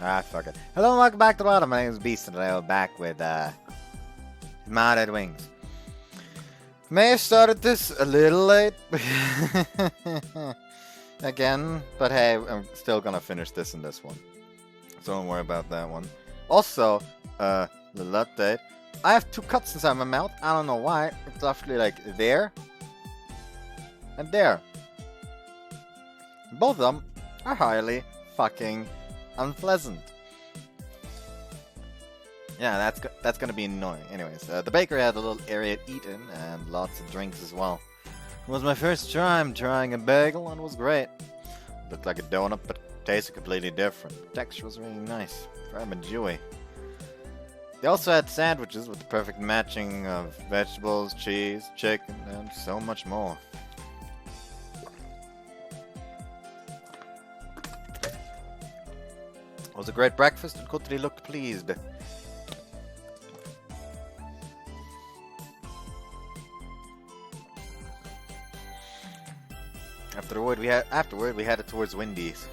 Fuck it. Hello and welcome back to the bottom. My name is Beast and I'm back with Modded Wings. May have started this a little late again, but hey, I'm still gonna finish this and this one. So don't worry about that one. Also, little update. I have two cuts inside my mouth. I don't know why. It's actually like there and there. Both of them are highly fucking unpleasant. Yeah, that's gonna be annoying. Anyways, the bakery had a little area to eat in and lots of drinks as well. It was my first time trying a bagel and it was great. It looked like a donut but tasted completely different. The texture was really nice, firm and chewy. They also had sandwiches with the perfect matching of vegetables, cheese, chicken, and so much more. It was a great breakfast and Kotori looked pleased. Afterward, we headed towards Wendy's.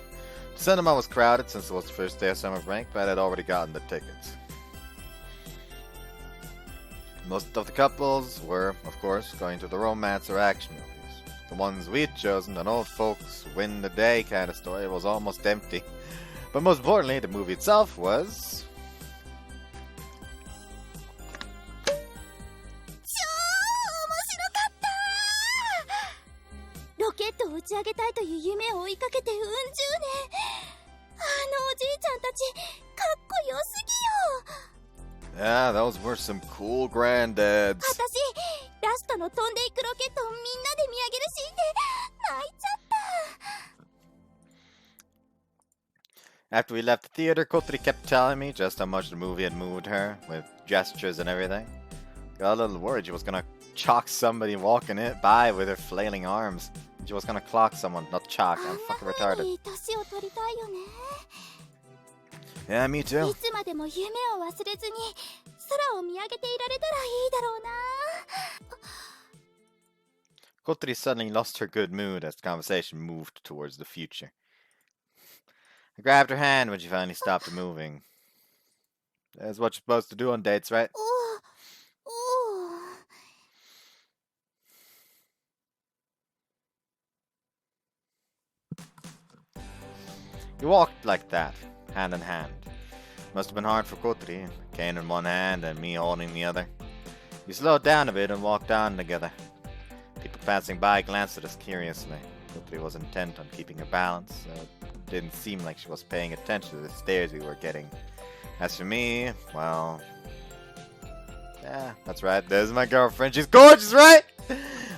The cinema was crowded since it was the first day of summer break, but I had already gotten the tickets. Most of the couples were, of course, going to the romance or action movies. The ones we'd chosen, an old folks win the day kind of story, was almost empty. But most importantly, the movie itself was... Yeah, those were some cool granddads. After we left the theater, Kotori kept telling me just how much the movie had moved her, with gestures and everything. Got a little worried she was gonna chalk somebody walking it by with her flailing arms. She was gonna clock someone, not chalk. I'm fucking retarded. Yeah, me too. Kotori suddenly lost her good mood as the conversation moved towards the future. I grabbed her hand when she finally stopped moving. That's what you're supposed to do on dates, right? We walked like that, hand in hand. Must have been hard for Kotori, cane in one hand and me holding the other. We slowed down a bit and walked on together. People passing by glanced at us curiously. Kotori was intent on keeping her balance, so it didn't seem like she was paying attention to the stares we were getting. As for me, well... yeah, that's right, there's my girlfriend. She's gorgeous, right?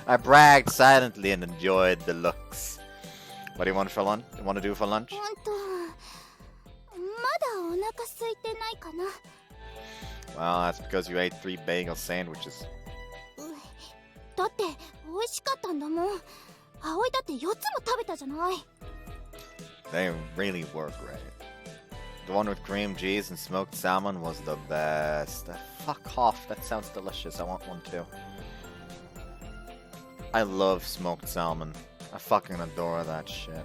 I bragged silently and enjoyed the looks. What do you want for lunch? Want to do for lunch? Well, that's because you ate 3 bagel sandwiches. They really were great. The one with cream cheese and smoked salmon was the best. Fuck off, that sounds delicious. I want one too. I love smoked salmon. I fucking adore that shit.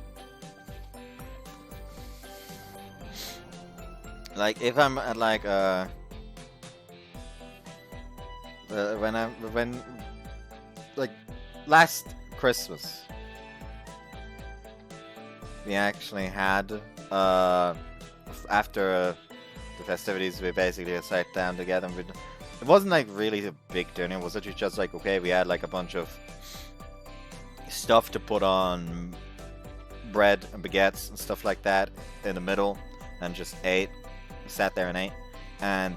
Like, if I'm at like when like last Christmas we actually had after the festivities we basically sat down together and it wasn't like really a big dinner. It was literally just like, okay, we had like a bunch of stuff to put on bread and baguettes and stuff like that in the middle and just ate. We sat there and ate, and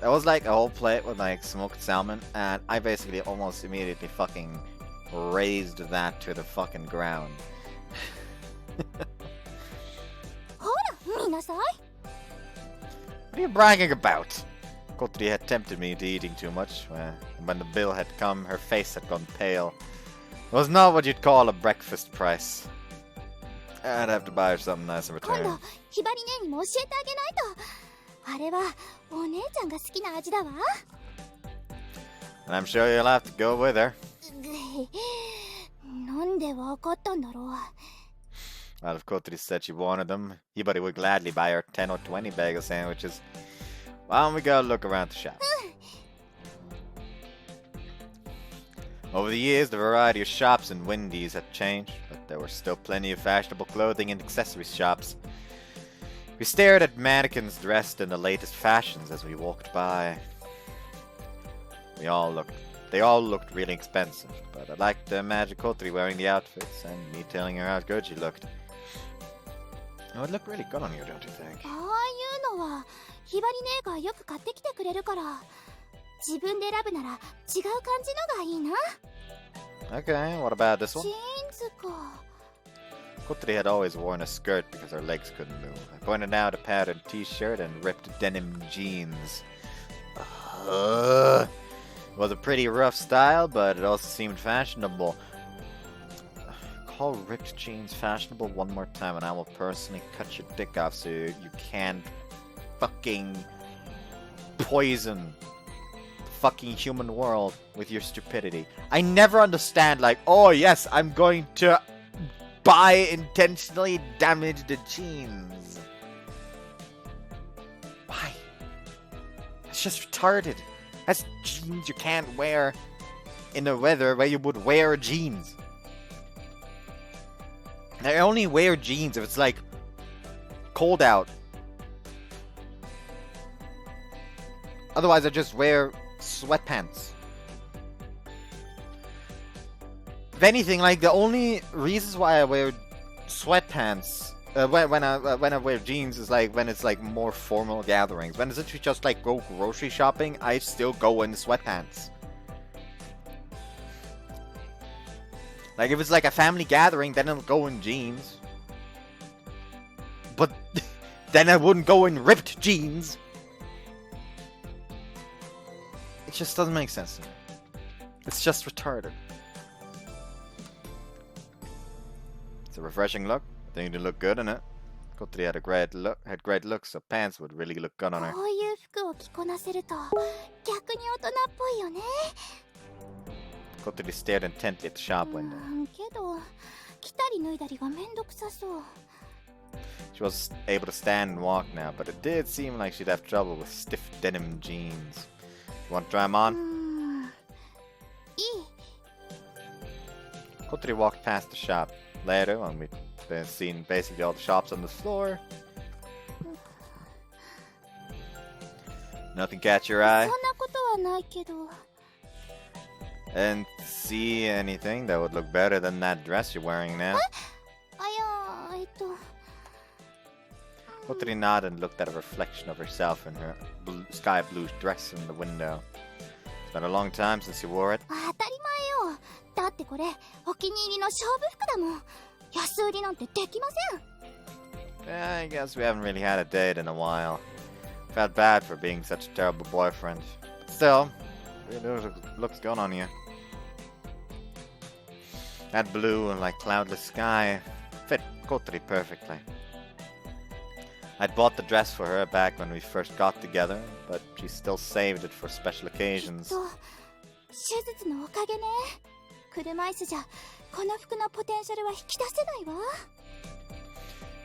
it was like a whole plate with like smoked salmon, and I basically almost immediately fucking raised that to the fucking ground. What are you bragging about? Kotori had tempted me to eating too much, and when the bill had come, her face had gone pale. It was not what you'd call a breakfast price. I'd have to buy her something nice in return. And I'm sure you'll have to go with her. Well, if Kotori said she wanted them, he but he would gladly buy her 10 or 20 bagel sandwiches. Why don't we go look around the shops? Over the years, the variety of shops in Wendy's had changed, but there were still plenty of fashionable clothing and accessories shops. We stared at mannequins dressed in the latest fashions as we walked by. They all looked really expensive, but I liked to imagine Kotori wearing the outfits and me telling her how good she looked. It would look really good on you, don't you think? ああいうのはひばり姉がよく買ってきてくれるから、自分で選ぶなら違う感じのがいいな。Okay, what about this ジ one? ーンズか。Kotori had always worn a skirt because her legs couldn't move. I pointed out a patterned t-shirt and ripped denim jeans. It was a pretty rough style, but it also seemed fashionable. Call ripped jeans fashionable one more time and I will personally cut your dick off so you can't fucking poison the fucking human world with your stupidity. I never understand, like, oh yes, I'm going to buy intentionally damaged jeans. Why? That's just retarded. That's jeans you can't wear in the weather where you would wear jeans. I only wear jeans if it's like cold out. Otherwise I just wear sweatpants. If anything, like the only reasons why I wear sweatpants when I wear jeans is like when it's like more formal gatherings. When it's literally just like go grocery shopping, I still go in sweatpants. Like if it's like a family gathering, then I'll go in jeans. But then I wouldn't go in ripped jeans. It just doesn't make sense to me. It's just retarded. It's a refreshing look. I think it looked good in it. Kotori had great looks, so pants would really look good on her. こういう服を着こなせると逆に大人っぽいよね。 Kotori stared intently at the shop window. けど着たり脱いだりがめんどくさそう。 She was able to stand and walk now, but it did seem like she'd have trouble with stiff denim jeans. You want to try them on? いい。 Kotori walked past the shop. Later, when we'd seen basically all the shops on the floor. Nothing catch your eye? そんなことはないけど。 And see anything that would look better than that dress you're wearing now? あ、いや、Kotori nodded and looked at a reflection of herself in her sky blue dress in the window. It's been a long time since you wore it. 当たり前よ。だってこれお気に入りの勝負服だもん。安売りなんてできません。 Yeah, I guess we haven't really had a date in a while. Felt bad for being such a terrible boyfriend. But still, it really looks good on you. That blue and like cloudless sky fit Kotori perfectly. I'd bought the dress for her back when we first got together, but she still saved it for special occasions. 手術のおかげね。車椅子じゃこの服のポテンシャルは引き出せないわ。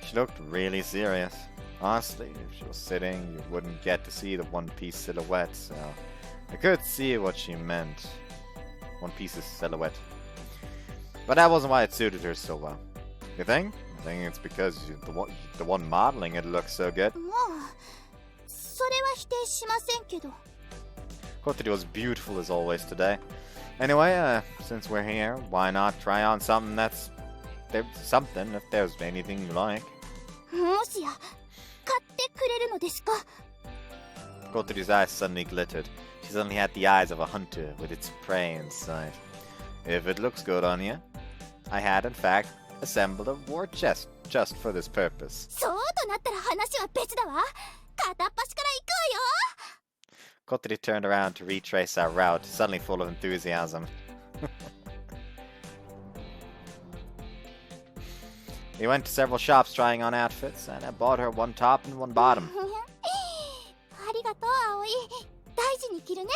She looked really serious. Honestly, if she was sitting, you wouldn't get to see the one-piece silhouette, so I could see what she meant. One Piece's silhouette. But that wasn't why it suited her so well. You think? I think it's because the one modeling it looks so good. もうそれは否定しませんけど。 Kotori was beautiful as always today. Anyway, since we're here, why not try on something if there's anything you like. もしや買ってくれるのですか？ Kotori's eyes suddenly glittered. She suddenly had the eyes of a hunter with its prey in sight. If it looks good on you, I had in fact assembled a war chest just for this purpose. そうとなったら話は別だわ。片っ端から行くわよ。 Kotori turned around to retrace our route, suddenly full of enthusiasm. We went to several shops trying on outfits, and I bought her one top and one bottom. ありがとう、葵。大事に着るね。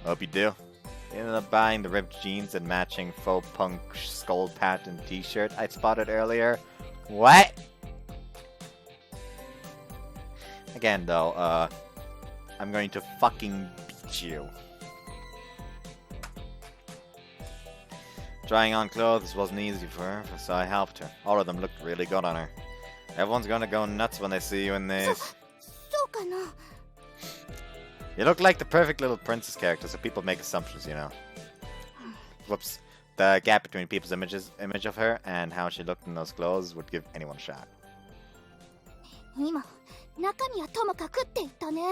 Hope you do. ended up buying the ripped jeans and matching faux punk skull pattern t-shirt I spotted earlier. What? Again though, I'm going to fucking beat you. Trying on clothes wasn't easy for her, so I helped her. All of them looked really good on her. Everyone's gonna go nuts when they see you in these. そうかな。 You look like the perfect little princess character, so people make assumptions, you know. Whoops. The gap between people's image of her and how she looked in those clothes would give anyone a shot. 今、中身はともかくって言ったね。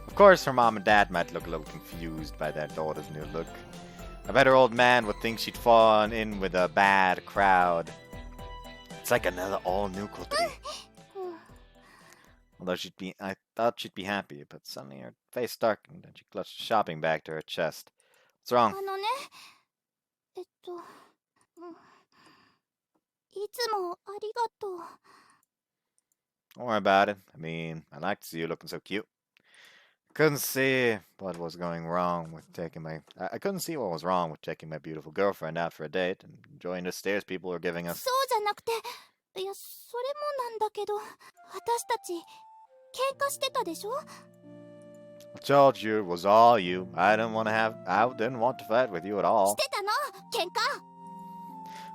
Of course, her mom and dad might look a little confused by their daughter's new look. I bet her old man would think she'd fallen in with a bad crowd. It's like another all-new Kotori. Although I thought she'd be happy, but suddenly her face darkened and she clutched a shopping bag to her chest. What's wrong? あのね、いつもありがとう。 Don't worry about it. I mean, I like to see you looking so cute. I couldn't see what was wrong with taking my beautiful girlfriend out for a date and enjoying the stares people were giving us. そうじゃなくて、いや、それもなんだけど、私たち喧嘩してたでしょ? I told you it was all you. I didn't want to fight with you at all. してたの喧嘩?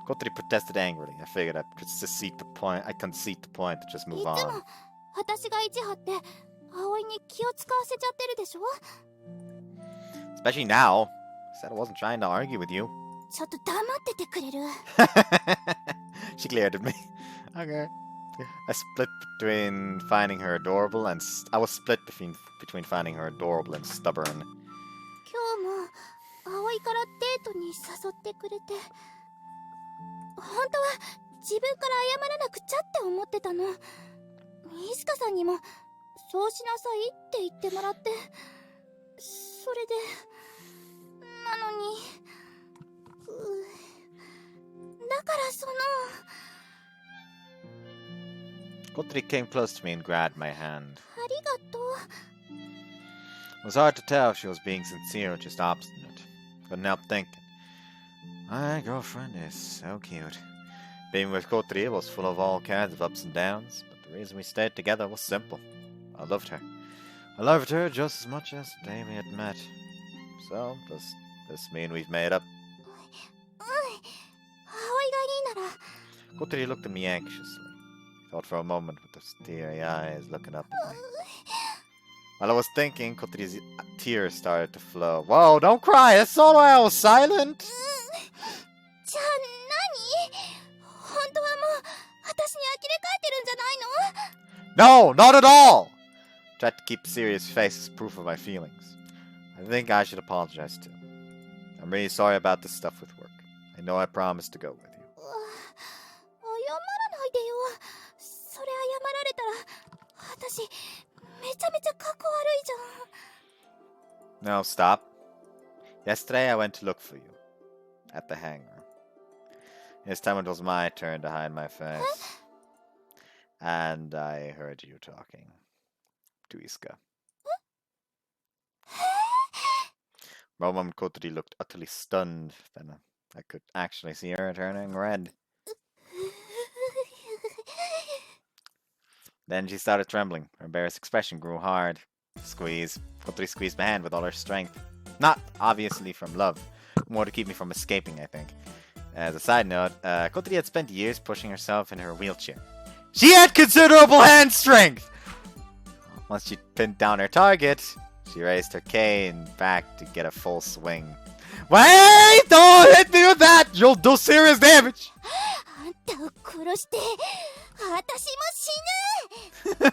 Kotori protested angrily. I figured I'd concede the point to just move いつ on. も私が意地張って葵に気を使わせちゃってるでしょ? Especially now. I said I wasn't trying to argue with you. ちょっと黙っててくれる? She glared at me. Okay. I was split between finding her adorable and stubborn. 今日も葵からデートに誘ってくれて、本当は自分から謝らなくちゃって思ってたの。石川さんにもそうしなさいって言ってもらって、それでなのに、だからその。 Kotori came close to me and grabbed my hand. ありがとう。 It was hard to tell if she was being sincere or just obstinate. Couldn't help thinking. My girlfriend is so cute. Being with Kotori was full of all kinds of ups and downs, but the reason we stayed together was simple. I loved her. I loved her just as much as the day we had met. So, does this mean we've made up? 葵がいいなら。 Kotori looked at me anxiously. Thought for a moment with those teary eyes looking up at me. While I was thinking, Kotori's tears started to flow. Whoa, don't cry! That's all why I was silent! じゃあ何? 本当はもう私に呆れ返ってるんじゃないの? No, not at all! Tried to keep a serious face as proof of my feelings. I think I should apologize too. I'm really sorry about this stuff with work. I know I promised to go with you. 謝らないでよ。それ謝られたら私めちゃめちゃかっこ悪いじゃん。 No, stop. Yesterday I went to look for you. At the hangar. This time it was my turn to hide my face. And I heard you talking to Iska. For a moment, Kotori looked utterly stunned. Then I could actually see her turning red. Then she started trembling. Her embarrassed expression grew hard. Squeeze. Kotori squeezed my hand with all her strength. Not obviously from love. More to keep me from escaping, I think. As a side note, Kotori had spent years pushing herself in her wheelchair. She had considerable hand strength! Once she pinned down her target, she raised her cane back to get a full swing. Wait! Don't hit me with that! You'll do serious damage! あんたを殺して私も死ぬ!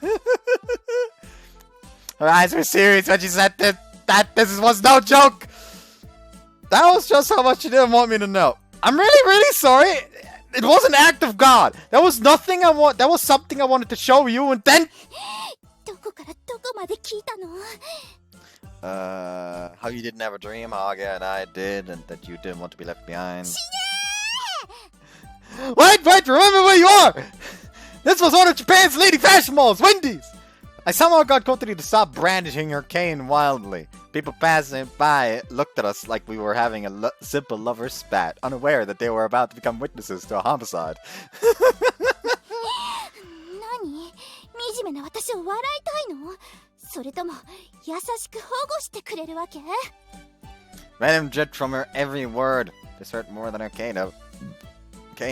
Her eyes were serious when she said that this was no joke! That was just how much she didn't want me to know. I'm really, really sorry. It was an act of God. That was something I wanted to show you, and then... どこからどこまで聞いたの? How you didn't have a dream, how Aga and I did, and that you didn't want to be left behind. Wait, remember where you are! This was one of Japan's leading fashion malls, Wendy's! I somehow got Kotori to stop brandishing her cane wildly. People passing by looked at us like we were having a simple lover's spat, unaware that they were about to become witnesses to a homicide. 何？惨めな私を笑いたいの？それとも優しく保護してくれるわけ？ Made him judge from her every word. This hurt more than Kane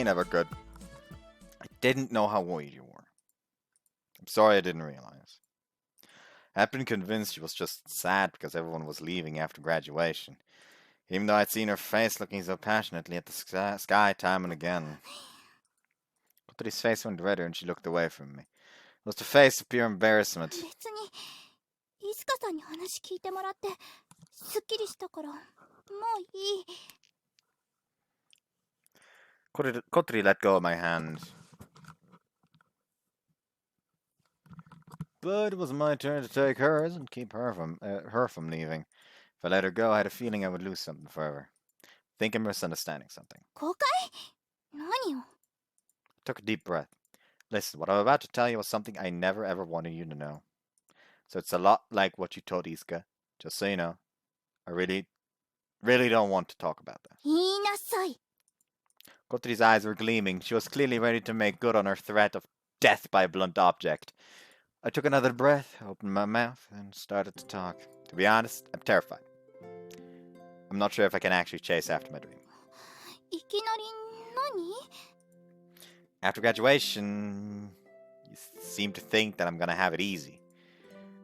ever could. I didn't know how worried you were. I'm sorry I didn't realize. I'd been convinced she was just sad because everyone was leaving after graduation, even though I'd seen her face looking so passionately at the sky time and again. Kotori's face went redder and she looked away from me. It was the face of pure embarrassment. 別にいつかさんに話聞いてもらってすっきりしたからもういい。Kotori let go of my hand. But it was my turn to take hers and keep her from leaving. If I let her go, I had a feeling I would lose something forever. Think I'm misunderstanding something. 誤解？何を？ Took a deep breath. Listen, what I'm about to tell you was something I never ever wanted you to know. So it's a lot like what you told Isuka. Just so you know, I really don't want to talk about that. 言いなさい。 Kotori's eyes were gleaming. She was clearly ready to make good on her threat of death by a blunt object. I took another breath, opened my mouth, and started to talk. To be honest, I'm terrified. I'm not sure if I can actually chase after my dream. いきなり何？ After graduation, you seem to think that I'm gonna have it easy.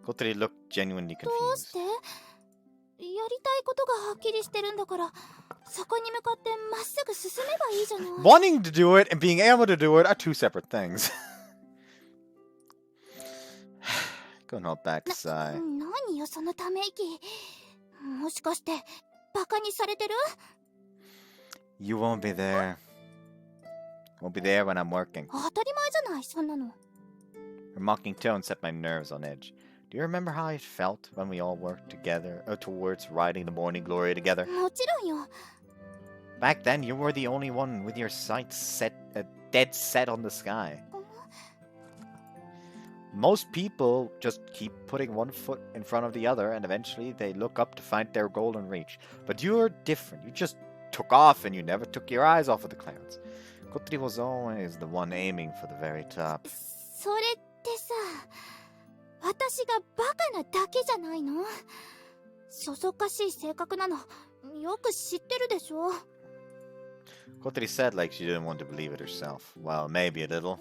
Kotori looked genuinely どうし confused. て？やりたいことがはっきりしてるんだからそこに向かってまっすぐ進めばいいじゃない。 Wanting to do it and being able to do it are two separate things. Couldn't hold back a sigh. 何よそのため息。もしかしてバカにされてる？ You won't be there. Won't be there when I'm working. 当たり前じゃないそんなの。 Her mocking tone set my nerves on edge. Do you remember how it felt when we all worked together towards riding the morning glory together? もちろんよ。 Back then, you were the only one with your sights dead set on the sky. Most people just keep putting one foot in front of the other and eventually they look up to find their golden reach. But you're different. You just took off and you never took your eyes off of the clouds. Kotori was always the one aiming for the very top. それってさ、私がバカなだけじゃないの？そそっかしい性格なのよく知ってるでしょ。 Kotori said like she didn't want to believe it herself. Well, maybe a little.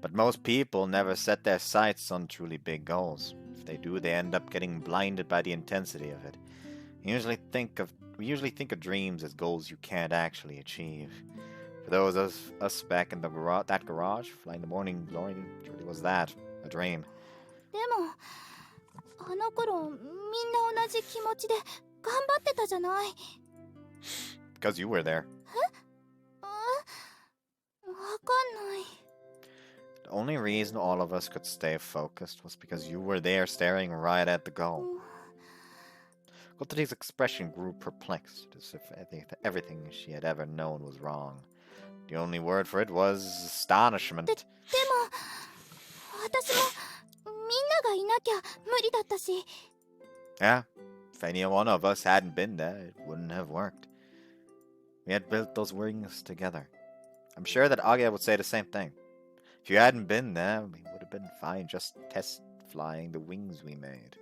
But most people never set their sights on truly big goals. If they do, they end up getting blinded by the intensity of it. We usually think of dreams as goals you can't actually achieve. For those of us back in that garage, flying the morning glory truly was that, a dream. でもあの頃みんな同じ気持ちで頑張ってたじゃない。 Because you were there. わかんない。 The only reason all of us could stay focused was because you were there staring right at the goal. Kotori's expression grew perplexed, as if everything she had ever known was wrong. The only word for it was astonishment. でも私もみんながいなきゃ無理だったし。 Yeah, if any one of us hadn't been there, it wouldn't have worked. We had built those wings together. I'm sure that Agya would say the same thing. If you hadn't been there, we would have been fine just test flying the wings we made.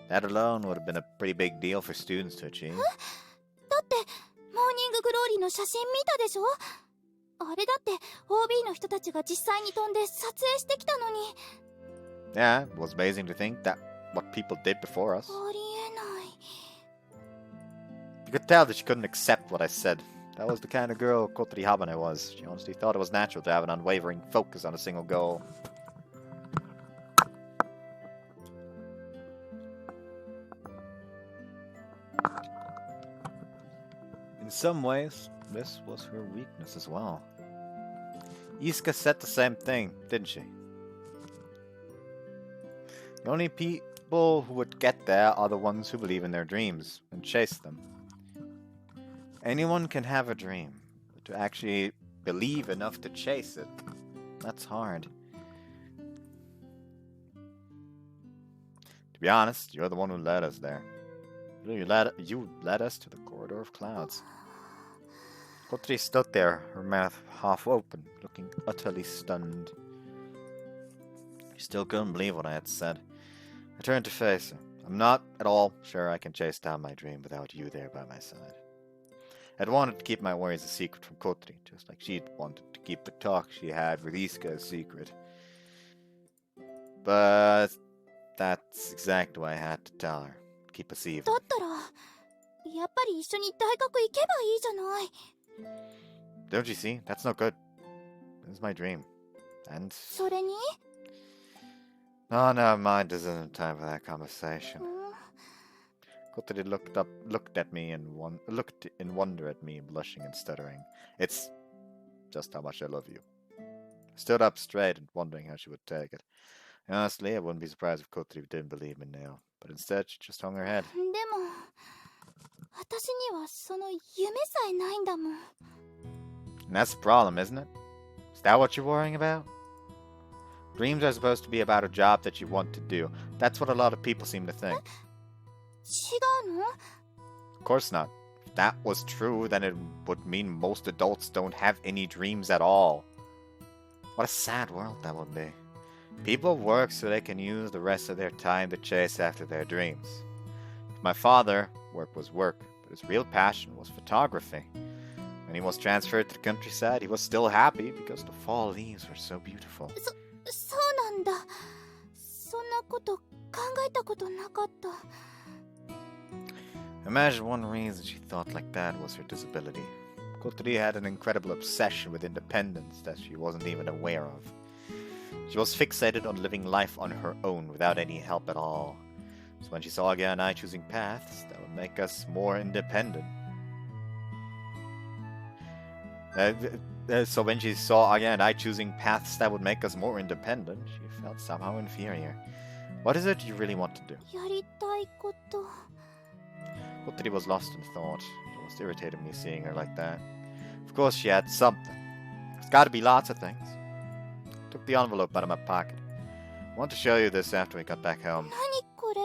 That alone would have been a pretty big deal for students to achieve. だってモーニンググローリーの写真見たでしょ？あれだって OB の人たちが実際に飛んで撮影してきたのに。 Yeah, it was amazing to think that what people did before us. ありえない。 You could tell that she couldn't accept what I said. That was the kind of girl Kotori Habane was. She honestly thought it was natural to have an unwavering focus on a single goal. In some ways, this was her weakness as well. Isuka said the same thing, didn't she? The only people who would get there are the ones who believe in their dreams and chase them. Anyone can have a dream, but to actually believe enough to chase it, that's hard. To be honest, you're the one who led us there. You led us to the corridor of clouds. Kotori stood there, her mouth half open, looking utterly stunned. She still couldn't believe what I had said. I turned to face her. I'm not at all sure I can chase down my dream without you there by my side. I'd wanted to keep my worries a secret from Kotori, just like she'd wanted to keep the talk she had with Iska a secret. But that's exactly what I had to tell her. Keep us even. だったらやっぱり一緒に大学行けばいいじゃない。 Don't you see? That's not good. This is my dream. And... それに Oh, never mind. This isn't time for that conversation. Kotori looked at me and looked in wonder at me, blushing and stuttering. It's just how much I love you. I stood up straight and wondering how she would take it. Honestly, I wouldn't be surprised if Kotori didn't believe me now. But instead, she just hung her head. でも私にはその夢さえないんだもん。 And that's the problem, isn't it? Is that what you're worrying about? Dreams are supposed to be about a job that you want to do. That's what a lot of people seem to think. 違うの? Of course not. If that was true, then it would mean most adults don't have any dreams at all. What a sad world that would be. People work so they can use the rest of their time to chase after their dreams. For my father, work was work, but his real passion was photography. When he was transferred to the countryside, he was still happy because the fall leaves were so beautiful. そうなんだ。そんなこと考えたことなかった。 Imagine one reason she thought like that was her disability. Kotori had an incredible obsession with independence that she wasn't even aware of. She was fixated on living life on her own without any help at all. So when she saw Aga and I choosing paths that would make us more independent... So when she saw Aga and I choosing paths that would make us more independent, she felt somehow inferior. What is it you really want to do? やりたいこと。 Kotori was lost in thought. It almost irritated me seeing her like that. Of course she had something. There's gotta be lots of things. I took the envelope out of my pocket. I want to show you this after we got back home. 何これ。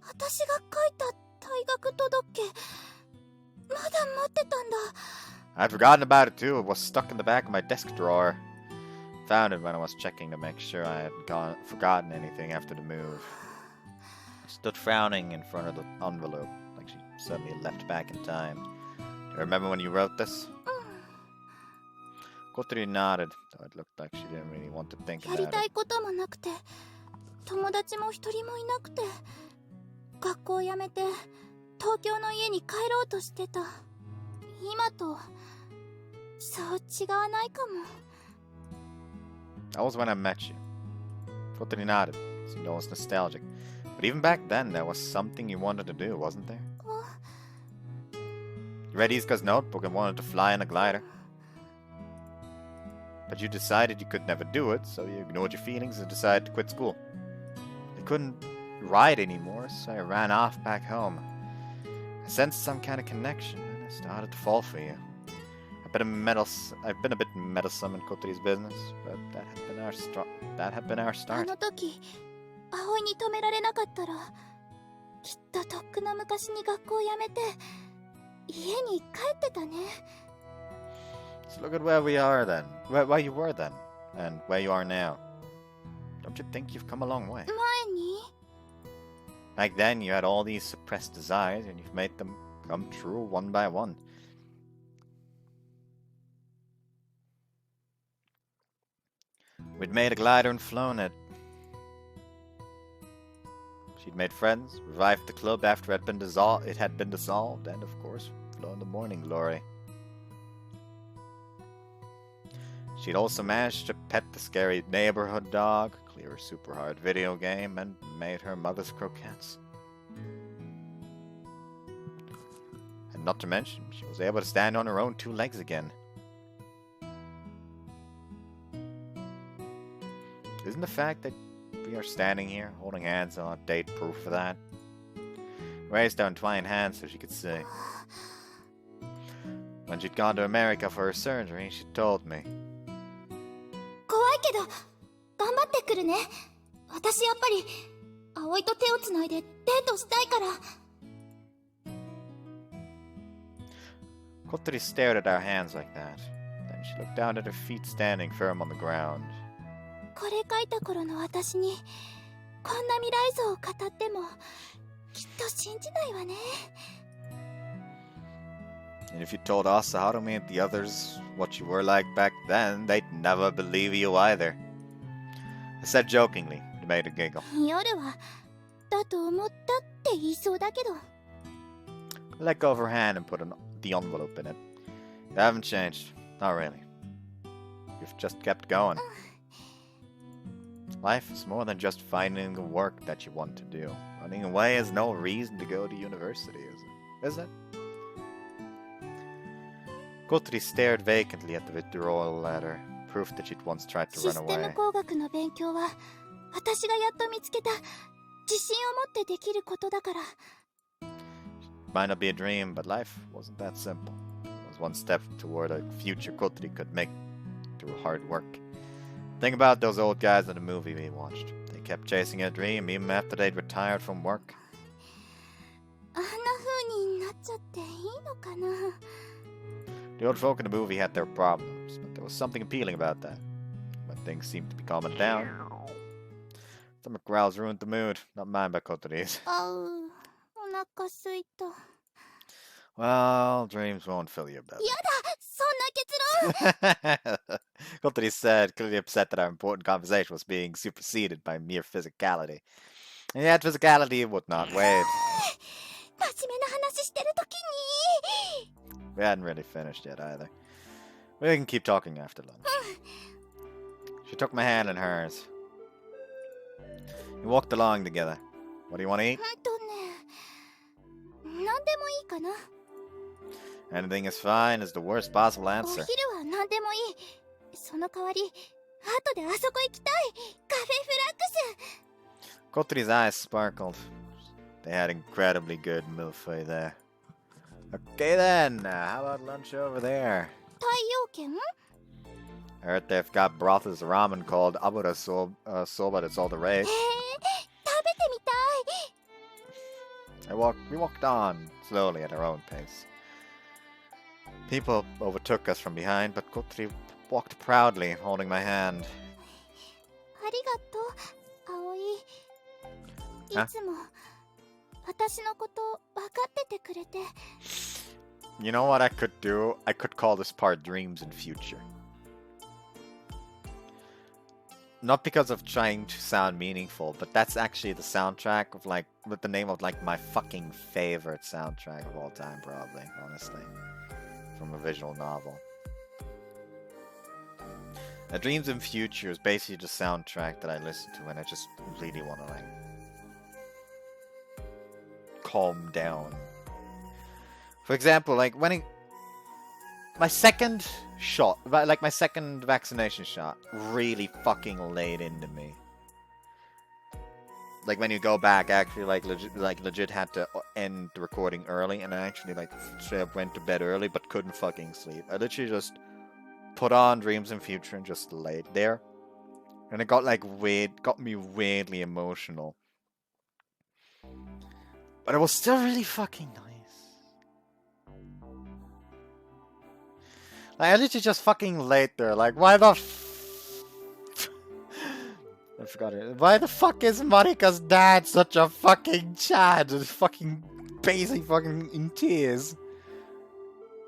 私が書いた退学届。まだ持ってたんだ。 I'd forgotten about it too. It was stuck in the back of my desk drawer. Found it when I was checking to make sure I hadn't forgotten anything after the move. I stood frowning in front of the envelope, like she suddenly left back in time. Do you remember when you wrote this? Kotori nodded, though it looked like she didn't really want to think や about り it. たいこともなくて、友達も一人もいなくて、学校辞めて東京の家に帰ろうとしてた。今とそう違わないかも。 That was when I met you. Kotori nodded, seemed almost nostalgic. But even back then, there was something you wanted to do, wasn't there? You read Iska's notebook and wanted to fly in a glider. But you decided you could never do it, so you ignored your feelings and decided to quit school. I couldn't ride anymore, so I ran off back home. I sensed some kind of connection, and I started to fall for you. I've been a bit meddlesome in Kotori's business, but that had been our あ start. の時、葵に止められなかったら、きっととっくの昔に学校を辞めて、家に帰ってたね。 So look at where we are then, where you were then, and where you are now. Don't you think you've come a long way? 前に Back then, you had all these suppressed desires, and you've made them come true one by one. We'd made a glider and flown it. She'd made friends, revived the club after it had been dissolved, and of course, flown the morning glory. She'd also managed to pet the scary neighborhood dog, clear her super hard video game, and made her mother's croquettes. And not to mention, she was able to stand on her own two legs again. Isn't the fact that we are standing here, holding hands on a date proof for that? Raised her entwined hands so she could see. When she'd gone to America for her surgery, she told me. 怖いけど、頑張ってくるね。私やっぱり葵と手をつないでデートしたいから。 Kotori stared at our hands like that. Then she looked down at her feet standing firm on the ground. これ書いた頃の私にこんな未来像を語ってもきっと信じないわね。 And if you told Asahara and the others what you were like back then, they'd never believe you either. I said jokingly, to make her giggle. 夜はだと思ったって言いそうだけど。 I let go of her hand and put the envelope in it. You haven't changed. Not really. You've just kept going. Life is more than just finding the work that you want to do. Running away is no reason to go to university, is it? Kotori stared vacantly at the withdrawal letter, proof that she'd once tried to シ run ステム away. 工学の勉強は私がやっと見つけた自信を持ってできることだから。 Might not be a dream, but life wasn't that simple. It was one step toward a future Kotori could make through hard work. Think about those old guys in the movie we watched. They kept chasing a dream even after they'd retired from work. あんな風になっちゃっていいのかな。 The old folk in the movie had their problems, but there was something appealing about that. But things seemed to be calming down. Stomach growls ruined the mood, not mine by Kotori's. あう、お腹すいた。 Well, dreams won't fill your belly. やだ、そんな結論。 Kotori said, clearly upset that our important conversation was being superseded by mere physicality. And yet physicality would not wait. 真面目な話してるときに。 We hadn't really finished yet either. We can keep talking after lunch. She took my hand in hers. We walked along together. What do you want to eat? 何でもいいかな。 Anything is fine is the worst possible お answer. 昼は何でもいい。その代わり、後であそこ行きたい。カフェフラックス。 Kotori's eyes sparkled. They had incredibly good milfoy there. Okay then, how about lunch over there? 太陽圏？ I heard they've got brothels ramen called abura soba that's all the rage. 食べてみたい。 We walked on, slowly at our own pace. People overtook us from behind, but Kotori walked proudly, holding my hand. ありがとう、葵。いつも私のこと分かっててくれて。 You know what I could do? I could call this part Dreams in Future. Not because of trying to sound meaningful, but that's actually the soundtrack of with the name of my fucking favorite soundtrack of all time, probably, honestly. From a visual novel. Dreams in Future is basically the soundtrack that I listen to when I just really want to calm down. For example, my second shot, my second vaccination shot really fucking laid into me. Like when you go back, I actually legit had to end the recording early, and I actually straight up went to bed early, but couldn't fucking sleep. I literally just put on Dreams in Future and just laid there, and it got got me weirdly emotional. But it was still really fucking nice. I literally just fucking laid there, why the I forgot it. Why the fuck is Monika's dad such a fucking Chad? Fucking basically fucking in tears.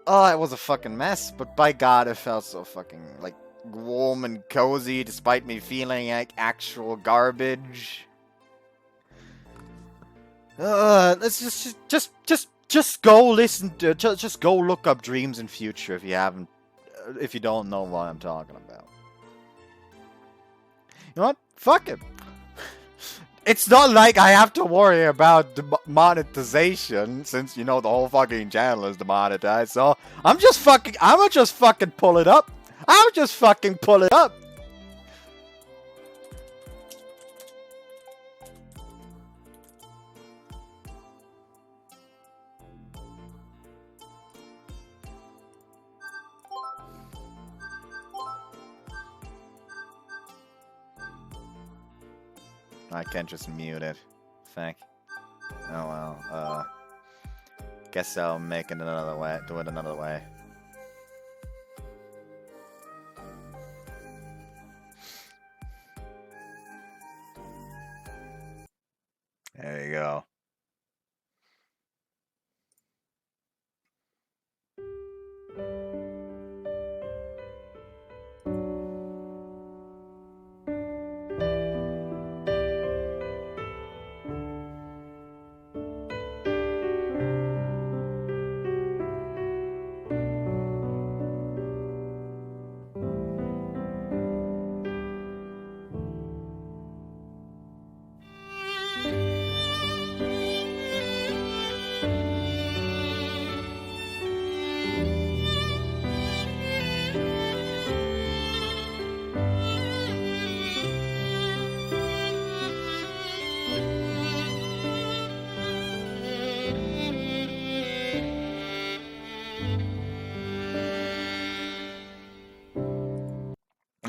Oh, it was a fucking mess, but by God, it felt so fucking warm and cozy, despite me feeling like actual garbage. Let's just go listen to, just go look up Dreams in Future if you don't know what I'm talking about. You know what? Fuck it. It's not like I have to worry about the monetization, since the whole fucking channel is demonetized. So I'ma just fucking pull it up. I'll just fucking pull it up. I can't just mute it. Fuck. Oh well, guess I'll make it another way. Do it another way. There you go.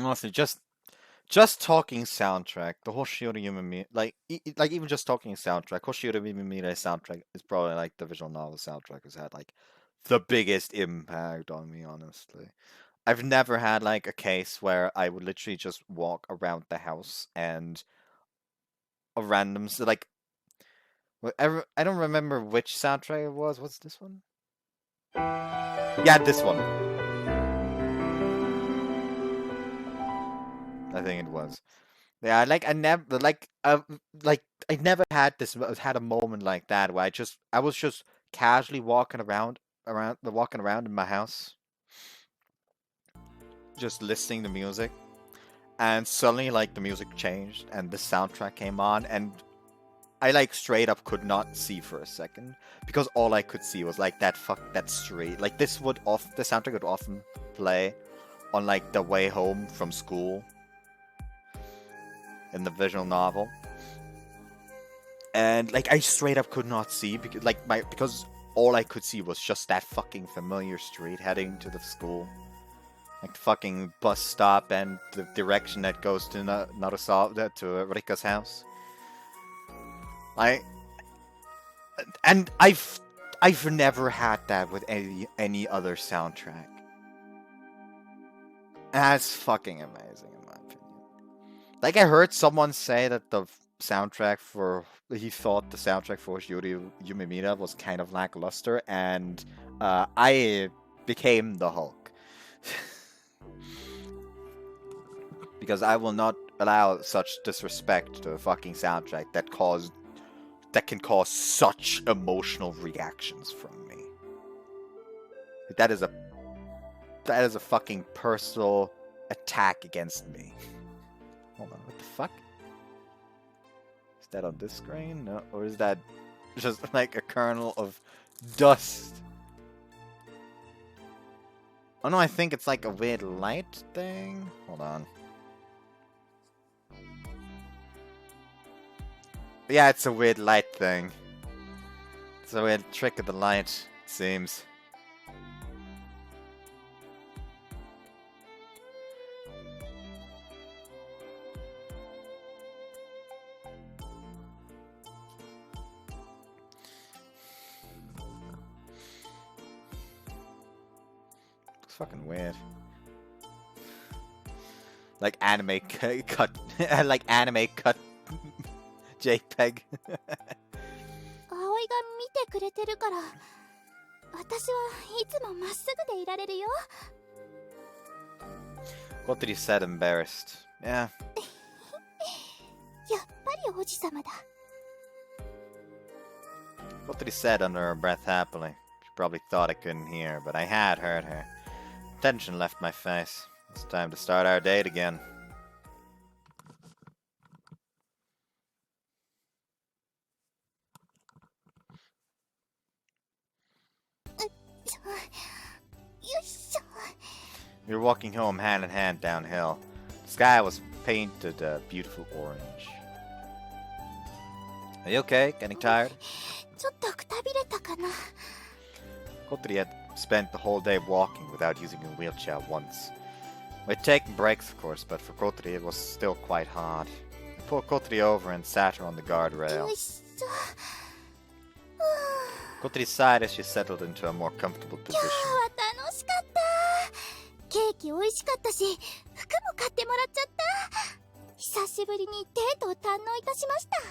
Honestly, just talking soundtrack, the Hoshiro Yumimi, like even just talking soundtrack, Hoshiro Yumimire soundtrack is probably like the visual novel soundtrack has had like the biggest impact on me, honestly. I've never had like a case where I would literally just walk around the house and a random like whatever, I don't remember which soundtrack it was. What's this one? Yeah, this one. I think it was. Yeah, like I never like I never had a moment like that where I was just casually walking around in my house, just listening to music, and suddenly like the music changed and the soundtrack came on, and I like straight up could not see for a second because all I could see was like that street. Like the soundtrack would often play on like the way home from school in the visual novel, and like I straight up could not see because all I could see was just that fucking familiar street heading to the school, like the fucking bus stop and the direction that goes to to Rika's house. And I've never had that with any other soundtrack. That's fucking amazing in my opinion. Like I heard someone say that he thought the soundtrack for Yuri Yumimura was kind of lackluster, and I became the Hulk. Because I will not allow such disrespect to a fucking soundtrack that can cause such emotional reactions from me. That is a fucking personal attack against me. Hold on, what the fuck? Is that on this screen? No, or is that just like a kernel of dust? Oh no, I think it's like a weird light thing. Hold on. Yeah, it's a weird light thing. It's a weird trick of the light, it seems. It's fucking weird. Like anime cut, like anime cut JPEG. 葵が見てくれてるから、私はいつもまっすぐでいられるよ。What did he said embarrassed? Yeah. やっぱり王子様だ。What did he said under her breath happily? She probably thought I couldn't hear, but I had heard her. Tension left my face. It's time to start our date again. We were walking home hand in hand downhill. The sky was painted a beautiful orange. Are you okay? Getting tired? ちょっとくたびれたかな。Kotori had spent the whole day walking without using a wheelchair once. We'd taken breaks, of course, but for Kotori it was still quite hard. pulled Kotori over and sat her on the guardrail. よいしょ。 Kotori sighed as she settled into a more comfortable 今日 position. は楽しかった。ケーキ美味しかったし、服も買ってもらっちゃった。久しぶりにデートを堪能いたしました。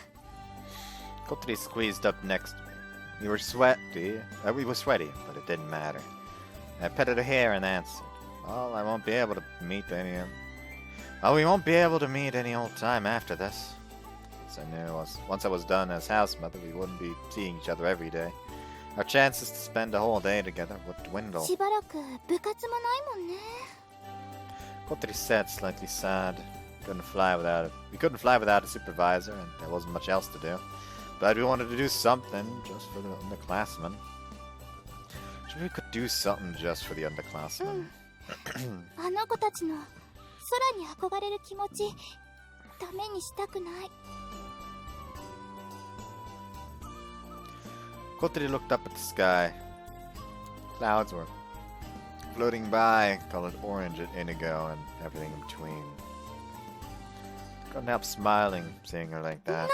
Kotori squeezed up next to me. We were sweaty, but it didn't matter. I petted her hair and answered, "Well, we won't be able to meet any old time after this." So I knew once I was done as house mother, we wouldn't be seeing each other every day. Our chances to spend a whole day together would dwindle. しばらく部活もないもんね。 Kotori said, slightly sad. We couldn't fly without a supervisor, and there wasn't much else to do. But we wanted to do something just for the underclassmen. Sure, we could do something just for the underclassmen. あの子たちの空に憧れる気持ち、ダメにしたくない。 Kotori looked up at the sky. Clouds were floating by, colored orange and indigo and everything in between. Couldn't help smiling, seeing her like that. 何？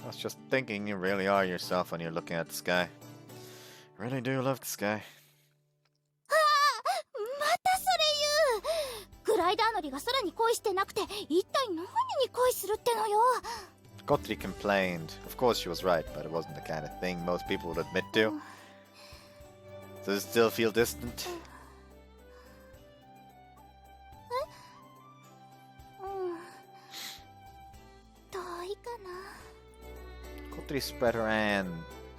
I was just thinking you really are yourself when you're looking at the sky. I really do love the sky. またそれ言う。グライダー乗りが空に恋してなくて、一体何に恋するってのよ。 Kotori complained. Of course she was right, but it wasn't the kind of thing most people would admit to. Does it still feel distant? 遠いかな。 Kotori spread her hand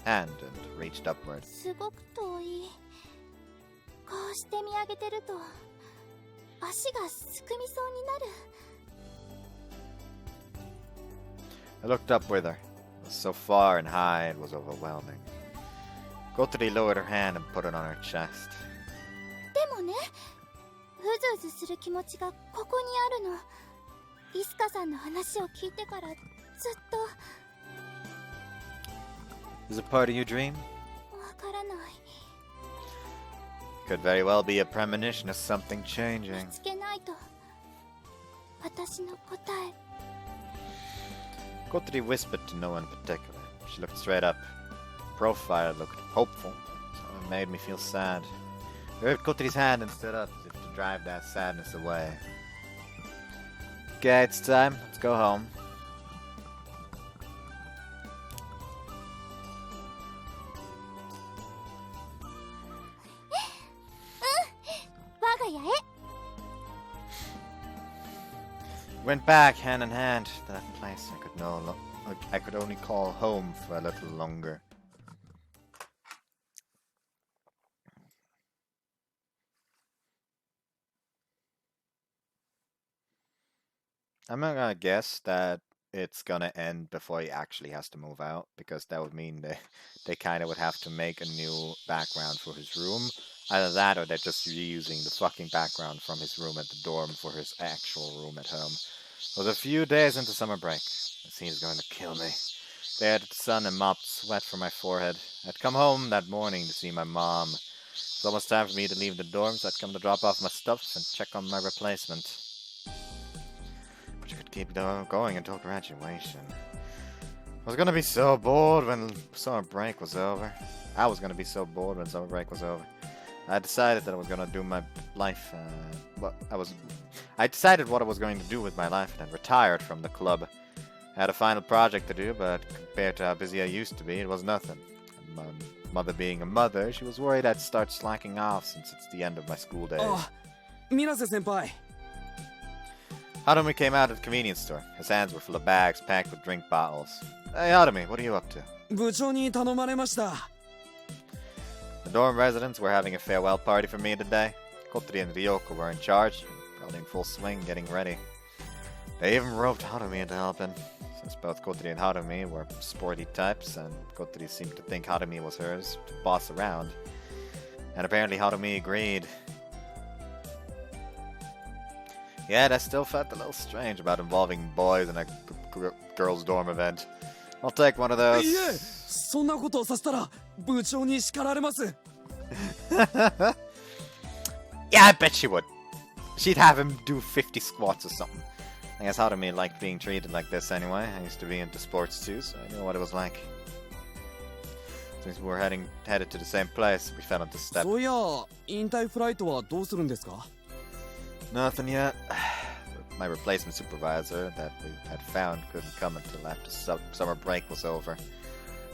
and reached upward. すごく遠い。こうして見上げてると足がすくみそうになる。 I looked up with her. It was so far and high it was overwhelming. Kotori lowered her hand and put it on her chest. でもね、うずうずする気持ちがここにあるの。イスカさんの話を聞いてからずっと。 Is it part of your dream? わからない。 Could very well be a premonition of something changing. 見つけないと。私の答え。 Kotori whispered to no one in particular. She looked straight up. Her profile looked hopeful, so it made me feel sad. I gripped Kotori's hand and stood up as if to drive that sadness away. Okay, it's time. Let's go home. 我が家へ。 Went back hand in hand to that place I could only call home for a little longer. I'm not gonna guess that it's gonna end before he actually has to move out, because that would mean they kind of would have to make a new background for his room. Either that or they're just reusing the fucking background from his room at the dorm for his actual room at home. It was a few days into summer break. The scene's going to kill me. Stared at the sun and mopped sweat from my forehead. I'd come home that morning to see my mom. It was almost time for me to leave the dorm, so I'd come to drop off my stuff and check on my replacement. But you could keep going until graduation. I was gonna be so bored when summer break was over. I was gonna be so bored when summer break was over. I decided that I was gonna do my life. I decided what I was going to do with my life and retired from the club. I had a final project to do, but compared to how busy I used to be, it was nothing. And my mother being a mother, she was worried I'd start slacking off since it's the end of my school days. Oh, Minase-senpai. Harumi came out of the convenience store. His hands were full of bags packed with drink bottles. Hey, Harumi, what are you up to? 部長に頼まれました。 The dorm residents were having a farewell party for me today. Kotori and Ryoko were in charge, probably in full swing, getting ready. They even roped Harumi into helping, since both Kotori and Harumi were sporty types, and Kotori seemed to think Harumi was hers to boss around. And apparently Harumi agreed. Yet I still felt a little strange about involving boys in a girls' dorm event. I'll take one of those. いえ、そんなことをさせたら部長に叱られます。 Yeah, I bet she would. She'd have him do 50 squats or something. I guess Harumi liked being treated like this anyway. I used to be into sports too, so I knew what it was like. Since we were headed to the same place, we fell into step. そういや、引退フライトはどうするんですか? Nothing yet. My replacement supervisor that we had found couldn't come until after summer break was over.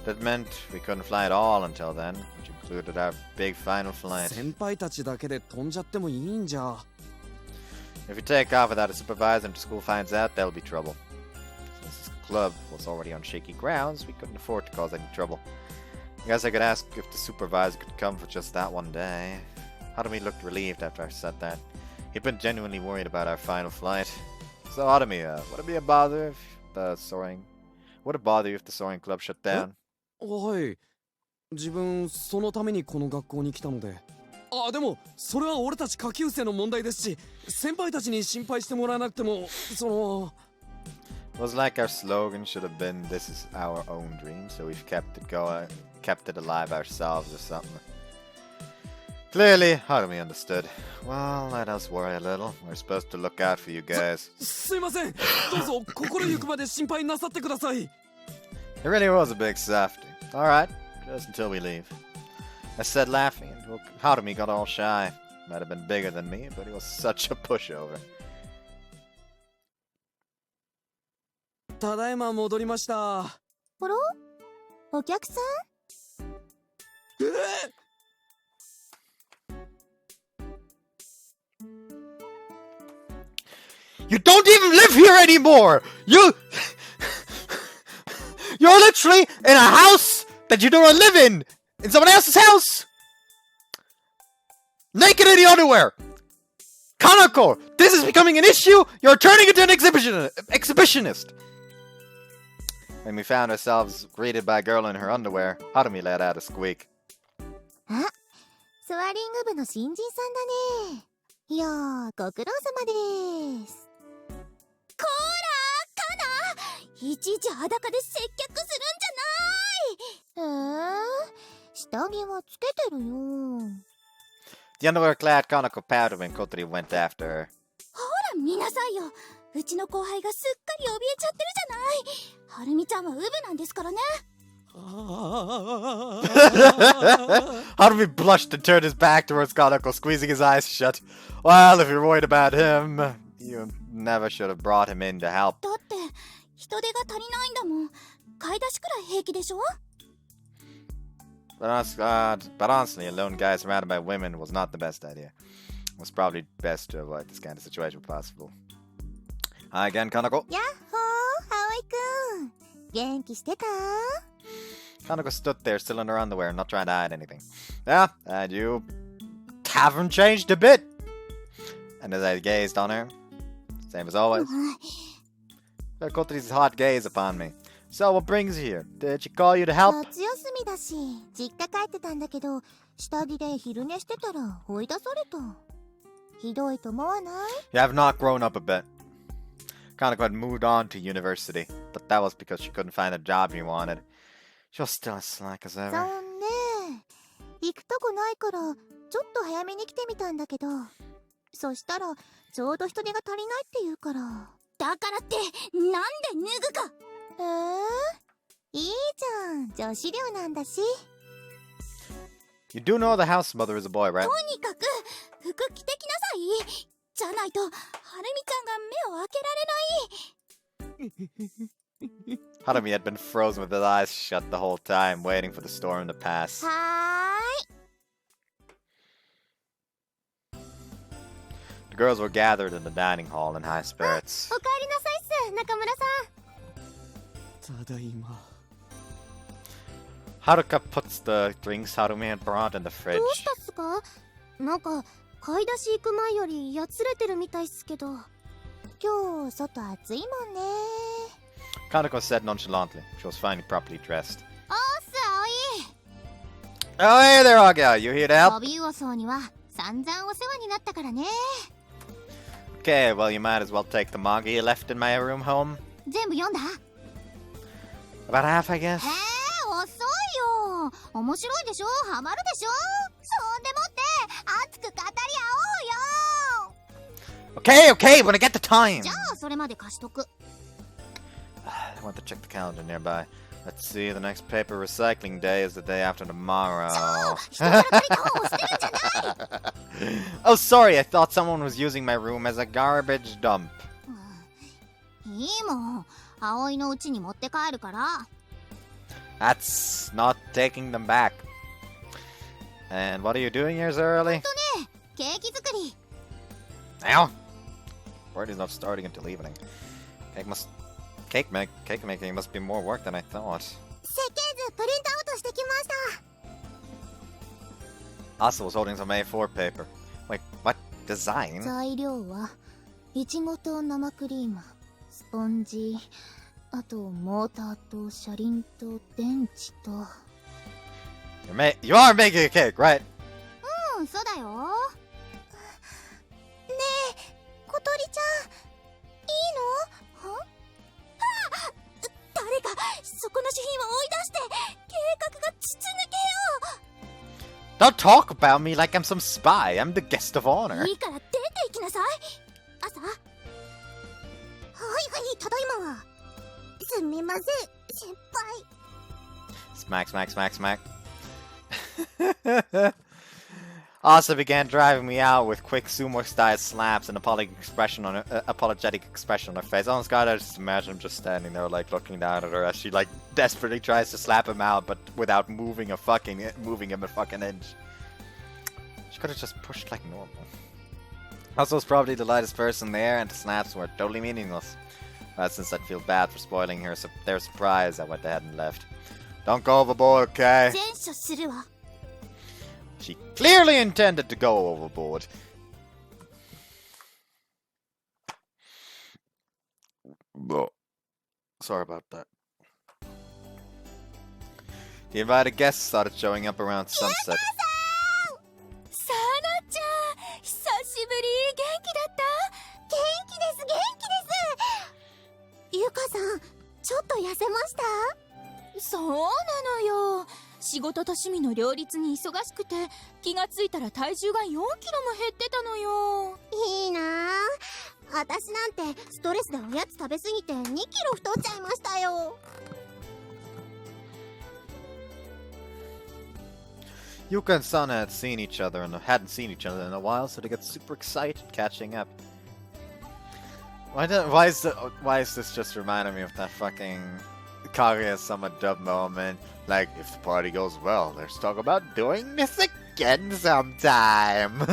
That meant we couldn't fly at all until then, which included our big final flight. 先輩たちだけで飛んじゃってもいいんじゃ。If we take off without a supervisor and the school finds out, there'll be trouble. Since this club was already on shaky grounds, we couldn't afford to cause any trouble. I guess I could ask if the supervisor could come for just that one day. Harumi looked relieved after I said that. He'd been genuinely worried about our final flight. So Harumi, would it be a bother if the soaring... Would it bother you if the soaring club shut down? はい。自分そのためにこの学校に来たので。あ、でもそれは俺たち下級生の問題ですし、先輩たちに心配してもらわなくても、その。It was like our slogan should have been, "This is our own dream," so we've kept it going, kept it alive ourselves or something. Clearly, Harumi understood. Well, let us worry a little. We're supposed to look out for you guys. すいません。どうぞ心ゆくまで心配なさってください。It really was a big softy. Alright, just until we leave. I said laughing, and Harumi got all shy. Might have been bigger than me, but he was such a pushover. ただいま戻りました。あら？お客さん？You don't even live here anymore! You're literally in a house that you don't live in someone else's house! Naked in the underwear! Kanako! This is becoming an issue! You're turning into an exhibitionist! When we found ourselves greeted by a girl in her underwear, Harumi let out a squeak. あ、ソアリング部の新人さんだね。いやー、ご苦労様です。こーら、カナ！いちいち裸で接客するんじゃない！下着はつけてるよ。The underwear-clad Kanako pouted when Kotori went after her. ほら、見なさいよ。うちの後輩がすっかり怯えちゃってるじゃない。はるみちゃんはウブなんですからね。Harumi blushed and turned his back towards Kanako, squeezing his eyes shut. Well, if you're worried about him, you never should have brought him in to help. だって人手が足りないんだもん。買い出しくらい平気でしょ？ But honestly, alone guys surrounded by women was not the best idea. It was probably best to avoid this kind of situation if possible. Hi again, Kanako. やっほー、ハワイくん。元気してた？ Kanako stood there, still in her underwear, not trying to hide anything. Yeah, and you haven't changed a bit. And as I gazed on her, same as always, Kotori's hot gaze upon me. So, what brings you here? Did she call you to help? 夏休みだし、実家帰ってたんだけど、下着で昼寝してたら追い出された。ひどいと思わない？ You have not grown up a bit. Kanako had moved on to university, but that was because she couldn't find a job she wanted. She was still as slack as ever. 残念。行くとこないから、ちょっと早めに来てみたんだけど、そしたら、ちょうど人手が足りないって言うから。だからって、なんで脱ぐか。いいじゃん、女子寮なんだし。You do know the house mother is a boy, right? とにかく、服着てきなさい。じゃないと、はるみちゃんが目を開けられない。Harumi had been frozen with his eyes shut the whole time, waiting for the storm to pass. はーい。The girls were gathered in the dining hall in high spirits. おかえりなさいっす、中村さん。ただいま。Haruka puts the drinks Harumi had brought in the fridge. どうしたっすか？なんか買い出し行く前よりやつれてるみたいっすけど、今日外暑いもんね。Kanako said nonchalantly. She was finally properly dressed. おーす、Oh, hey there, Aga. You here to 葵。 help? ボビウオソウには散々お世話になったからね。Okay, well, you might as well take the manga you left in my room home. 全部読んだ？ About half, I guess. 遅いよ。面白いでしょ？ハマるでしょ？そんでもって熱く語り合おうよ。 Okay, when I get the time. じゃあそれまで貸しとく。 I want to check the calendar nearby. Let's see, the next paper recycling day is the day after tomorrow. Oh, sorry, I thought someone was using my room as a garbage dump. いいもん、葵の家に持って帰るから。 That's not taking them back. And what are you doing here so early? ケーキ作り。 Ow! Party's not starting until evening. Cake making must be more work than I thought. 設計図プリントアウトしてきました。 Asa was holding some A4 paper. Wait, what? Design? 材料は、いちごと生クリーム、スポンジ、あとモーターと車輪と電池と。You are making a cake, right? うん、そうだよ。ねえ、小鳥ちゃん、いいの？は？誰かそこの主品を追い出して計画が筒抜けよ。 Don't talk about me like I'm some spy. I'm the guest of honor. いいから出て行きなさい。朝。はいはい、ただいまは。すみません、先輩。 Smack, smack, smack, smack. Asa began driving me out with quick sumo-style slaps and apologetic expression on her face. Oh God, I just imagine him just standing there, like looking down at her as she like desperately tries to slap him out, but without moving him a fucking inch. She could have just pushed like normal. Asa was probably the lightest person there, and the snaps were totally meaningless. But since I'd feel bad for spoiling their surprise, I went ahead and left. Don't go overboard, okay? 前処するわ。 She clearly intended to go overboard. Sorry about that. The invited guests started showing up around sunset. サナちゃん、久しぶり。元気だった？元気です、元気です。ゆかさん、ちょっと痩せました？そうなのよ。仕事と趣味の両立に忙しくて、気がついたら体重が4キロも減ってたのよ。いいなぁ。私なんてストレスでおやつ食べすぎて2キロ太っちゃいましたよ。 Yuka and Sana hadn't seen each other in a while, so they got super excited catching up. Why is this just reminding me of that fucking Kaguya-sama dub moment? Like, if the party goes well, let's talk about doing this again sometime.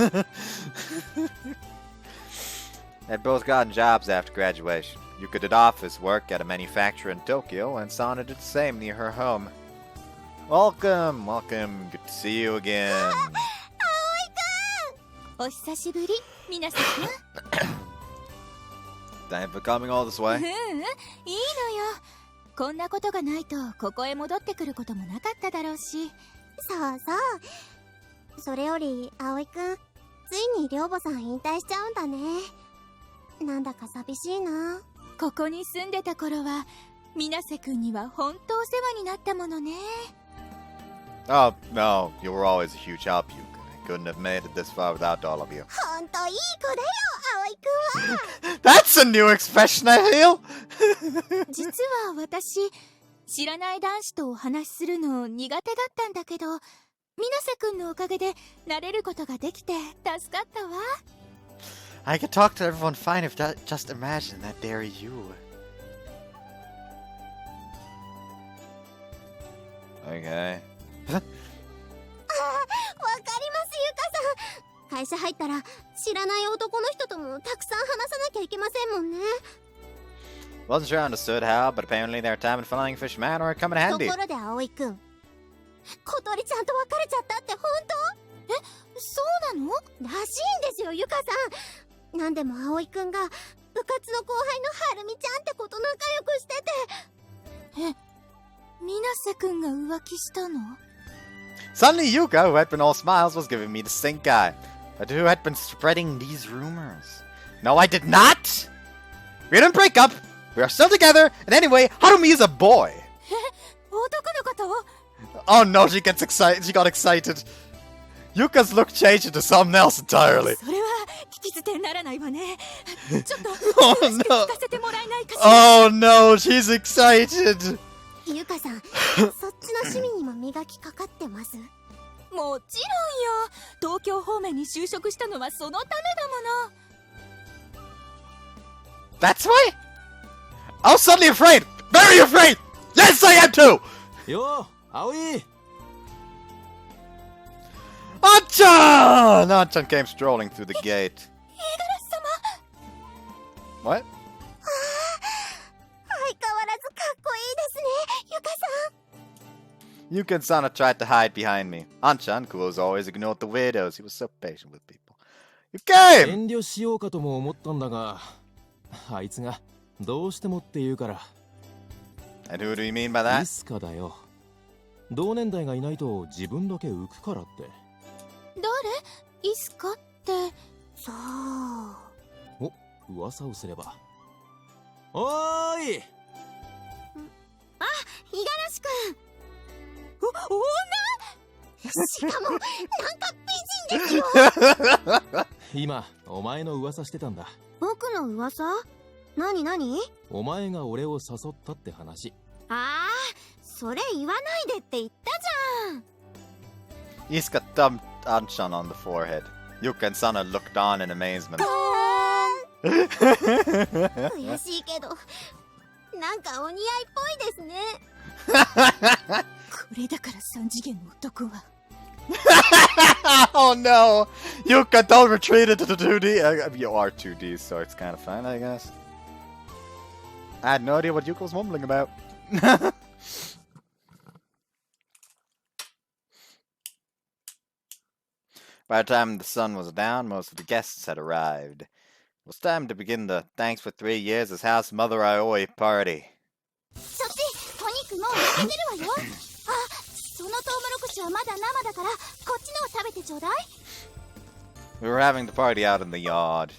They'd both gotten jobs after graduation. Yuka did office work at a manufacturer in Tokyo, and Sana did the same near her home. Welcome, welcome. Good to see you again. Aoi-kun! お久しぶり、皆さん。 Thank you for coming all this way. いいのよ。こんなことがないとここへ戻ってくることもなかっただろうし。そうそう。それより葵くん、ついに寮母さん引退しちゃうんだね。なんだか寂しいな。ここに住んでた頃は水瀬くんには本当お世話になったものね。 Oh, no, you were always a huge help, Yuka. I couldn't have made it this far without all of you. ほんといい子だよ、葵くんは。 That's a new expression, I feel! 実は私、知らない男子とお話しするの苦手だったんだけど、水瀬くんのおかげで慣れることができて助かったわ。 I could talk to everyone fine if just imagine that they're you. Okay. わかります、ゆかさん。会社入ったら知らない男の人ともたくさん話さなきゃいけませんもんね。 Wasn't sure I understood how, but apparently their time in Flying Fish Manor would come in と handy. ころで葵くん、小鳥ちゃんと別れちゃったって本当？え、そうなの？らしいんですよ、ゆかさん。なんでも葵くんが部活の後輩のはるみちゃんって子と仲良くしてて。え、水瀬くんが浮気したの？ Suddenly Yuka, who had been all smiles, was giving me the stink eye. But who had been spreading these rumors? No, I did not! We didn't break up! We are still together! And anyway, Harumi is a boy! 男のこと？ Oh no, she got excited. Yuka's look changed into something else entirely. それは聞き傷手ならないわね。ちょっと Oh 詳しく no! 聞かせてもらえないかしら。 Oh no, she's excited! ゆかさん、そっちの趣味にも磨きかかってます？もちろんよ。東京方面に就職したのはそのためだもの。 That's why? I was suddenly afraid! Very afraid! Yes, I am too! よー、葵。Anchan! Anchan came strolling through the gate. 五十嵐様。 What? 相変わらずかっこいいですね、ゆかさん。 Yukan-sana tried to hide behind me. Anchan, who has always ignored the weirdos, he was so patient with people. You came! 遠慮しようかとも思ったんだが、あいつがどうしてもって言うから。 And who do you mean by い that? つかだよ。同年代がいないと自分だけ浮くからって。誰？イスカって。さあ。お、噂をすれば。おーい。あ、五十嵐くん。女？しかもなんか美人ですよ。今お前の噂してたんだ。僕の噂？何？お前が俺を誘ったって話。ああ、それ言わないでって言ったじゃん。 Iska thumped Anchan on the forehead. Yukan-sana looked on in amazement. 悔しいけど、なんかお似合いっぽいですね。これだから三次元の男は。Oh no! Yuka, don't retreat into the 2D! You are 2D, so it's kind of fun, I guess. I had no idea what Yuka was mumbling about. By the time the sun was down, most of the guests had arrived. It was time to begin the Thanks for 3 Years as House Mother Aoi party. そっち、お肉もう焼けてるわよ。あ、そのトウモロコシはまだ生だから、こっちのを食べてちょうだい。 We were having the party out in the yard.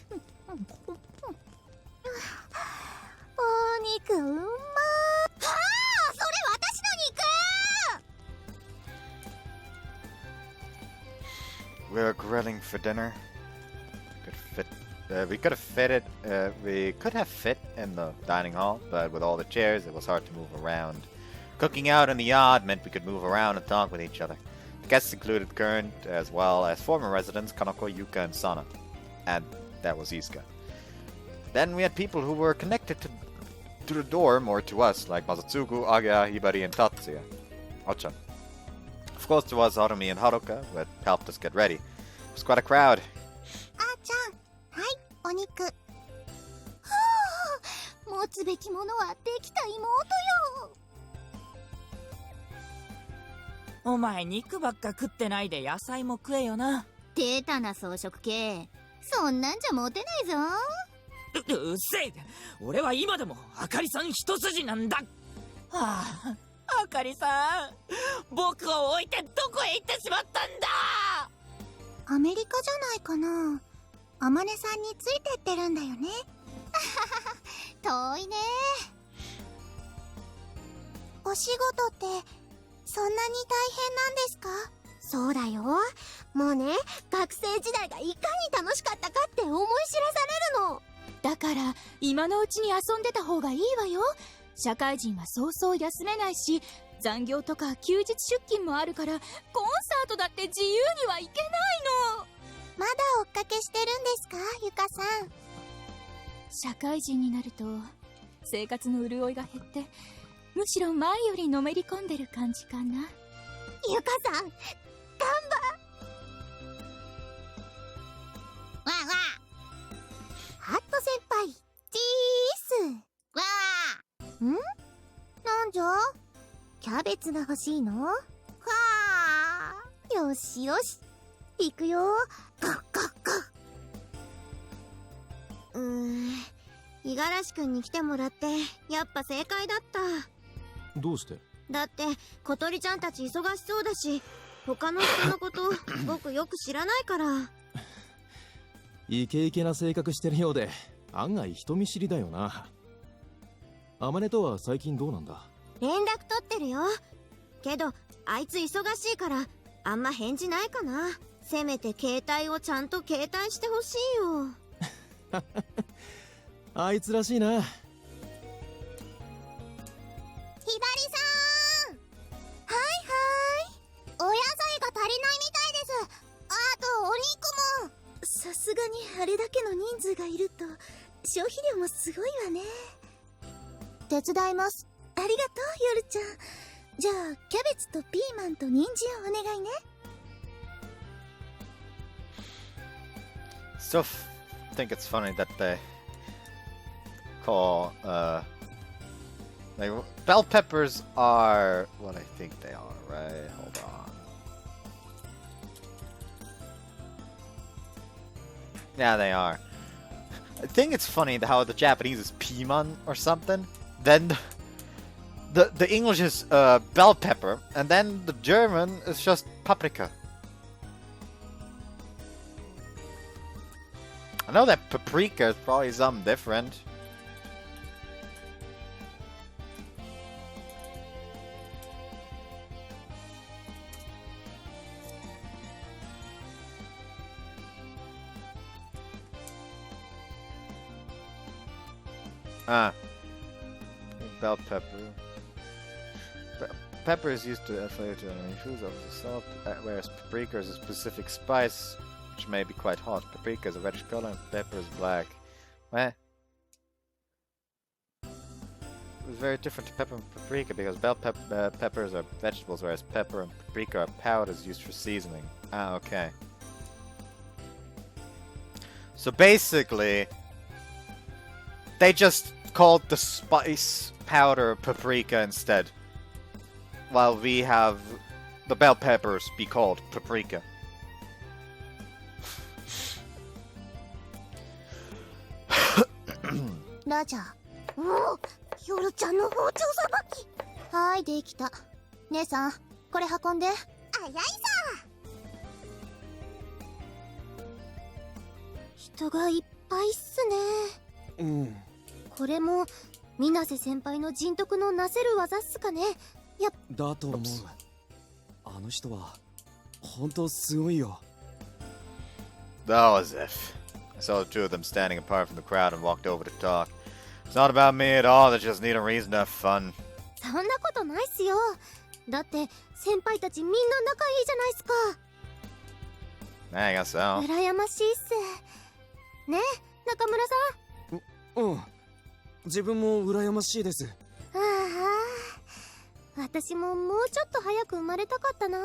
お肉うまー。はあ、それ私の肉。 We were grilling for dinner. We could have fit it. We could have fit in the dining hall, but with all the chairs, it was hard to move around. Cooking out in the yard meant we could move around and talk with each other. The guests included current as well as former residents Kanoko, Yuka, and Sana, and that was Iska. Then we had people who were connected to the dorm or to us, like Masatsugu, Agya, Hibari, and Tatsuya. Ochan. Of course, there was Harumi and Haruka, who had helped us get ready. It was quite a crowd. あーちゃん、はい、お肉。はあ、持つべきものはできた妹よ。お前肉ばっか食ってないで野菜も食えよな。データな装飾系。そんなんじゃモテないぞ。うっせえ。俺は今でもあかりさん一筋なんだ。はあ、あかりさん、僕を置いてどこへ行ってしまったんだ。アメリカじゃないかな。あまねさんについてってるんだよね。遠いね。お仕事ってそんなに大変なんですか？そうだよ。もうね、学生時代がいかに楽しかったかって思い知らされるの。だから今のうちに遊んでた方がいいわよ。社会人はそうそう休めないし、残業とか休日出勤もあるから、コンサートだって自由には行けないの。まだ追っかけしてるんですか、ゆかさん。社会人になると生活の潤いが減って、むしろ前よりのめり込んでる感じかな。ゆかさん、頑張。わあわあ。ハット先輩、チース。わあ。ん？なんじゃ？キャベツが欲しいの？はあ。よしよし。行くよ。ゴッゴッゴッ。五十嵐くんに来てもらってやっぱ正解だった。どうして？だって小鳥ちゃんたち忙しそうだし、他の人のこと僕よく知らないから。イケイケな性格してるようで案外人見知りだよな。あまねとは最近どうなんだ？連絡取ってるよ。けどあいつ忙しいからあんま返事ないかな。せめて携帯をちゃんと携帯してほしいよ。あいつらしいな。ひばりさん。はいはい。お野菜が足りないみたいです。あとお肉も。さすがにあれだけの人数がいると消費量もすごいわね。手伝います。ありがとう、夜ちゃん。じゃあキャベツとピーマンと人参をお願いね。Still think it's funny that they call like bell peppers are what I think they are, right? Hold on. Yeah, they are. I think it's funny how the Japanese is piman or something. Then the English is bell pepper, and then the German is just paprika. I know that paprika is probably something different. Bell pepper. Pepper is used to affect foods of the salt, whereas paprika is a specific spice, which may be quite hot. Paprika is a reddish color and pepper is black. Well, it's very different to pepper and paprika because bell peppers are vegetables, whereas pepper and paprika are powders used for seasoning. Ah, okay. So basically, they just called the spice powder paprika instead, while we have the bell peppers be called paprika. Raja. おお、夜ちゃんの包丁さばき。はい、できた。姉さん、これ運んで。あやいさ。人がいっぱいっすね。うん。これも水瀬先輩の人徳のなせる技っすかね。だと思う。あの人は本当すごいよ。That was if. I saw the two of them standing apart from the crowd and walked over to talk. It's not about me at all, they just need a reason to have fun. そんなことないっすよ。だって先輩たちみんな仲いいじゃないっすか。I guess so. 羨ましいっす。ね、中村さん。うん。自分も羨ましいです。ああ、私ももうちょっと早く生まれたかったな。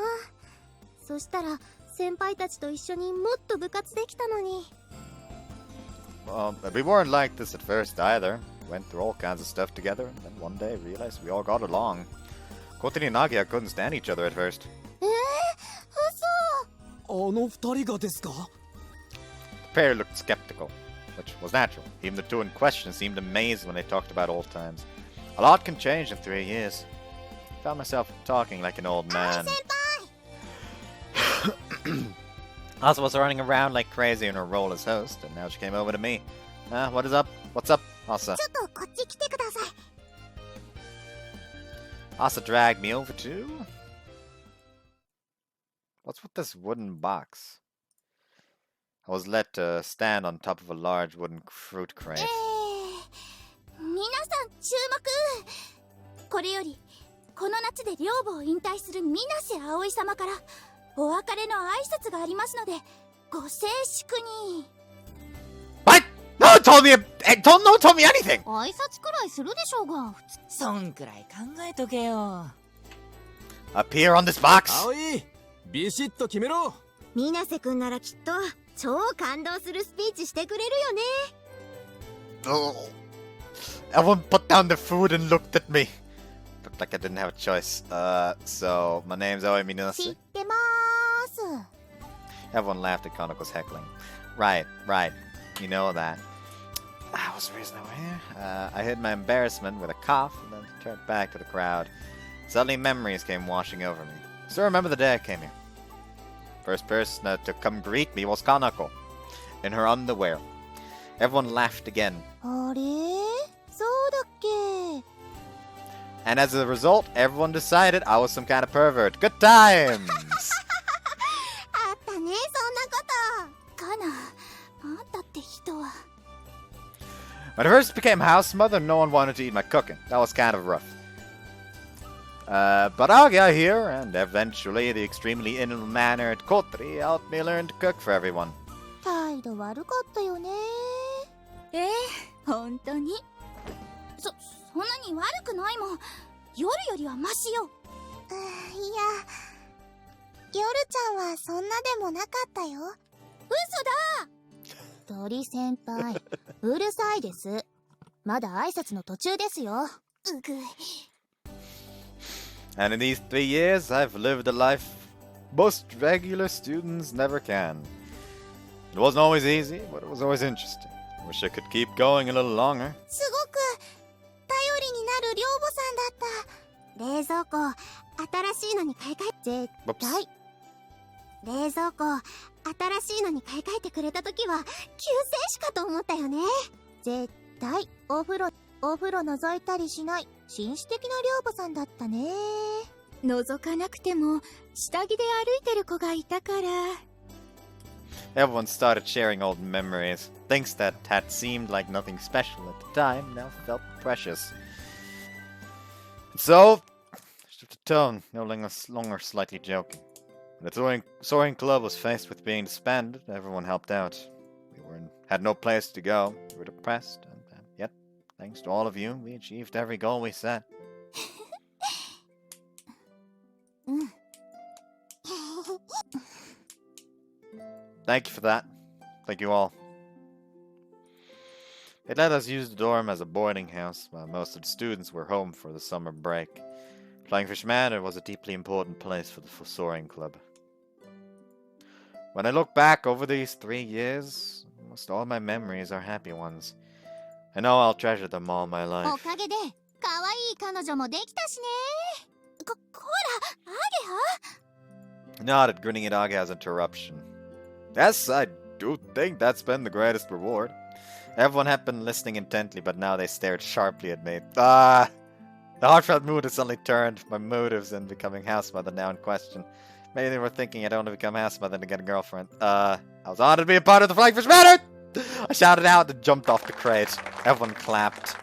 そしたら先輩たちと一緒にもっと部活できたのに。Well, we weren't like this at first either. We went through all kinds of stuff together, and then one day realized we all got along. Kotori and Nagia couldn't stand each other at first. 嘘。あの二人がですか？ The pair looked skeptical, which was natural. Even the two in question seemed amazed when they talked about old times. A lot can change in 3 years. I found myself talking like an old man. Asa was running around like crazy in her role as host, and now she came over to me. What is up? What's up, Asa? ちょっとこっち来てください。Asa dragged me over to... What's with this wooden box? I was let to stand on top of a large wooden fruit crate. 皆さん注目。これよりこの夏で寮母を引退する水瀬葵様からお別れの挨拶がありますのでご静粛に。 What? No one told me. No one told me anything. 挨拶くらいするでしょうが。そんくらい考えとけよ。Up here on this box. 葵、ビシッと決めろ。水瀬くんならきっと超感動するスピーチしてくれるよね。Oh. Everyone put down their food and looked at me. Looked like I didn't have a choice. So my name's Aoi 知っ Minase. てまーす。 Everyone laughed at Kanako's heckling. Right. You know that. What's the reason I'm here? I hid my embarrassment with a cough and then turned back to the crowd. Suddenly memories came washing over me. Still remember the day I came here. First person to come greet me was Kanako, in her underwear. Everyone laughed again. あれそうだっけ。 And as a result, everyone decided I was some kind of pervert. Good times! あったねそ When I first became house mother, no one wanted to eat my cooking. That was kind of rough. But I'll get here, and eventually the extremely ill-mannered Kotori helped me learn to cook for everyone. 態度悪かったよね。本当に。そんなに悪くないもん。夜よりはマシよ。いや、夜ちゃんはそんなでもなかったよ。嘘だ。鳥先輩、うるさいです。まだ挨拶の途中ですよ。And in these 3 years, I've lived a life most regular students never can. It wasn't always easy, but it was always interesting. I wish I could keep going a little longer. すごく頼りになる寮母さんだった。冷蔵庫、新しいのに買い替え、絶対。冷蔵庫、新しいのに買い替えてくれた時は救世主かと思ったよね。絶対お風呂覗いたりしない紳士的な寮母さんだったね。覗かなくても下着で歩いてる子がいたから。Everyone started sharing old memories. Things that had seemed like nothing special at the time now felt precious. So, shift the tone, no longer slightly joking. When the soaring club was faced with being disbanded, everyone helped out. Had no place to go. We were depressed, and yet, thanks to all of you, we achieved every goal we set. Thank you for that. Thank you all. They let us use the dorm as a boarding house while most of the students were home for the summer break. Flying Fish Manor was a deeply important place for the soaring club. When I look back over these 3 years, almost all my memories are happy ones. I know I'll treasure them all my life. おかげで可愛い彼女もできたしね。こら、アゲハ？ Nodded, grinning at Aga's interruption. Yes, I do think that's been the greatest reward. Everyone had been listening intently, but now they stared sharply at me. The heartfelt mood has suddenly turned. My motives in becoming house mother now in question. Maybe they were thinking I don't want to become house mother to get a girlfriend. I was honored to be a part of the Flying Fish Manor! I shouted out and jumped off the crate. Everyone clapped. 3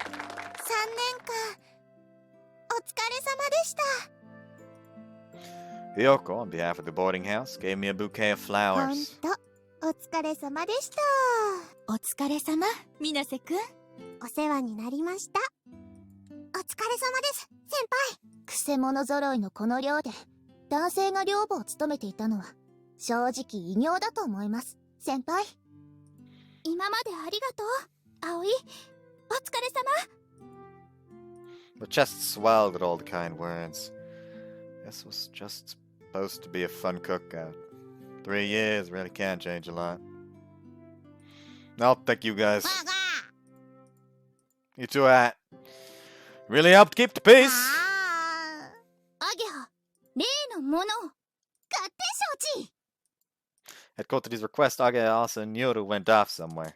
年間お疲れ様でした。Ryoko, on behalf of the boarding house, gave me a bouquet of flowers. ほんと、お疲れ様でした。お疲れ様、水瀬くん。お世話になりました。お疲れ様です、先輩。くせ者揃いのこの寮で、男性が寮母を務めていたのは、正直異形だと思います、先輩。今までありがとう、葵。お疲れ様。My chest swelled at all the kind words. This was just supposed to be a fun cookout. 3 years really can't change a lot. No, thank you guys. You two really helped keep the peace. アゲハ、例のものを買って承知。 At Kotori's request, Asa and Yoru went off somewhere.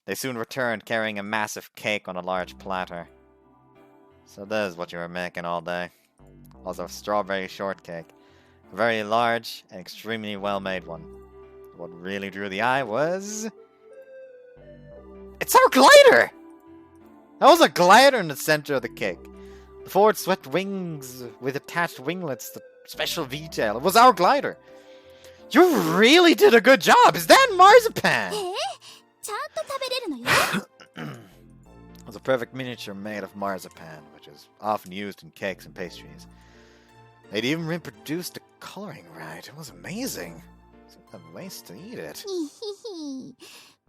They soon returned carrying a massive cake on a large platter. So this is what you were making all day. Also a strawberry shortcake. A very large and extremely well-made one. What really drew the eye was... It's our glider! That was a glider in the center of the cake. The forward swept wings with attached winglets, the special detail. It was our glider. You really did a good job! Is that marzipan? ちゃんと食べれるのよ。It was a perfect miniature made of marzipan, which is often used in cakes and pastries. They'd even reproduced the coloring right. It was amazing. It's a waste to eat it.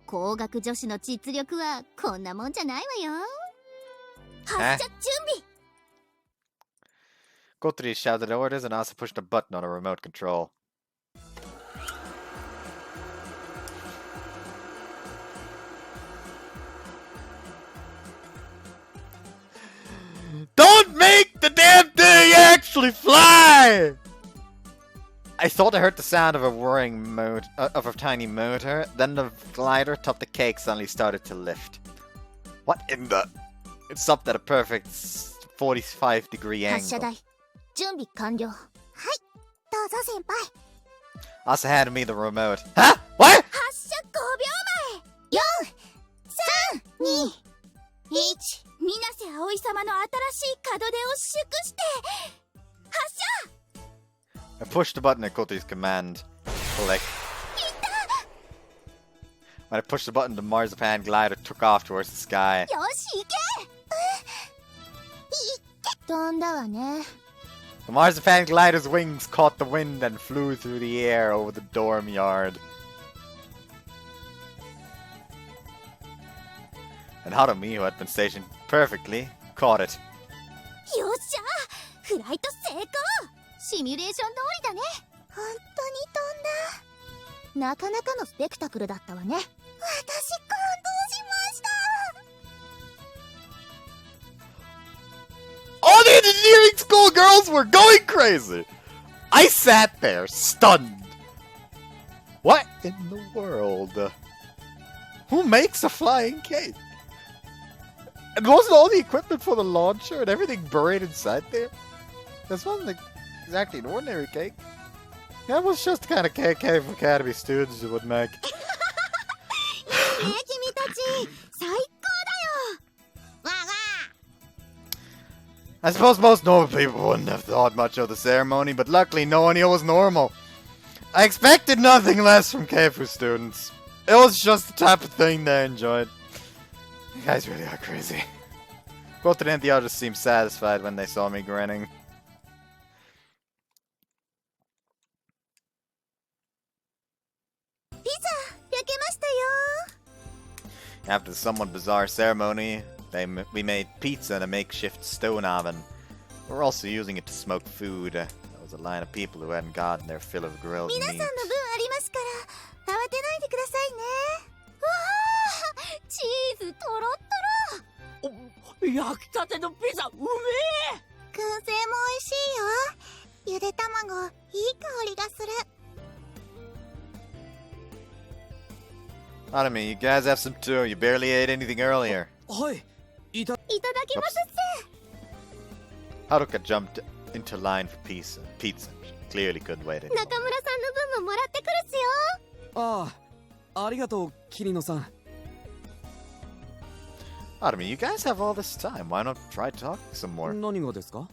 工学女子の実力はこんなもんじゃないわよ。発射準備。Kotori shouted orders and Asa pushed a button on a remote control. Don't make the damn thing actually fly! I thought I heard the sound of a whirring of a tiny motor, then the glider atop the cake suddenly started to lift. What in the... It stopped at a perfect 45-degree angle. 発射台、準備完了。はい、どうぞ先輩。Asa handed me the remote. Huh? What? 発射5秒前。4、3、葵様の新しい門出を祝して発射。 I pushed the button at Kotori's command. Collect. When I pushed the button, the marzipan glider took off towards the sky. よし行け。飛んだわね。 The marzipan glider's wings caught the wind and flew through the air over the dorm yard. And Haruми, who had been stationed perfectly, caught it. よっしゃ、フライト成功。シミュレーション通りだね。本当に飛んだ。なかなかのスペクタクルだったわね。私感動しました。 All the engineering school girls were going crazy! I sat there, stunned. What in the world? Who makes a flying cake? And wasn't all the equipment for the launcher and everything buried inside there? This wasn't exactly an ordinary cake. That was just the kind of cake Academy students would make. いいね、君たち。最高だよ。わわ。 I suppose most normal people wouldn't have thought much of the ceremony, but luckily no one here was normal. I expected nothing less from Keifu students. It was just the type of thing they enjoyed. You guys really are crazy. Kotori and the others seemed satisfied when they saw me grinning. Pizza! 焼けましたよ。 After the somewhat bizarre ceremony, we made pizza in a makeshift stone oven. We were also using it to smoke food. There was a line of people who hadn't gotten their fill of grilled 皆さん meat. の分ありますから慌てないでくださいね。わあ、チーズとろっとろ。焼きたてのピザうめえ。燻製も美味しいよ。ゆで卵、いい香りがする。 Anime, you guys have some too. You barely ate anything earlier. はい。いただきますっせ。 Haruka jumped into line for pizza. She clearly couldn't wait 中村 anymore. さんの分ももらってくるっすよ。ああ、ありがとう、桐野さん。Harume, you guys have all this time. Why not try talking some more? 何がですか？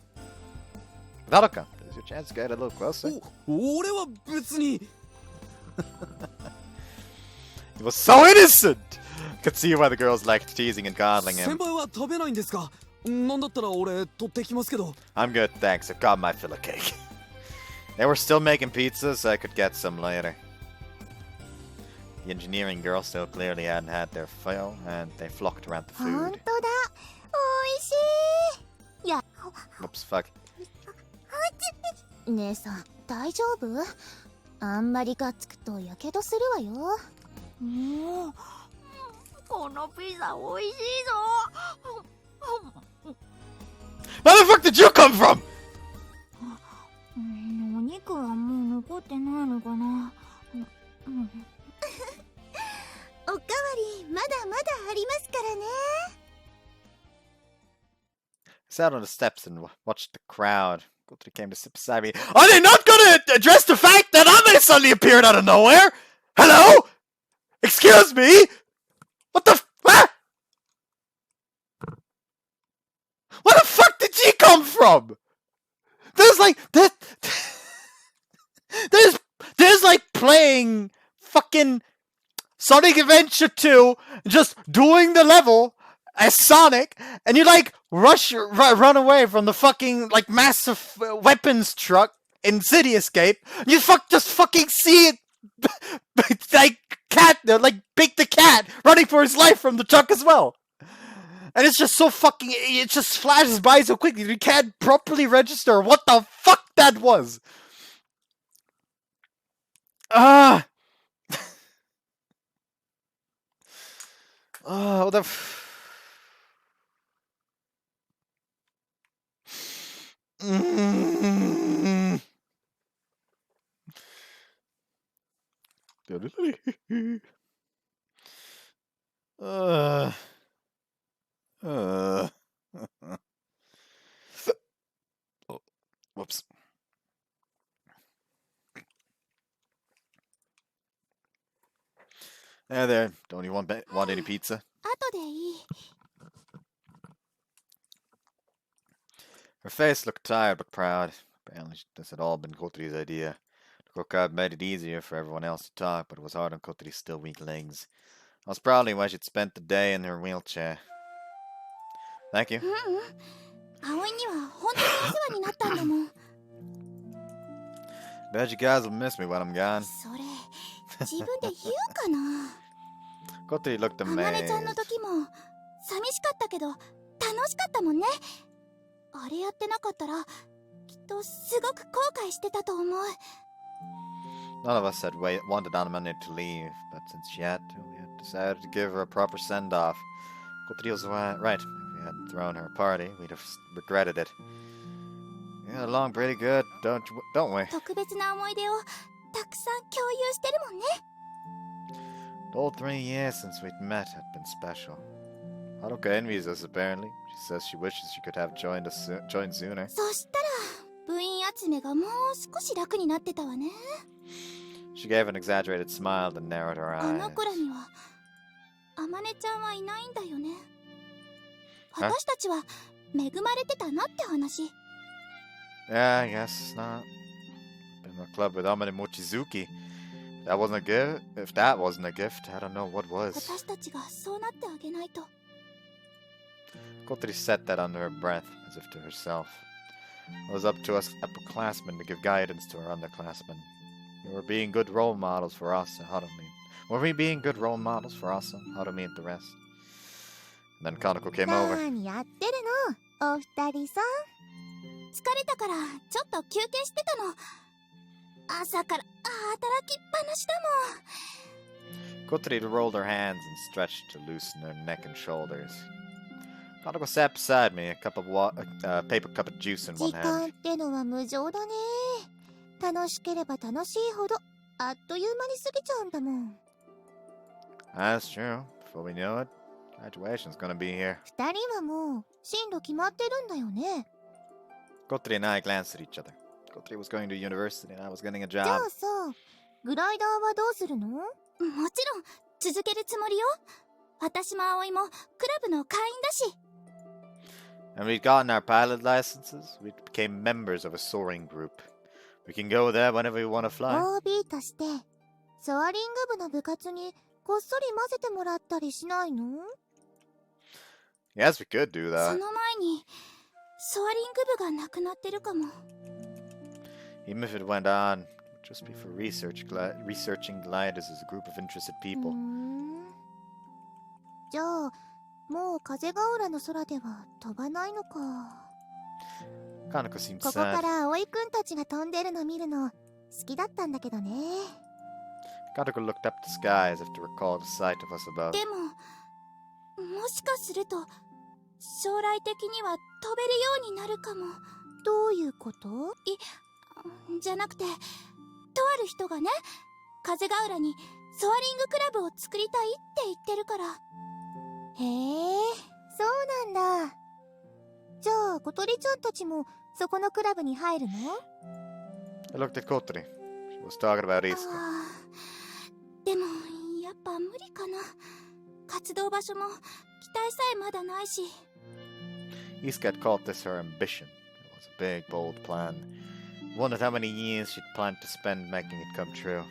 Haruka, is your chance to get a little closer? 俺は別に。He was so innocent! Could see why the girls liked teasing and coddling 先 him. 輩は食べないんですか？なんだったら俺取ってきますけど。 I'm good, thanks. I've got my fill of cake. They were still making pizza, so I could get some later. The engineering girls still clearly hadn't had their fill, and they flocked around the 本 food. 当だ。美味しい。いや、 Whoops, fuck. 姉さん大丈夫？あんまりがっつくとやけどするわよ。もうこのピザ美味しいぞ。 Where the fuck did you come from? お肉はもう残ってないのかな。おかわりまだまだありますからね。 I sat on the steps and watched the crowd. Kotori came to sit beside me. Are they not gonna address the fact that Ame suddenly appeared out of nowhere? Hello? Excuse me? What the what? Where the fuck did she come from? There's like there's like playing fucking Sonic Adventure 2, just doing the level as Sonic, and you like run away from the fucking like massive weapons truck in City Escape. You just fucking see it like Big the Cat running for his life from the truck as well. And it's just so fucking, it just flashes by so quickly you can't properly register what the fuck that was. What the oh, whoops. There. Don't you want any pizza? 後でいい。Her face looked tired but proud. Apparently this had all been Kotori's idea. The cook guard made it easier for everyone else to talk, but it was hard on Kotori's still weak legs. That's probably why she'd spent the day in her wheelchair. Thank you. ううん葵には本当にお世話になったんだもん Bet you guys will miss me when I'm gone. それ自分で言うかな Kotori looked あまねちゃん amazed. の時も寂しかったけど楽しかったもんねあれやってなかったらきっとすごく後悔してたと思う None of us had wanted Anamane to leave, but since she had to, we had decided to give her a proper send-off. Kotori was right. If we hadn't thrown her a party, we'd have regretted it. We got along pretty good, don't we? 特別な思い出をたくさん共有してるもんね The whole 3 years since we'd met had been special. Haruka envies us, apparently. She says she wishes she could have joined sooner. そしたら部員集めがもう少し楽になってたわね She gave an exaggerated smile that narrowed her あ eyes. の子らにはあまねちゃんはいないんだよねえ私たちは恵まれてたなって話 Yeah, I guess not. Been in a club with Amane Mochizuki. That wasn't a gift. If that wasn't a gift, I don't know what was. 私たちがそうなってあげないと Kotori said that under her breath, as if to herself. It was up to us upperclassmen to give guidance to our underclassmen. We were being good role models for us and how to meet. Were we being good role models for us and how to meet the rest? And then Kanako came over. 何やってるのお二人さん疲れたからちょっと休憩してたの朝から働きっぱなしだもん Kotori rolled her hands and stretched to loosen her neck and shoulders. Kanako sat beside me, a paper cup of juice in 時 one 間っ hand. てのは無情だね楽しければ楽しいほどあっという間に過ぎちゃうんだもん That's true. Before we know it, graduation's gonna be here. 二人はもう進路決まってるんだよね Kotori and I glanced at each other. Kotori was going to university and I was getting a じゃ job. あさグライダーはどうするのもちろん続けるつもりよ私も葵もクラブの会員だし And we'd gotten our pilot licenses. We became members of a soaring group. We can go there whenever we want to fly. OB としてソアリング部の部活にこっそり混ぜてもらったりしないの Yes, we could do そ that. の前にソアリング部がなくなってるかも Even if it went on, it would just be for researching gliders as a group of interested people. じゃあもう風が浦の空では飛ばないのか Kanako seemed ここか sad. ら葵くんたちが飛んでるの見るの好きだったんだけどね Kanako looked up the sky as if to recall the sight of us above. でももしかすると将来的には飛べるようになるかもどういうことじゃなくてとある人がね風が浦にソアリングクラブを作りたいって言ってるからへえそうなんだじゃあ小鳥ちゃんたちもそこのクラブに入るの I looked at Kotori. She was talking about Isuka. でもやっぱ無理かな活動場所も期待さえまだないし Isuka had called this her ambition. It was a big, bold plan. Wondered how many years she'd planned to spend making it come true.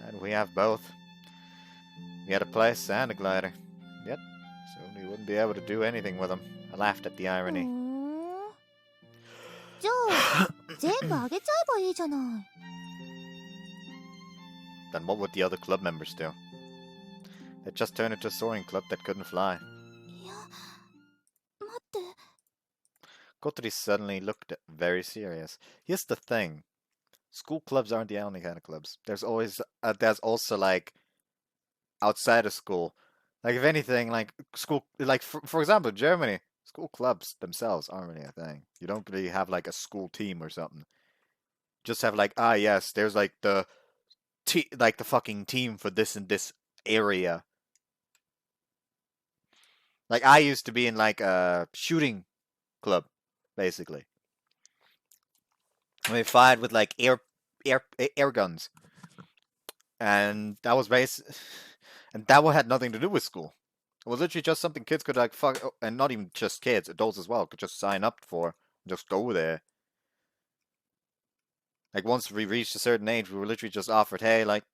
And we have both. We had a place and a glider. Yet, soon we wouldn't be able to do anything with them. I laughed at the irony. じゃあ全部あげちゃえばいいじゃない Then what would the other club members do? They'd just turn into a soaring club that couldn't fly. いや待って Kotori suddenly looked very serious. Here's the thing. School clubs aren't the only kind of clubs. There's also like outside of school. Like if anything, like school, like for example, Germany, school clubs themselves aren't really a thing. You don't really have like a school team or something. Just have like, yes, there's like the fucking team for this and this area. Like I used to be in like a shooting club, basically. We fired with like air guns, and that was and that had nothing to do with school. It was literally just something kids could like fuck, and not even just kids, adults as well, could just sign up for Just go there. Like, once we reached a certain age, we were literally just offered, hey, like,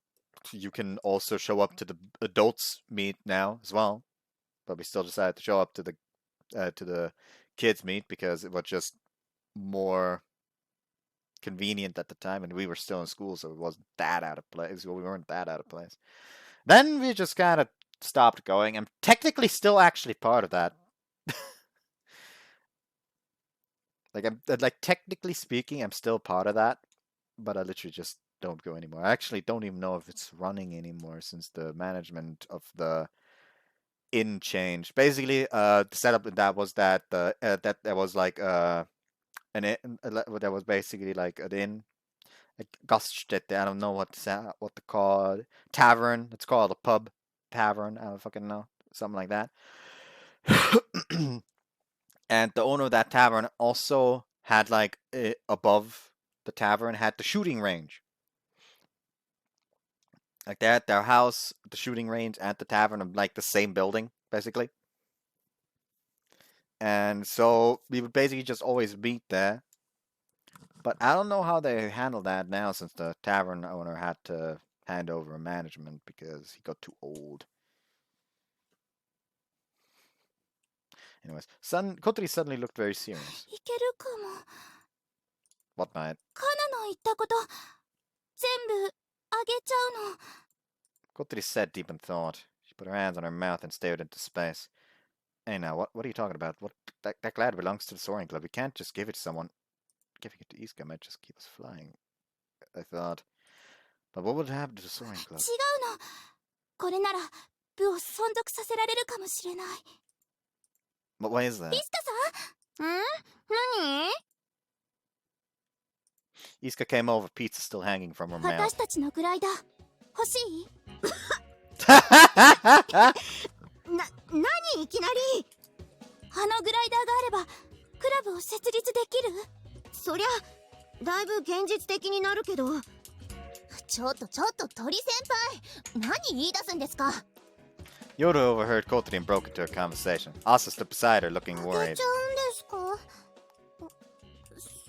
you can also show up to the adults meet now as well. But we still decided to show up to the kids meet because it was just more convenient at the time, and we were still in school, so it wasn't that out of place. Well, we weren't that out of place. Then we just kind of stopped going. I'm technically still actually part of that. Like technically speaking, I'm still part of that, but I literally just don't go anymore. I actually don't even know if it's running anymore since the management of the inn changed. Basically, the setup in that was that that there was like an inn, that was basically like an inn, like Gaststätte. I don't know what to call it. Tavern. It's called a pub tavern. I don't fucking know, something like that. And the owner of that tavern also had like above the tavern had the shooting range. Like they had their house, the shooting range, and the tavern of like the same building, basically. And so we would basically just always meet there. But I don't know how they handle that now since the tavern owner had to hand over management because he got too old. Anyways, Kotori suddenly looked very serious. いけるかも。 What, mate? カナの言ったこと全部あげちゃうの。 Kotori said deep in thought. She put her hands on her mouth and stared into space. Hey now, what are you talking about? That glider belongs to the soaring club. We can't just give it to someone. Giving it to Iska might just keep us flying, I thought. But what would happen to the soaring club? 違うの。これなら部を存続させられるかもしれない。 But why is that? イスカさん？何？ Iska came over, pizza still hanging from her mouth. 私たちのグライダー欲しい？何いきなり？あのグライダーがあればクラブを設立できる？そりゃだいぶ現実的になるけど。ちょっと鳥先輩、何言い出すんですか？ Yoda overheard Kotori and broke into her conversation. Asa stood beside her, looking あげ worried. ちゃうんですか？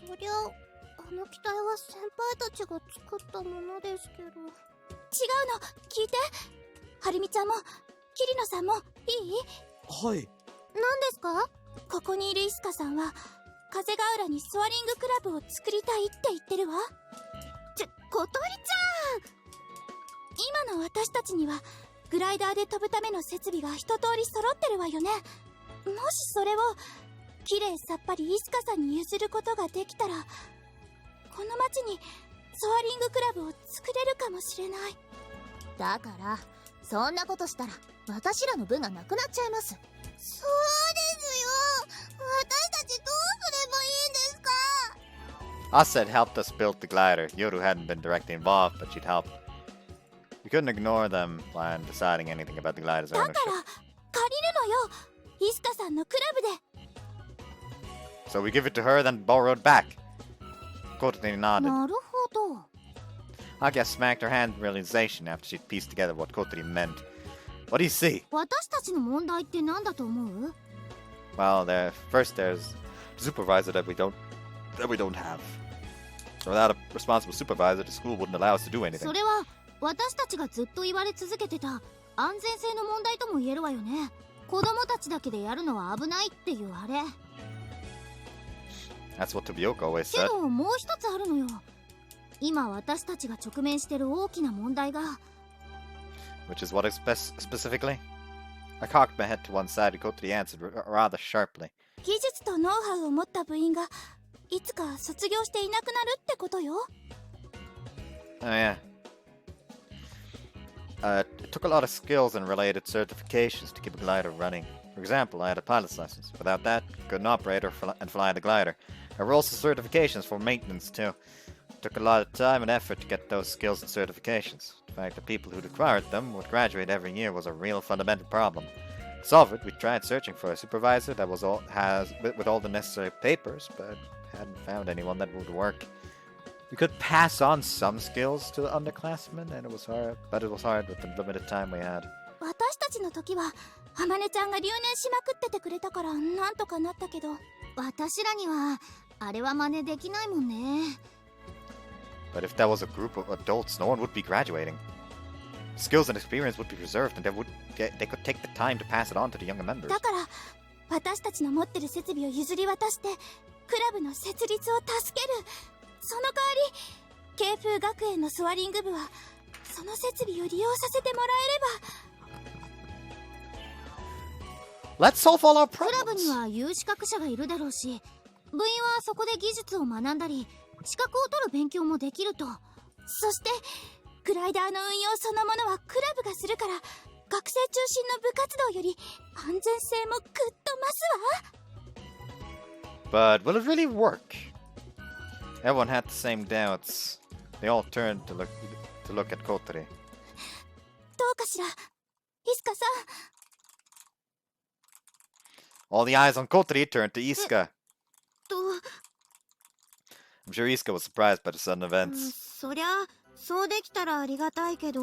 そりゃあの機体は先輩たちが作ったものですけど。違うの、聞いて。はるみちゃんもキリノさんもいい？はい。何ですか？ここにいるイスカさんは風が浦にソアリングクラブを作りたいって言ってるわ。小鳥ちゃん、今の私たちにはグライダーで飛ぶための設備が一通り揃ってるわよね。もしそれをきれいさっぱりイスカさんに譲ることができたら、この町にソアリングクラブを作れるかもしれない。だからそんなことしたら私らの分がなくなっちゃいます。そうですよ。私たちどうすればいいんですか？ Asa had helped us build the glider. Yoda hadn't been directly involved, but she'd helped. We couldn't ignore them when deciding anything about the glider's だから ownership. 借りるのよ、イスカさんのクラブで。 So we give it to her, then borrowed back. Kotori nodded. なるほど。 Agia smacked her hand in realization after she'd pieced together what Kotori meant. What do you see? 私たちの問題って何だと思う？ Well, first there's the supervisor that we don't have. Without a responsible supervisor, the school wouldn't allow us to do anything. それは私たちがずっと言われ続けてた安全性の問題とも言えるわよね。子供たちだけでやるのは危ないっていうあれ。 That's what Tobioka always け said. どもう一つあるのよ。今私たちが直面してる大きな問題が。 Which is what specifically? I cocked my head to one side and Kotori answered rather sharply. 技術とノウハウを持った部員がいつか卒業していなくなるってことよ。 Oh yeah. It took a lot of skills and related certifications to keep a glider running. For example, I had a pilot's license. Without that, couldn't operate and fly the glider. There were also certifications for maintenance too. It took a lot of time and effort to get those skills and certifications. The fact that people who required them would graduate every year was a real fundamental problem. To solve it, we tried searching for a supervisor that was with all the necessary papers, but hadn't found anyone that would work. We could pass on some skills to the underclassmen, and it was hard with the limited time we had. 私たちの時はあまねちゃんが留年しまくっててくれたからなんとかなったけど、私らにはあれは真似できないもんね。 But if that was a group of adults, no one would be graduating. Skills and experience would be preserved, and they could take the time to pass it on to the younger members. だから私たちの持ってる設備を譲り渡してクラブの設立を助ける。その代わり慶風学園のスワリング部はその設備を利用させてもらえれば。 Let's solve all our クラブ problems. には有資格者がいるだろうし、部員はそこで技術を学んだり資格を取る勉強もできると。そしてグライダーの運用そのものはクラブがするから、学生中心の部活動より安全性もぐっと増すわ。 But will it really work? Everyone had the same doubts. They all turned to look at Kotori. どうかしら、イスカさん。 All the eyes on Kotori turned to Iska. と、 I'm sure Iska was surprised by the sudden events. そりゃそうできたらありがたいけど、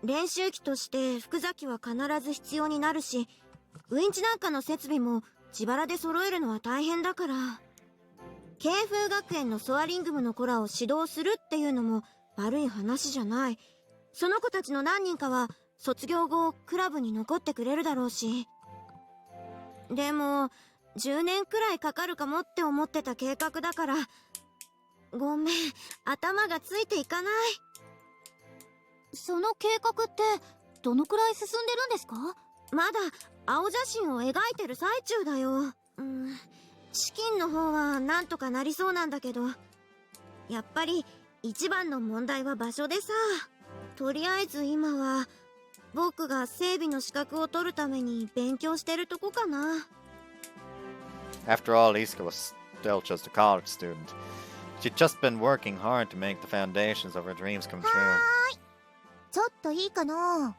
練習機として福崎は必ず必要になるし、ウインチなんかの設備も自腹で揃えるのは大変だから、慶風学園のソアリング部の子らを指導するっていうのも悪い話じゃない。その子たちの何人かは卒業後クラブに残ってくれるだろうし。でも10年くらいかかるかもって思ってた計画だから、ごめん、頭がついていかない。その計画ってどのくらい進んでるんですか？まだ青写真を描いてる最中だよ。資金の方はなんとかなりそうなんだけど、やっぱり一番の問題は場所でさ。とりあえず今は僕が整備の資格を取るために勉強してるとこかな。 After all, Iska was still just a college student. She'd just been working hard to make the foundations of her dreams come true. ちょっといいかな。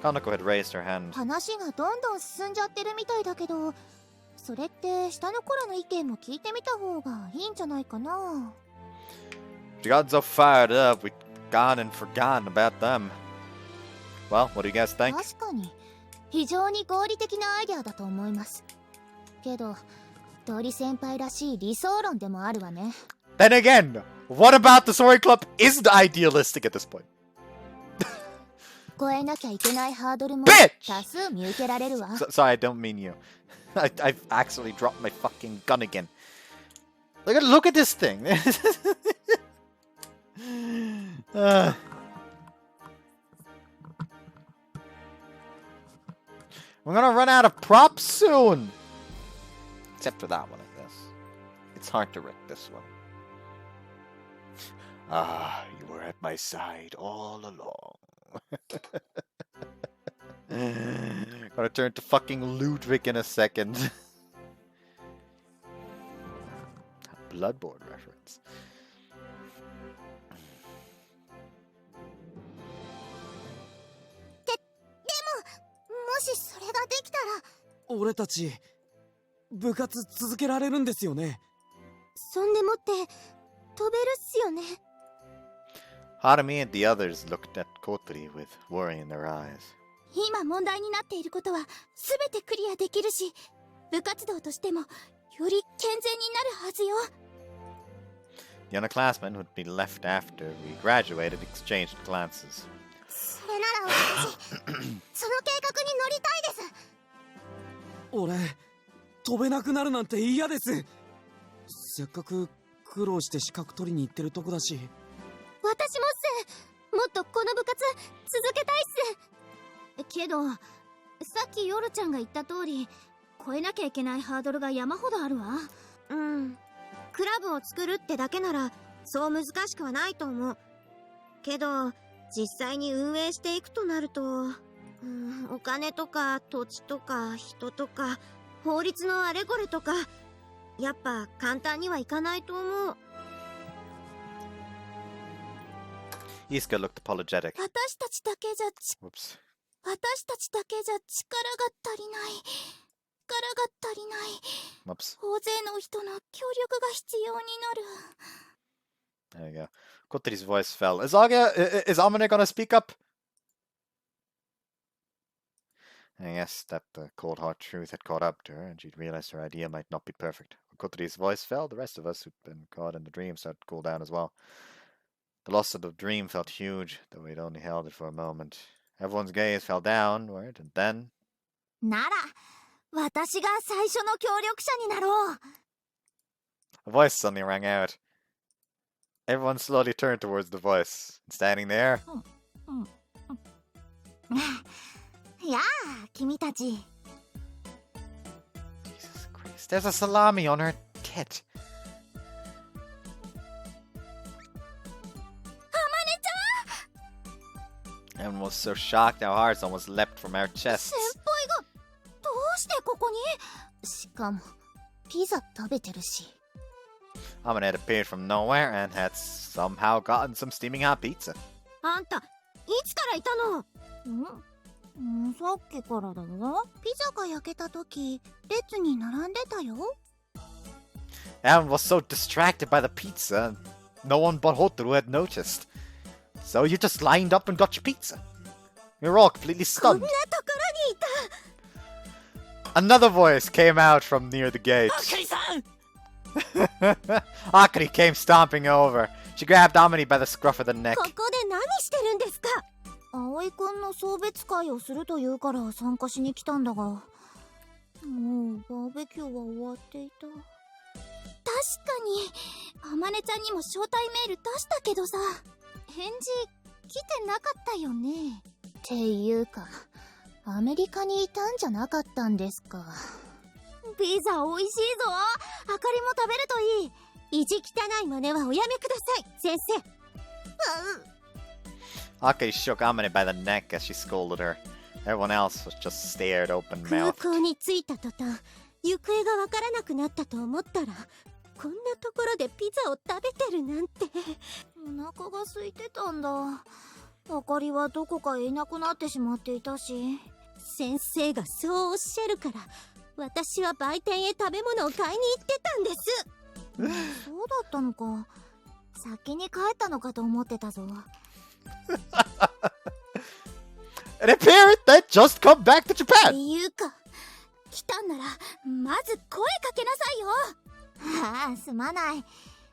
Kanako had raised her hand. 話がどんどん進んじゃってるみたいだけど、それって下の子らの意見も聞いてみた方がいいんじゃないかな。 She got so fired up, we'd gone and forgotten about them. Well, what do you guys think? 確かに非常に合理的なアイデアだと思います。けど鳥先輩らしい理想論でもあるわね。 Then again, what about the Sorry Club isn't idealistic at this point? 超えなきゃいけないハードルも Bitch! 多数見受けられるわ。 Sorry, I don't mean you. I've accidentally dropped my fucking gun again. Look at this thing. We're gonna run out of props soon. Except for that one, I guess. It's hard to wreck this one. Ah, you were at my side all along. Gonna turn to fucking Ludwig in a second. Bloodborne reference. もしそれができたら。俺たち部活続けられるんですよね。そんでもって飛べるっすよね。 Harumi and the others looked at Kotori with worry in their eyes. 今問題になっていることは全てクリアできるし、部活動としてもより健全になるはずよ。 The underclassmen who'd be left after we graduated exchanged glances. それなら私その計画に乗りたいです。俺飛べなくなるなんて嫌です。せっかく苦労して資格取りに行ってるとこだし。私もっす。もっとこの部活続けたいっす。けどさっきヨルちゃんが言った通り、超えなきゃいけないハードルが山ほどあるわ。クラブを作るってだけならそう難しくはないと思うけど、実際に運営していくとなると、お金とか土地とか人とか法律のあれこれとか、やっぱ簡単にはいかないと思う。 Iska looked apologetic. 私たちだけじゃ Whoops. 私たちだけじゃ力が足りない。力が足りない。 Whoops. 大勢の人の協力が必要になる。 There you go. Kotori's voice fell. Is Amane gonna speak up? I guess that the cold hard truth had caught up to her, and she'd realized her idea might not be perfect. When Kotori's voice fell, the rest of us who'd been caught in the dream started to cool down as well. The loss of the dream felt huge, though we'd only held it for a moment. Everyone's gaze fell downward, and then... なら、私が最初の協力者になろう。 A voice suddenly rang out. Everyone slowly turned towards the voice. And standing there... やあ、君たち。 Jesus Christ, there's a salami on her tit. Everyone was so shocked our hearts almost leapt from our 先 chests. 輩がどうしてここに？しかもピザ食べてるし。 Amane had appeared from nowhere and had somehow gotten some steaming hot pizza. あんたいつからいたの？さっきからだよ。ピザが焼けた時、列に並んでたよ。 Everyone was so distracted by the pizza, no one but Hotaru had noticed. So you just lined up and got your pizza. We were all completely こん stunned. なところにいた。 Another voice came out from near the gate. あかりさん Akari came stomping over. She grabbed Amani by the scruff of the neck. ここで何してるんですか？葵くんの送別会をするというから参加しに来たんだが、もうバーベキューは終わっていた。確かに、あまねちゃんにも招待メール出したけどさ、返事来てなかったよね。っていうか、アメリカにいたんじゃなかったんですか。ピザ美味しいぞ。あかりも食べるといい。意地汚い真似はおやめください、先生。Akari shook Amane by the neck as she scolded her. Everyone else was just stared 空 open-mouthed. 港に着いた途端、行方がわからなくなったと思ったら、こんなところでピザを食べてるなんて。お腹が空いてたんだ。あかりはどこかへいなくなってしまっていたし。先生がそうおっしゃるから、私は売店へ食べ物を買いに行ってたんです。そうだったのか。先に帰ったのかと思ってたぞ。An parent that just come back to って Japan! いうか、来たんならまず声かけなさいよ。ああ、すまない。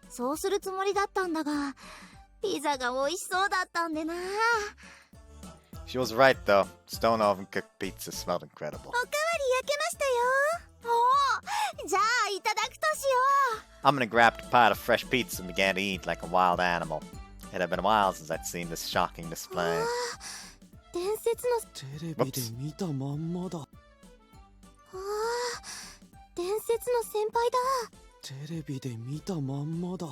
そうするつもりだったんだが、ピザが美味しそうだったんでな。 She was right though. Stone oven cooked pizza smelled incredible. おかわり焼けましたよ。おお、じゃあいただくとしよう。 Amane grabbed a pot of fresh pizza and began to eat like a wild animal. It had been a while since I'd seen this shocking display. 伝説の、テレビで見たまんまだ。ああ、伝説の先輩だ。テレビで見たまんまだ。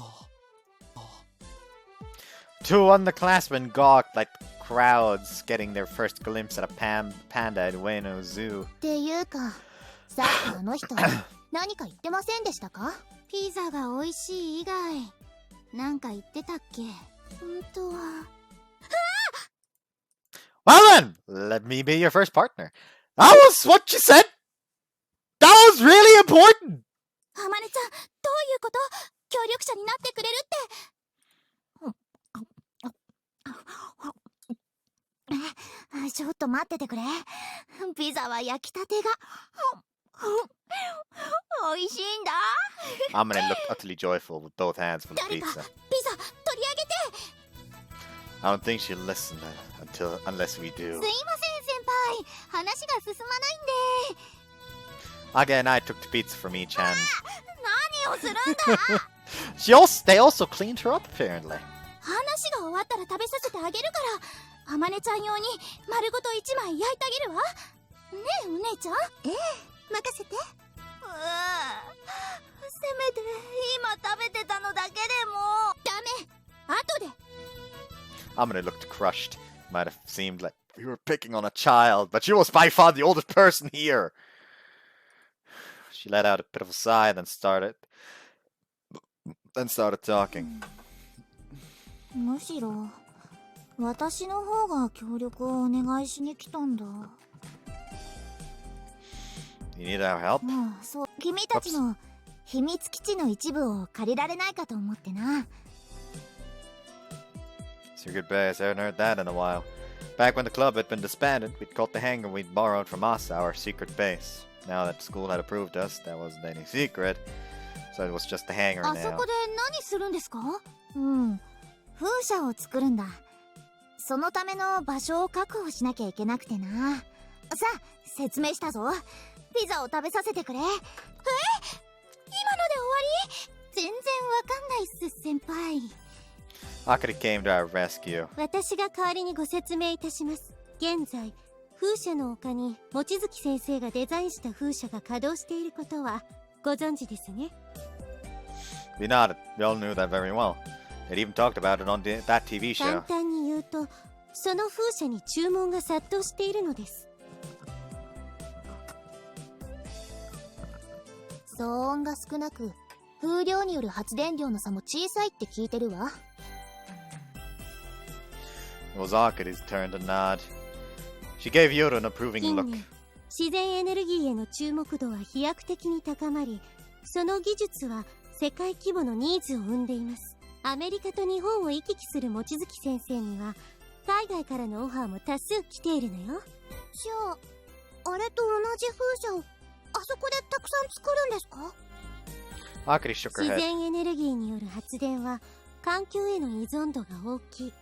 Two underclassmen gawked like crowds getting their first glimpse at a panda at Ueno Zoo. っていうか、さっきあの人何か言ってませんでしたか？ピザが美味しい以外なんか言ってたっけ？本当は。 Well then, let me be your first partner. That was what you said! That was really important! あまねちゃん、どういうこと？協力者になってくれるって。ちょっと待っててくれ。ピザは焼きたてが美味しいんだ。 Amane looked utterly joyful with both hands full of 誰か pizza. ピザ取り上げて。 I don't think she'll listen unless we す do. いません先輩、話が進まないんで。 Aga and I took the pizza from each hand. 何をするんだ。 They also cleaned her up apparently. 話が終わったら食べさせてあげるから、あまねちゃん用に丸ごと一枚焼いてあげるわ。ねえお姉ちゃん。ええ、任せて。せめて今食べてたのだけでも。ダメ、後で。 Amane looked crushed. Might have seemed like we were picking on a child, but she was by far the oldest person here. She let out a pitiful sigh, then started talking. むしろ私の方が協力をお願いしに来たんだ。 You need our help? まあそう、君たちの秘密基地の一部を借りられないかと思ってな。 It's your good base. I haven't heard that in a while. Back when the club had been disbanded, we'd caught the hangar we'd borrowed from us, our secret base. Now that school had approved us, that wasn't any secret. So it was just the hangar あそ now. こで何するんですか？うん、風車を作るんだ。そのための場所を確保しなきゃいけなくてな。さあ、説明したぞ。ピザを食べさせてくれ。今ので終わり？全然わかんないっす、先輩。Akari came to our rescue. 私が代わりにご説明いたします。現在風車の丘に望月先生がデザインした風車が稼働していることはご存知ですね。 We nodded. We all knew that very well. They'd even talked about it on that TV 簡 show. 単に言うと、その風車に注文が殺到しているのです。騒音が少なく、風量による発電量の差も小さいって聞いてるわ。It was Akari's turn to nod. She gave Yoru an approving 近 look. 年自然エネルギーへの注目度は飛躍的に高まり、その技術は世界規模のニーズを生んでいます。アメリカと日本を行き来する望月先生には海外からのオファーも多数来ているのよ。じゃあ、あれと同じ風車をあそこでたくさん作るんですか？ Akari shook her 自 head. 然エネルギーによる発電は環境への依存度が大きい。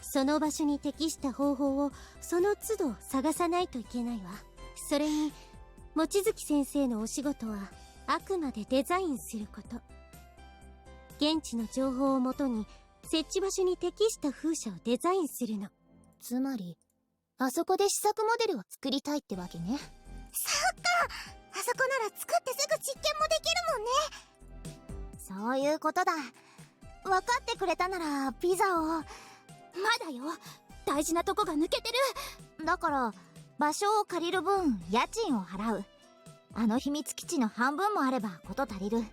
その場所に適した方法をその都度探さないといけないわ。それに望月先生のお仕事はあくまでデザインすること。現地の情報をもとに設置場所に適した風車をデザインするの。つまり、あそこで試作モデルを作りたいってわけね。そっか、あそこなら作ってすぐ実験もできるもんね。そういうことだ。分かってくれたならピザを。まだよ、大事なとこが抜けてる。だから場所を借りる分家賃を払う。あの秘密基地の半分もあればこと足りる。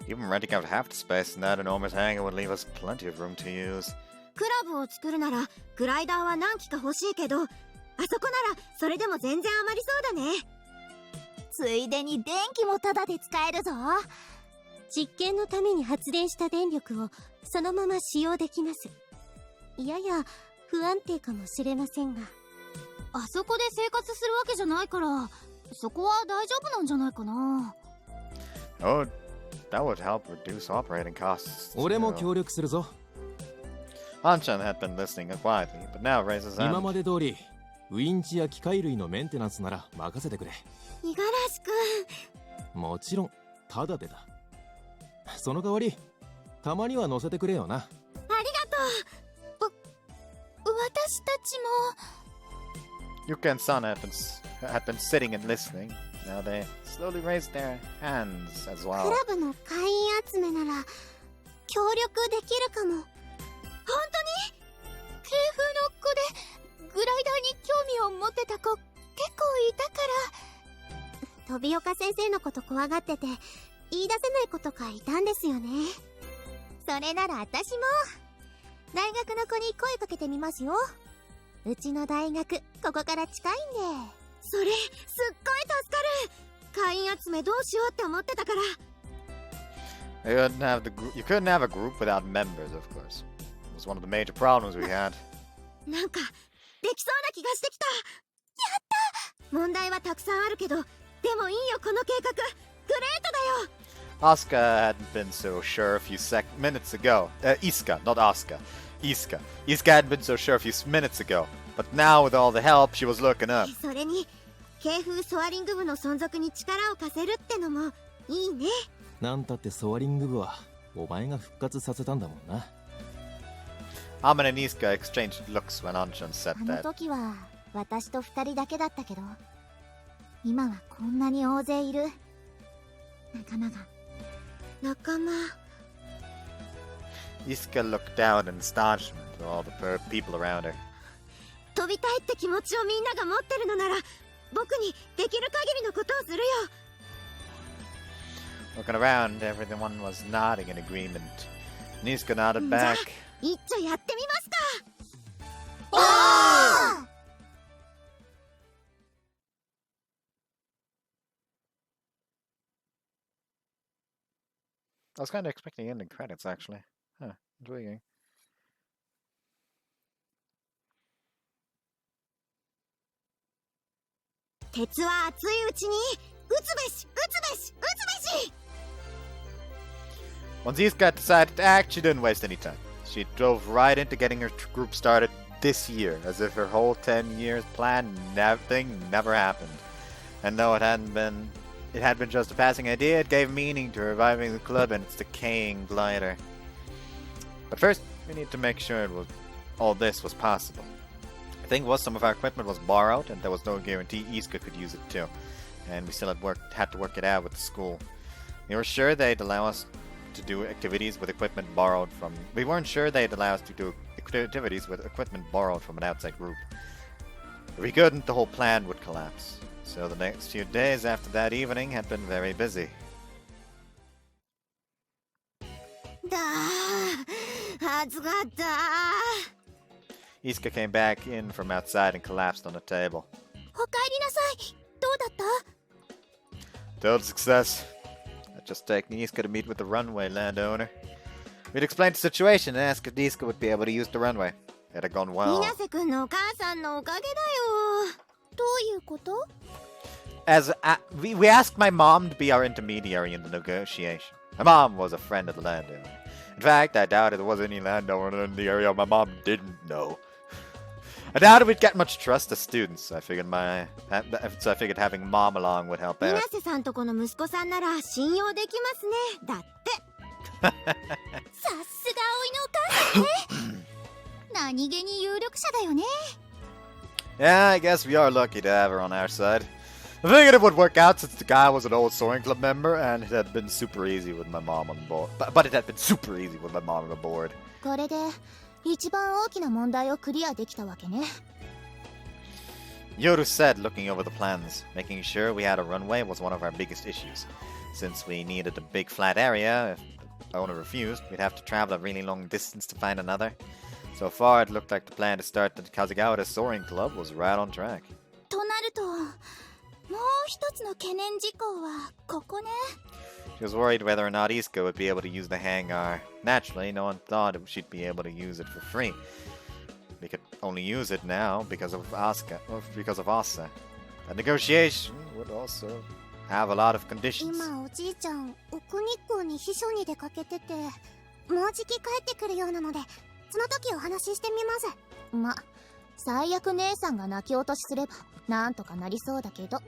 Even renting out half the space in that enormous hangar would leave us plenty of room to use. クラブを作るならグライダーは何機か欲しいけど、あそこならそれでも全然余りそうだね。ついでに電気もタダで使えるぞ。実験のために発電した電力をそのまま使用できます。やや不安定かもしれませんが、あそこで生活するわけじゃないから、そこは大丈夫なんじゃないかな。 Oh, that would help reduce operating costs. 俺も協力するぞ。 Anshan had been listening quietly, but now raises his 今 hand. まで通りウインチや機械類のメンテナンスなら任せてくれ。五十嵐くん、もちろんタダでだ。その代わりたまには乗せてくれよな。ありがとう。私たちも。 Yuka and Sana had been sitting and listening. Now they slowly raised their hands as ク well. ラブの会員集めなら協力できるかも。本当に？系風の子でグライダーに興味を持ってた子結構いたから。飛岡先生のこと怖がってて言い出せない子とかいたんですよね。それなら私も大学の子に声かけてみますよ。うちの大学ここから近いんで。それすっごい助かる。会員集めどうしようって思ってたから。You couldn't have a group without members, of course. It was one of the major problems we had. なんかできそうな気がしてきた。やった。問題はたくさんあるけど、でもいいよこの計画。グレートだよ。 Asuka hadn't been so sure a few minutes ago. Iska, not Asuka. Iska. Iska hadn't been so sure a few minutes ago. But now, with all the help, she was looking up. それに系風ソアリング部の存続に力を貸せるってのもいいね。なんたってソアリング部はお前が復活させたんだもんな。Aman and Iska exchanged looks when Anshan said あの that. 時は私と2人だけだったけど、今はこんなに大勢いる仲間が。仲間。 Iska looked down in astonishment at all the people around her. 飛びたいって気持ちをみんなが持ってるのなら、僕にできる限りのことをするよ。 Looking around, everyone was nodding in agreement. Niska nodded じゃあ back. 一丁やってみますか。I was kind of expecting ending credits, actually. Huh, intriguing. 鉄は熱いうちに打つべし打つべし打つべし。Once Iska decided to act, she didn't waste any time. She drove right into getting her group started this year, as if her whole 10 years plan thing never happened. And though it had been just a passing idea, it gave meaning to reviving the club and its decaying glider. But first, we need to make sure all this was possible. The thing was, some of our equipment was borrowed, and there was no guarantee Iska could use it too. And we still had to work it out with the school. We were sure they'd allow us to do activities with equipment borrowed from... We weren't sure they'd allow us to do activities with equipment borrowed from an outside group. If we couldn't, the whole plan would collapse. So the next few days after that evening had been very busy. 暑かった。 Iska came back in from outside and collapsed on the table. おかえりなさい。どうだった？ Total success. I'd just taken Iska to meet with the runway landowner. We'd explained the situation and asked if Iska would be able to use the runway. It had gone well. 水瀬くんのお母さんのおかげだよ。どういうこと？ As we asked my mom to be our intermediary in the negotiation. My mom was a friend of the landowner. In fact, I doubted there was any landowner in the area my mom didn't know. I doubted we'd get much trust as students. So I figured having mom along would help out. 水瀬さんとこの息子さんなら信用できますね。だって。さすが葵のお母さんね。何気に有力者だよね。 Yeah, I guess we are lucky to have her on our side. I figured it would work out since the guy was an old soaring club member and it had been super easy with my mom on board. But it had been super easy with my mom on board. これで一番大きな問題をクリアできたわけね。 Yoru said, looking over the plans. Making sure we had a runway was one of our biggest issues. Since we needed a big flat area, if the owner refused, we'd have to travel a really long distance to find another. So far, it looked like the plan to start the Kazugawara Soaring Club was right on track. となると、もう一つの懸念事項はここね。 She was worried whether or not Iska would be able to use the hangar. Naturally, no one thought she'd be able to use it for free. We could only use it now because of Asa. The negotiation would also have a lot of conditions. 今おじいちゃん、奥日光に秘書に出かけてて、もうじき帰ってくるようなので、その時お話ししてみます。ま、最悪姉さんが泣き落としすればなんとかなりそうだけど。さ、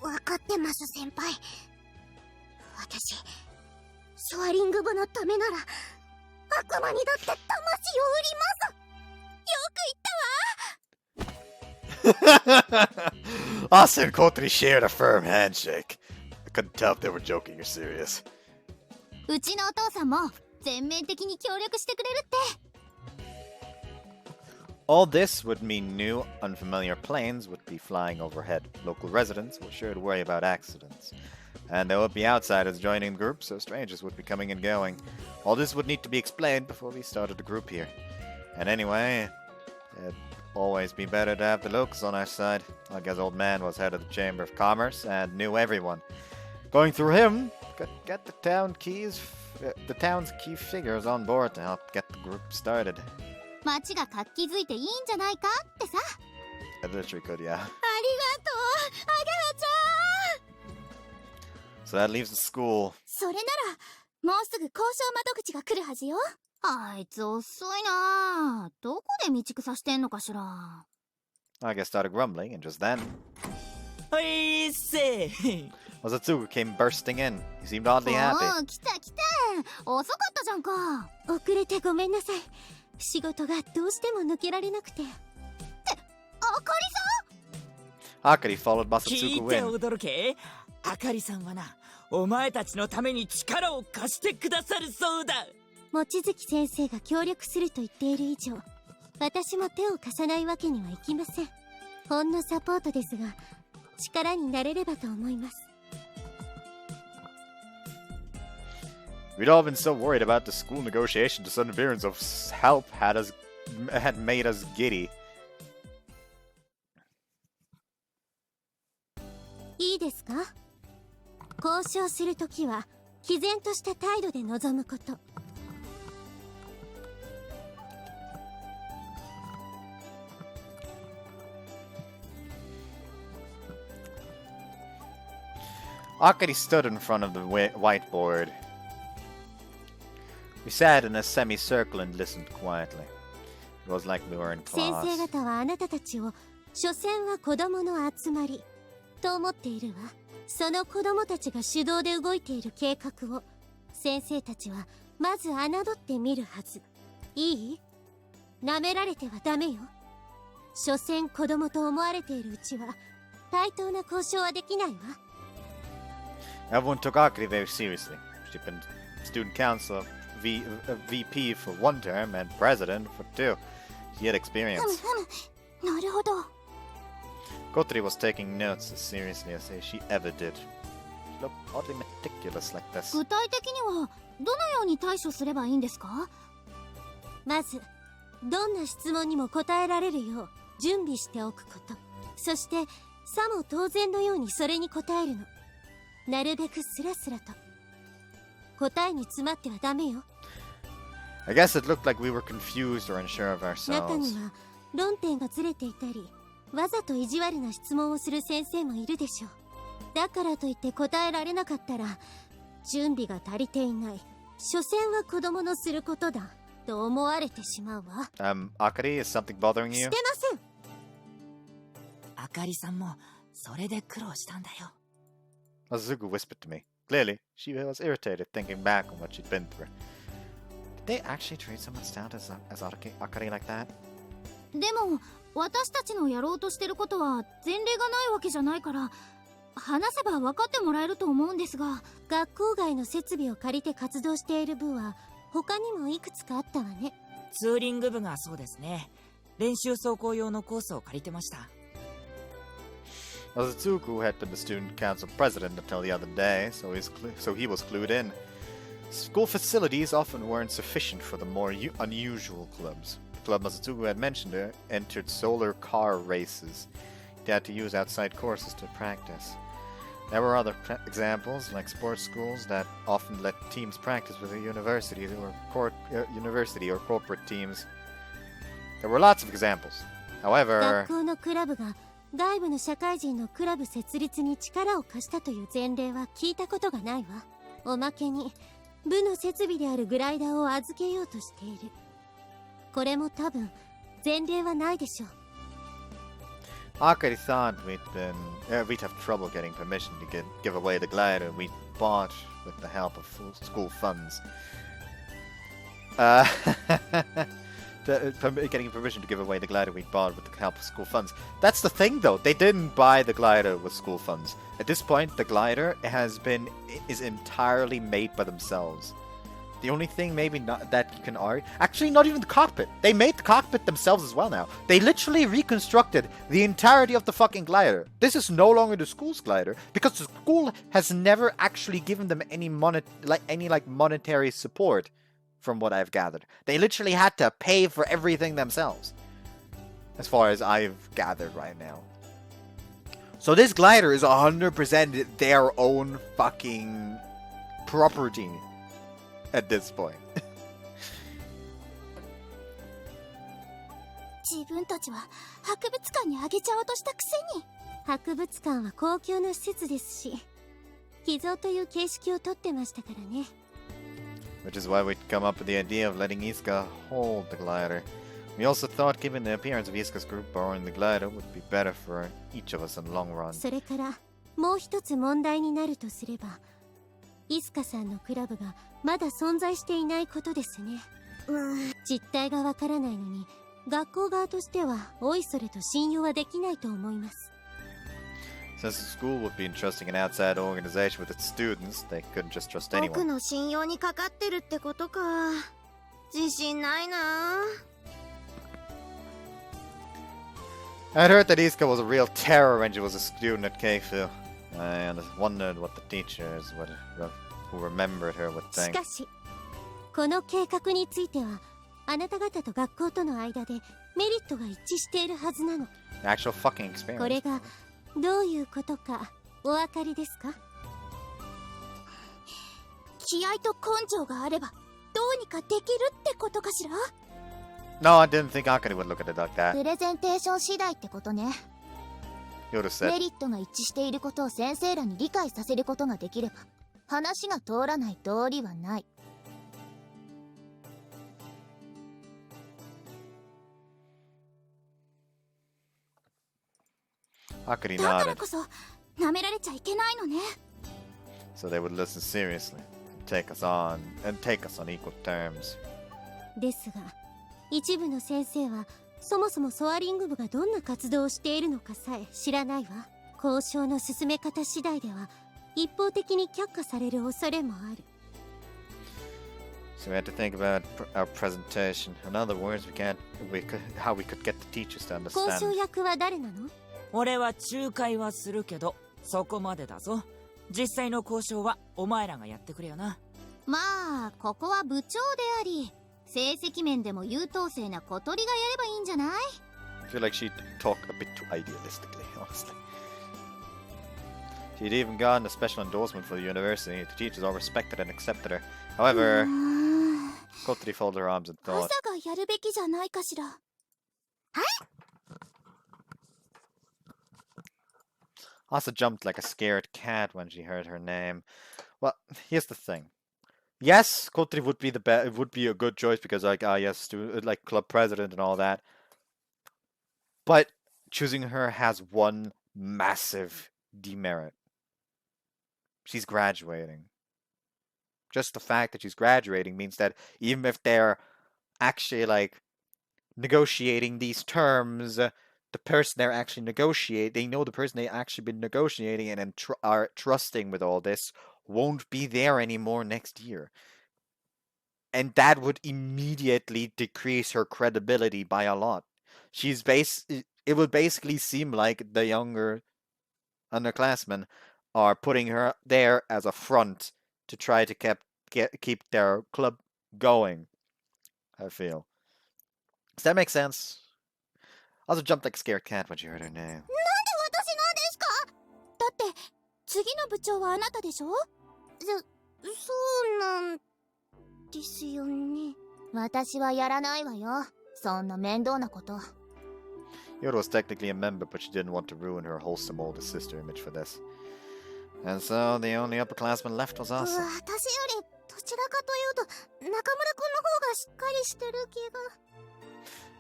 わかってます先輩。私、ソアリング部のためなら悪魔にだって魂を売ります。よく言ったわ。Asa and Kotori shared a firm handshake. I couldn't tell if they were joking or serious. うちのお父さんも全面的に協力してくれるって。 All this would mean new, unfamiliar planes would be flying overhead. Local residents were sure to worry about accidents. And there would be outsiders joining the group, so strangers would be coming and going. All this would need to be explained before we started the group here. And anyway, it'd always be better to have the locals on our side. I guess old man was head of the Chamber of Commerce and knew everyone. Going through him, could get the town's key figures on board to help get the group started. 街が活気づいていいんじゃないかってさ。 I literally could, yeah. ありがとう、アゲハちゃん。 So that leaves the school. それならもうすぐ交渉窓口が来るはずよ。あいつ遅いな。どこで道草してんのかしら。 I guess started grumbling, and just then, はいせー。 Ozatsugu came bursting in. He seemed oddly happy. おー、来た来た。遅かったじゃんか。遅れてごめんなさい。仕事がどうしても抜けられなくて。って、あかりさん？ Akari followed 聞 Masatsugu いて in. 驚け。あかりさんはな、お前たちのために力を貸してくださるそうだ。望月先生が協力すると言っている以上、私も手を貸さないわけにはいきません。ほんのサポートですが、力になれればと思います。 We'd all been so worried about the school negotiation to sudden appearance of help had made us giddy. いいですか？交渉するときは毅然とした態度で臨むこと。 I Akari stood in front of the whiteboard. We sat in a semicircle and listened quietly. It was like we were in 先 class. 生方はあなたたちを所詮は子供の集まりと思っているわ。その子供たちが主導で動いている計画を先生たちはまず侮ってみるはず。いい？舐められてはダメよ。所詮子供と思われているうちは対等な交渉はできないわ。Everyone took Akari very seriously. She'd been student council VP for one term and president for two. She had experience. なるほど。Kotori was taking notes as seriously as she ever did. She looked oddly meticulous like this. 具体的にはどのように対処すればいいんですか？まずどんな質問にも答えられるよう準備しておくこと。そしてさも当然のようにそれに答えるの。なるべくスラスラと。答えに詰まってはダメよ。I guess it looked like we were confused or unsure of 中 ourselves. には論点がずれていたりわざと意地悪な質問をする先生もいるでしょう。だからといって答えられなかったら準備が足りていない、所詮は子供のすることだと思われてしまうわ。Akari, is something bothering し you? てません。あかりさんもそれで苦労したんだよ。 Azuku whispered to me. Clearly, she was irritated thinking back on what she'd been through. Did they actually treat someone stout as Akari like that? でも私たちのやろうとしてることは前例がないわけじゃないから話せば分かってもらえると思うんですが、学校外の設備を借りて活動している部は他にもいくつかあったわね。ツーリング部がそうですね。練習走行用のコースを借りてました。Azuku had been the student council president until the other day, so he was clued in. School facilities often weren't sufficient for the more unusual clubs. The club Azuku had mentioned entered solar car races. They had to use outside courses to practice. There were other examples, like sports schools that often let teams practice with a university or corporate teams. There were lots of examples. However, 学校のクラブが外部の社会人のクラブ設立に力を貸したという前例は聞いたことがないわ。おまけに部の設備であるグライダーを預けようとしている。これも多分前例はないでしょう。Akari thought we'd have trouble getting permission to give away the glider we bought with the help of school funds. Getting permission to give away the glider we bought with the help of school funds. That's the thing, though. They didn't buy the glider with school funds. At this point, the glider is entirely made by themselves. The only thing maybe not that you can argue... Actually, not even the cockpit. They made the cockpit themselves as well now. They literally reconstructed the entirety of the fucking glider. This is no longer the school's glider because the school has never actually given them any monetary support, from what I've gathered. They literally had to pay for everything themselves, as far as I've gathered right now. So this glider is 100% their own fucking property. At this point. 自分たちは博物館にあげちゃおうとしたくせに。博物館は公共の施設ですし、寄贈という形式をとってましたからね。Which is why we'd come up with the idea of letting Isuka hold the glider. We also thought giving the appearance of Isuka's group borrowing the glider would be better for each of us in the long run. それからもう一つ問題になるとすれば、イスカさんのクラブがまだ存在していないことですね。実態がわからないのに学校側としてはおいそれと信用はできないと思います。 Since the school would be entrusting an outside organization with its students, they couldn't just trust 僕 anyone. の信用にかかってるってことか。自信ないな。 I'd heard that Isuka was a real terror when she was a student at Keifu. I wondered what the teachers who remembered her would し think. かしこの計画についてはあなた方と学校との間でメリットが一致しているはずなの。 The actual fucking experience. これがどういうことかお分かりですか？気合と根性があればどうにかできるってことかしら？ No, I didn't think Akari would look at it like that. プレゼンテーション次第ってことね。Yoda said, メリットが一致していることを先生らに理解させることができれば話が通らない道理はない。 Akari だから nodded, こそ舐められちゃいけないのね。 so they would listen seriously, take us on equal terms. ですが一部の先生はそもそもソアリング部がどんな活動をしているのかさえ知らないわ。交渉の進め方次第では一方的に却下される恐れもある。 So we had to think about our presentation. In other words, how we could get the teachers to 交渉 understand. 役は誰なの？俺は仲介はするけどそこまでだぞ。実際の交渉はお前らがやってくれよな。まあここは部長であり成績面でも優等生な小鳥がやればいいんじゃない？ I feel like she'd talk a bit too idealistically, honestly. She'd even gotten a special endorsement for the university. The teachers all respected and accepted her. However, Kotori folded her arms and 朝 thought, がやるべきじゃないかしら。 Asa jumped like a scared cat when she heard her name. Well, here's the thing. Yes, Kotori would be would be a good choice because, like, yes, like club president and all that. But choosing her has one massive demerit. She's graduating. Just the fact that she's graduating means that even if they're actually like negotiating these terms, the person they're actually negotiating, they know the person they actually been negotiating and are trusting with all this won't be there anymore next year. And that would immediately decrease her credibility by a lot. It would basically seem like the younger underclassmen are putting her there as a front to try to keep their club going, I feel. Does that make sense? I also jumped like a scared cat when she heard her name. なんで私なんですか？だって次の部長はあなたでしょ？そうなんですよね。私はやらないわよ。そんな面倒なこと。 Yoda was technically a member, but she didn't want to ruin her wholesome older sister image for this. And so the only upperclassman left was 私よ Asa. りどちらかというと中村くんの方がしっかりしてる気が。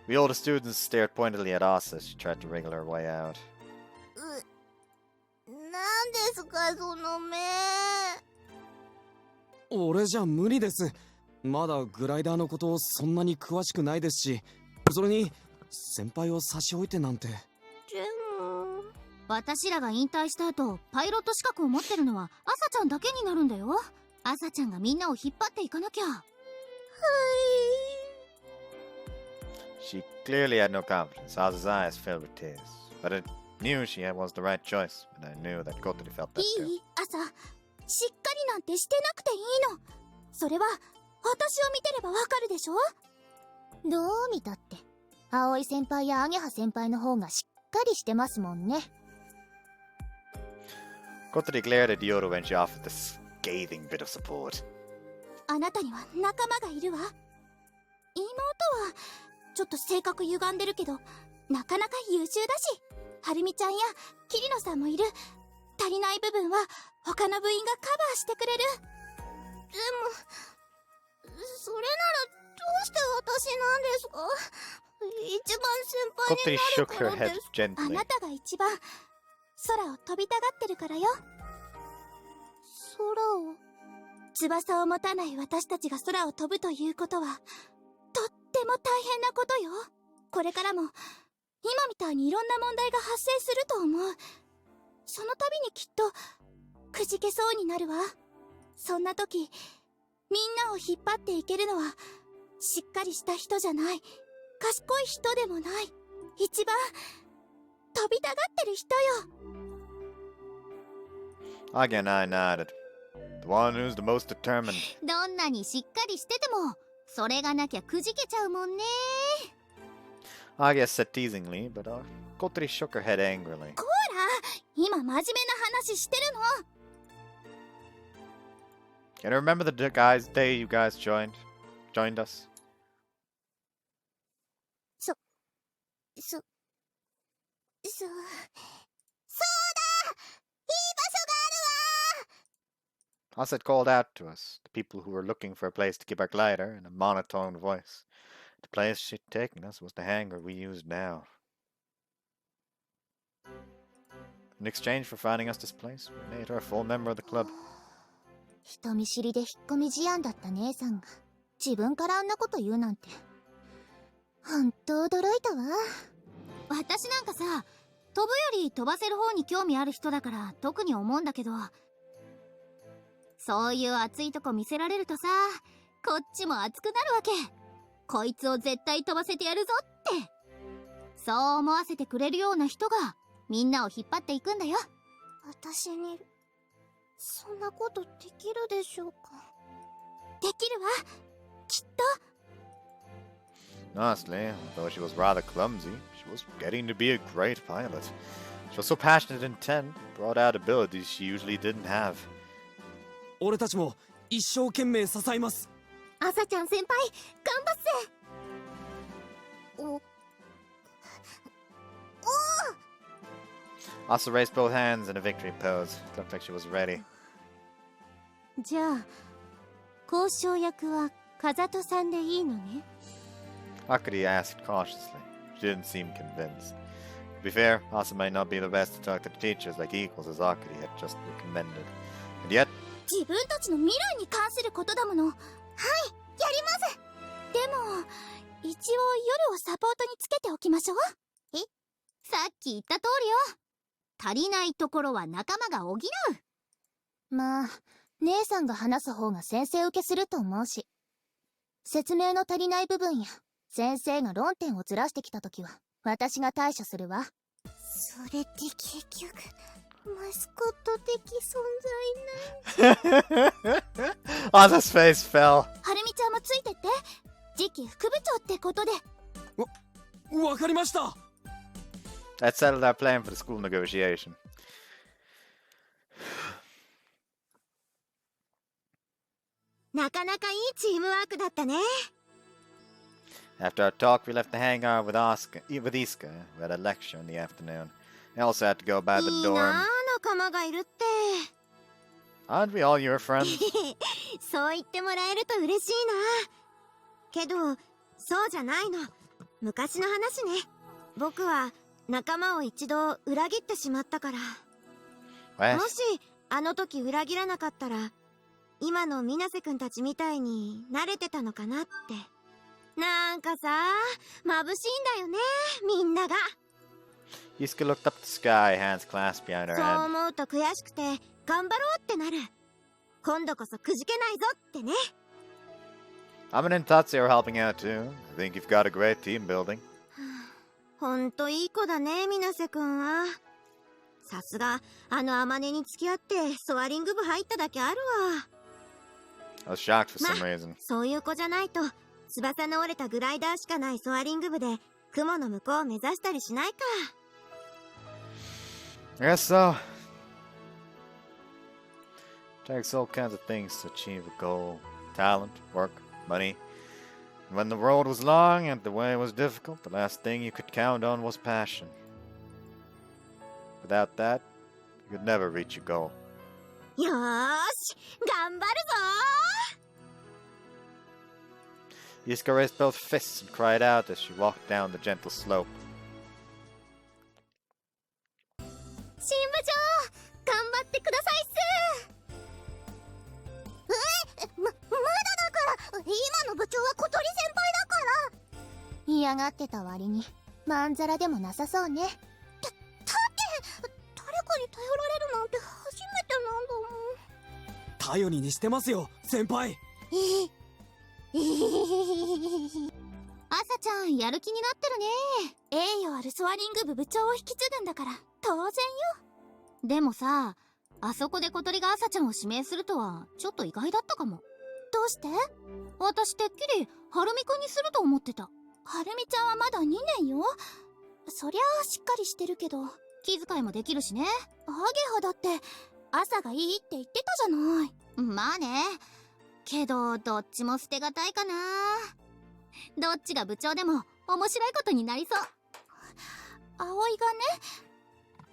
The older students stared pointedly at Asa as she tried to wriggle her way out. なんですかその目。俺じゃ無理です。まだグライダーのことをそんなに詳しくないですし、それに先輩を差し置いてなんて。でも私らが引退した後パイロット資格を持ってるのはアサちゃんだけになるんだよ。アサちゃんがみんなを引っ張っていかなきゃ。She clearly had no confidence. Asa's eyes filled with tears. But I knew she was the right choice, and I knew that Kotori felt that い too. い？朝しっかりなんてしてなくていいの。それは私を見てればわかるでしょ？どう見たって葵先輩やアゲハ先輩の方がしっかりしてますもんね。 Kotori glared at Yoda when she offered this scathing bit of support. あなたには仲間がいるわ。妹はちょっと性格歪んでるけどなかなか優秀だし、はるみちゃんや桐野さんもいる。足りない部分は他の部員がカバーしてくれる。でもそれならどうして私なんですか？一番先輩 Kotori にな shook るか her ら head です。あ gently. なたが一番空を飛びたがってるからよ。空を？翼を持たない私たちが空を飛ぶということはとっても大変なことよ。これからも今みたいにいろんな問題が発生すると思う。その度にきっとくじけそうになるわ。そんな時みんなを引っ張っていけるのはしっかりした人じゃない、賢い人でもない、一番飛びたがってる人よ。 Again, I nodded. The one who's the most determined. どんなにしっかりしててもそれがなきゃくじけちゃうもんね。 I guess said teasingly, but Kotori shook her head angrily. こら、今真面目な話してるの。 Can you remember the day you guys joined us? そう Asa called out to us, the people who were looking for a place to keep our glider, in a monotone voice. The place she'd taken us was the hangar we used now. In exchange for finding us this place, we made her a full member of the club. 人見知りで引っ込み思案だった姉さんが自分からあんなこと言うなんてほんと驚いたわ。私なんかさ、飛ぶより飛ばせる方に興味ある人だから特に思うんだけど、そういう熱いとこ見せられるとさ、こっちも熱くなるわけ。こいつを絶対飛ばせてやるぞって。そう思わせてくれるような人がみんなを引っ張っていくんだよ。私にそんなことできるでしょうか。できるわ、きっと。 Honestly, although she was rather clumsy, she was getting to be a great pilot. She was so passionate and intent, brought out abilities she usually didn't have. 俺たちも一生懸命支えます。朝ちゃん先輩、頑張っせ。お Asa raised both hands in a victory pose. It looked like she was ready. じゃあ交渉役は風戸さんでいいのね。Akari asked cautiously. She didn't seem convinced. To be fair, Asa might not be the best to talk to the teachers like equals as Akari had just recommended. And yet, 自分たちの未来に関することだもの。はい、やります。でも一応夜をサポートにつけておきましょう。え、さっき言った通りよ。足りないところは仲間が補う。まあ姉さんが話す方が先生受けすると思うし、説明の足りない部分や先生が論点をずらしてきたときは私が対処するわ。それで結局マスコット的存在ね。Asa's face fell. はるみちゃんもついてって。次期副部長ってことで。わかりました。That settled our plan for the school negotiation. なかなかいいチームワークだったね。After our talk, we left the hangar with Iska, who had a lecture in the afternoon. I also had to go by the いい dorm. なあ、仲間がいるって。Aren't we all your friends? そう言ってもらえると嬉しいな。けどそうじゃないの。昔の話ね。僕は仲間を一度裏切ってしまったから。 What? もしあの時裏切らなかったら今の水瀬くんたちみたいに慣れてたのかなって。なんかさ、眩しいんだよね、みんなが。 Iska looked up at the sky, hands clasped behind her そう head. 思うと悔しくて頑張ろうってなる。今度こそくじけないぞってね。 Amin and Tatsu are helping out too. I think you've got a great team building. ほんといい子だね、水瀬くんは。さすがあの天音に付き合ってソアリング部入っただけあるわ。 I was shocked for some reason. そういう子じゃないと翼の折れたグライダーしかないソアリング部で雲の向こうを目指したりしないか。 I guess so. It takes all kinds of things to achieve a goal. Talent, work, money. And when the road was long and the way was difficult, the last thing you could count on was passion. Without that, you could never reach your goal. よーし、頑張るぞ Iska raised both fists and cried out as she walked down the gentle slope. 新部長頑張ってくださいっす。まだだから。今の部長は小鳥先輩だから。嫌がってた割にまんざらでもなさそうね。だって誰かに頼られるなんて初めてなんだもん。頼りにしてますよ、先輩。朝ちゃんやる気になってるね。栄誉あるソアリング部部長を引き継ぐんだから当然よ。でもさ、あそこで小鳥が朝ちゃんを指名するとはちょっと意外だったかも。どうして？私てっきりはるみくんにすると思ってた。はるみちゃんはまだ2年よ。そりゃあしっかりしてるけど気遣いもできるしね。アゲハだって朝がいいって言ってたじゃない。まあね。けどどっちも捨てがたいかな。どっちが部長でも面白いことになりそう。葵がね、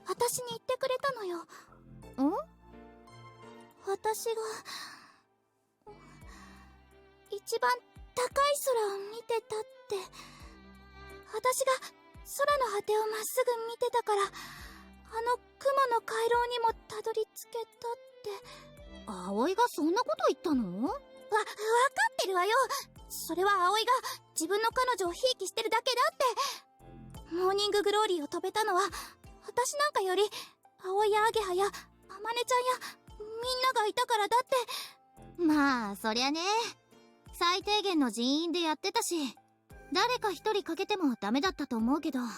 私に言ってくれたのよ。ん？私が一番高い空を見てたって。私が空の果てをまっすぐ見てたから、あの雲の回廊にもたどり着けたって。葵がそんなこと言ったの？わかってるわよ。それは葵が自分の彼女をひいきしてるだけだって。モーニンググローリーを飛べたのは、私なんかより葵やアゲハやあまねちゃんやみんながいたからだって。まあそりゃね、最低限の人員でやってたし、誰か一人欠けてもダメだったと思うけど。葵がね、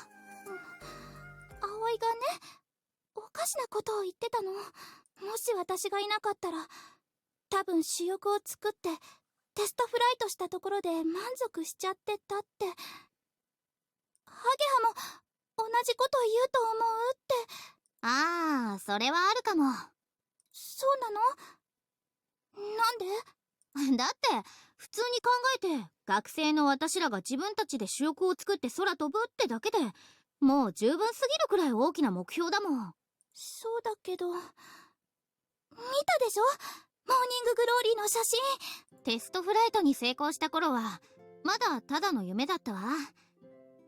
おかしなことを言ってたの。もし私がいなかったら、多分主翼を作ってテストフライトしたところで満足しちゃってたって。ハゲハも同じこと言うと思うって。ああ、それはあるかも。そうなの？なんで？だって普通に考えて、学生の私らが自分たちで主翼を作って空飛ぶってだけでもう十分すぎるくらい大きな目標だもん。そうだけど、見たでしょ？モーニンググローリーの写真。テストフライトに成功した頃はまだただの夢だったわ。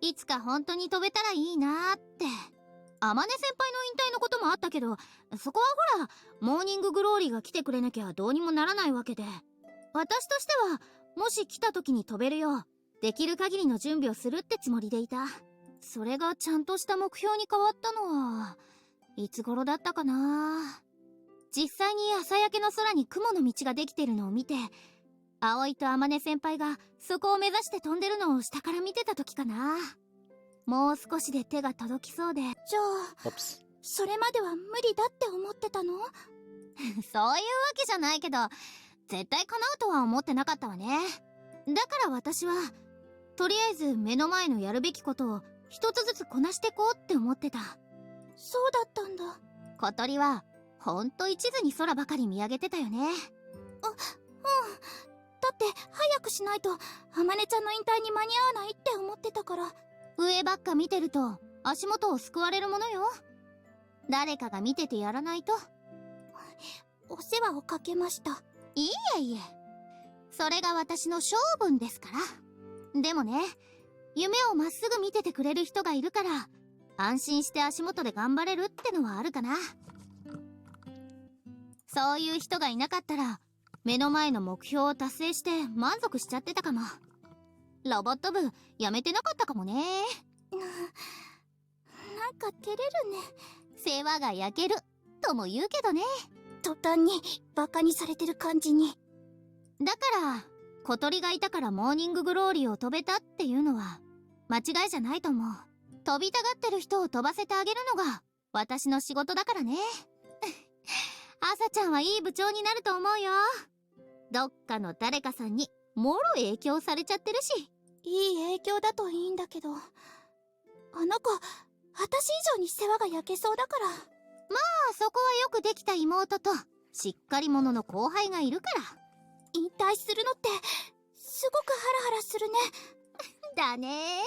いつか本当に飛べたらいいなーって。天音先輩の引退のこともあったけど、そこはほらモーニンググローリーが来てくれなきゃどうにもならないわけで、私としてはもし来た時に飛べるようできる限りの準備をするってつもりでいた。それがちゃんとした目標に変わったのはいつ頃だったかな。実際に朝焼けの空に雲の道ができてるのを見て、葵と天音先輩がそこを目指して飛んでるのを下から見てた時かな。もう少しで手が届きそうで。じゃあ、それまでは無理だって思ってたの？そういうわけじゃないけど、絶対叶うとは思ってなかったわね。だから私はとりあえず目の前のやるべきことを一つずつこなしてこうって思ってた。そうだったんだ。小鳥はほんと一途に空ばかり見上げてたよね。うん。だって早くしないとあまねちゃんの引退に間に合わないって思ってたから。上ばっか見てると足元をすくわれるものよ。誰かが見ててやらないと。お世話をかけました。いいえいえ、それが私の性分ですから。でもね、夢をまっすぐ見ててくれる人がいるから安心して足元で頑張れるってのはあるかな。そういう人がいなかったら目の前の目標を達成して満足しちゃってたかも。ロボット部やめてなかったかもね。なんか照れるね。世話が焼けるとも言うけどね。途端にバカにされてる感じに。だから小鳥がいたからモーニンググローリーを飛べたっていうのは間違いじゃないと思う。飛びたがってる人を飛ばせてあげるのが私の仕事だからね。朝ちゃんはいい部長になると思うよ。どっかの誰かさんにもろ影響されちゃってるし。いい影響だといいんだけど、あの子私以上に世話が焼けそうだから。まあそこはよくできた妹としっかり者の後輩がいるから。引退するのってすごくハラハラするね。だね。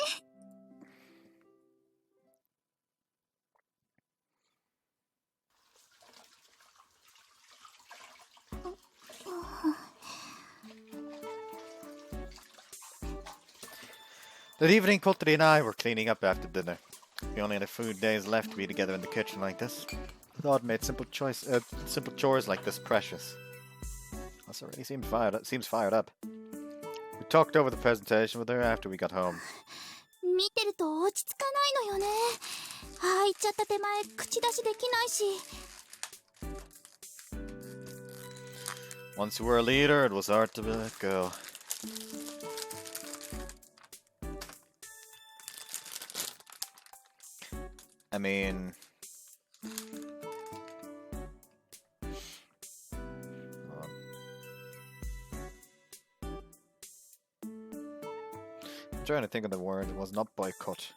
That evening, Kotori and I were cleaning up after dinner. We only had a few days left to be together in the kitchen like this. I thought it made simple chores like this precious. Also, really seems fired up. We talked over the presentation with her after we got home. 見てると落ち着かないのよね。ああ言っちゃった手前口出しできないし。Once you were a leader, it was hard to let go. I mean... I'm trying to think of the word. It was not boycott.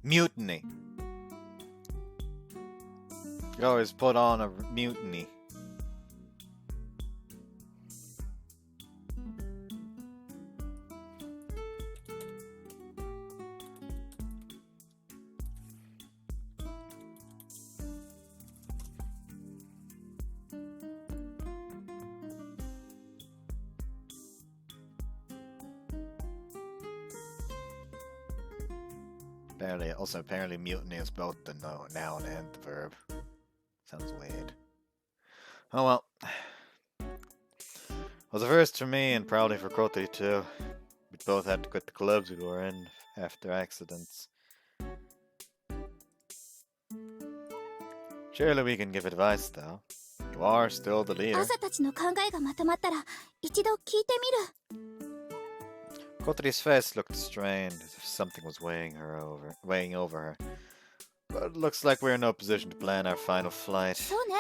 Mutiny. You always put on a mutiny. Apparently mutiny is both the noun and the verb. Sounds weird. Oh well. Was a first for me and probably for Kotori too. We both had to quit the clubs we were in after accidents. Surely we can give advice though. You are still the leader. 朝たちの考えがまとまったら一度聞いてみる。 Kotori's face looked strained, as if something was weighing over her. But it looks like we're in no position to plan our final flight. そうね。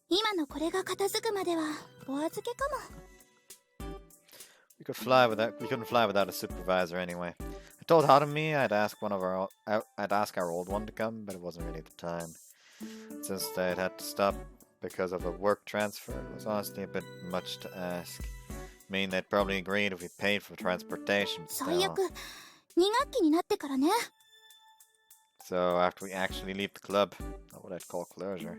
今のこれが片付くまではお預けかも。 We couldn't fly without a supervisor anyway. I told Harumi I'd ask our old one to come, but it wasn't really the time. Since they'd had to stop because of a work transfer, it was honestly a bit much to ask. I mean, they'd probably agreed if we paid for transportation. 最悪、2学期になってからね。 So after we actually leave the club, not what I'd call closure.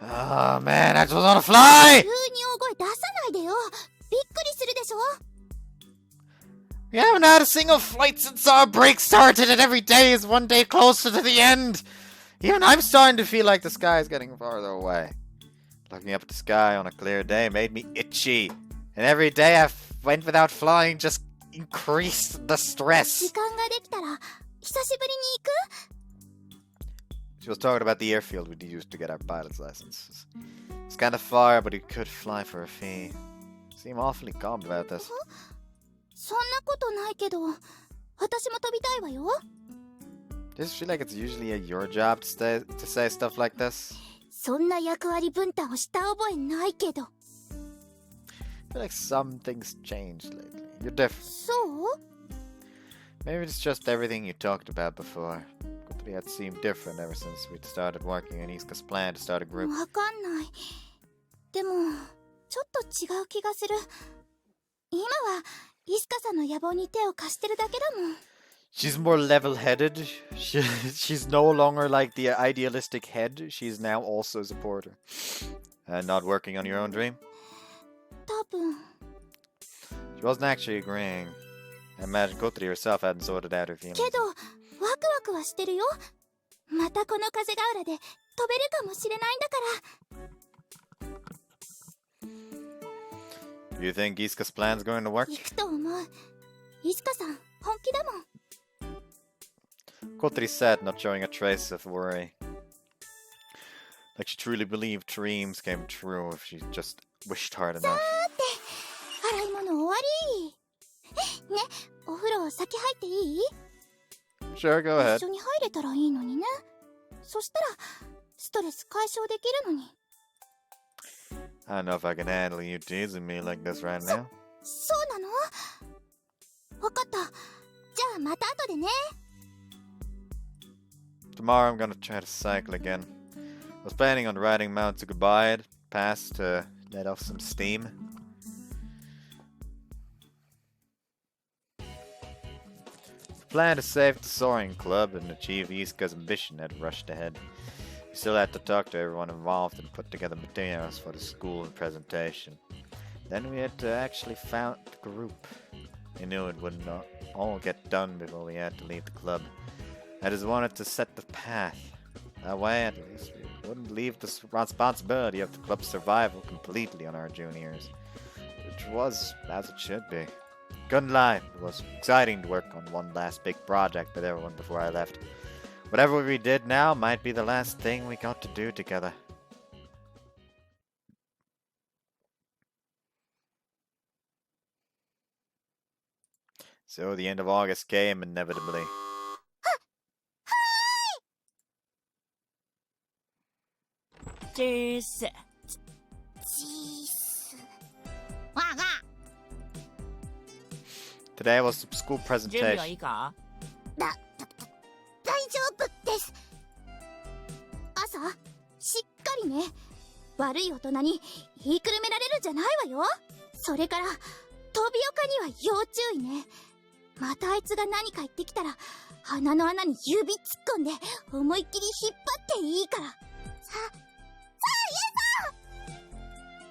Oh man, I just wanna fly! 急に大声出さないでよ。びっくりするでしょ。 We haven't had a single flight since our break started, and every day is one day closer to the end. Even I'm starting to feel like the sky is getting farther away. Looking up at the sky on a clear day made me itchy. And every day I went without flying just increased the stress. 時間ができたら久しぶりに行く？ She was talking about the airfield we used to get our pilot's license. It's kind of far, but we could fly for a fee. Seem awfully calm about this. そんなことないけど、私も飛びたいわよ。 Does it feel like it's usually your job to say stuff like this? そんな役割分担をした覚えないけど。 I feel like some things changed lately. You're different. そう？ Maybe it's just everything you talked about before. Kotori had seemed different ever since we'd started working on Isuka's plan to start a group. わかんない。でも、ちょっと違う気がする。今は、イスカさんの野望に手を貸してるだけだもん。 She's more level-headed. She's no longer like the idealistic head. She's now also a supporter. Not working on your own dream? 多分。 She wasn't actually agreeing. I imagine Kotori herself hadn't sorted out her feelings. けど、ワクワクはしてるよ。またこの風が裏で飛べるかもしれないんだから。 You think Isuka's plan's going to work? 行くと思う。イスカさん、本気だもん。 Kotori sat, not showing a trace of worry. Like she truly believed dreams came true if she just wished hard enough. さーて、洗い物終わり。ね、お風呂先入っていい？ Sure, go ahead. 一緒に入れたらいいのにね。そしたら、ストレス解消できるのに。 I don't know if I can handle you teasing me like this right now. そうなの？わかった。じゃあまた後でね。 Tomorrow I'm gonna try to cycle again. I was planning on riding Mount Tsukubai Pass to let off some steam. The plan to save the soaring club and achieve Isuka's ambition had rushed ahead. We still had to talk to everyone involved and put together materials for the school and presentation. Then we had to actually found the group. We knew it wouldn't all get done before we had to leave the club. I just wanted to set the path. That way, at least, we wouldn't leave the responsibility of the club's survival completely on our juniors. Which was as it should be. Couldn't lie, it was exciting to work on one last big project with everyone before I left. Whatever we did now might be the last thing we got to do together. So the end of August came inevitably. Cheers. チース。わが Today was the school 準備はい presentation. いか？悪い大人に言いくるめられるんじゃないわよ。それから飛び岡には要注意ね。またあいつが何か言ってきたら鼻の穴に指突っ込んで思いっきり引っ張っていいから。ああ、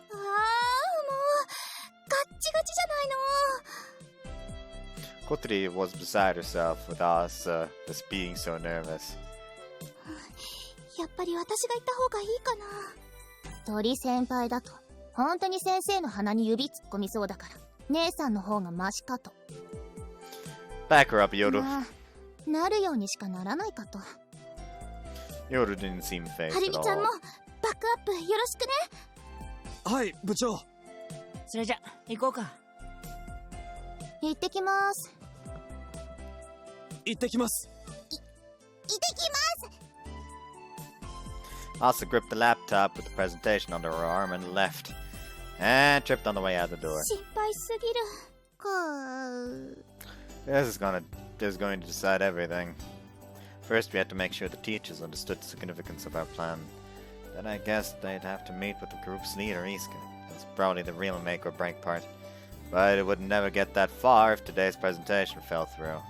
もうガッチガチじゃないの。Kotori was beside herself with Asa just being so nervous. やっぱり私が行った方がいいかな。鳥先輩だと本当に先生の鼻に指突っ込みそうだから姉さんの方がマシかと。 Back her up, Yoru. まあなるようにしかならないかと。 Yoru didn't seem は phased る at みちゃんも all. バックアップよろしくね。はい部長。それじゃ行こうか。行ってきます。行ってきます。行ってきます。 Asa gripped the laptop with the presentation under her arm and left. And tripped on the way out the door. 心配すぎる。This is going to decide everything. First, we had to make sure the teachers understood the significance of our plan. Then I guess they'd have to meet with the group's leader, Iska. That's probably the real make or break part. But it would never get that far if today's presentation fell through.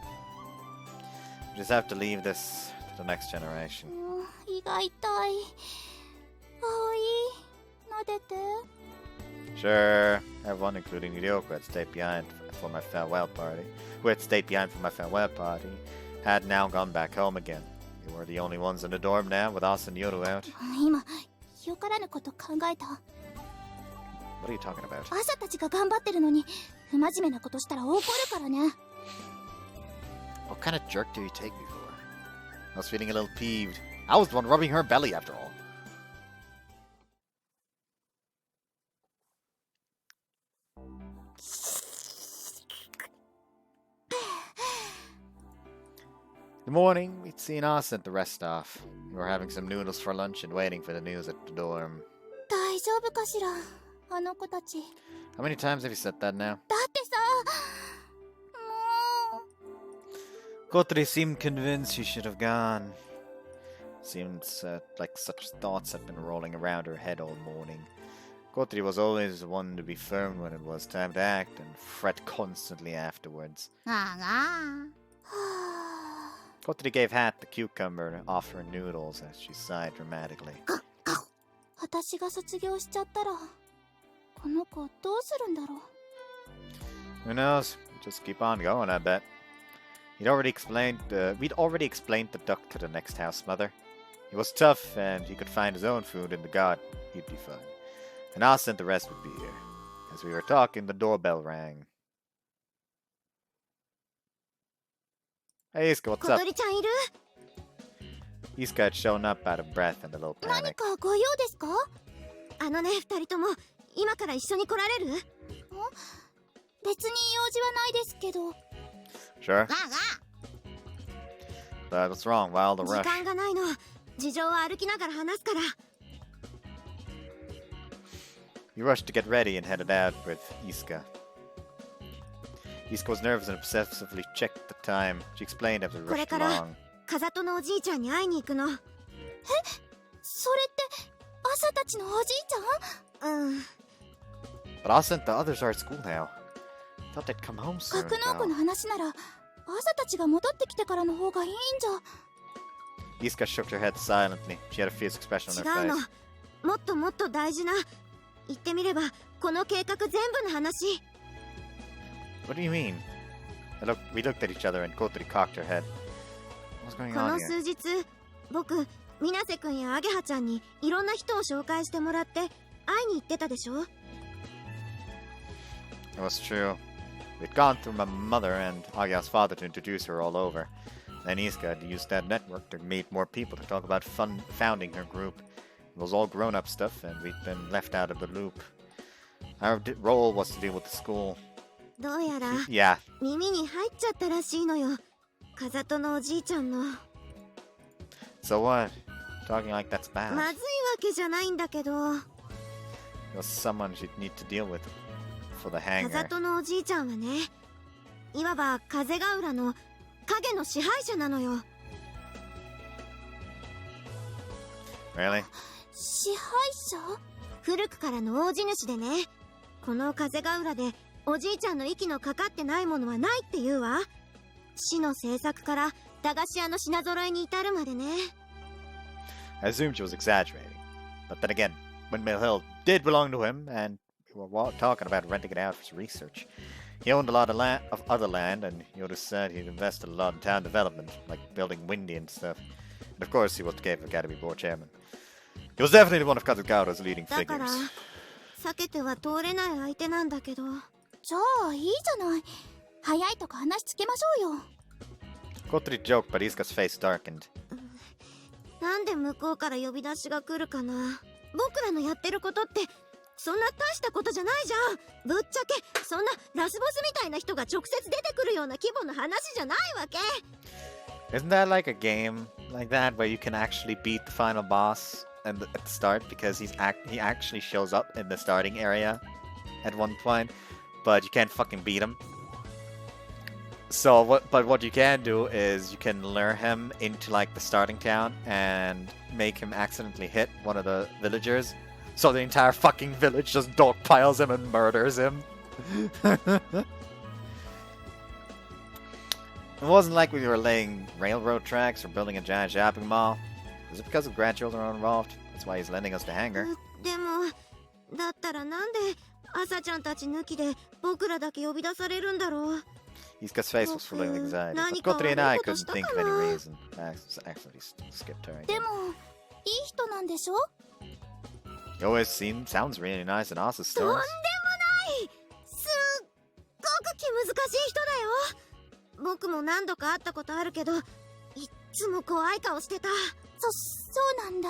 We just have to leave this to the next generation. 胃が痛い。葵、撫でて。 Sure, everyone, including Ryoko, had stayed behind for my farewell party. Had now gone back home again. We were the only ones in the dorm now, with us and Yoru out. 今、よからぬこと考えた。 What are you talking about? 朝たちが頑張ってるのに、不真面目なことしたら怒るからね。 What kind of jerk do you take me for? I was feeling a little peeved. I was the one rubbing her belly after all. In the morning, we'd seen us sent the rest off. We were having some noodles for lunch and waiting for the news at the dorm. 大丈夫かしら、あの子たち。 How many times have you said that now? だってさ、もう。 Kotori seemed convinced she should have gone. Seemed like such thoughts had been rolling around her head all morning. Kotori was always the one to be firm when it was time to act and fret constantly afterwards. ああ。 Kotori gave Hat the cucumber and offered noodles as she sighed dramatically. 私が卒業しちゃったら、この子どうするんだろう。 Who knows? Just keep on going, I bet. We'd already explained the duck to the next house mother. He was tough and he could find his own food in the garden. He'd be fine. And us and the rest would be here. As we were talking, the doorbell rang. Hey, Iska, what's 小 up? 鳥ちゃんいる？ Iska had shown up out of breath and a little 何 panic. かご用ですか？あのね、二人とも今から一緒に来られる？別に用事はないですけど。 Sure. But what's wrong? Why all the 時 rush? 間がないの。事情は歩きながら話すから。 We rushed to get ready and headed out with Iska. Iska was nervous and obsessively checked the time. She explained as we これ rushed から along. 風戸のおじいちゃんに会いに行くの。それって朝たちのおじいちゃん？うん。 But us and the others are at school now. Thought they'd come home soon. 格納庫 though. の話なら朝たちが戻ってきてからの方がいいんじゃ。 Iska shook her head silently. She had a fierce expression on 違 her うの face.。もっともっと大事な。言ってみればこの計画全部の話。 What do you mean? We looked at each other and Kotori cocked her head. What's going こ on の here? 数日僕水瀬くんやアゲハちゃんにいろんな人を紹介してもらって会いに行ってたでしょ。 It was true. We'd gone through my mother and Agya's father to introduce her all over. Then Iska had used that network to meet more people to talk about founding her group. It was all grown-up stuff and we'd been left out of the loop. Our role was to deal with the school. どうやら Yeah. 耳に入っちゃったらしいのよ。風戸のおじいちゃんの。 So what? Talking like that's bad. まずいわけじゃないんだけど。 It was someone she'd need to deal with for the 風 hangar. 戸のおじいちゃんはね、いわば風ヶ浦の影の支配者なのよ。 Really? 支配者？普古くからの大地主でね、この風ヶ浦でおじいちゃんの息のかかってないものはないって言うわ。市の政策から駄菓子屋の品揃えに至るまでね。I assumed she was exaggerating. But then again, Windmill Hill did belong to him, and we were talking about renting it out for research. He owned a lot of other land, and he would have said he'd invested a lot in town development, like building Windy and stuff. And of course, he was the Cave Academy board chairman. He was definitely one of Kazuto's leading だから figures. 避けては通れない相手なんだけど。じゃあいいじゃない。早いとこ話つけましょうよ。Kotori joked, but Iska's face darkened. なんで向こうから呼び出しが来るかな。僕らのやってることってそんな大したことじゃないじゃん。ぶっちゃけそんなラスボスみたいな人が直接出てくるような規模の話じゃないわけ。 Isn't that like a game like that where you can actually beat the final boss at the start because he actually shows up in the starting area at one point, but you can't fucking beat him. So what you can do is you can lure him into like the starting town and make him accidentally hit one of the villagers, so the entire fucking village just dogpiles him and murders him. It wasn't like we were laying railroad tracks or building a giant shopping mall. Was it because of grandchildren are involved? That's why he's lending us the hangar. でもだったらなんで朝ちゃんたち抜きで僕らだけ呼び出されるんだろう。 Iska's face was full of anxiety, but Kotori and I couldn't think of any reason. I actually skipped her. でもいい人なんでしょ。 He always sounds really nice in Asa's とんでも stories. ない。すっごく気難しい人だよ。僕も何度か会ったことあるけど、いっつも怖い顔してた。そうなんだ。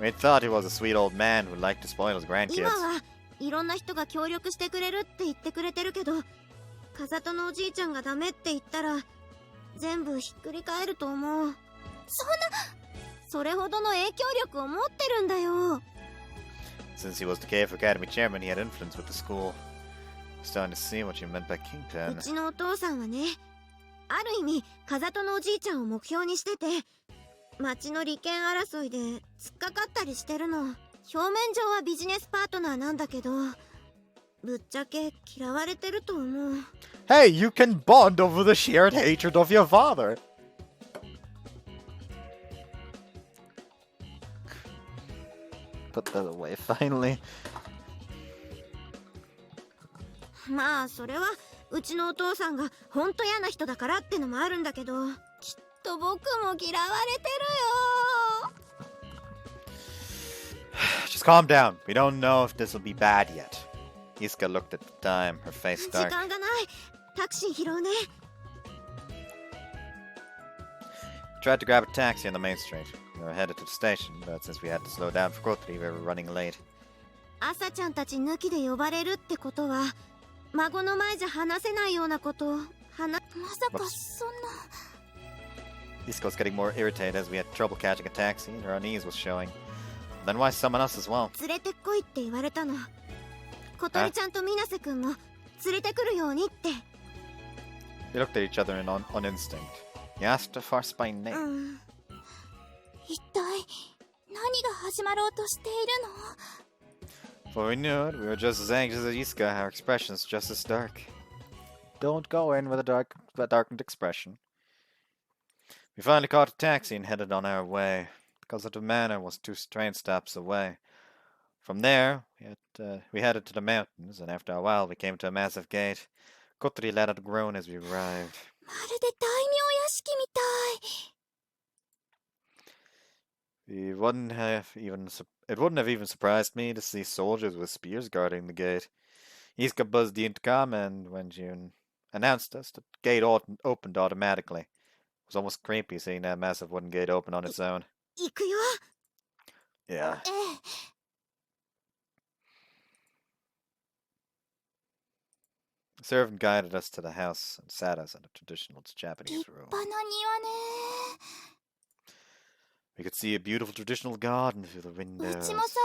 We thought he was a sweet old man who liked to spoil his 今 grandkids. はいろんな人が協力してくれるって言ってくれてるけど、風戸のおじいちゃんがダメって言ったら全部ひっくり返ると思う。それほどの影響力を持ってるんだよ。 Since he was the Cave Academy chairman, he had influence with the school. Starting to see what you meant by う Kingpin. ちのお父さんはね、ある意味風戸のおじいちゃんを目標にしてて、町の利権争いで突っかかったりしてるの。表面上はビジネスパートナーなんだけど、ぶっちゃけ嫌われてると思う。 Hey, you can bond over the shared hatred of your father. Put that away, finally. まあそれはうちのお父さんがほんと嫌な人だからってのもあるんだけど、きっと僕も嫌われてるよ。 Just calm down. We don't know if this will be bad yet. Iska looked at the time, her face 時 dark. 間がない。タクシー拾うね。 Tried to grab a taxi on the main street. We were headed to the station, but since we had to slow down for Kotori, we were running late. 朝ちゃんたち抜きで呼ばれるってことは、孫の前じゃ話せないようなことをまさかそんな。 Iska was getting more irritated as we had trouble catching a taxi, and her unease was showing. Then why someone else as well? 連れてこいって言われたの。小鳥ちゃんと水瀬くんも連れてくるようにって。 They looked at each other on instinct. He asked for us by う name. ん。一体何が始まろうとしているの。 Before we knew it, we were just as anxious as Iska, our expressions just as dark. Don't go in with a darkened expression. We finally caught a taxi and headed on our way, because the manor was 2 train stops away. From there, we headed to the mountains, and after a while we came to a massive gate. Kotori let out a groan as we arrived. まるで大名屋敷みたい。 It wouldn't have even surprised me to see soldiers with spears guarding the gate. Iska buzzed the intercom, and when June announced us, the gate opened automatically. It was almost creepy seeing that massive wooden gate open on its own. 行くよ。 Yeah. ええ。 The servant guided us to the house and sat us in a traditional 立 Japanese room. 派な庭ね。 We could see a beautiful traditional garden through the う windows. ちもさ、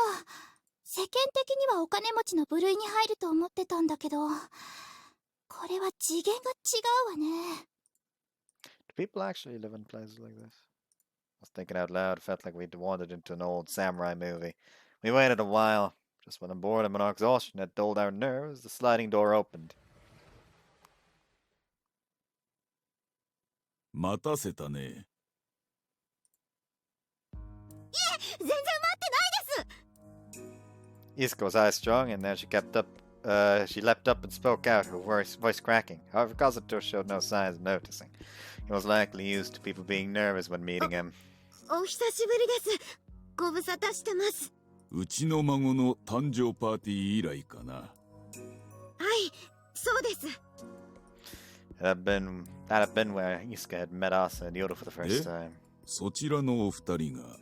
世間的にはお金持ちの部類に入ると思ってたんだけど、これは次元が違うわね。 Do people actually live in places like this? I was thinking out loud. It felt like we'd wandered into an old samurai movie We waited a while. Just when the boredom and our exhaustion had dulled our nerves, the sliding door opened. 待たせたね。全然待ってないです。 Isuka was high strung, and then she leapt up and spoke out, her voice cracking. However, Kazuto showed no signs of noticing. He was likely used to people being nervous when meeting him. お久しぶりです。ご無沙汰してます。うちの孫の誕生パーティー以来かな。はい、そうです。That had been where Isuka had met Asa and Yoda for the first time. そちらのお二人が。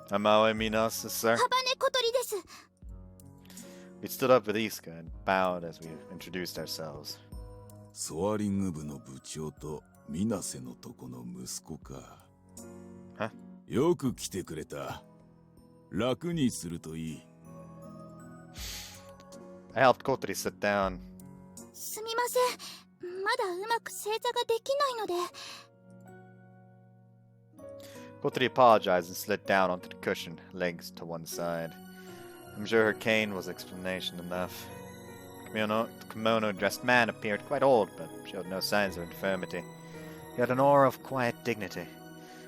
Amaue Minasu, sir. ハバネ小鳥です。We stood up with Isuka and bowed as we introduced ourselves. ソアリング部の部長と水瀬のとこの息子か。は？よく来てくれた。楽にするといい。I helped Kotori sit down. すみません。まだうまく正座ができないので。Kotori apologized and slid down onto the cushion, legs to one side. I'm sure her cane was explanation enough. The kimono-dressed man appeared quite old, but showed no signs of infirmity. He had an aura of quiet dignity.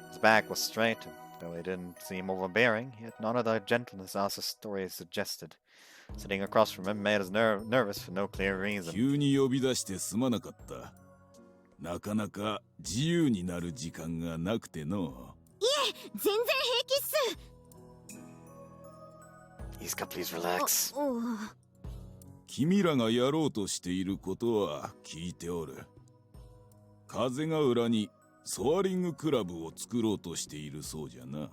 His back was straight, and though he didn't seem overbearing, he had none of the gentleness Asa's story suggested. Sitting across from him made us nervous for no clear reason. 急に呼び出してすまなかった。なかなか自由になる時間がなくての。いえ、全然平気っす。Isuka, please relax. 君らがやろうとしていることは聞いておる。風が裏にソアリングクラブを作ろうとしているそうじゃな。はい、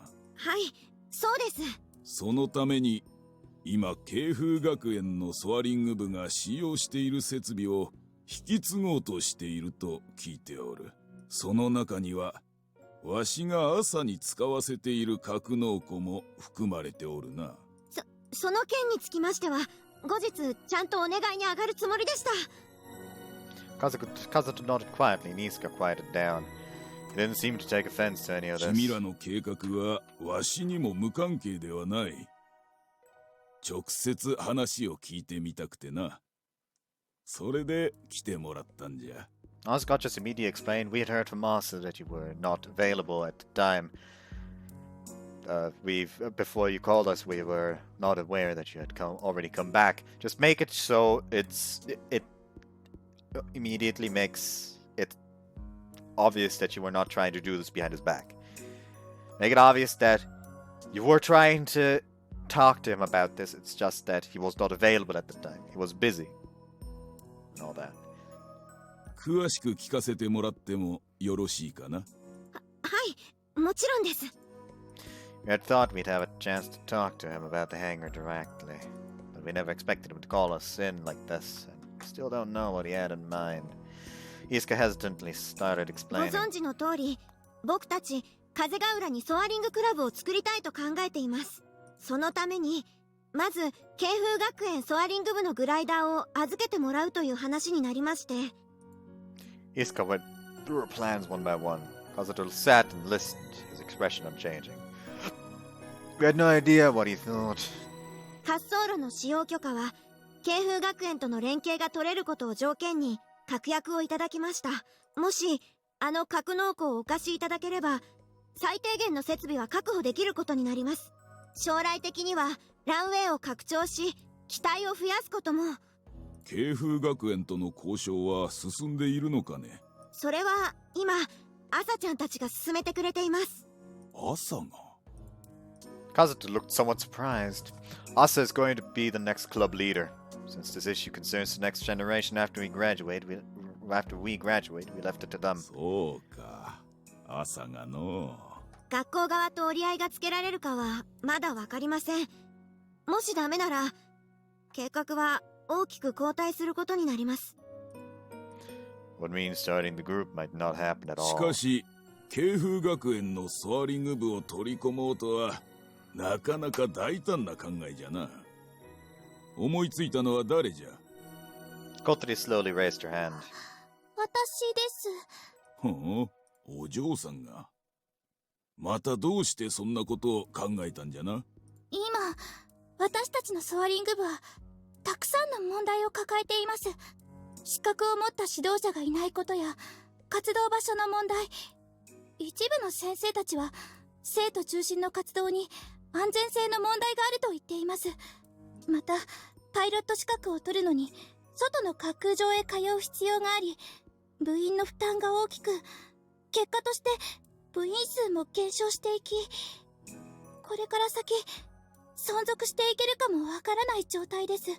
そうです。そのために今慶風学園のソアリング部が使用している設備を引き継ごうとしていると聞いておる。その中にはわしが朝に使わせている格納庫も含まれておるな。その件につきましては後日ちゃんとお願いに上がるつもりでした。Kazuto nodded quietly and Isuka quieted down. He didn't seem to take offense to any of this. 君らの計画はわしにも無関係ではない。直接話を聞いてみたくてな。それで来てもらったんじゃ。Asuka just immediately explained we had heard from Asa that you were not available at the time. Before you called us, we were not aware that you had already come back. Just make it so it immediately makes it obvious that you were not trying to do this behind his back. Make it obvious that you were trying to talk to him about this. It's just that he was not available at the time. He was busy. And all that. 詳しく聞かせてもらってもよろしいかな。はい、もちろんです。We had thought we'd have a chance to talk to him about the hangar directly, but we never expected him to call us in like this, and still don't know what he had in mind. Isuka hesitantly started ご explaining. 存知の通り、僕たち風が浦にソアリングクラブを作りたいと考えています。そのためにまず慶風学園ソアリング部のグライダーを預けてもらうという話になりまして。Isuka went through her plans one by one. Kazuto sat and listened, his expression unchanging. We had no idea what he thought. 滑走路の使用許可は慶風学園との連携が取れることを条件に確約をいただきました。もしあの格納庫をお貸しいただければ最低限の設備は確保できることになります。将来的にはランウェイを拡張し機体を増やすことも。慶風学園との交渉は進んでいるのかね。それは今朝ちゃんたちが進めてくれています。朝が。Kazuto looked somewhat surprised. Asa is going to be the next club leader. Since this issue concerns the next generation after we graduate, we left it to them. そうか。朝がの。学校側と折り合いがつけられるかはまだわかりません。もしダメなら計画は大きく後退することになります。What means starting the group might not happen at all. しかし慶風学園のソアリング部を取り込もうとはなかなか大胆な考えじゃな。思いついたのは誰じゃ。Kotori slowly raised her hand. 私です。ほう、お嬢さんが。またどうしてそんなことを考えたんじゃな。今私たちのソアリング部はたくさんの問題を抱えています。資格を持った指導者がいないことや活動場所の問題、一部の先生たちは生徒中心の活動に安全性の問題があると言っています。またパイロット資格を取るのに外の滑空場へ通う必要があり、部員の負担が大きく、結果として部員数も減少していき、これから先存続していけるかもわからない状態です。け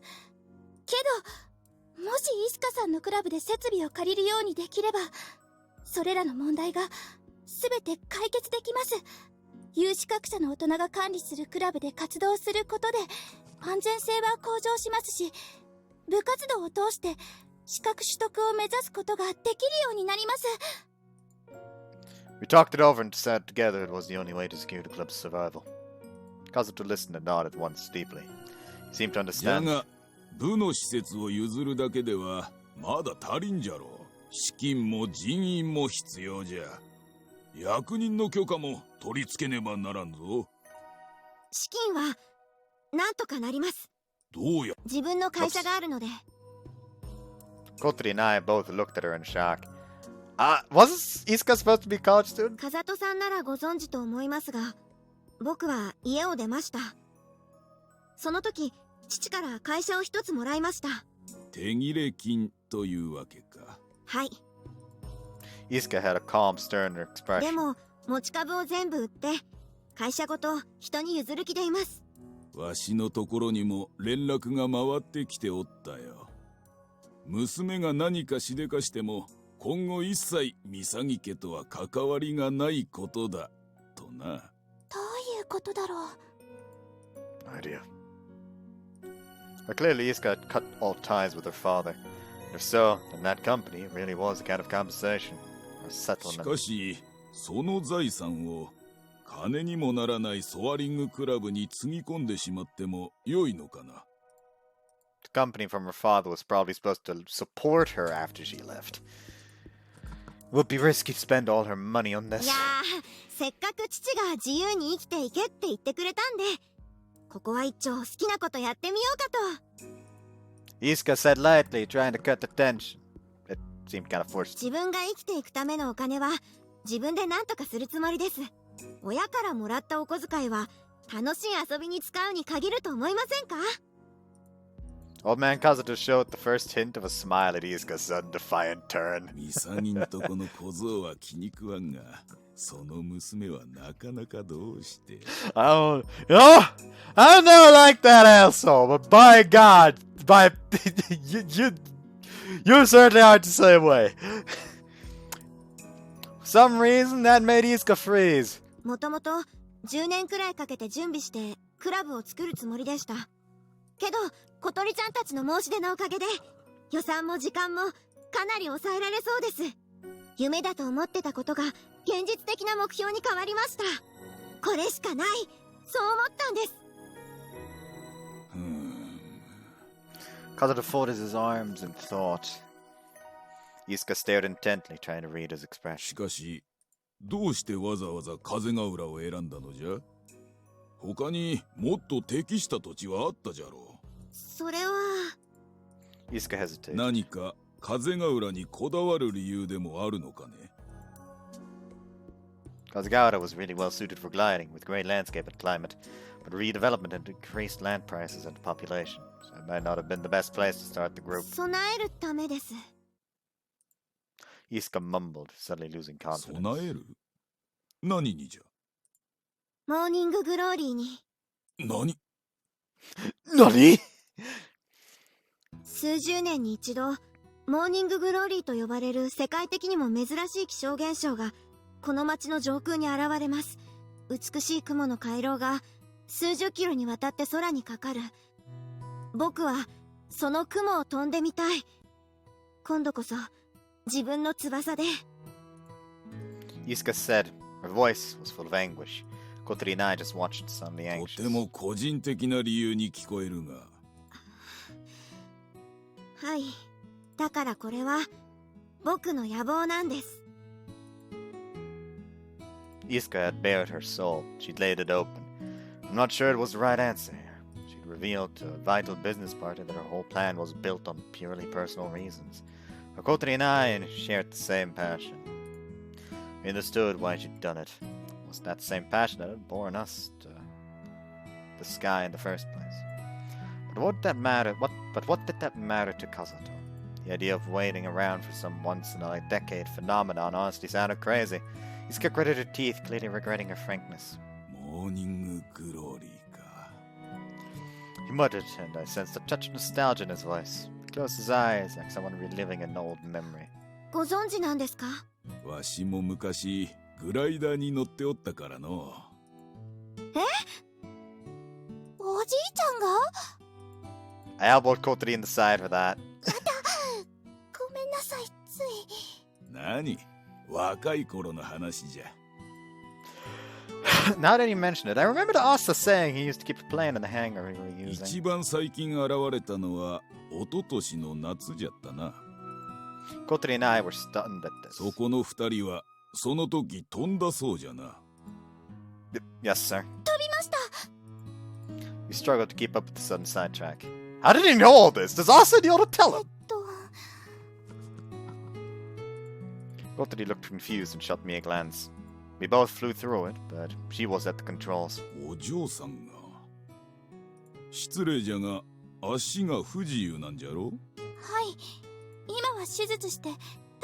どもしイスカさんのクラブで設備を借りるようにできれば、それらの問題が全て解決できます。有資格者の大人が管理するクラブで活動することで安全性は向上しますし、部活動を通して資格取得を目指すことができるようになります。We talked it over and decided together it was the only way to secure the club's survival. Kazuto listened and nodded once deeply. He seemed to じゃ understand. が部の施設を譲るだけではまだ足りんじゃろう。資金も人員も必要じゃ。役人の許可も取り付けねばならんぞ。資金はなんとかなります。どうや。自分の会社があるので。Kotori and I both looked at her in shock. Wasn't Iska supposed to be a college student? 風戸さんならご存知と思いますが、僕は家を出ました。その時、父から会社を一つもらいました。手切れ金というわけか。はい。Iska had a calm, stern で expression. も、持ち株を全部売って、会社ごと人に譲る気でいます。わしのところにも連絡が回ってきておったよ。娘が何かしでかしても、今後一切ミサギ家とは関わりがないことだ、とな。どういうことだろう。No idea. But clearly Iska had cut all ties with her father. If so, then that company really was a kind of compensation or し settlement. かし、その財産を金にもならないソアリングクラブにつぎ込んでしまっても良いのかな。The company from her father was probably supposed to support her after she left. It would be risky to spend all her money on い this. やー、せっかく父が自由に生きていけって言ってくれたんで、ここは一丁好きなことやってみようかと。Iska said lightly, trying to cut the tension. It seemed kind of forced. 自分が生きていくためのお金は自分で何とかするつもりです。親からもらったお小遣いは楽しい遊びに使うに限ると思いませんか？ Old man Kazuto showed the first hint of a smile at Iska's sudden defiant turn. ミサギんとこの小僧は気に食わんが、その娘はなかなかどうして。I never liked that asshole, but by God, you certainly aren't the same way. For some reason, that made Iska freeze. もともと10年くらいかけて準備してクラブを作るつもりでした。けど小鳥ちゃんたちの申し出のおかげで予算も時間もかなり抑えられそうです。夢だと思ってたことが現実的な目標に変わりました。これしかない、そう思ったんです。Kazuto folded his arms in thought. Iska stared intently, trying to read his し expression. かし、どうしてわざわざ風ヶ浦を選んだのじゃ？他にもっと適した土地はあったじゃろう。それは Iska hesitated. 何か風ヶ浦にこだわる理由でもあるのかね。Kazugawara was really well suited for gliding, with great landscape and climate, but redevelopment had increased land prices and population, so it might not have been the best place to start the group. 備えるためです。 Iska mumbled, suddenly losing confidence. 備える？何にじゃ？モーニンググローリーに。何？ NANI?! 数十年に一度モーニンググローリーと呼ばれる世界的にも珍しい気象現象がこの町の上空に現れます。美しい雲の回廊が数十キロにわたって空にかかる。僕はその雲を飛んでみたい。今度こそ自分の翼で。 Iska said. Her voice was full of anguish. Kotori and I just watched, suddenly と anxious. ても個人的な理由に聞こえるが。はい。だからこれは僕の野望なんです。 Iska had bared her soul. She'd laid it open. I'm not sure it was the right answer. She'd revealed to a vital business party that her whole plan was built on purely personal reasons. Kotori and I shared the same passion. We understood why she'd done it. It was that same passion that had borne us to the sky in the first place. But what did that matter? What did that matter to Kazuto? The idea of waiting around for some once-in-a-decade phenomenon honestly sounded crazy. He skipped gritted her teeth, clearly regretting her frankness. Morning glory か。 He muttered, and I sensed a touch of nostalgia in his voice. He closed his eyes like someone reliving an old memory. ご存知なんですか？わしも昔グライダーに乗っておったからの。おじいちゃんが？ I elbowed Kotori in the side for that. ごめんなさい、つい。何？若い頃の話じゃ。Now that you mention it, I remember Asa saying he used to keep a plane in the hangar we were 一 using. 番最近現れたのは一昨年の夏じゃったな。 Kotori and I were stunned at this. そこの二人はその時飛んだそうじゃな。 Yes, sir. 飛びました。 We struggled to keep up with the sudden sidetrack. How did he know all this? Does Asa know to tell him? と、 Kotori looked confused and shot me a glance. We both flew through it, but she was at the controls. お嬢さんが。失礼じゃが足が不自由なんじゃろ？はい。今は手術して立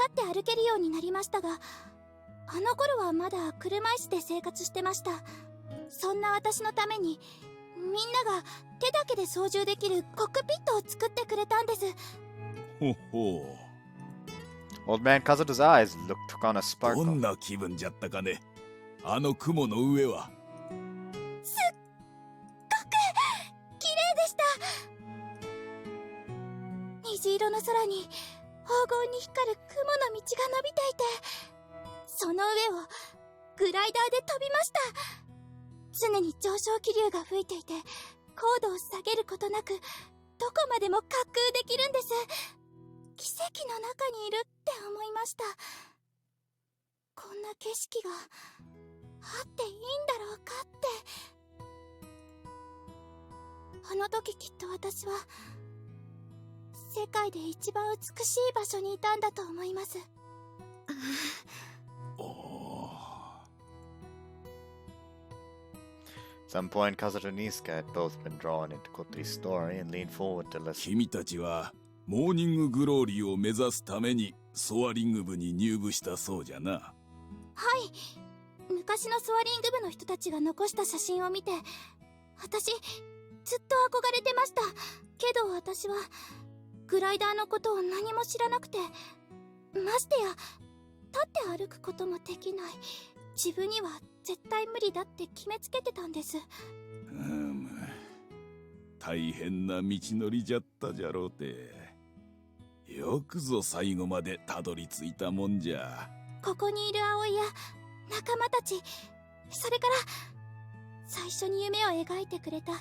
って歩けるようになりましたが、あの頃はまだ車椅子で生活してました。そんな私のためにみんなが手だけで操縦できるコックピットを作ってくれたんです。ほほ Old man Kazuto's eyes took on a う。ど sparkle. んな気分じゃったかね。あの雲の上は。すっごく綺麗でした。虹色の空に黄金に光る雲の道が伸びていて、その上をグライダーで飛びました。常に上昇気流が吹いていて、高度を下げることなくどこまでも滑空できるんです。奇跡の中にいるって思いました。こんな景色があっていいんだろうかって。あの時きっと私は世界で一番美しい場所にいたんだと思います。At some point, Kazuto and Niska had both been drawn into Kotori's story and leaned forward to listen. 君たちはモーニンググローリーを目指すためにソアリング部に入部したそうじゃな。はい。昔のソアリング部の人たちが残した写真を見て、私ずっと憧れてました。けど私はグライダーのことを何も知らなくて、ましてや立って歩くこともできない。自分には絶対無理だって決めつけてたんです。大変な道のりじゃったじゃろうて。よくぞ最後までたどり着いたもんじゃ。ここにいる葵や仲間たち、それから最初に夢を描いてくれたイ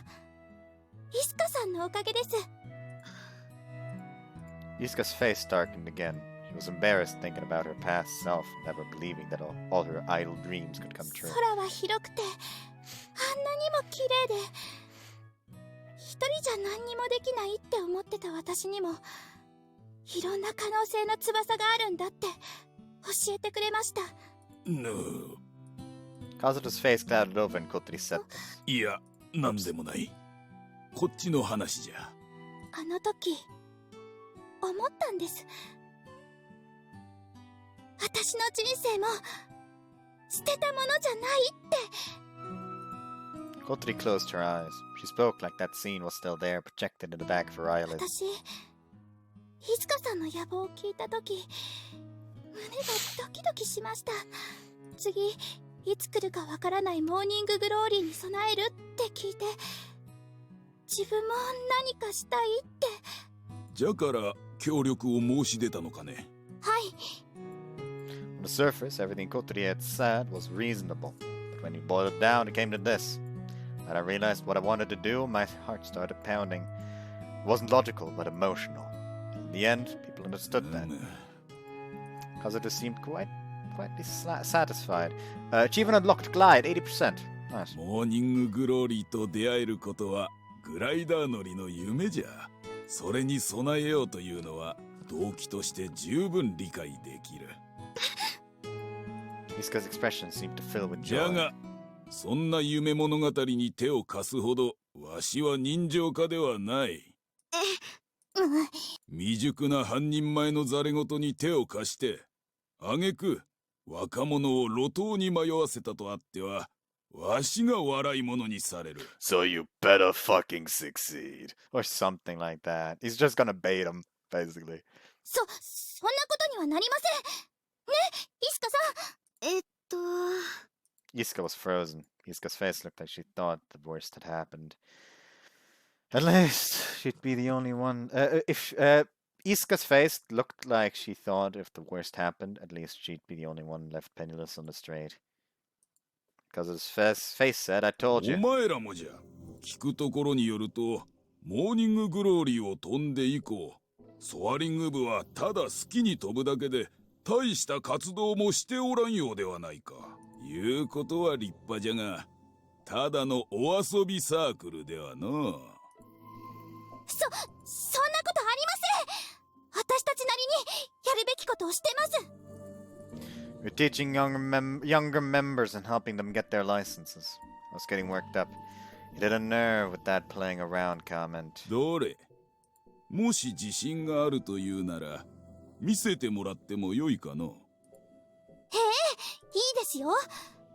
スカさんのおかげです。Yusuka's face darkened again. She was embarrassed thinking about her past self, never believing that all her idle dreams could come true. 空は広くてあんなにも綺麗で、一人じゃ何にもできないって思ってた私にもいろんな可能性の翼があるんだって教えてくれました。Kazuto's face clouded over and Kotori said this. いや、なんでもない。こっちの話じゃ。あの時思ったんです。私の人生も捨てたものじゃないって。 Kotori closed her eyes. She spoke like that scene was still there, projected in the back of her eyelids. 私、イスカさんの野望を聞いた時、胸がドキドキしました。次いつ来るかわからないモーニンググローリーに備えるって聞いて、自分も何かしたいって。じゃから協力を申し出たのかね。はい。 On the surface, everything Kotori had said was reasonable, but when you boiled it down, it came to this. When I realized what I wanted to do, my heart started pounding. It wasn't logical, but emotional. In the end, people understood that. Kazuto seemed quietly satisfied. Achievement unlocked glide 80%. Nice. モーニンググローリーと出会えることはグライダー乗りの夢じゃ。それに備えようというのは動機として十分理解できる。Iska's expression seemed to fill with じゃ joy. が、そんな夢物語に手を貸すほどわしは人情家ではない。未熟な半人前のザレ言に手を貸して挙句若者を路頭に迷わせたとあってはわしが笑い物にされる。 So you better fucking succeed. Or something like that. He's just gonna bait him, basically. そんなことにはなりませんね、イスカさん。Iska was frozen. Iska's face looked like she thought the worst had happened. At least she'd be the only one. If Iska's face looked like she thought if the worst happened, at least she'd be the only one left penniless on the street. Because his face said, I told お you. 前らもじゃ。聞くところによるとモーニンググローリーを飛んで以降ソアリング部はただ好きに飛ぶだけで大した活動もしておらんようではないか。いうことは立派じゃがただのお遊びサークルではの。そんなことありません。私たちなりにやるべきことをしてます。 You're teaching younger members and helping them get their licenses. I was getting worked up. You did a nerve with that playing around comment. どれもし自信があるというなら見せてもらってもよいかの。いいですよ。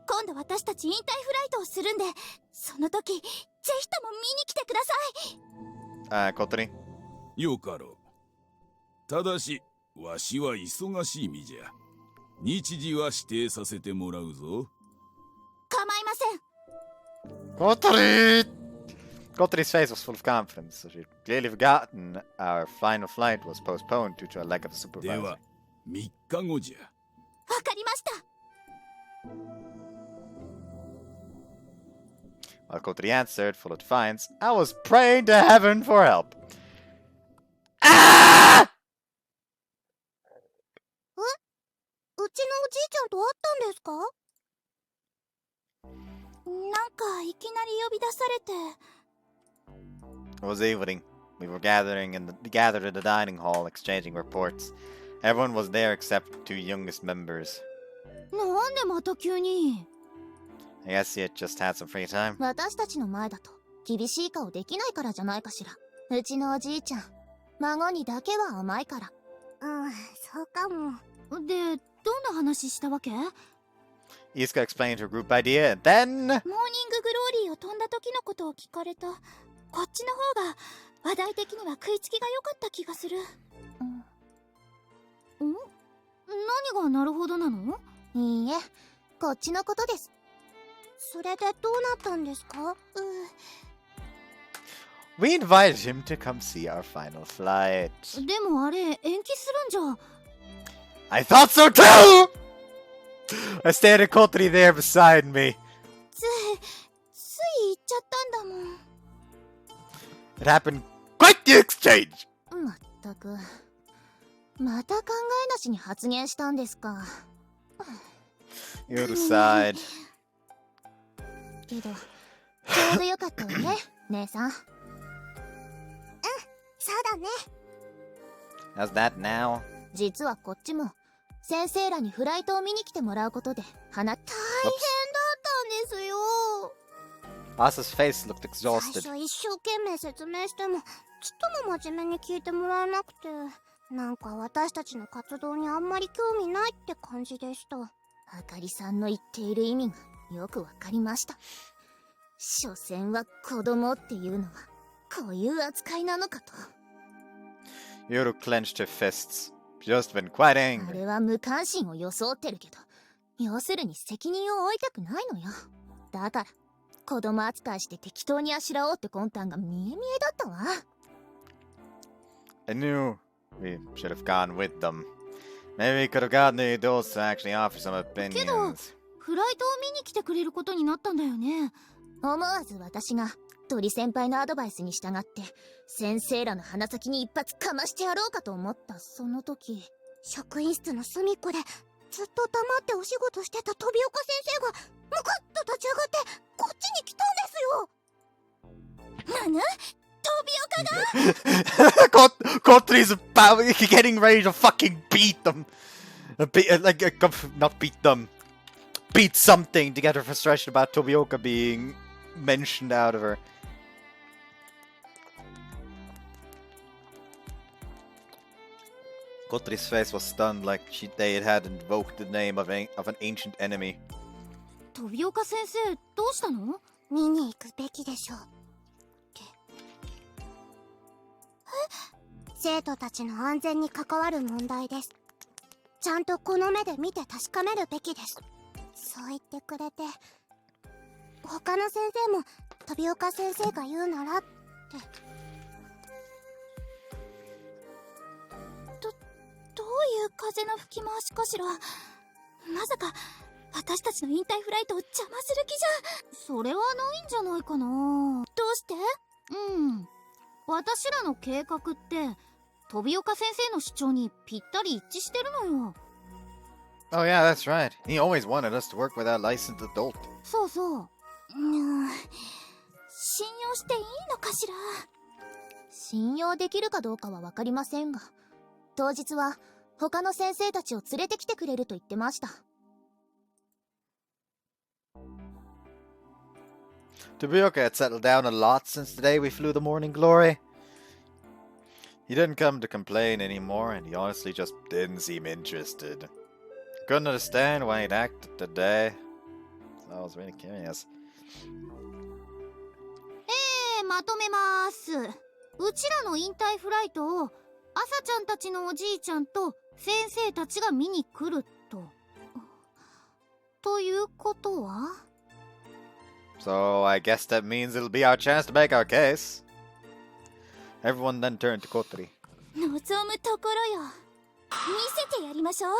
今度私たち引退フライトをするんで、その時ぜひとも見に来てください。Kotori? よかろう。ただしわしは忙しい身じゃ。日時は指定させてもらうぞ。構いません。Kotori! Kotori's face was full of confidence, so she'd clearly forgotten our final flight was postponed due to a lack of a で supervisor. は3日後じゃ。わかりました。While Kotori answered, full of defiance, I was praying to heaven for help. Ah! うちのおじいちゃんと会ったんですか？なんかいきなり呼び出されて。It was evening. We were gathered in the dining hall, exchanging reports. Everyone was there except the two youngest members. なんでまた急に？ I guess he had just had some free time. 私たちの前だと厳しい顔できないからじゃないかしら。うちのおじいちゃん孫にだけは甘いから。そうかも。で、どんな話したわけ？ Iska explained her group idea, and then... モーニンググローリーを飛んだ時のことを聞かれた。こっちの方が話題的には食いつきが良かった気がする。何がなるほどなの？いいえ、こっちのことです。それでどうなったんですかWe invited him to come see our final flight. でもあれ延期するんじゃ。I thought so too! I stared at Kotori there beside me. つい言っちゃったんだもん。It happened quite the exchange. まったくまた考えなしに発言したんですか。You decide. けどちょうどよかったわね、姉さん。そうだね。 How's that now? 実はこっちも先生らにフライトを見に来てもらうことで大変だったんですよ。Asa's face looked 最 exhausted. 初一生懸命説明してもちっとも真面目に聞いてもらえなくて、なんか私たちの活動にあんまり興味ないって感じでした。あかりさんの言っている意味がよくわかりました。所詮は子供っていうのはこういう扱いなのかと。 Yoru clenched her fists. She must have been quite あ angry. れは無関心を装ってるけど、要するに責任を負いたくないのよ。だから子供扱いして適当にあしらおうって魂胆が見え見えだったわ。 I knew we should have gone with them. Maybe we could have gotten the adults to actually offer some けど opinions. フライトを見に来てくれることになったんだよね。思わず私が鳥先輩のアドバイスに従って先生らの鼻先に一発かましてやろうかと思ったその時、職員室の隅っこでずっと黙ってお仕事してた飛岡先生がムクッと立ち上がってこっちに来たんですよ。なぬ飛び岡が Kotori's about getting ready to fucking beat them. Not beat them. Beat something to get her frustration about Tobioka being mentioned out of her. Kotori's face was stunned like they had invoked the name of an ancient enemy. 飛岡先生どうしたの？見に行くべきでしょう。生徒たちの安全に関わる問題です。ちゃんとこの目で見て確かめるべきです。そう言ってくれて、他の先生も飛岡先生が言うならって。どういう風の吹き回しかしら。まさか私たちの引退フライトを邪魔する気じゃ。それはないんじゃないかな。どうして？私らの計画って飛岡先生の主張にぴったり一致してるのよ。Oh yeah, that's right. He always wanted us to work with that licensed adult. そうそう。信用していいのかしら。信用できるかどうかは分かりませんが、当日は他の先生たちを連れてきてくれると言ってました。Tobioka had settled down a lot since the day we flew the Morning Glory. He didn't come to complain anymore, and he honestly just didn't seem interested. Couldn't understand why he'd acted today. So I was really curious. まとめます。うちらの引退フライトを朝ちゃんたちのおじいちゃんと先生たちが見に来ると。ということは？ So I guess that means it'll be our chance to make our case. Everyone then turned to Kotori. 望むところよ。見せてやりましょう。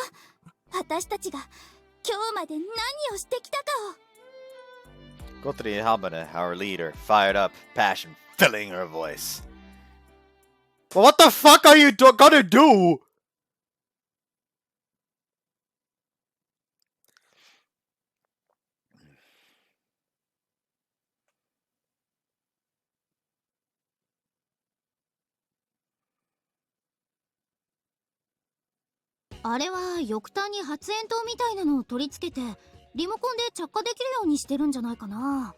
私たちが今日まで何をしてきたかを。Kotori Hamada, our leader, fired up, passion filling her voice. Well, what the fuck are you gonna do?「あれは翼端に発煙筒みたいなのを取り付けてリモコンで着火できるようにしてるんじゃないかな。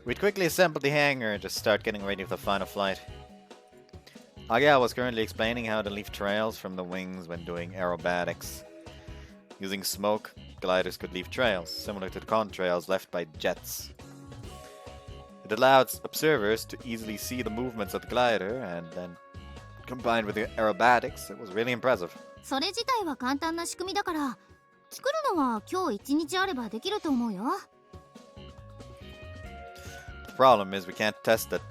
We'd quickly assembled the hangar and just start getting ready for the final flight. Agaya was currently explaining how to leave trails from the wings when doing aerobatics. Using smoke, gliders could leave trails, similar to the contrails left by jets. It allowed observers to easily see the movements of the glider, and then combined with the aerobatics, it was really impressive. それ自体は簡単な仕組みだから作るのは今日一日あればできると思うよ。The problem is we can't test it.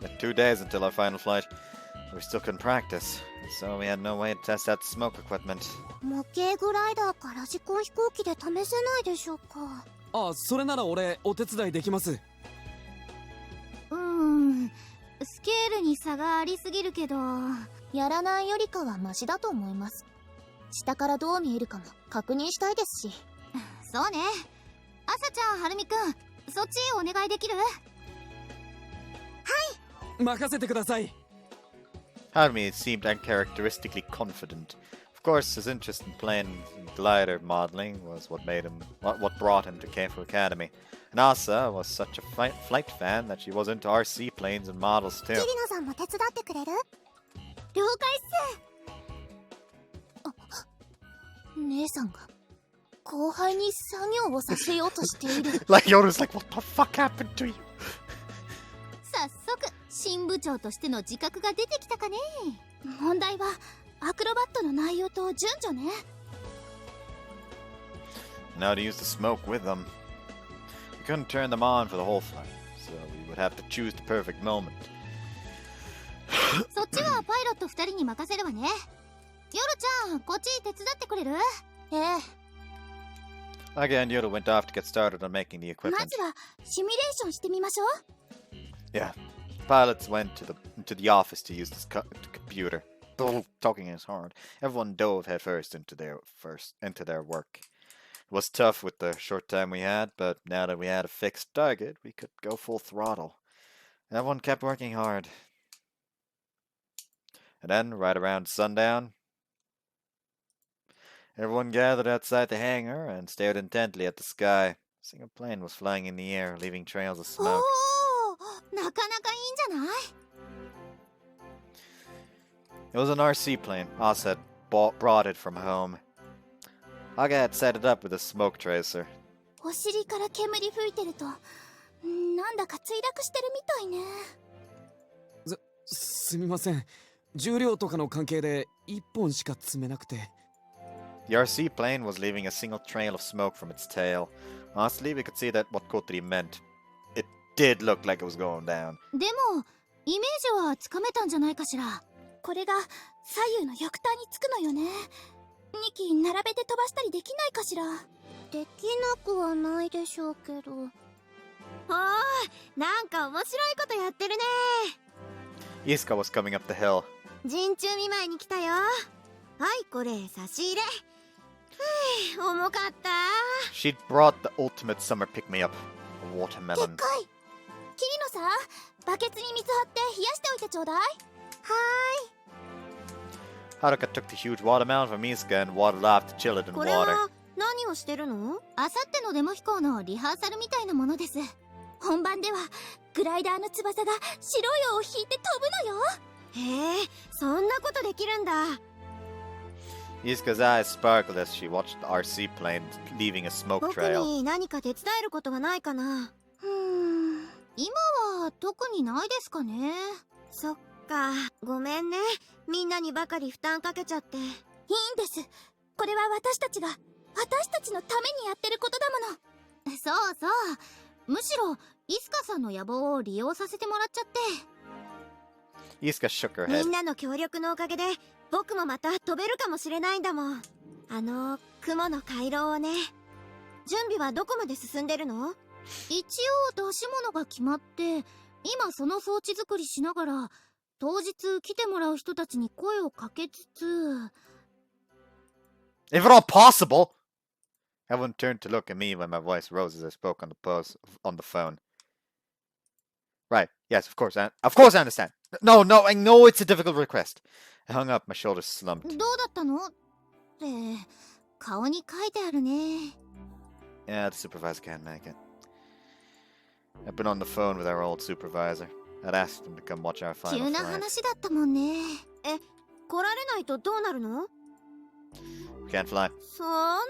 We had 2 days until our final flight. We still couldn't practice, so we had no way to test out the smoke equipment. 模型グライダーかラジコン飛行機で試せないでしょうか。あ、それなら俺お手伝いできます。スケールに差がありすぎるけど、やらないよりかはマシだと思います。下からどう見えるかも確認したいですし。そうね。朝ちゃん、はるみくん、そっちお願いできる？はい。任せてください。Harumi seemed uncharacteristically confident. Of course, his interest in playing glider modeling was what brought him to Keifu Academy. And Asa was such a flight fan that she was into RC planes and models too. キリナさんも手伝ってくれる？了解っす。姉さんが後輩に作業をさせようとしている。Like Yoda's like, what the fuck happened to you? 早速新部長としての自覚が出てきたかね。問題はアクロバットの内容と順序ね。Now to use the smoke with them. We couldn't turn them on for the whole flight, so we would have to choose the perfect moment. そっちはパイロット2人に任せるわね。ヨルちゃん、こっち手伝ってくれる？ええ。Aga and Yoda went off to get started on making the ま equipment. ずはシミュレーションしてみましょう。Yeah, pilots went to the office to use this computer. Talking is hard. Everyone dove headfirst into their work. It was tough with the short time we had, but now that we had a fixed target, we could go full throttle. Everyone kept working hard. And then, right around sundown, everyone gathered outside the hangar and stared intently at the sky. A single plane was flying in the air, leaving trails of お smoke. お、なかなかいいんじゃない？ It was an RC plane. Oz had brought it from home. Aga had set it up with a smoke tracer. お尻から煙吹いてるとなんだか墜落してるみたいね。すみません。重量とかの関係で1本しか積めなくて。The RC plane was leaving a single trail of smoke from its tail. Honestly, we could see that what Kotori meant. It did look like it was going down. でもイメージはつかめたんじゃないかしら。これが左右の翼端につくのよね。2機並べて飛ばしたりできないかしら。できなくはないでしょうけど。おーい、なんか面白いことやってるね。 Iska was coming up the hill. 陣中見舞いに来たよ。はい、これ差し入れ。重かった。 She'd brought the ultimate summer pick-me-up, a でっ watermelon. かい。キリノさん、バケツに水張って冷やしておいてちょうだい。は Haruka took the huge watermelon from Iska and waddled off to chill it in これ water. は何をしてるの？あさってのデモ飛行のリハーサルみたいなものです。本番ではグライダーの翼が白い尾を引いて飛ぶのよ。へえ、そんなことできるんだ。 Iska's eyes sparkled as she watched the RC plane leaving a smoke 僕 trail. に何か手伝えることはないかな。今は特にないですかね。そっか、ごめんね。みんなにばかり負担かけちゃって。いいんです。これは私たちのためにやってることだもの。そうそう。むしろイスカさんの野望を利用させてもらっちゃって。Iska shook her み head. んなの協力のおかげで僕もまた飛べるかもしれないんだもん。雲の回廊をね。準備はどこまで進んでるの？一応出し物が決まって、今その装置作りしながら当日来てもらう人たちに声をかけつつ。 If at all possible! Everyone turned to look at me when my voice rose as I spoke on the phone. Right, yes, of course I understand. No, I know it's a difficult request. I hung up, my shoulders slumped. どうだったの？って顔に書いてあるね。 Yeah, the supervisor can't make it. I've been on the phone with our old supervisor. I'd asked him to come watch our final 急な flight. 話だったもんね。来られないとどうなるの？ We can't fly. そんな。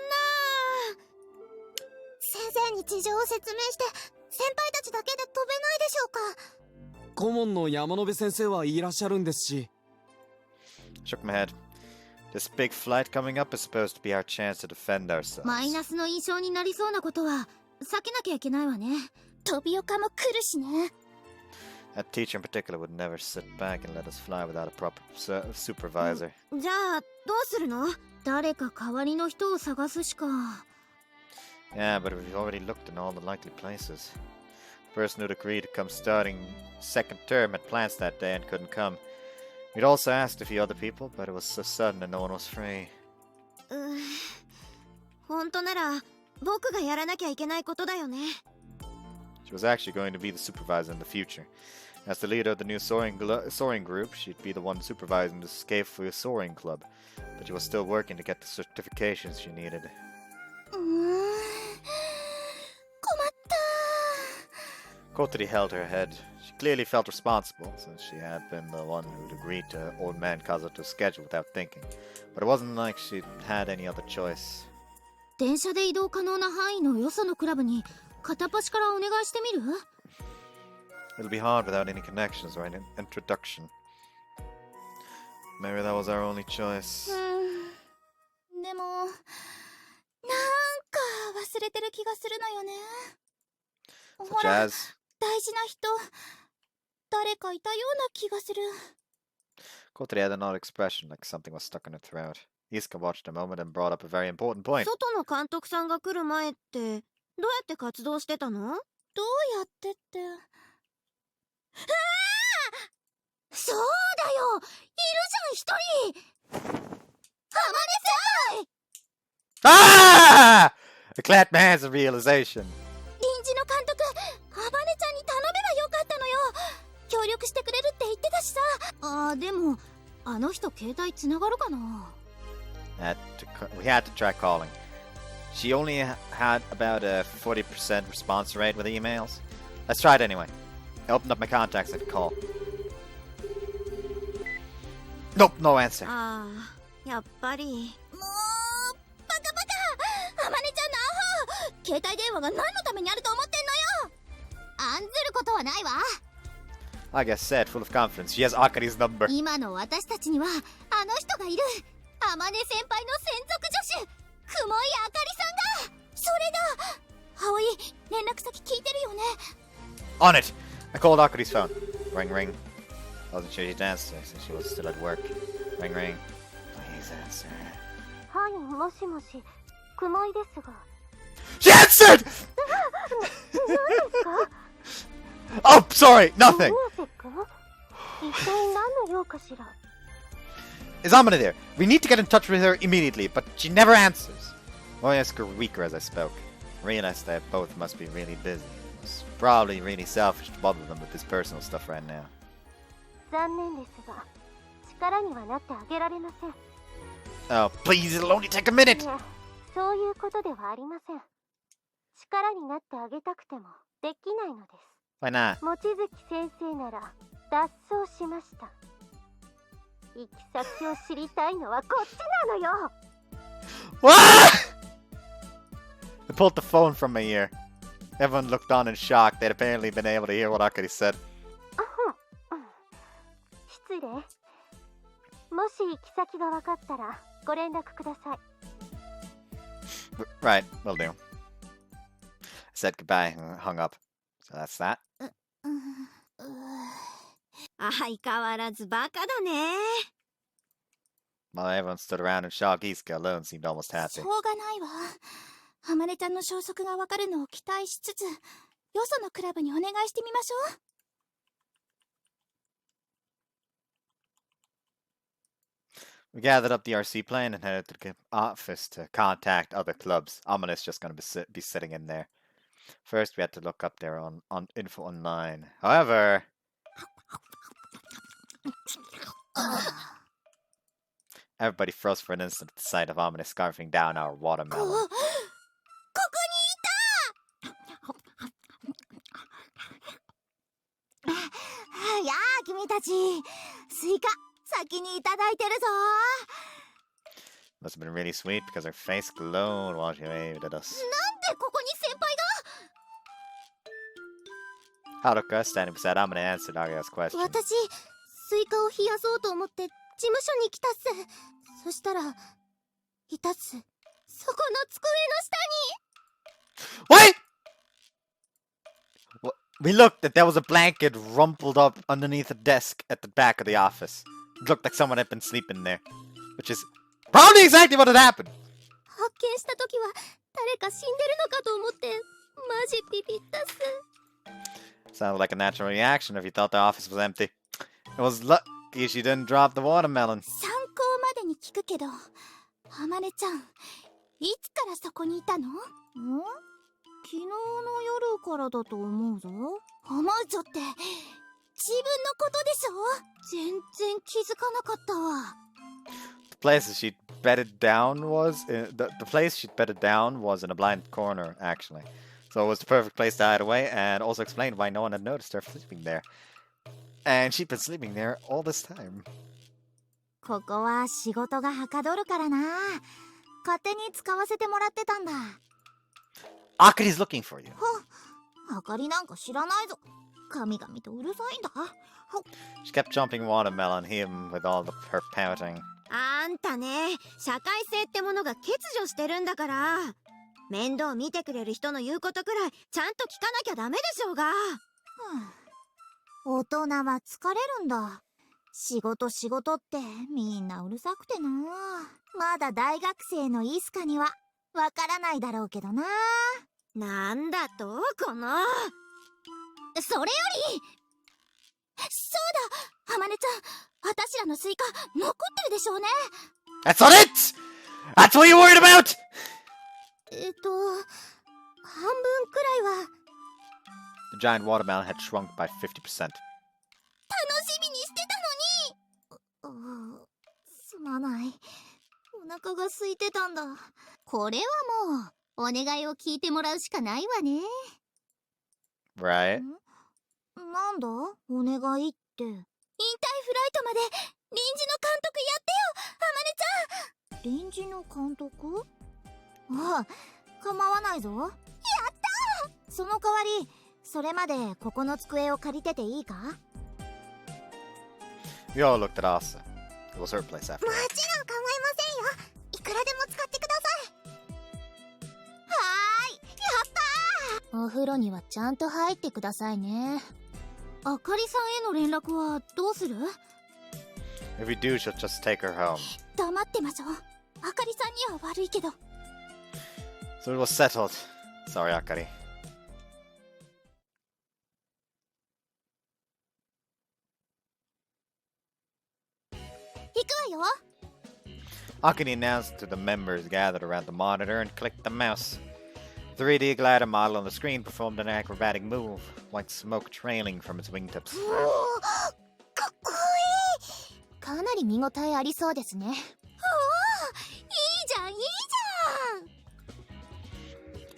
先生に事情を説明して先輩たちだけで飛べないでしょうか。顧問の山野辺先生はいらっしゃるんですし。 Shook my head. This big flight coming up is supposed to be our chance to defend ourselves. マイナスの印象になりそうなことは避けなきゃいけないわね。飛び岡も来るしね。 That teacher in particular would never sit back and let us fly without a proper supervisor. じゃあどうするの？誰か代わりの人を探すしか。 Yeah, but we've already looked in all the likely places. The person who'd agreed to come starting second term had plans that day and couldn't come. We'd also asked a few other people, but it was so sudden and no one was free. 本当なら僕がやらなきゃいけないことだよね。 She was actually going to be the supervisor in the future. As the leader of the new soaring group, she'd be the one supervising the Escape for Soaring Club. But she was still working to get the certifications she needed. 困った。 Kotori held her head. She clearly felt responsible, since she had been the one who'd agreed to old man Kazuto's schedule without thinking. But it wasn't like she'd had any other choice. 電車で移動可能な範囲のよそのクラブに片っ端からお願いしてみる？ It'll be hard without any connections or an introduction. Maybe that was our only choice. でもなんか忘れてる気がするのよね。ほ Such ら、 as... 大事な人誰かいたような気がする。 Kotori had an odd expression, like something was stuck in her throat. Iska watched a moment and brought up a very important point. 外の監督さんが来る前ってどうやって活動してたの？どうやってって。そうだよ、いるじゃん一人。浜根さん。 Ah! The clap man has a realization. 臨時の監督、あまねちゃんに頼めばよかったのよ。協力してくれるって言ってたしさ。でもあの人携帯つながるかな。 We had to try calling. She only had about a 40% response rate with emails. Let's try it anyway. I opened up my contacts and call. Nope, no answer. やっぱり。もうバカバカ、あまねちゃんのアホ。携帯電話が何のためにあると思ってんのよ。案ずることはないわ。 Like I said, full of confidence. She has Akari's number. 今の私たちにはあの人がいる。あまね先輩の専属助手、雲井あかりさんが。それだ。葵、連絡先聞いてるよね。On it! I called Akari's phone. Ring ring. Wasn't sure she'd answer since she was still at work. Ring ring. Please answer. はい、もしもし、雲井ですが。She answered! Oh, sorry, nothing! 一体何の用かしら。 Is Amina there? We need to get in touch with her immediately, but she never answers. Voice grew weaker as I spoke. I realized that both must be really busy. It's probably really selfish to bother them with this personal stuff right now. 残念ですが、力にはなってあげられません。 Oh, please, it'll only take a minute! いや、そういうことではありません。力になってあげたくてもできないのです。 Why not? 望月先生なら脱走しました。行き先を知りたいのはこっちなのよ。 What? I pulled the phone from my ear. Everyone looked on in shock. They'd apparently been able to hear what Akari said. 失礼。もし行き先が分かったらご連絡ください。 Right, will do. I said goodbye and hung up. So that's that. 相変わらずバカだね。 While everyone stood around in shock, Izuka alone seemed almost し happy. ょうがないわ。あまねちゃんの消息がわかるのを期待しつつ、よそのクラブにお願いしてみましょう。We gathered up the RC plane and headed to the office to contact other clubs. Amana's just going to be sitting in there. First, we had to look up their on info online. However, everybody froze for an instant at the sight of Amana scarfing down our watermelon. ここやあ君たち、スイカ先にいただいてるぞ。 Must have been really sweet because her face glowed while she waved at us. なんでここに先輩 Haruka, standing beside Amana, answered Aria's が。 question. 私、スイカを冷やそうと思って事務所に来たっす。そしたら、いたっす。そこの机の下に。 What? We looked and there was a blanket rumpled up underneath a desk at the back of the office. It looked like someone had been sleeping there. Which is probably exactly what had happened. 発見した時は誰か死んでるのかと思ってマジビビったっす。 Sounded like a natural reaction if you thought the office was empty. It was lucky she didn't drop the watermelon. 参考までに聞くけど、あまねちゃん、いつからそこにいたの？昨日の夜からだと思うぞ。思うぞって自分のことでしょ？全然気づかなかったわ。 The place she'd bedded down was the place she'd bedded down was in a blind corner, actually. So it was the perfect place to hide away, and also explained why no one had noticed her sleeping there. And she'd been sleeping there all this time. ここは仕事がはかどるからな。勝手に使わせてもらってたんだ。Akari's looking for you. あかりなんか知らないぞ。神々とうるさいんだ。 She kept jumping watermelon, him with all her pouting. あんたね、社会性ってものが欠如してるんだから。面倒見てくれる人の言うことくらいちゃんと聞かなきゃダメでしょうが。大人は疲れるんだ。仕事ってみんなうるさくてな。まだ大学生のイスカにはわからないだろうけどな。なんだとこの。それより、そうだ、あまねちゃん、私らのスイカ残ってるでしょうね。 That's not it! That's what you're worried about! 半分くらいは。 The giant watermelon had shrunk by 50%. 楽しみにしてたのに。すまない。お腹が空いてたんだ。これはもうお願いを聞いてもらうしかないわね。 Right? なんだお願いって。引退フライトまで臨時の監督やってよ、臨時の監督？ああ、構わないぞ。やったー！その代わり、それまでここの机を借りてていいか？ We all looked at Asa. It was her place after. もちろん構いませんよ。いくらでも使ってください。はーい、やったー！お風呂にはちゃんと入ってくださいね。あかりさんへの連絡はどうする？ If we do, she'll just take her home. 黙ってましょう。あかりさんには悪いけど。 So it was settled. Sorry, Akari. 行くわよ。 Akari announced to the members gathered around the monitor and clicked the mouse. The 3D glider model on the screen performed an acrobatic move, white smoke trailing from its wingtips. かっこいい。かなり見応えありそうですね。いいじゃん、いい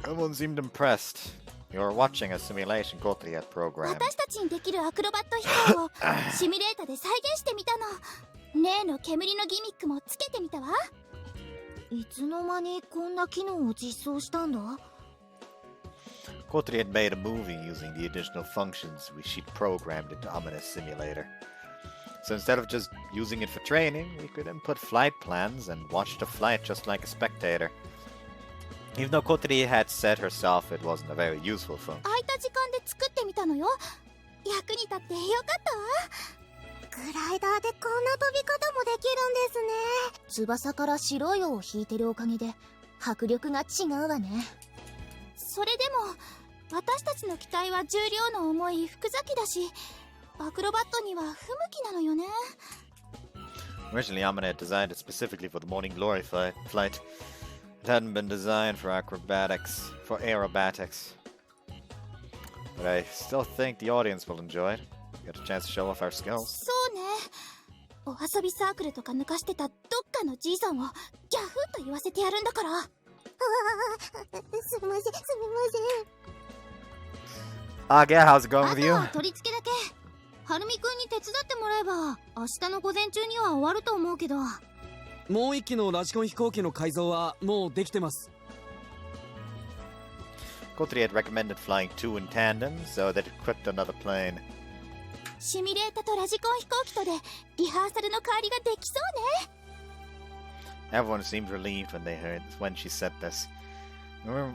じゃん。 Everyone seemed impressed. You were watching a simulation Kotori had programmed. 私たちにできるアクロバット飛行をシミュレータで再現してみたの。例の煙のギミックもつけてみたわ。いつの間にこんな機能を実装したんだ？ Kotori had made a movie using the additional functions she'd programmed into Ominous Simulator. So instead of just using it for training, we could input flight plans and watch the flight just like a spectator. Even though Kotori had said herself it wasn't a very useful function. 空いた時間で作ってみたのよ。役に立ってよかったわ。グライダーでこんな飛び方もできるんですね。翼から白い尾を引いてるおかげで迫力が違うわね。それでも私たちの機体は重量の重い福崎だし、アクロバットには不向きなのよね。 Originally, Amane had designed it specifically for the Morning Glory flight. It hadn't been designed for acrobatics, for aerobatics. But I still think the audience will enjoy it. Get a chance to show off our skills. そうね。お遊びサークルとか抜かしてたどっかのじいさんをギャフーと言わせてやるんだから。すみません、すみません。Agya, how's it going あ with と you? は取り付けだけ。はるみくんに手伝ってもらえば明日の午前中には終わると思うけど。もう一機のラジコン飛行機の改造はもうできてます。 Kotori had recommended flying two in tandem so that it equipped another plane. シミュレータとラジコン飛行機とでリハーサルの代わりができそうね。 Everyone seemed relieved when she said this. We were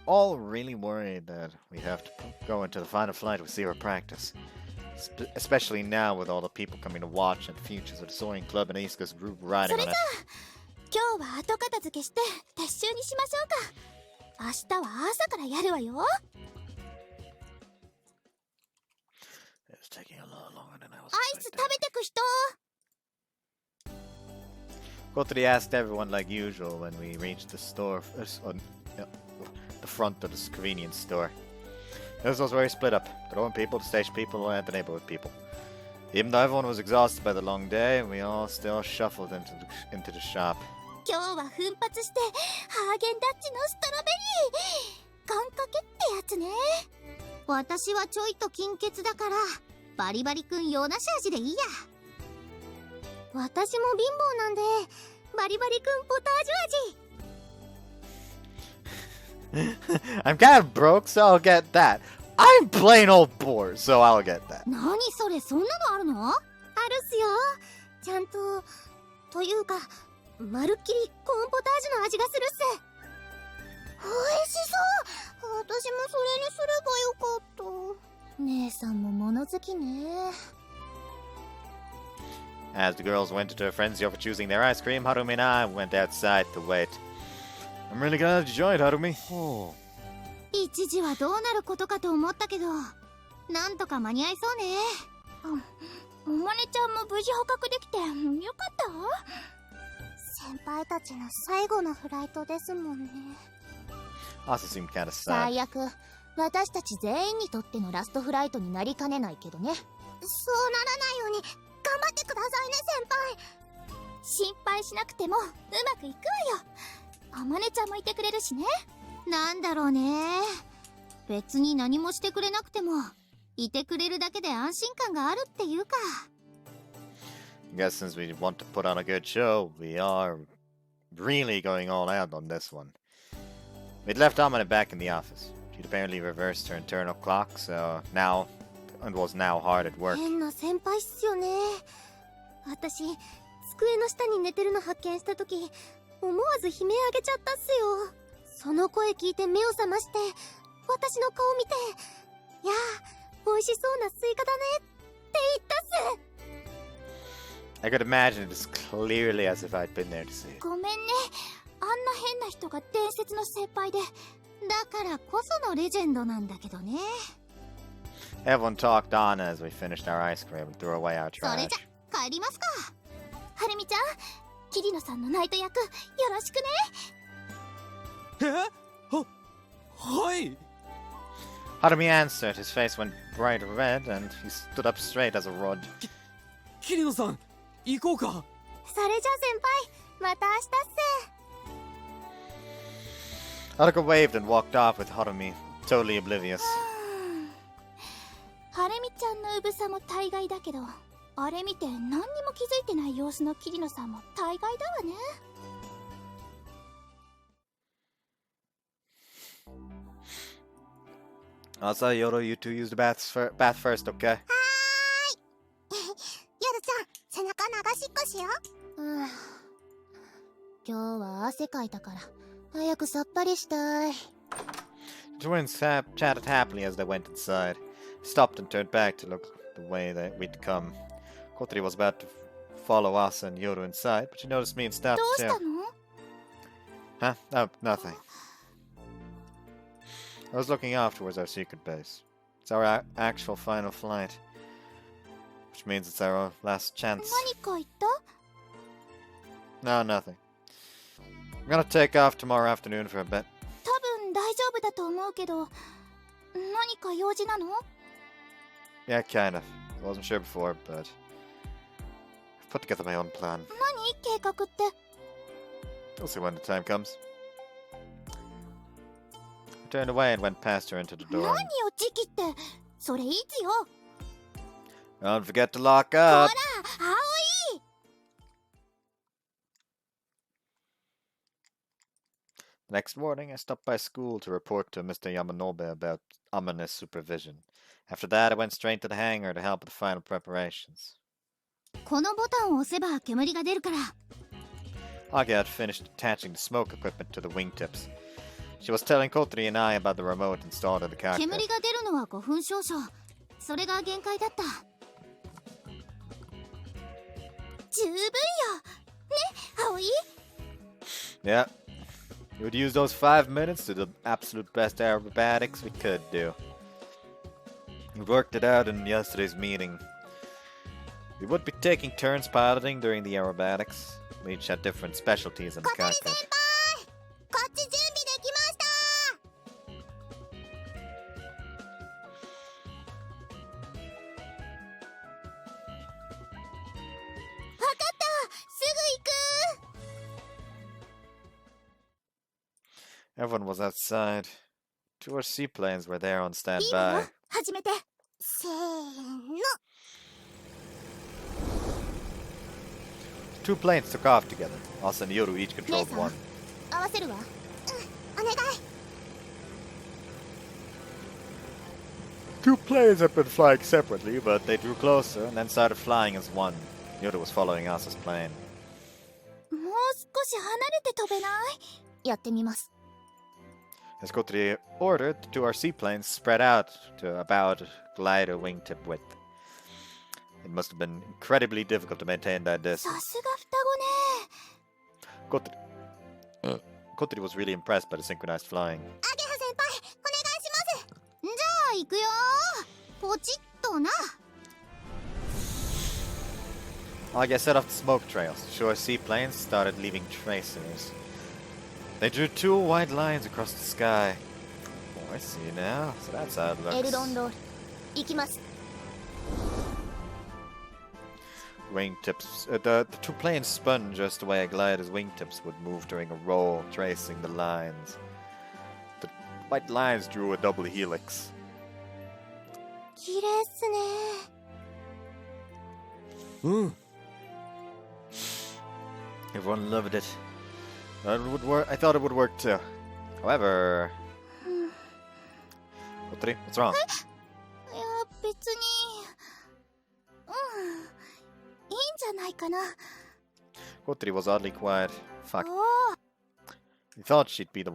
all really worried that we'd have to go into the final flight with zero practice. Especially now with all the people coming to watch and futures of the Soaring Club and Isuka's group riding on it. 今日は後片付けして撤収にしましょうか。明日は朝からやるわよ。 It's taking a lot longer than I was アイス食べてく人。 Kotori asked everyone like usual when we reached the store, the front of this convenience store. This was very split up. The own people, the station people, and the neighborhood people. Even though everyone was exhausted by the long day, we all still shuffled into the shop. 今日は奮発してハーゲンダッチのストロベリー願掛けってやつね。私はちょいと金欠だからバリバリくん洋梨味でいいや。私も貧乏なんでバリバリくんポタージュ味。 I'm kind of broke, so I'll get that. I'm plain old poor, so I'll get that. 何それ、そんなのあるの？あるっすよ。ちゃんとというかまるっきりコーンポタージュの味がするっす。美味しそう。私もそれにすればよかった。姉さんも物好きね。 As the girls went into a frenzy over choosing their ice cream, Harumi and I went outside to wait. I'm really glad you joined, Harumi. 一時はどうなることかと思ったけど、なんとか間に合いそうね。おまねちゃんも無事捕獲できてよかったわ。先輩たちの最後のフライトですもんね。Also seemed kind of sad. 最悪、私たち全員にとってのラストフライトになりかねないけどね。そうならないように頑張ってくださいね、先輩。心配しなくてもうまくいくわよ。あまねちゃんもいてくれるしね。なんだろうね。別に何もしてくれなくてもいてくれるだけで安心感があるっていうか。I guess since we want to put on a good show, we are really going all out on this one. We'd left Amane back in the office. She'd apparently reversed her internal clock, so now it was now hard at work. 変な先輩っすよね。私机の下に寝てるの発見した時思わず悲鳴あげちゃったっすよ。その声聞いて目を覚まして私の顔見て「いやー美味しそうなスイカだね」って言ったっす。 I could imagine it as clearly as if I'd been there to see it. ごめんね。あんな変な人が伝説の先輩で。だからこそのレジェンドなんだけどね。Everyone talked on as we finished our ice cream and threw away our それ trash. じゃ帰りますか。はるみちゃん、桐野さんのナイト役よろしくね。はい。 Harumi answered. His face went bright red and he stood up straight as a rod. 桐野さん行こうか。それじゃあ先輩、また明日っす。Haruka waved and walked off with Harumi, totally oblivious. はるみちゃんのうぶさも大概だけど、あれ見て何にも気づいてない様子の桐野さんも大概だわね。Also, Yoru, you two use the bath first, okay? 夜ちゃん、背中流しっこしよう。今日は汗かいたから早くさっぱりしたい。 The twins chatted happily as they went inside. Stopped and turned back to look the way that we'd come. Kotori was about to follow us and Yoru inside, but she noticed me and ど stopped うした too. の？ Huh? Oh, nothing. I was looking off towards our secret base. It's our actual final flight. Which means it's our last chance. 何か言った？ No, nothing. I'm gonna take off tomorrow afternoon for a bit. 多分大丈夫だと思うけど、何か用事なの？ Yeah, kind of. I wasn't sure before, but I've put together my own plan. 何計画って？ We'll see when the time comes. I turned away and went past her into the 何 door. よ時期って、それいつよ。 Don't forget to lock ほら、 up. 葵。 The next morning, I stopped by school to report to Mr. Yamanobe about ominous supervision. After that, I went straight to the hangar to help with the final preparations. このボタンを押せば煙が出るから。 Agi had finished attaching the smoke equipment to the wingtips. She was telling Kotori and I about the remote installed in the cockpit. 煙が出るのは5分少々。それが限界だった。十分よ。ね、葵。 Yeah. We would use those 5 minutes to the absolute best aerobatics we could do. We worked it out in yesterday's meeting. We would be taking turns piloting during the aerobatics. We each had different specialties in the 小鳥 cockpit. 先輩、こっち準備できました。わかった、すぐ行く。 Everyone was outside. 2 seaplanes were there on いいの standby. よ、始めて。せーの。 2 planes took off together. Us and Yoru each controlled Yes, one. 合わせるわ。お願い。 2 planes had been flying separately, but they drew closer and then started flying as one. Yoru was following us plane. もう少し離れて飛べない？やってみます。 As Kotori ordered, the 2 seaplanes spread out to about glider wingtip width. It must have been incredibly difficult to maintain that さ distance. すが双子ね。 Kotori was really impressed by the synchronized flying. アゲハ先輩、お願いします。じゃあ行くよー。ポチッとな。 Agia set off the smoke trails. Shore seaplanes started leaving tracers. They drew 2 white lines across the sky. Oh, I see now. So that's how it エル looks. ロンロール行きます。 Wingtips. The 2 planes spun just the way a glider's wingtips would move during a roll, tracing the lines. The white lines drew a double helix. 綺麗っすね。うん。 Everyone loved it. It would work. I thought it would work too. However, Kotori, what's wrong? いや別にいいんじゃないかな。 Kotori was oddly quiet. Fuck. お He thought she'd be the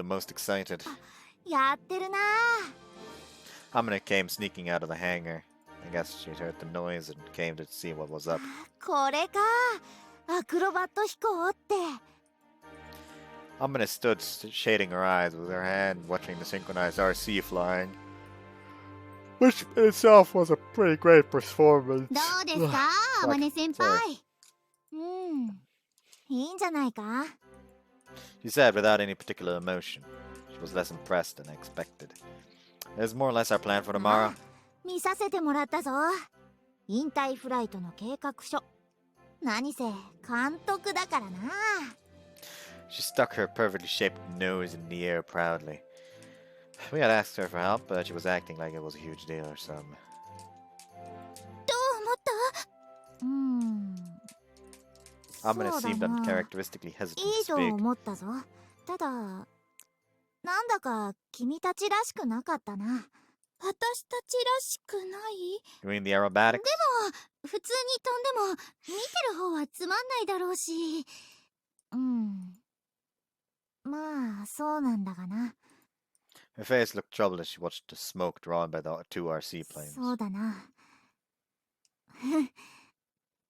most excited. ーやってるな。 Amina came sneaking out of the hangar. I guess she'd heard the noise and came to see what was up. これか。アクロバット飛行って。 Amina stood shading her eyes with her hand watching the synchronized RC flying. Which in itself was a pretty great performance. どうですか、あまね先輩。いいんじゃないか。 She said without any particular emotion. She was less impressed than I expected. There's more or less our plan for tomorrow. 見させてもらったぞ。引退フライトの計画書。何せ監督だからな。 She stuck her perfectly shaped nose in the air proudly. We had asked her for help, but she was acting like it was a huge deal or something. どう思った？ Amina そう seemed だな。 uncharacteristically hesitant い to いと speak. 思ったぞ。ただ、なんだか君たちらしくなかったな。私たちらしくない？ You mean the aerobatics? 普通に飛んでも見てる方はつまんないだろうし。まあ、そうなんだがな。 Her face looked troubled as she watched the smoke drawn by the 2 RC planes. そうだな。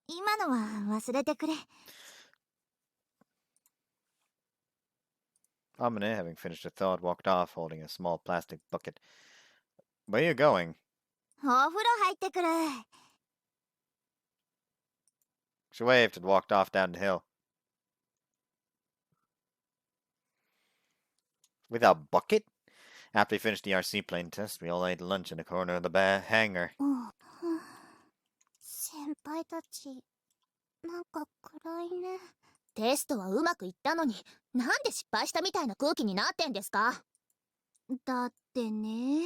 今のは忘れてくれ。 Amina, having finished her thought, walked off holding a small plastic bucket. Where are you going? お風呂入ってくる。 She waved and walked off down the hill. With a bucket? After we finished the RC plane test, we all ate lunch in a corner of the hangar. 先輩たち、なんか暗いね。テストはうまくいったのに、なんで失敗したみたいな空気になってんですか？だってね。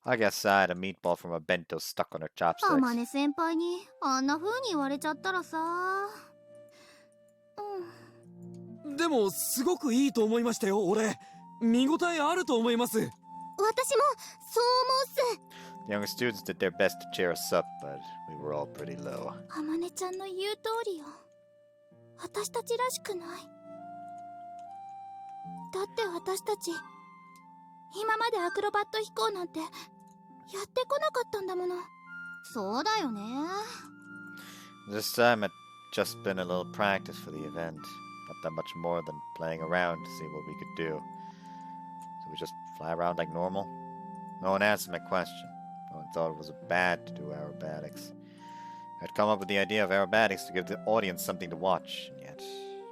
I guess I had a meatball from a bento stuck on her あ chopsticks. まね先輩にあんな風に言われちゃったらさ。でもすごくいいと思いましたよ。俺見応えあると思います。私もそう思うっす。 The younger students did their best to cheer us up, but we were all pretty low. あまねちゃんの言う通りよ。私たちらしくない。だって私たち今までアクロバット飛行なんてやってこなかったんだもの。そうだよね。 This time it just been a little practice for the event. Not that much more than playing around to see what we could do. So we just fly around like normal? No one answered my question. No one thought it was bad to do aerobatics. I'd come up with the idea of aerobatics to give the audience something to watch, and yet...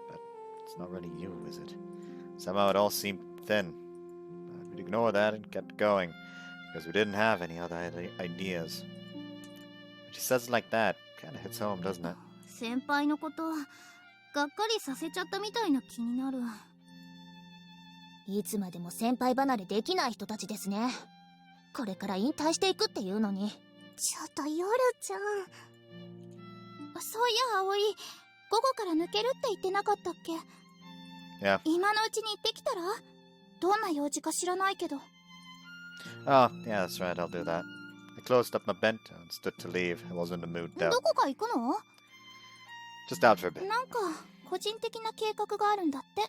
But it's not really you, is it? Somehow it all seemed thin. But we'd ignore that and kept going, because we didn't have any other ideas. When she says it like that, it kinda hits home, doesn't it? 先輩のことがっかりさせちゃったみたいな気になる。いつまでも先輩離れできない人たちですね。これから引退していくっていうのに。ちょっと夜ちゃん。そういや葵、午後から抜けるって言ってなかったっけ？ Yeah. 今のうちに行ってきたら？どんな用事か知らないけど。 Oh, yeah, that's right, I'll do that. I closed up my bento and stood to leave. I wasn't in the mood, though. どこか行くの？ Just out for a bit. なんか個人的な計画があるんだって。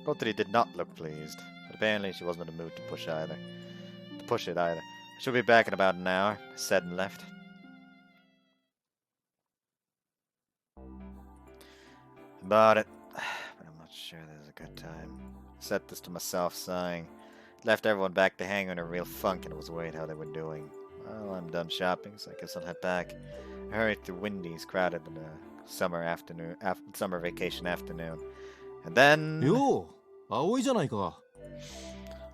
Kotori did not look pleased, but apparently she wasn't in the mood to push it either. She'll be back in about an hour, I said and left. I bought it, but I'm not sure this is a good time. I said this to myself, sighing. Left everyone back to hang in a real funk and was worried how they were doing. Well, I'm done shopping, so I guess I'll head back. I hurried through Wendy's, crowded in a summer vacation afternoon. And then よう、葵じゃないか。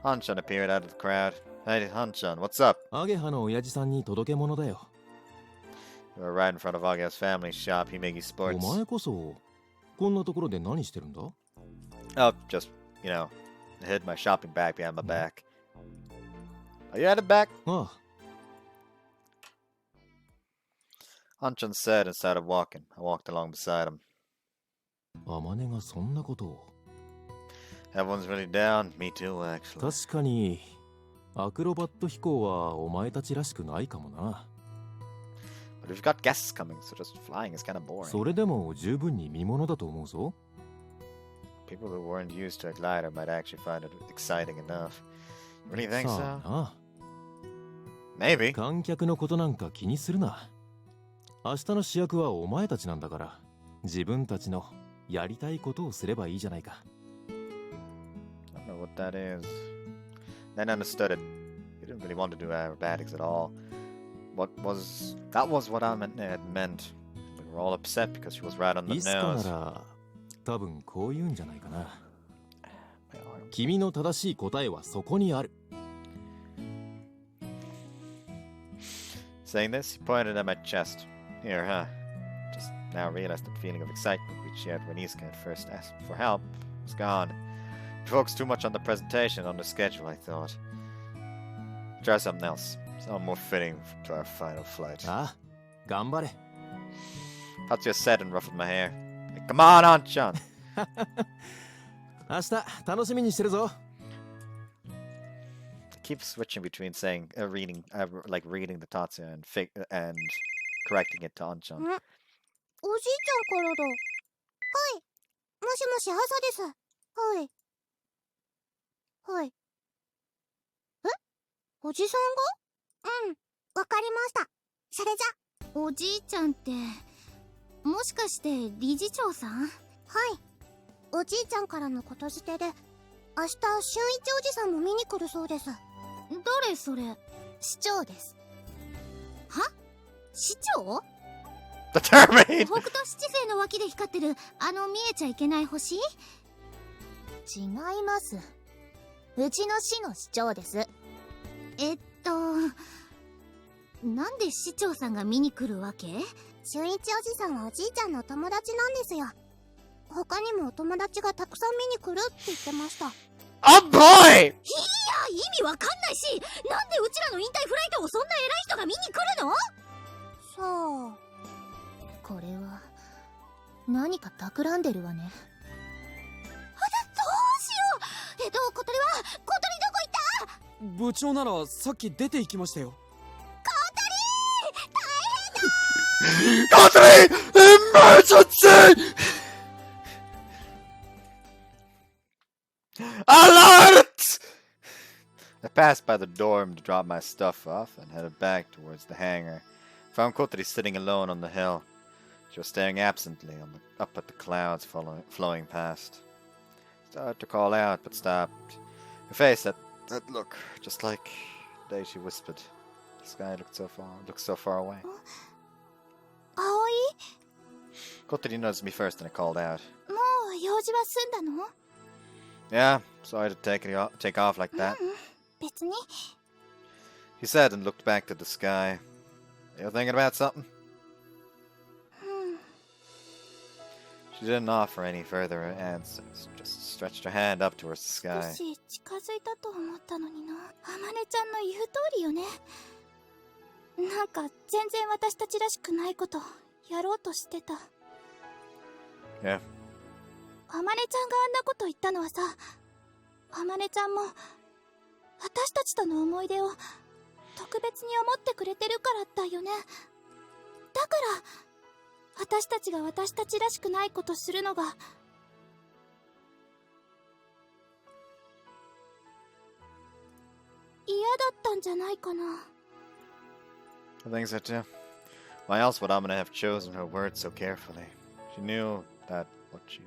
Hanchan appeared out of the crowd. Hey, Hanchan, what's up? アゲハの親父さんに届け物だよ。 You were right in front of Age's family shop, Himegi お Sports. 前こそ、こんなところで何してるんだ？ Oh, just, you know, I hid my shopping bag behind my back. Are you headed back? ああ、 Hanchan said and started walking. I walked along beside him. アマネがそんなことを。 Everyone's really down. Me too, actually. 確かに、アクロバット飛行はお前たちらしくないかもな。 But we've got guests coming, so just flying is kind of boring. それでも十分に見ものだと思うぞ。 People who weren't used to a glider might actually find it exciting enough. You really think さ so? あな。 Maybe. 観客のことなんか気にするな。明日の主役はお前たちなんだから、自分たちのやりたいことをすればいいじゃないか。 I don't know what that is. Then I understood it. He didn't really want to do aerobatics at all. That was what I meant. We were all upset because she was right on the いつかな nose. ら、多分こう言うんじゃないかな。 My arm. 君の正しい答えはそこにある。 Saying this, he pointed at my chest. Here, huh? Just now realized the feeling of excitement we shared when Iska had first asked for help was gone. We focused too much on the presentation, on the schedule, I thought. Try something else. Something more fitting to our final flight. ああ、頑張れ。 Tatsuya said and ruffled my hair. Like, come on, Hanchan! 明日楽しみにしてるぞ。 Keep switching between saying, reading the Tatsuya and correcting it to Hanchan. おじいちゃんからだ。はい。もしもし、朝です。はい。はい。え？おじさんが？うん。わかりました。それじゃ。おじいちゃんってもしかして理事長さん？はい。おじいちゃんからのことづてで、明日、俊一おじさんも見に来るそうです。誰それ？市長です。は？市長？ Determined! 北斗七星の脇で光ってるあの見えちゃいけない星？違います。うちの市の市長です。なんで市長さんが見に来るわけ？俊一おじさんはおじいちゃんのお友達なんですよ。他にもお友達がたくさん見に来るって言ってました。Oh boy! いや、意味わかんないし、なんでうちらの引退フライトをそんな偉い人が見に来るの？さあ。これは何か企んでるわね。どうしよう。小鳥は小鳥どこ行った？部長ならさっき出て行きましたよ。Kotori! Emergency! Alert! I passed by the dorm to drop my stuff off and headed back towards the hangar. Found Kotori sitting alone on the hill. She was staring absently up at the clouds flowing past. Started to call out, but stopped. Her face had that look, just like the day she whispered. The sky looked so far away. 葵？ Kotori noticed me first and I called out. もう用事は済んだの？ Yeah, sorry to take off like that. 別に。 He said and looked back to the sky. You thinking about something? She didn't offer any further answers, just stretched her hand up towards the 少 sky. し近づいたと思ったのにな。あまねちゃんの言う通りよね。なんか全然私たちらしくないことやろうとしてた。Yeah. あまねちゃんがあんなこと言ったのはさ、あまねちゃんも私たちとの思い出を特別に思ってくれてるからだよね。だから私たちが私たちらしくないことするのが嫌だったんじゃないかな。 I think so too. Why else would Amina have chosen her words so carefully? She knew that what she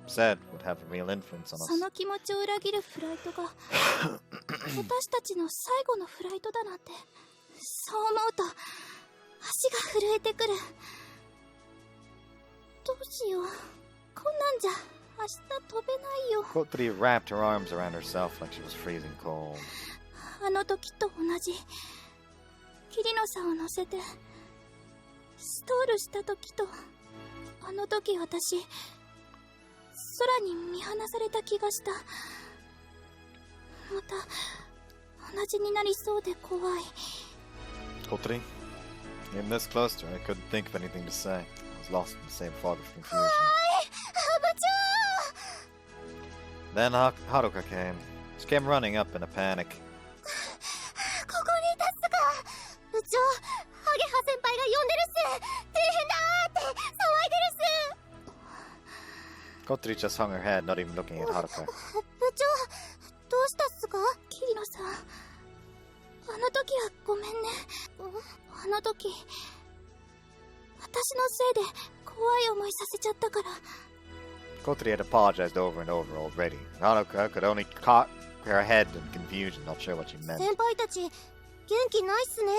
said would have a real influence on us. その気持ちを裏切るフライトが私たちの最後のフライトだなんて、そう思うと足が震えてくる。どうしよう。こんなんじゃ明日飛べないよ。 Kotori wrapped her arms around herself like she was freezing cold. あの時と同じ。桐野さんを乗せてストールした時と、あの時私空に見放された気がした。また同じになりそうで怖い。 Kotori, getting this close to her, I couldn't think of anything to say. I was lost in the same fog of confusion. 部 Then Haruka came. She came running up in a panic. ここにいたっすか。部長、ハゲハ先輩が呼んでるっす。大変だーって騒いでるっす。 Kotori just hung her head, not even looking at Haruka. 部長、どうしたっすか。桐野さん、あの時はごめんね。あの時私のせいで怖い思いさせちゃったから。 Kotori had apologized over and over already. Haruka could only cock her head in confusion, not sure what she meant. 先輩たち、元気ないっすね。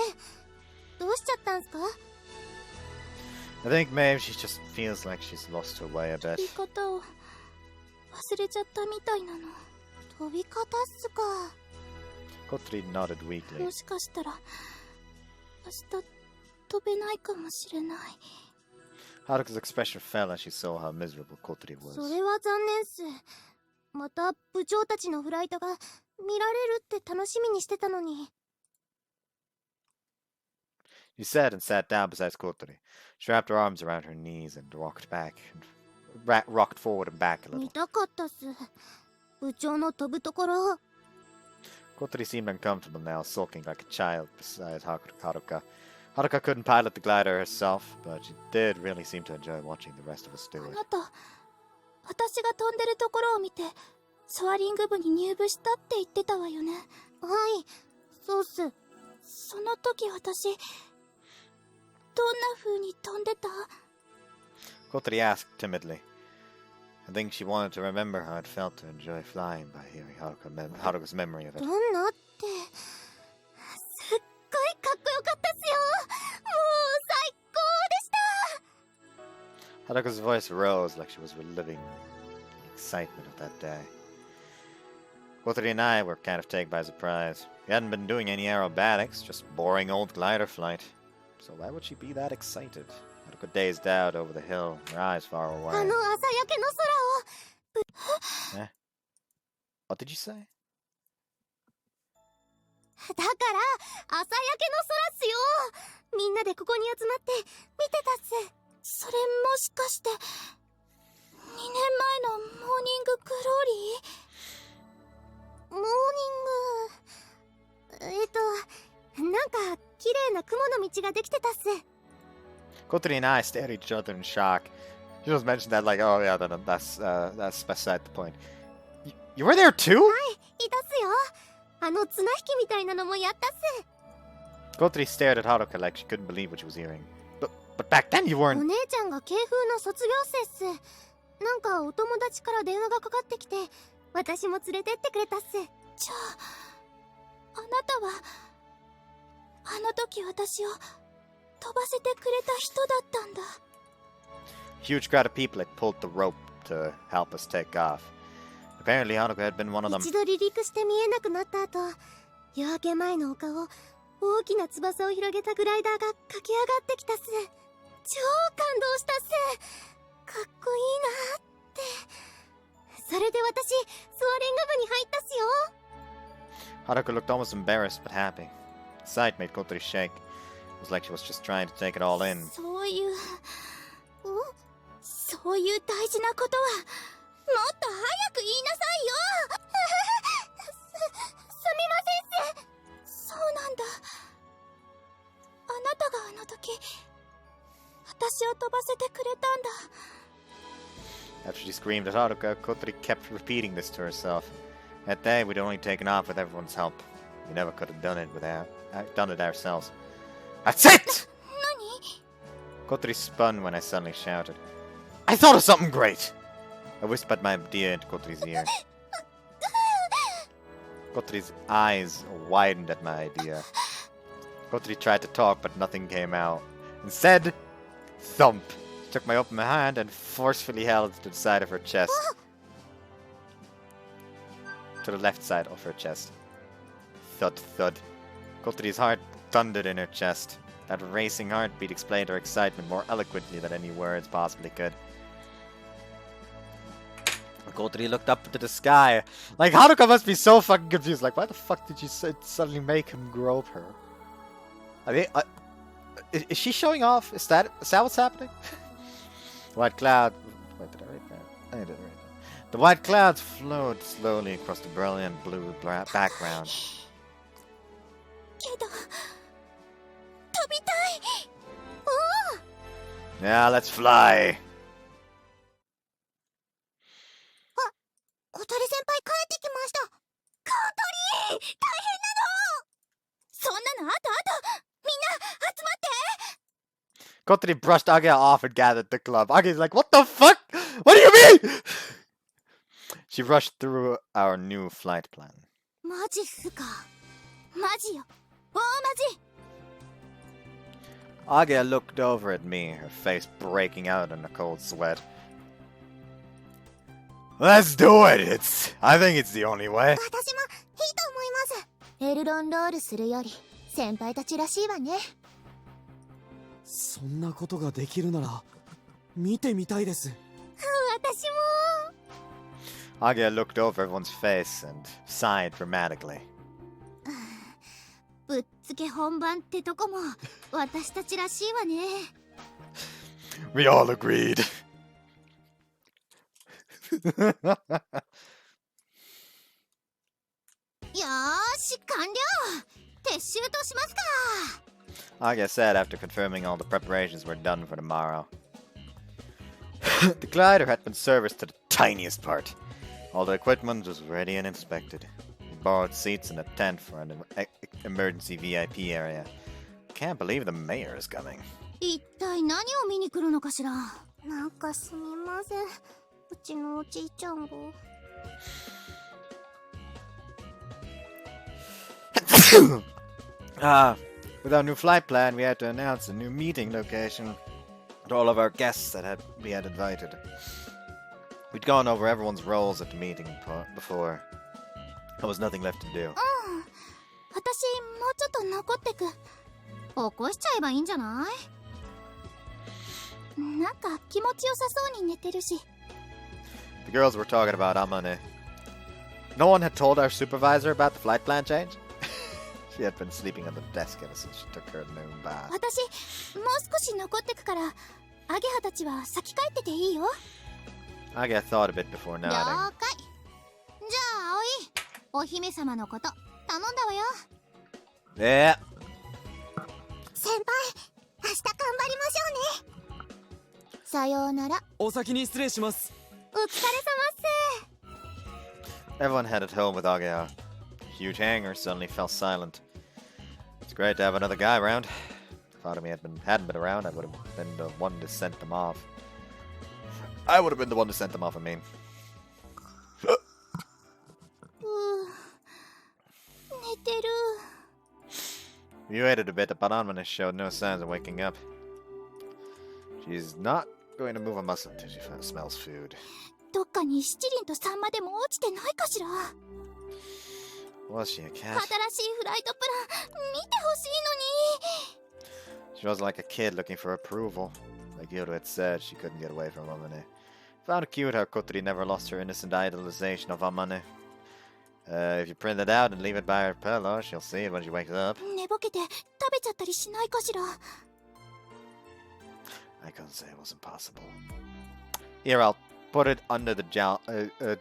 どうしちゃったんすか。 I think maybe she just feels like she's lost her way a bit. 言い方を忘れちゃったみたいなの。飛び方っすか。 Kotori nodded weakly. もしかしたら明日飛べないかもしれない。 Haruka's expression fell as she saw how miserable Kotori そ was. れは残念っす。また部長たちのフライトが見られるって楽しみにしてたのに。 She said and sat down beside Kotori. She wrapped her arms around her knees and rocked forward and back a 見 little. たかったっす。部長の飛ぶところ。 Kotori seemed uncomfortable now, sulking like a child beside Haruka. Haruka couldn't pilot the glider herself, but she did really seem to enjoy watching the rest of us do あ it. なた、私が飛んでるところを見てソアリング部に入部したって言ってたわよね。はい、そうっす。その時私どんな風に飛んでた？ Kotori asked timidly. I think she wanted to remember how it felt to enjoy flying by hearing Haruka's memory of it. どんなって。すっごいかっこよかったっすよ。もう最高でした。 Haruka's voice rose like she was reliving the excitement of that day. Kotori and I were kind of taken by surprise. We hadn't been doing any aerobatics, just boring old glider flight. So why would she be that excited? Haruka dazed out over the hill, her eyes far あの away. 朝焼けの空を。 What did you say? だから朝焼けの空っすよ。みんなでここに集まって見てたっす。それもしかして2年前のモーニンググローリー？モーニングなんか綺麗な雲の道ができてたっす。 Kotori and I stared at each other in shock. She just mentioned that like, oh yeah, that's beside the point. You were there too? いたっすよ。あの綱引きみたいなのもやったっす。 Kotori stared at Haruka like she couldn't believe what she was hearing. But back then you お weren't. 姉ちゃんが系風の卒業生っす。なんかお友達から電話がかかってきて、私も連れてってくれたっす。じゃあ、あなたはあの時私を飛ばせてくれた人だったんだ。 Huge crowd of people had pulled the rope to help us take off. Apparently Haruka had been one of them. 一度離陸して見えなくなった後、夜明け前の丘を大きな翼を広げたグライダーが駆け上がってきたっす。超感動したっす。かっこいいなーって。それで私、スワリング部に入ったっすよ。 Haruka looked almost embarrassed but happy. The sight made Kotori shake. It was like she was just trying to take it all in. そういう大事なことはもっと早く言いなさいよ。すみませんっす。そうなんだ。あなたがあの時私を飛ばせてくれたんだ。 After she screamed at Haruka, Kotori kept repeating this to herself. That day we'd only taken off with everyone's help. We never could have done it ourselves. That's it! 何？ Kotori spun when I suddenly shouted. I thought of something great! I whispered my idea into Kotori's ear. Kotori's eyes widened at my idea. Kotori tried to talk, but nothing came out. Instead, thump! She took my open hand and forcefully held it to the side of her chest. to the left side of her chest. Thud, thud. Kotori's heart thundered in her chest. That racing heartbeat explained her excitement more eloquently than any words possibly could. Kotori looked up into the sky. Like, Haruka must be so fucking confused. Like, why the fuck did you suddenly make him grope her? I mean, is she showing off? Is that what's happening? White cloud. Wait, did I read that? I didn't read that. The white clouds flowed slowly across the brilliant blue background. けど飛びたい。おお。 Yeah, let's fly. 小鳥先輩帰ってきました。小鳥大変なの。そんなのあとみんな集まって。 Kotori brushed Agea off and gathered the club. Agea's like, what the fuck? What do you mean? She rushed through our new flight plan. マジっすか。マジよ。大マジ。 Agea looked over at me, her face breaking out in a cold sweat. Let's do it! I think it's the only way. 私もいいと思います。エルロンロールするより先輩たちらしいわね。そんなことができるなら見てみたいです。私も。 Agea looked over everyone's face and sighed dramatically. ぶっつけ本番ってとこも私たちらしいわね。 We all agreed. よーし完了。撤収としますか。 Agea said after confirming all the preparations were done for tomorrow. The glider had been serviced to the tiniest part. All the equipment was ready and inspected. We borrowed seats in a tent for an emergency VIP area. Can't believe the mayor is coming. 一体何を見に来るのかしら。なんかすみません。うちのおじいちゃんが。With our new flight plan, we had to announce a new meeting location to all of our guests that we had invited. We'd gone over everyone's roles at the meeting before. There was nothing left to do. 私もうちょっと残ってく。起こしちゃえばいいんじゃない？なんか気持ちよさそうに寝てるし。 The girls were talking about Amane. No one had told our supervisor about the flight plan change? She had been sleeping on the desk ever since she took her noon bath. 私もう少し残ってくから、アゲハたちは先帰ってていいよ。 Agea thought a bit before 了 nodding. 解。じゃあ葵、お姫様のこと頼んだわよ。 Yeah. 先輩、明日頑張りましょうね。さようなら。お先に失礼します。お疲れ様っす。 Everyone headed home with Agea. The huge hangar suddenly fell silent. It's great to have another guy around. If Adami hadn't been around, I would have been the one to send them off. I would have been the one to send them off, I mean. 寝てる。 We waited a bit, but Anmane showed no signs of waking up. She's not going to move a muscle until she smells food. どっかに七輪とサンマでも落ちてないかしら。 Was she a cat? 新しいフライトプラン見てほしいのに。 She was like a kid looking for approval. Like Yoda had said, she couldn't get away from Amane. Found it cute how Kotori never lost her innocent idolization of Amane. If you print it out and leave it by her pillow, she'll see it when she wakes up. 寝ぼけて食べちゃったりしないかしら。 I couldn't say it wasn't possible. Here, I'll put it under the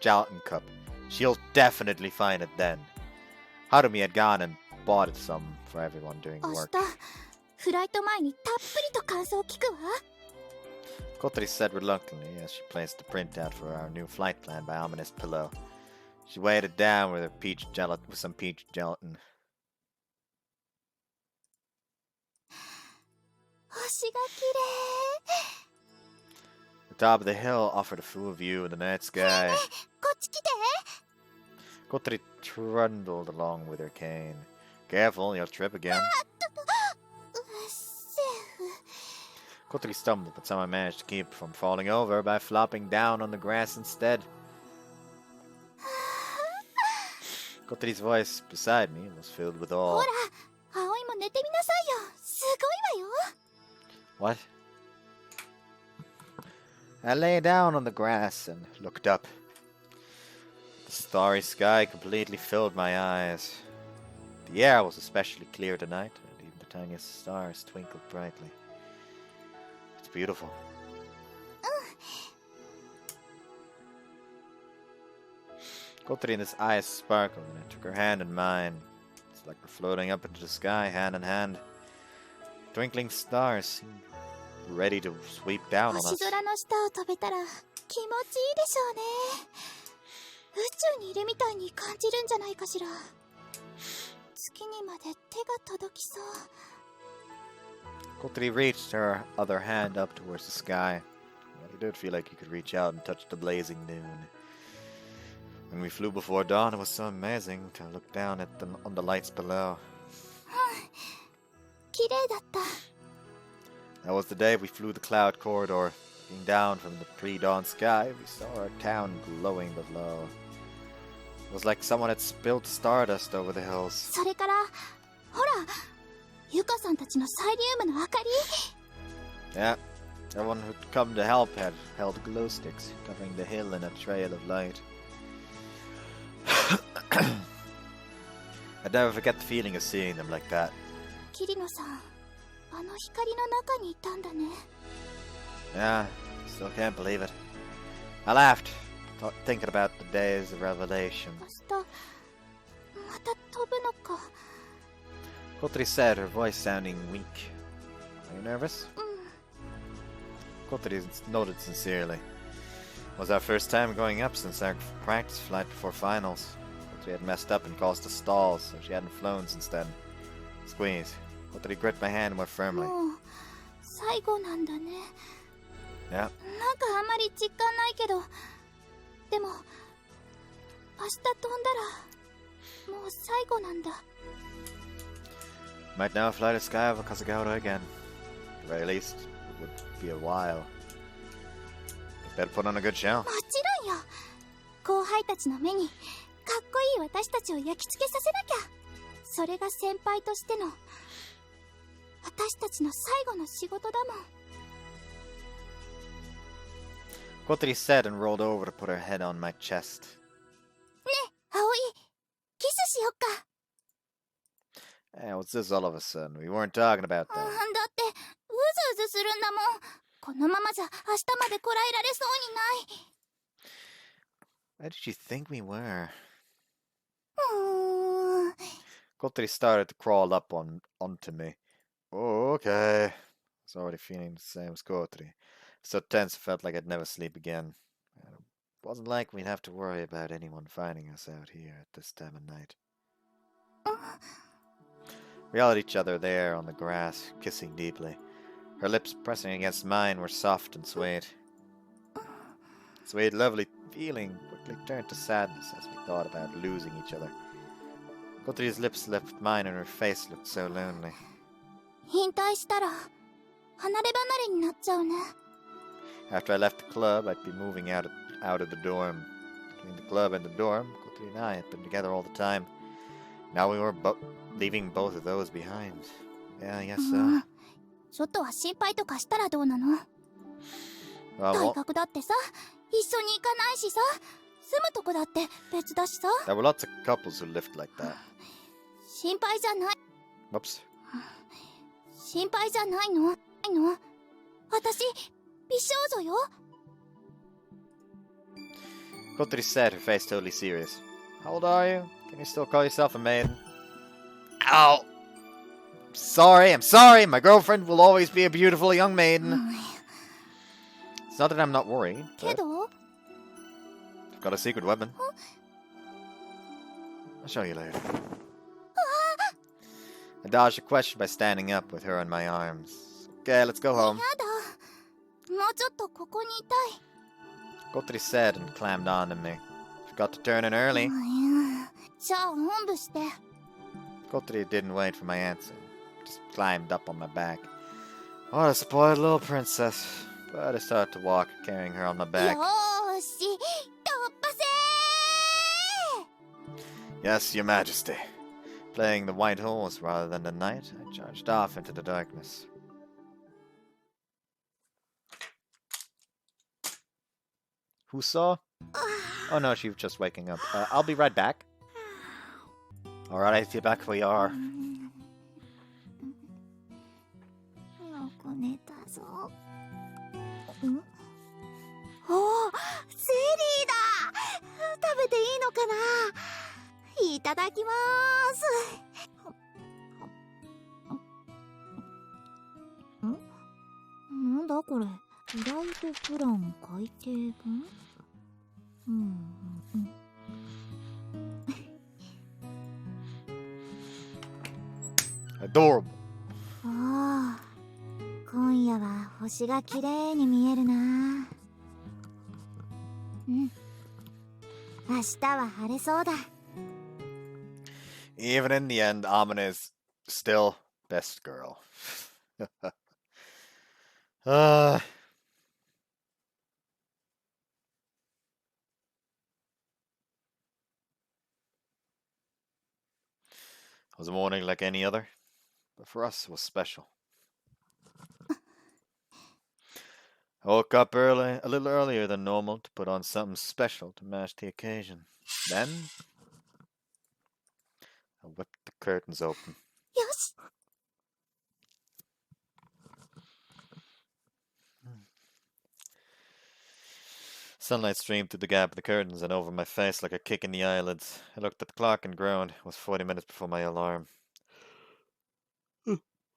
gelatin cup. She'll definitely find it then. Harumi had gone and bought some for everyone doing 明日 work. フライト前にたっぷりと感想を聞くわ。 Kotori said reluctantly as she placed the printout for our new flight plan by Amane's pillow. She weighed it down with some peach gelatin. 星が綺麗。 The top of the hill offered a full view of the night sky. こっち来て。 Kotori trundled along with her cane. Careful, you'll trip again. セーフ。 Kotori stumbled, but somehow managed to keep from falling over by flopping down on the grass instead. Kotori's voice beside me was filled with ほ awe. ら葵も寝てみなさいよ。すごいわよ。 What? I lay down on the grass and looked up. The starry sky completely filled my eyes. The air was especially clear tonight, and even the tiniest stars twinkled brightly. It's beautiful. Kotori's eyes sparkled, and I took her hand in mine. It's like we're floating up into the sky, hand in hand. Twinkling stars seemed ready to sweep down on 星 us. 空の下を飛べたら気持ちいいでしょうね。宇宙にいるみたいに感じるんじゃないかしら。月にまで手が届きそう。 Kotori reached her other hand up towards the sky. Well, it did feel like you could reach out and touch the blazing noon. When we flew before dawn, it was so amazing to look down at on the lights below. 綺麗だった。 That was the day we flew the cloud corridor. Looking down from the pre-dawn sky, we saw our town glowing below. It was like someone had spilled stardust over the hills. それからほらユカさんたちのサイリウムの明かり。 Yeah, everyone who'd come to help had held glow sticks, covering the hill in a trail of light. I'd never forget the feeling of seeing them like that. キリノさん、あの光の中にいたんだね。 Yeah, still can't believe it. I laughed, thinking about the days of revelation. 明日また飛ぶのか。 Kotori said, her voice sounding weak. Are you nervous? うん。 Kotori nodded sincerely. It was our first time going up since our practice flight before finals. Kotori had messed up and caused us stalls, so she hadn't flown since then. Squeeze. Kotori gripped my hand more firmly. もう最後なんだね。 Yeah. なんかあまり実感ないけど、でも明日飛んだらもう最後なんだ。 Might now fly the sky over Kazuto again. At the very least, it would be a while. Better put on a good show. もちろんよ。後輩たちの目にかっこいい私たちを焼き付けさせなきゃ。それが先輩としての私たちの最後の仕事だもん。 Kotori said and rolled over to put her head on my chest. ねえ、葵、キスしよっか。 Hey, what's this all of a sudden? We weren't talking about だっ that. てうずうずするんだもん。このままじゃ明日までこらえられそうにない。 Where did you think we were? うーん。 Kotori started to crawl up onto me. Oh, okay. I was already feeling the same as Kotori. So tense, it felt like I'd never sleep again. And it wasn't like we'd have to worry about anyone finding us out here at this time of night. We held each other there on the grass, kissing deeply. Her lips pressing against mine were soft and sweet. Sweet, lovely feeling quickly turned to sadness as we thought about losing each other. Kotori's lips left mine and her face looked so lonely. 引退したら離れ離れになっちゃうね。 After I left the club, I'd be moving out of the dorm. Between the club and the dorm, Kotori and I had been together all the time. Now we were leaving both of those behind. Yeah, I guess so. ちょっとは心配とかしたらどうなの？ Well, 大学だってさ、一緒に行かないしさ、住むとこだって別だしさ。 there were lots of couples who lived like that. 心配じゃない。 Whoops. 心配じゃないの？私、美少女よ。 Kotori said, her face totally serious. How old are you? Can you still call yourself a maiden? Ow! I'm sorry. My girlfriend will always be a beautiful young maiden. It's not that I'm not worried, け but ど、 I've got a secret weapon. I'll show you later. I dodged a question by standing up with her in my arms. Okay, let's go home. やだ。もうちょっとここにいたい。 Kotori said and climbed onto me. Forgot to turn in early. じゃあおんぶして。 Kotori didn't wait for my answer. Just climbed up on my back. What a spoiled little princess. But I started to walk, carrying her on my back. よーし、突破せ Yes, your majesty. Playing the white horse rather than the knight, I charged off into the darkness. Who saw? Oh no, she was just waking up. I'll be right back. Alright, I see back where you are. よく寝たぞ。おー、ゼリーだ。食べていいのかな。いただきまーす。なんだこれ。フライトプラン改訂本。Adorable. おー、今夜は星が綺麗に見えるな。明日は晴れそうだ。Even in the end, Amane is still best girl. It was a morning like any other, but for us it was special. I woke up early, a little earlier than normal, to put on something special to match the occasion. Then I whipped the curtains open. よし。 Sunlight streamed through the gap of the curtains and over my face like a kick in the eyelids. I looked at the clock and groaned. It was 40 minutes before my alarm.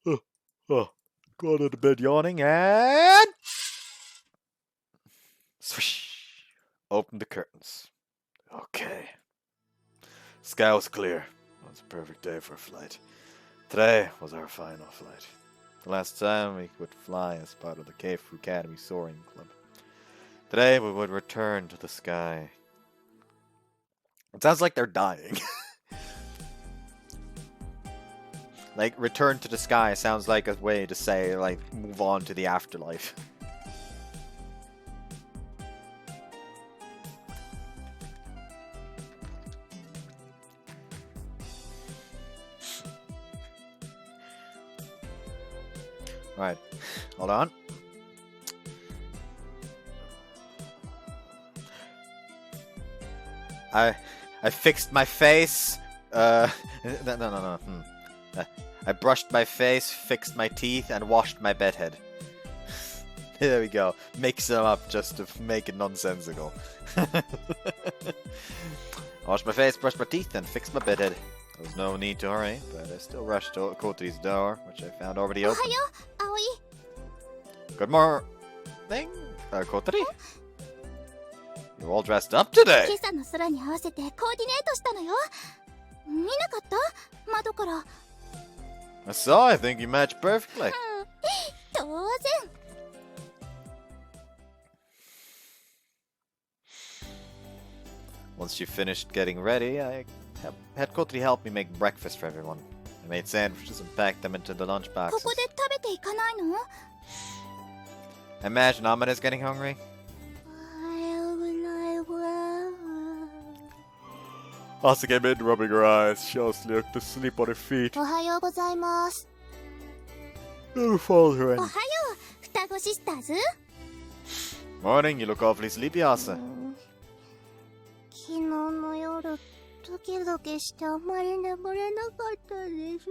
Got out of bed yawning and... Swish! Opened the curtains. Okay. Sky was clear. It was a perfect day for a flight. Today was our final flight. The last time we would fly as part of the Keifu Academy Soaring Club. Today we would return to the sky. It sounds like they're dying. Like, return to the sky sounds like a way to say, like, move on to the afterlife. Alright, hold on. I fixed my face. No. I brushed my face, fixed my teeth, and washed my bedhead. There we go. Mix them up just to make it nonsensical. Washed my face, brushed my teeth, and fixed my bedhead. There was no need to hurry, but I still rushed to Kotori's door, which I found already open. Good morning, Kotori. You're all dressed up today. 今朝の空に合わせてコーディネートしたのよ。見なかった？窓から。 I saw. I think you match perfectly. 当然。 Once you finished getting ready, I had Kotori help me make breakfast for everyone. I made sandwiches and packed them into the lunch こ boxes. こで食べていかないの？ I imagine Amane's getting hungry. Asa came in, rubbing her eyes. She also looked asleep on her feet. おはようございます。 I followed her お in. はよう、双子シスターズ。 Morning, you look awfully sleepy, Asa. 昨日の夜、ドキドキしてあまり眠れなかったです。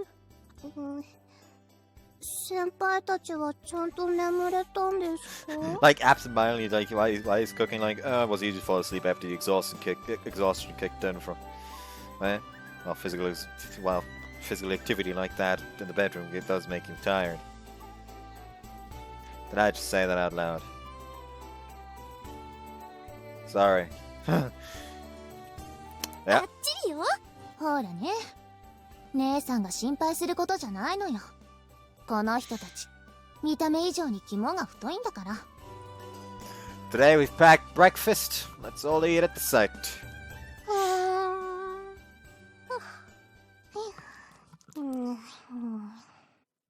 先輩たちはちゃんと眠れたんですか？ Like absentmindedly, like why he's cooking? Like, it was easy to fall asleep after the exhaustion kicked in from, physical activity like that in the bedroom. It does make you tired. Did I just say that out loud? Sorry. バッチリよ。ほらね、姉さんが心配することじゃないのよ。この人たち、見た目以上に肝が太いんだから。 Today we've packed breakfast. Let's all eat at the site.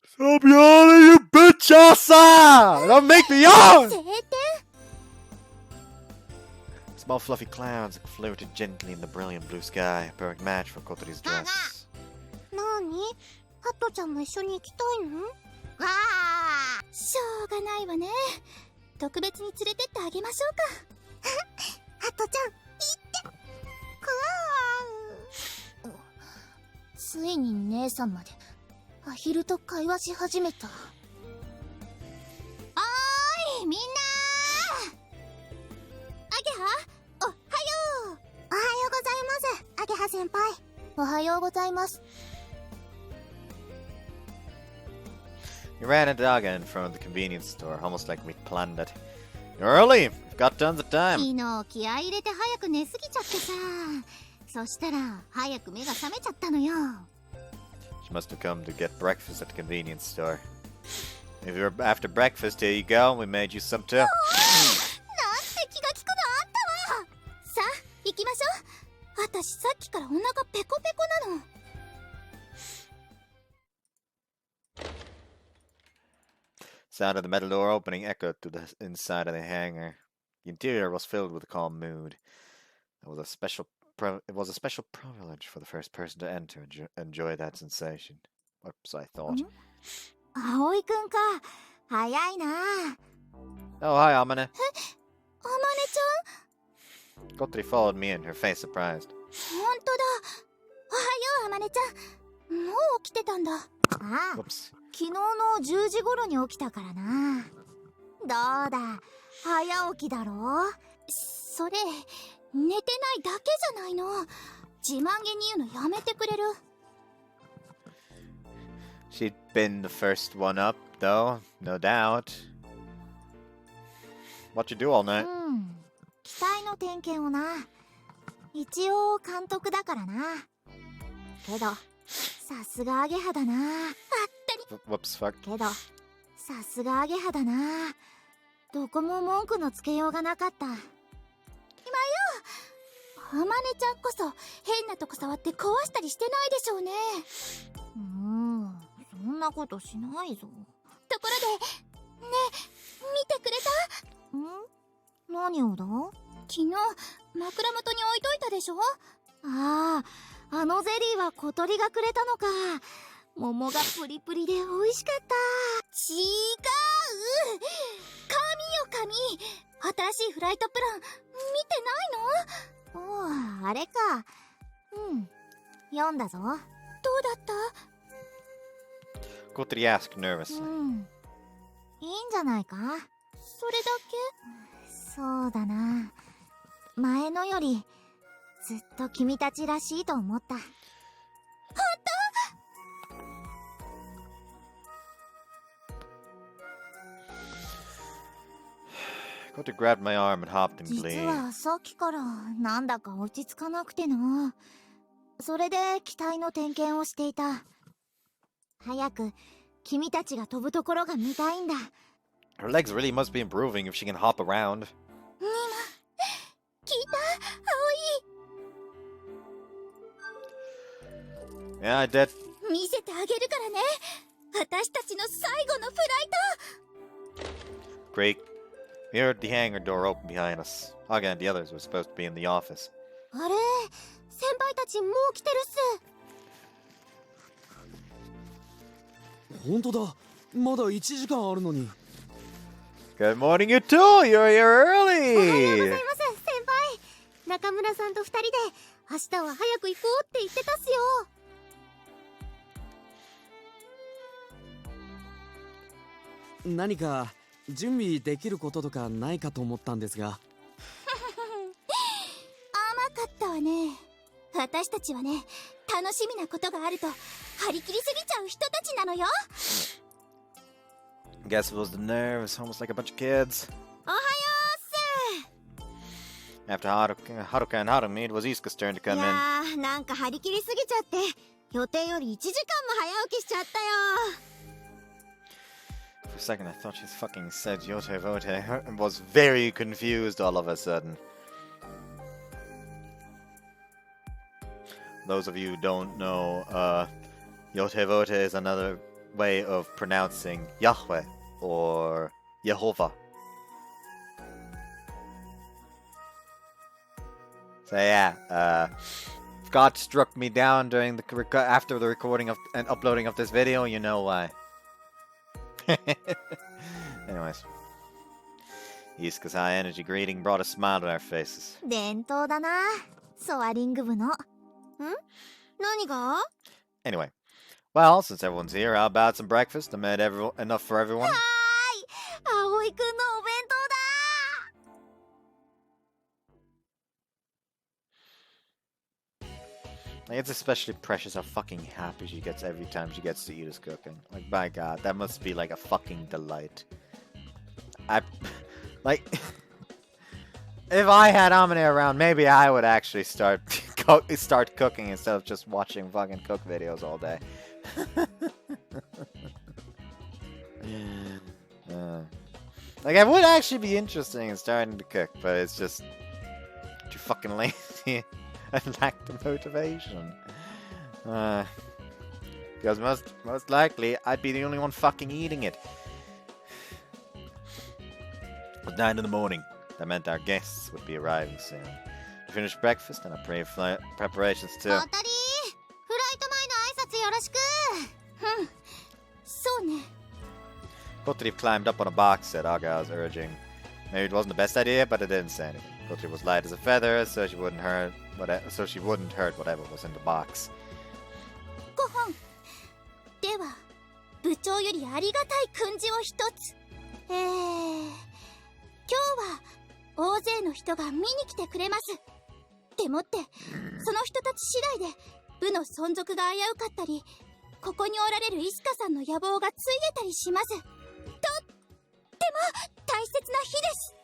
Stop yawning, you bitch, Asa! Don't make me yawn! 晴天。It's Small fluffy clouds that floated gently in the brilliant blue sky. A perfect match for Kotori's dress. なにハットちゃんも一緒に行きたいの？わあ、しょうがないわね。特別に連れてってあげましょうか。ハットちゃん、行ってついに姉さんまでアヒルと会話し始めた。おーい、みんなー。アゲハ、おはよう。おはようございます、アゲハ先輩。おはようございます。We ran into Aga in front of the convenience store, almost like we'd planned it. You're early! We've got tons of time! 昨日気合い入れて早く寝すぎちゃってさ。そしたら早く目が覚めちゃったのよ。She must have come to get breakfast at the convenience store. If you're after breakfast, here you go. We made you some too. なんて気が利くのあったわ。さあ、行きましょう。私さっきからお腹ペコペコなの。Sound of the metal door opening echoed to the inside of the hangar. The interior was filled with a calm mood. It was a special privilege for the first person to enter and enjoy that sensation. Oops, I thought. 葵くんか。早いな。 Oh, hi, Amane. あまねちゃん、 Kotori followed me in, her face surprised. ほんとだ。おはよう、あまねちゃん。もう起きてたんだ。ああ、 Whoops. 昨日の10時頃に起きたからな。どうだ、早起きだろ？それ、寝てないだけじゃないの。自慢げに言うのやめてくれる？ She'd been the first one up, though, no doubt. What you do all night? うん。機体の点検をな。一応監督だからな。けど、さすがアゲハだな。Whoops, fuck. けど、さすがアゲハだな。どこも文句のつけようがなかった。あまねちゃんこそ変なとこ触って壊したりしてないでしょうね。そんなことしないぞ。ところで、ねえ、見てくれた？何をだ？昨日枕元に置いといたでしょ？ああ、あのゼリーは小鳥がくれたのか。桃がプリプリで美味しかった。違う！神よ神！新しいフライトプラン見てないの？おお、あれか。読んだぞ。どうだった？ Kotori asked nervously. いいんじゃないか。それだそうだな。前のよりずっと君たちらしいと思った。Kotori grabbed my arm and hopped in 実 glee. はさっきからなんだか落ち着かなくてな。それで機体の点検をしていた。早く君たちが飛ぶところが見たいんだ。Her legs really must be improving if she can hop around. 聞いた？葵。 Yeah, I did. 見せてあげるからね。私たちの最後のフライト。 Great. We heard the hangar door open behind us. Aga and the others were supposed to be in the office. あれ、先輩たちもう来てるっす。本当だ。まだ1時間あるのに。Good morning, you two! You're here おはようござい early! ます、先輩。中村さんと2人で明日は早く行こうって言ってたっすよ。何か準備できることとかないかと思ったんですが。甘かったわね。私たちはね、楽しみなことがあると張り切りすぎちゃう人たちなのよ。 Guess it was the nerves, almost like a bunch of kids. おはようっす。 After Haruka and Harumi, it was Isuka's turn to い come や in. ー、なんか張り切りすぎちゃって予定より1時間も早起きしちゃったよ。 For a second, I thought she fucking said Yote Vote and was very confused all of a sudden. Those of you who don't know, Yote Vote is another way of pronouncing Yahweh or Yehovah. So yeah, God struck me down during the after the recording of and uploading of this video. You know why. Anyways, Iska's high energy greeting brought a smile to our faces. 伝統だな、ソアリング部の。何が？ Anyway, well, since everyone's here, how about some breakfast? I made enough for everyone. はーい、葵くんのお弁当だ。 Like, it's especially precious how fucking happy she gets every time she gets to eat his cooking. Like, my god, that must be like a fucking delight. Like, if I had Amine around, maybe I would actually start cooking instead of just watching fucking cook videos all day. Like, it would actually be interesting in starting to cook, but it's just too fucking lazy. I lack the motivation. Because most likely, I'd be the only one fucking eating it. It was 9 in the morning. That meant our guests would be arriving soon. We finished breakfast and our preparations too. 小鳥、フライト前の挨拶よろしく。そうね。 Kotori climbed up on a box, said Aga's urging. Maybe it wasn't the best idea, but it didn't say anything. Kotori was light as a feather, so she wouldn't hurt whatever was in the box. ご本。では、部長よりありがたい訓示を一つ。今日は大勢の人が見に来てくれます。でもって、その人たち次第で部の存続が危うかったり、ここにおられるイスカさんの野望がついえたりします。とっても大切な日です。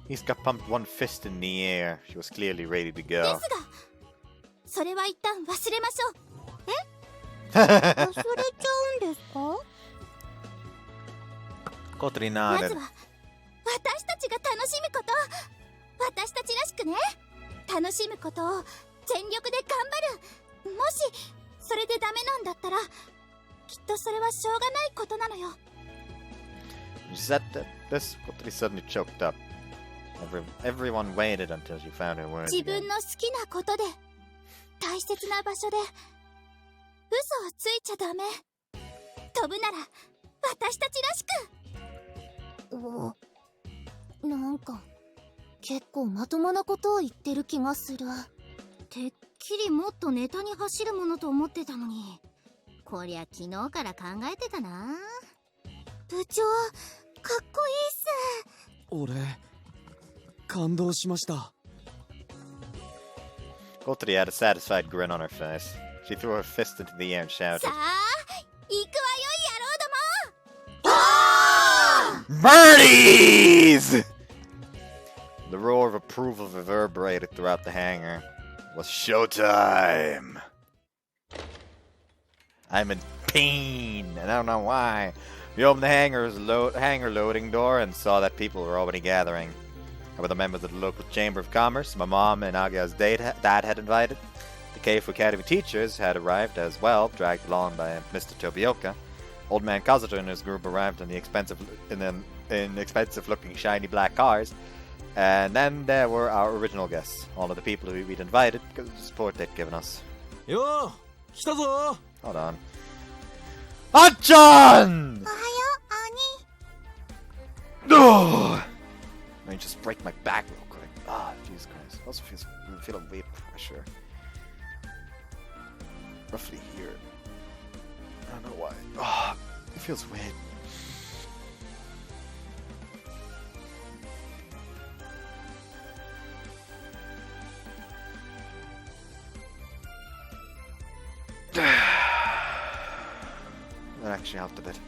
Iska pumped one fist in the air. She was clearly ready to で go. すが、それは一旦忘れましょう。忘れちゃうんですか？ Kotori ま nodded. ずは私たちが楽しむこと、私たちらしくね、楽しむことを全力で頑張る。もしそれでダメなんだったら、きっとそれはしょうがないことなのよ。 When she said this, Kotori suddenly choked up. Everyone waited until she found her words 自 again. 分の好きなことで、大切な場所で、嘘をついちゃダメ。飛ぶなら私たちらしく。なんか結構まともなことを言ってる気がする。てっきりもっとネタに走るものと思ってたのに、こりゃ昨日から考えてたな。部長、かっこいいっす。俺感動しました。 Kotori had a satisfied grin on her face. She threw her fist into the air and shouted, さあ、行くわよ、野郎ども。 Birdies! The roar of approval reverberated throughout the hangar. It was showtime! I'm in pain, and I don't know why. We opened the hangar loading door and saw that people were already gathering. There were the members of the local chamber of commerce my mom and Aga's dad had invited. The Kaif Academy teachers had arrived as well, dragged along by Mr. Tobioka. Old man Kazuto and his group arrived in expensive-looking shiny black cars. And then there were our original guests, all of the people who we'd invited because of the support they'd given us. Yo, 来たぞ。 Hold on. Achan! おはよう、Oh! Let me just break my back real quick. Ah, Jesus Christ. Also feel a weight pressure. Roughly here. I don't know why. Oh, it feels weird. That actually helped a bit.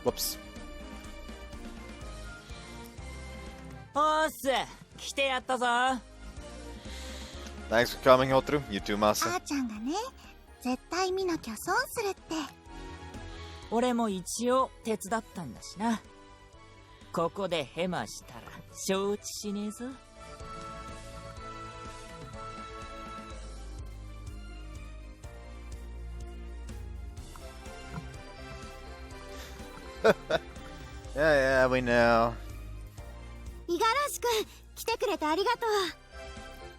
Whoops. おーっす、来てやったぞ。 Thanks for coming, Hotaru. You too, あ Masa. ーちゃんがね、絶対見なきゃ損するって。俺も一応手伝ったんだしな。ここでヘマしたら承知しねえぞ。Yeah, we know. 五十嵐くん、来てくれてありがと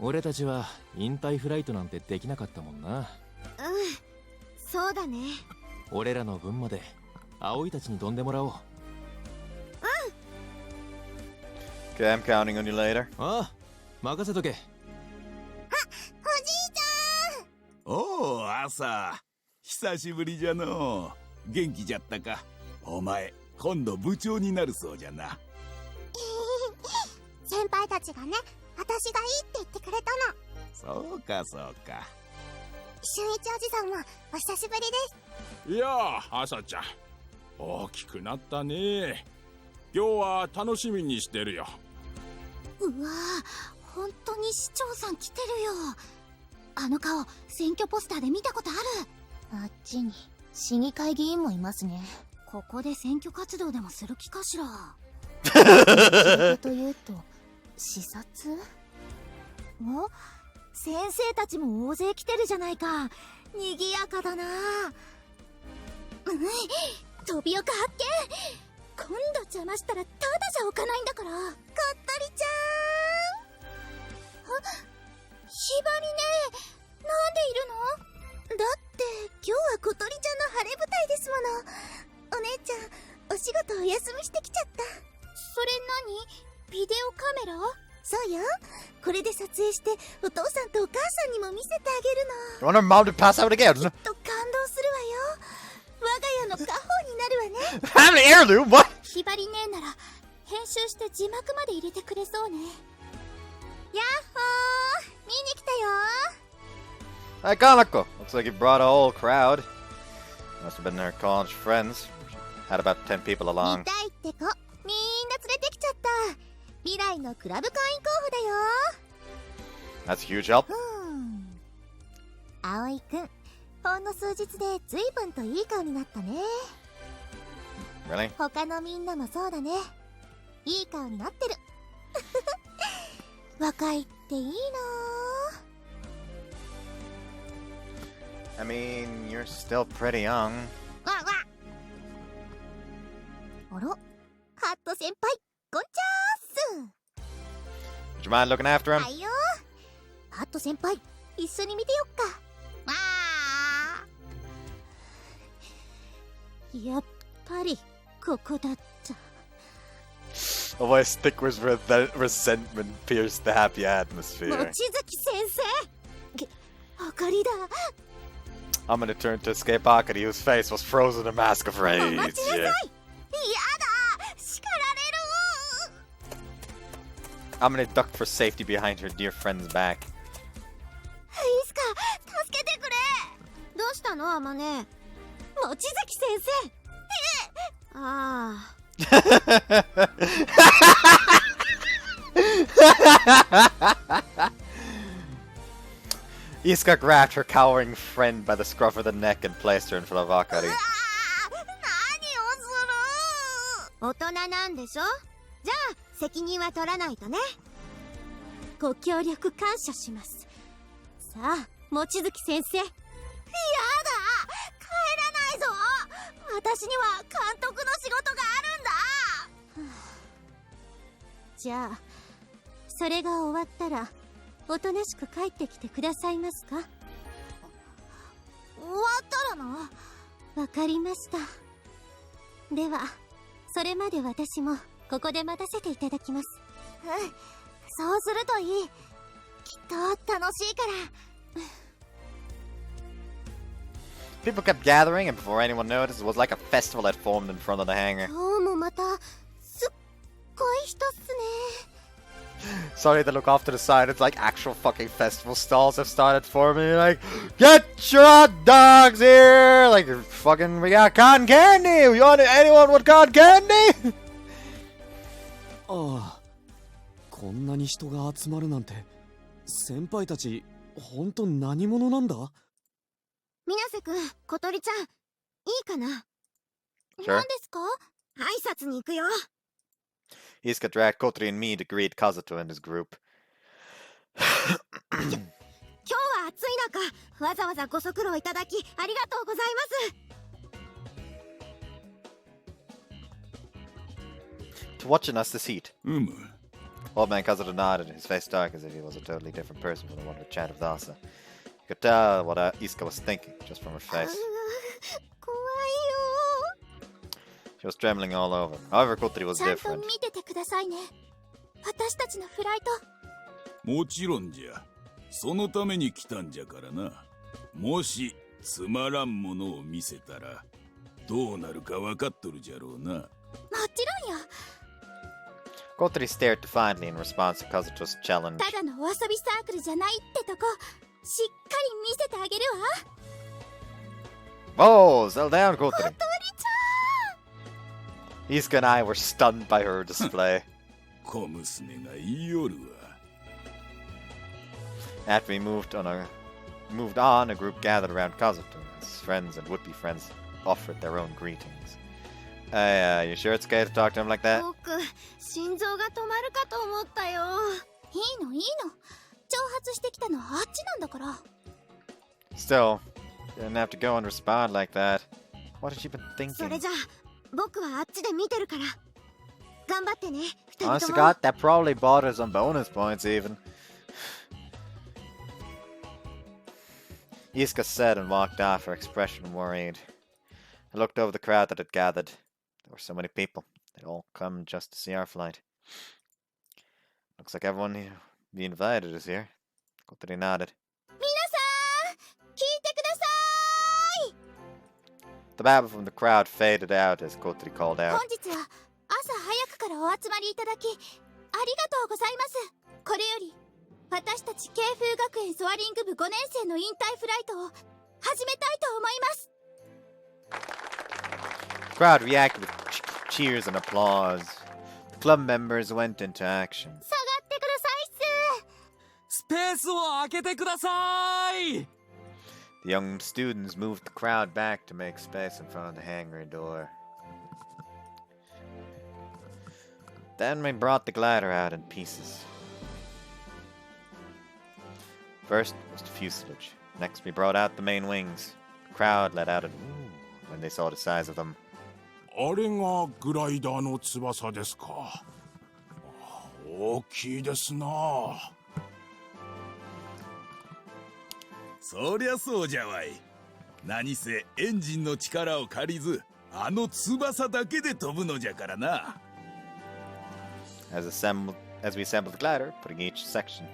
俺たちは引退フライトなんてできなかったもんな。う。そうだね。俺らの分まで葵たちに飛んでもらおう。Okay, I'm counting on you later. ああ、任せとけ。おじいちゃん。おお、朝。久しぶりじゃのう。元気じゃったか。お前、今度部長になるそうじゃな。先輩たちがね、私がいいって言ってくれたの。そうかそうか。俊一おじさんもお久しぶりです。いやあ、朝ちゃん大きくなったね。今日は楽しみにしてるよ。うわぁ、本当に市長さん来てるよ。あの顔、選挙ポスターで見たことある。あっちに市議会議員もいますね。ここで選挙活動でもする気かしら。どちらかというと視察？お、先生たちも大勢来てるじゃないか。にぎやかだな。飛び岡発見。今度邪魔したらただじゃおかないんだから。こっとりちゃん。ひばりね、なんでいるの？だって今日は小鳥ちゃんの晴れ舞台ですもの。お姉ちゃんお仕事お休みしてきちゃった。それ何？ビデオカメラ？そうよ。これで撮影してお父さんとお母さんにも見せてあげるの。 You want her mom to pass out again? きっと感動するわよ。我が家の家宝になるわね。 Family heirloom? What? ひばりねえなら編集して字幕まで入れてくれそうね。やっほー、見に来たよ。Hey, Kanako. Looks like you brought a whole crowd. Must have been her college friends. Had about 10 people 見 along. たいって子、みんな連れてきちゃった。未来のクラブ会員候補だよ。 That's a huge help. 葵くん、ほんの数日で随分といい顔になったね。 Really? 他のみんなもそうだね。いい顔になってる。若いっていいな。 I mean, you're still pretty young. わわ。あら、ハット先輩、こんちゃーっ Would you mind looking after す。 him? はいよ。ハット先輩、一緒に見てよっか。わー。やっぱりここだった。 A voice thick with resentment pierced the happy atmosphere. 望月先生。あかりだ。 I'm gonna turn to escape Akari, whose face was frozen in a mask of rage. お待ちなさい。 Yeah. やだ、叱られる。 I'm gonna duck for safety behind her dear friend's back. いつか助けてくれ。どうしたの、あまね。望月先生。ああ。Iska grabbed her cowering friend by the scruff of the neck and placed her in front of Akari. 何をする。大人なんでしょ。じゃあ責任は取らないとね。ご協力感謝します。さあ、望月先生。やだ、帰らないぞ。私には監督の仕事があるんだ。じゃあ、それが終わったらおとなしく帰ってきてくださいますか？終わったらな。わかりました。では、それまで私もここで待たせていただきます。うん、そうするといい。きっと楽しいから。 People kept gathering, and before anyone noticed, it was like a festival had formed in front of the hangar. 今日もまたすっごい人っすね。 Sorry to look off to the side, it's like actual fucking festival stalls have started forming. You're like, get your hot dogs here! Like, fucking, we got cotton candy! You want anyone with cotton candy? ああ、こんなに人が集まるなんて、先輩たちほんと何者なんだ？水瀬くん、小鳥ちゃん、いいかな。 Sure. 何ですか？挨拶に行くよ。 Iska dragged Kotori and me to greet Kazuto and his group. 今日は暑い中、わざわざご足労いただきありがとうございます。to watching us this heat. うむ Old man Kazuto nodded, his face dark as if he was a totally different person from the one who chatted with Asa. You could tell what Iska was thinking just from her face. 怖い She was trembling all over. However, Kotori was ちゃんと different. 見ててくださいね。私たちのフライト。もちろんじゃそのために来たんじゃからなもしつまらんものを見せたらどうなるか分かっとるじゃろうなもちろんよ。 Kotori stared defiantly in response to Kazuto's challenge. ただのお遊びサークルじゃないってとこ、しっかり見せてあげるわ。 Whoa! Settle down, Kotori. 鳥ち Iska and I were stunned by her display. 小娘が言いよるわ After we moved on, a group gathered around Kazuto. His friends and would-be friends offered their own greetings. You sure it's okay to talk to him like ゃ that? ん。僕心臓が止まるかと思ったよ。ゃん。いいのいいの。挑発してきたのはあっちなんだから。 Still, you didn't have to go and respond like that. What had you been そ thinking? れじゃあ僕はあっちで見てるから頑張ってね二 Honest 人 to とも。 God, that probably bought us some bonus points even. Iska said and walked off, her expression worried. I looked over the crowd that had gathered. There were so many people. They'd all come just to see our flight. Looks like everyone we invited is here. Kotori nodded. 皆さん、聞いてください。 The babble from the crowd faded out as Kotori called 本 out. 日は朝早くからお集まりいただきありがとうございます。これより私たち慶風学園ソアリング部5年生の引退フライトを始めたいと思います。 The crowd reacted with cheers and applause. The club members went into action. 下がってくださいっす。スペースを空けてください The young students moved the crowd back to make space in front of the hangar door. Then we brought the glider out in pieces. First was the fuselage. Next we brought out the main wings. The crowd let out an ooh when they saw the size of them. あれがグライダーの翼ですか大きいですなそりゃそうじゃわい何せエンジンの力を借りずあの翼だけで飛ぶのじゃからな As we assembled the glider, putting each section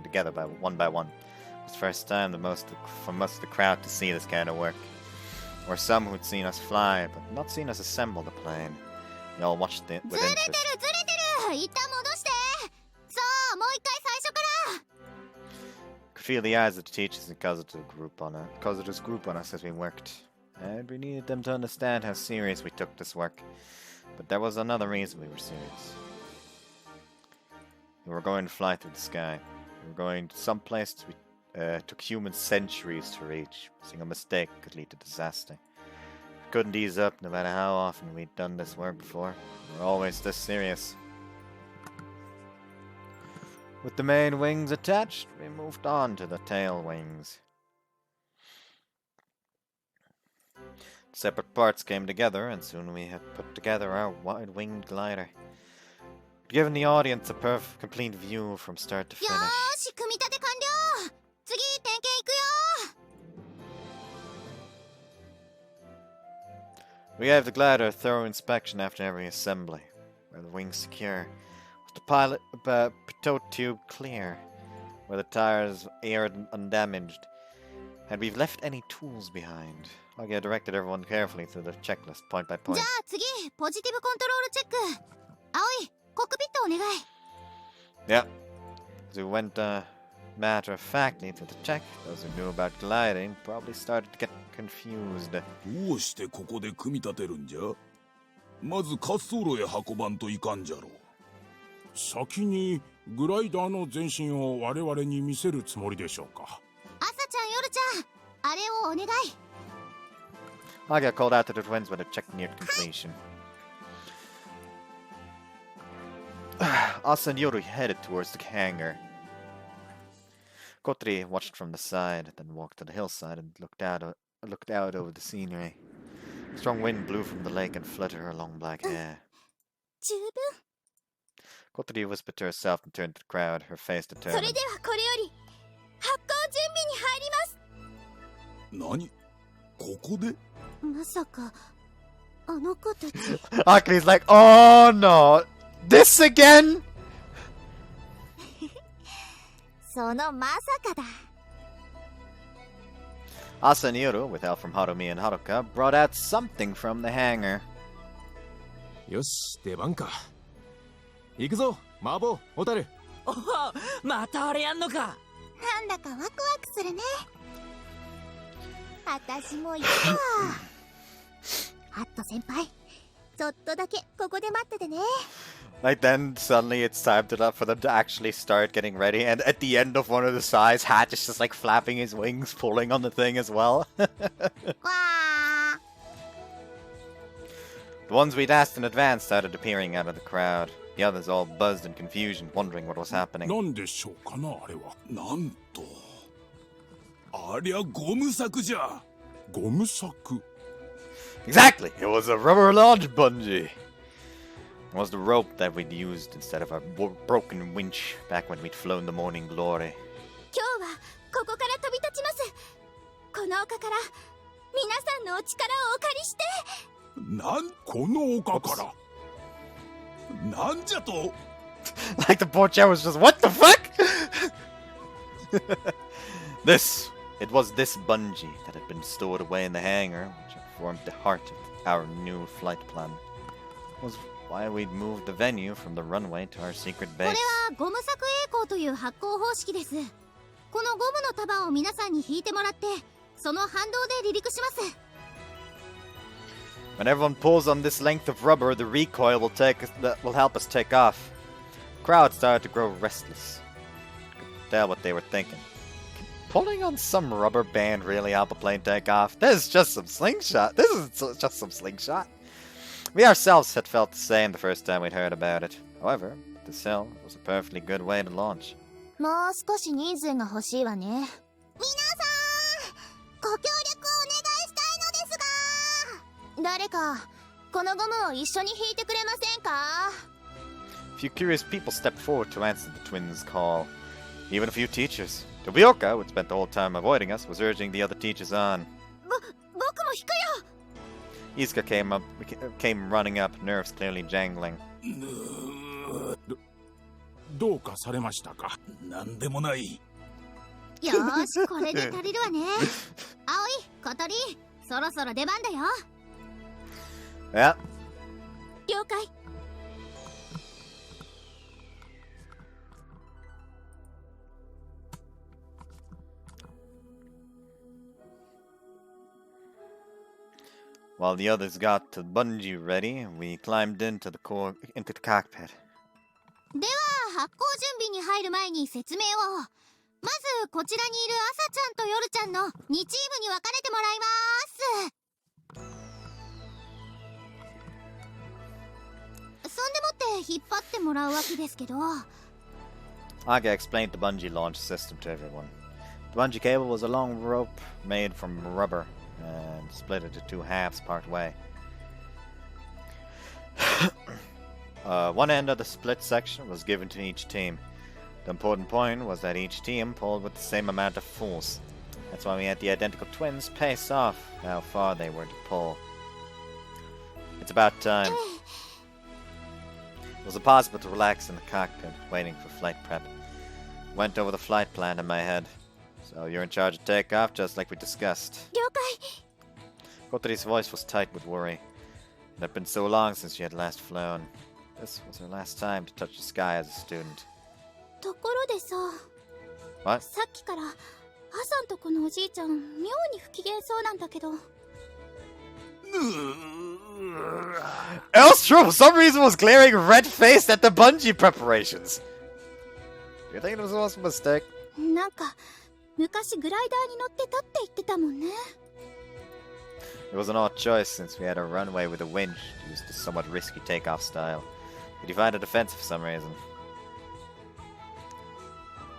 together by one. It was the first time for most of the crowd to see this kind of work. There were some who'd seen us fly, but not seen us assemble the plane. They all watched it ず with れて interest. るずれてる。一旦戻して。そうもう一回最初から。 Could feel the eyes of the teachers in Kazuto's group on us as we worked. And we needed them to understand how serious we took this work. But there was another reason we were serious. We were going to fly through the sky. We were going to some place took humans centuries to reach. Making a mistake could lead to disaster. We couldn't ease up no matter how often we'd done this work before. We were always this serious. With the main wings attached, we moved on to the tail wings. Separate parts came together, and soon we had put together our wide-winged glider. Giving the audience a complete view from start to よ finish. ーし組み立て完了。次点検いくよ。 We gave the glider a thorough inspection after every assembly. Were the wings secure? Was the pilot pitot tube clear? Were the tires aired and undamaged? Had we left any tools behind? Agi directed everyone carefully through the checklist, point by じ point. ゃあ次ポジティブコントロールチェック。葵コックピットお願い。 Yeah. As we went matter-of-factly through the check, those who knew about gliding probably started to get confused. どうしてここで組み立てるんじゃまず滑走路へ運ばんといかんじゃろ先にグライダーの前身を我々に見せるつもりでしょうか朝ちゃん夜ちゃんあれをお願い。 Agi called out to the twins when the check neared completion. Asa and Yoru headed towards the hangar. Kotori watched from the side, then walked to the hillside and looked out over the scenery. Strong wind blew from the lake and fluttered her long black hair. 十分。 Kotori whispered to herself and turned to the crowd, her face それ determined. ではこれより発行準備に入ります。何？ここで？まさかあの子たち。 Aki's like, oh no, this again? そのまさかだ。 Asa and Yoru, with help from Harumi and Haruka, brought out something from the hangar. よし、出番か。行くぞ、麻婆、小樽。おお、またあれやんのか。なんだかワクワクするね。私も行くわ。ハット先輩、ちょっとだけここで待っててね。 Like then, suddenly it's timed it up for them to actually start getting ready, and at the end of one of the sides, Hatch is just like flapping his wings, pulling on the thing as well. The ones we'd asked in advance started appearing out of the crowd. The others all buzzed in confusion, wondering what was happening. なんでしょうかなあれは。なんと。ありゃゴム柵じゃ。ゴム柵。 Exactly! It was a rubber launch bungee. It was the rope that we'd used instead of our broken winch back when we'd flown the Morning Glory. 今日はここから飛び立ちます。この丘から皆さんのお力をお借りして。この丘から。なんじゃと。 Like the poor chair was just, what the fuck? It was this bungee that had been stored away in the hangar, which had formed the heart of our new flight plan. It was why we'd moved the venue from the runway to our secret これ base. はゴム索栄光という発光方式です。このゴムの束を皆さんに引いてもらってその反動で離陸します。 When everyone pulls on this length of rubber, the recoil will help us take off. The crowd started to grow restless. Could tell what they were thinking. Can pulling on some rubber band really help a plane take off? This is just some slingshot. We ourselves had felt the same the first time we'd heard about it. However, this hill was a perfectly good way to launch. もう少し人数が欲しいわね。皆さん、ご協力お願いしたいのですが。誰かこのゴムを一緒に引いてくれませんか？ A few curious people stepped forward to answer the twins' call. Even a few teachers. Tobioka, who had spent the whole time avoiding us, was urging the other teachers on. 僕も引くよ。 Izuka came running up, nerves clearly jangling. どうかされましたか。なんでもない。よーし、これで足りるわね。葵、小鳥、そろそろ出番だよ。Yeah. 了解。 While the others got the bungee ready, we climbed into the cockpit. では発行準備に入る前に説明を。まずこちらにいる朝ちゃんと夜ちゃんの2チームに分かれてもらいます。そんでもって引っ張ってもらうわけですけど。Aga explained the bungee launch system to everyone. The bungee cable was a long rope made from rubber and split into two halves part way. One end of the split section was given to each team. The important point was that each team pulled with the same amount of force. That's why we had the identical twins pace off how far they were to pull. It's about time. It was impossible to relax in the cockpit, waiting for flight prep. Went over the flight plan in my head. So you're in charge of takeoff, just like we discussed. 了解。 Kotori's voice was tight with worry. It had been so long since she had last flown. This was her last time to touch the sky as a student. ところでさ、 What? さっきからアさんとこのおじいちゃん妙に不機嫌そうなんだけど。 Elstro, for some reason, was glaring red-faced at the bungee preparations. Do you think it was a mistake? なんか昔グライダーに乗ってたって言ってたもんね。 It was an odd choice since we had a runway with a winch used a somewhat risky takeoff style. But he found it offensive for some reason.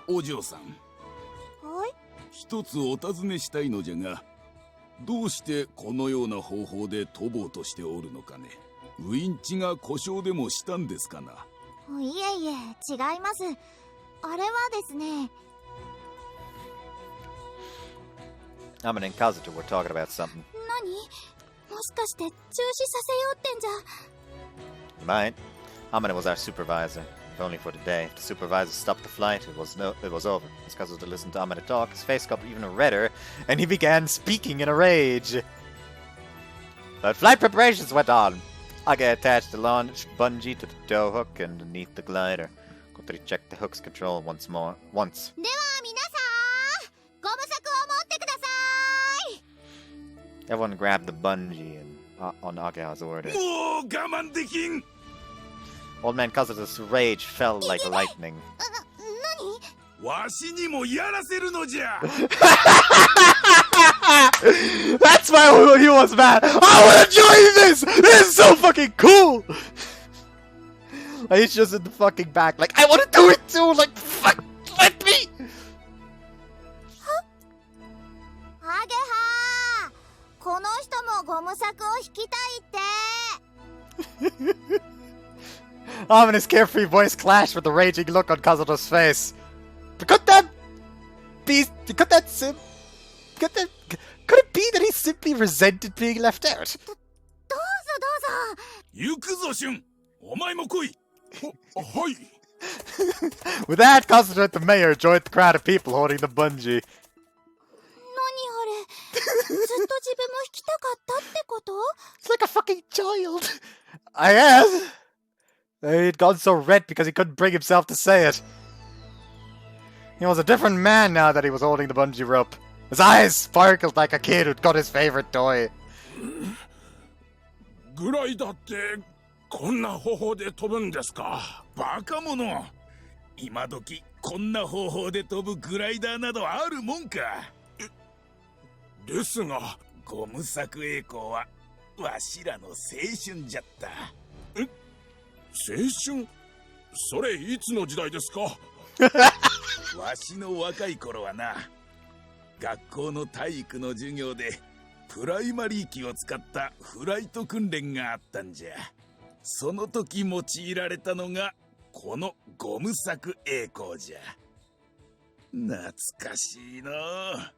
お嬢さん、はい。一つお尋ねしたいのじゃが、どうしてこのような方法で飛ぼうとしておるのかね。ウインチが故障でもしたんですかな。いえいえ、違います。あれはですね。Amane and Kazuto were talking about something. 何？もしかして中止させようってんじゃ。You might. Amane was our supervisor. If only for today. If the supervisor stopped the flight, it was over. As Kazuto listened to Amane talk, his face got even redder, and he began speaking in a rage. But flight preparations went on. Age attached the launch bungee to the tow hook underneath the glider. Kotori checked the hook's control once. では皆さん、ゴム柵を持ってください。 Everyone grabbed the bungee on Ageha's order. もう我慢できん。 Old man Kazuto's rage fell like lightning. 何？わしにもやらせるのじゃ。That's why he was mad. I wanna join this. This is so fucking cool. Like, he's just in the fucking back, like I wanna do it too. Like fuck, let me. アゲハ、この人もゴム柵を引きたいって。Ominous carefree voice clashed with the raging look on Kazuto's face. Could it be that he simply resented being left out? どうぞどうぞ。行くぞ、シュン。お前も来い。はい。With that, Kazuto and the mayor joined the crowd of people holding the bungee. 何あれ？ずっと自分も引きたかったってこと？ It's like a fucking child. I guess. He'd gone so red because he couldn't bring himself to say it. He was a different man now that he was holding the bungee rope. His eyes sparkled like a kid who'd got his favorite toy. グライダーってこんな方法で飛ぶんですか。バカ者。今時こんな方法で飛ぶグライダーなどあるもんか。ですが、ゴム柵栄光はわしらの青春じゃった。青春？それいつの時代ですか？わしの若い頃はな、学校の体育の授業でプライマリー機を使ったフライト訓練があったんじゃ。その時用いられたのがこのゴム柵栄光じゃ。懐かしいな。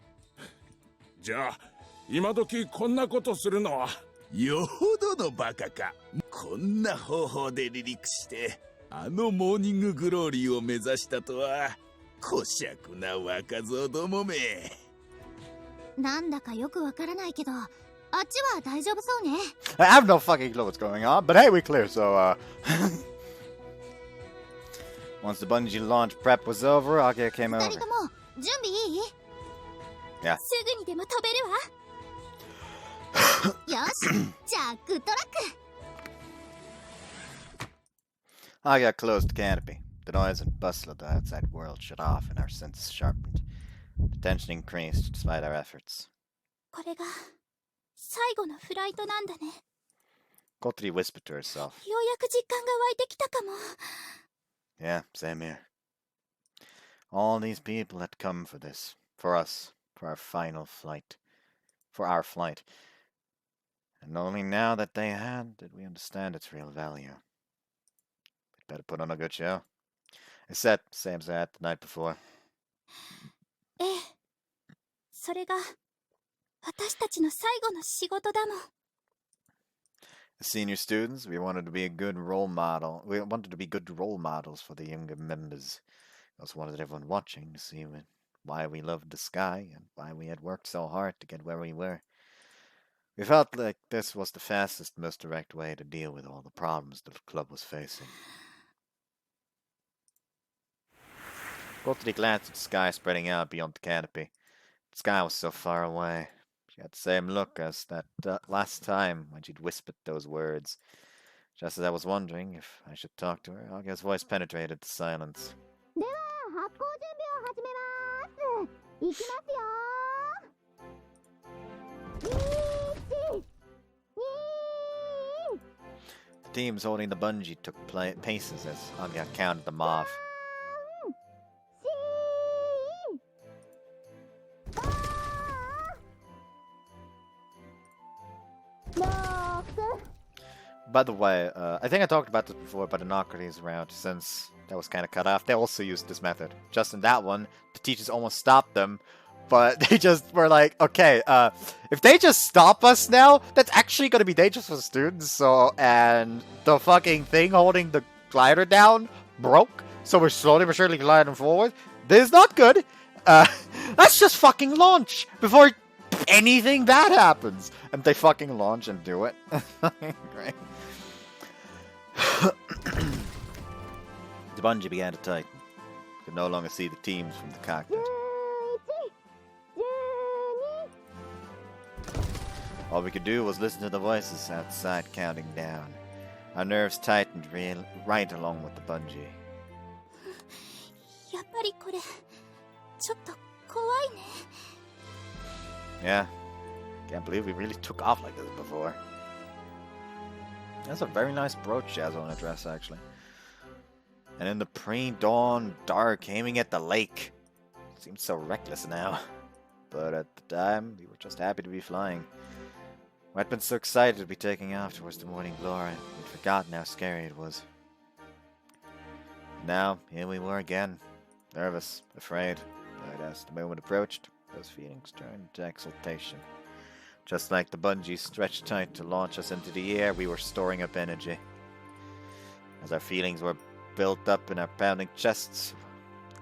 じゃあ今時こんなことするのはよほどのバカか。こんな方法で離陸してあのモーニンググローリーを目指したとは、こしゃくな若造どもめ。なんだかよくわからないけど、あっちは大丈夫そうね。I have no fucking clue what's going on, but hey, we clear, so, Once the bungee launch prep was over, Ake came 二 over. 人とも準備いい？ Yeah. すぐにでも飛べるわ。よし、じゃあグッドラック。Ake closed the canopy. The noise and bustle of the outside world shut off and our senses sharpened. The tension increased despite our efforts. これが最後のフライトなんだね。Kotori whispered to herself. ようやく実感が湧いてきたかも。Yeah, same here. All these people had come for this. For us. For our final flight. For our flight. And only now that they had did we understand its real value. We'd better put on a good show. I said, same as I had the night before. ええ。それが私たちの最後の仕事だもん。As senior students, we wanted to be a good role model. We wanted to be good role models for the younger members. We also wanted everyone watching to see why we loved the sky and why we had worked so hard to get where we were. We felt like this was the fastest, most direct way to deal with all the problems that the club was facing. Kotori glanced at the sky spreading out beyond the canopy. The sky was so far away. She had the same look as that last time when she'd whispered those words. Just as I was wondering if I should talk to her, Aga's voice penetrated the silence. では発行準備を始めます。いきますよ。The teams holding the bungee took paces as Aga counted them off. By the way, I think I talked about this before, but in Ocrates route, since that was kind of cut off, they also used this method. Just in that one, the teachers almost stopped them, but they just were like, okay, if they just stop us now, that's actually going to be dangerous for the students, so, and the fucking thing holding the glider down broke, so we're slowly but surely gliding forward. This is not good. Let's just fucking launch before anything bad happens. And they fucking launch and do it. Great. The bungee began to tighten. Could no longer see the teams from the cockpit. All we could do was listen to the voices outside counting down. Our nerves tightened right along with the bungee. やっぱりこれちょっと怖いね。 Yeah. Can't believe we really took off like this before. That's a very nice brooch she has on her dress, actually. And in the pre-dawn dark, aiming at the lake. Seems so reckless now. But at the time, we were just happy to be flying. We'd been so excited to be taking off towards the morning glory, we'd forgotten how scary it was. Now, here we were again. Nervous, afraid, but as the moment approached, those feelings turned to exultation. Just like the bungee stretched tight to launch us into the air, we were storing up energy. As our feelings were built up in our pounding chests,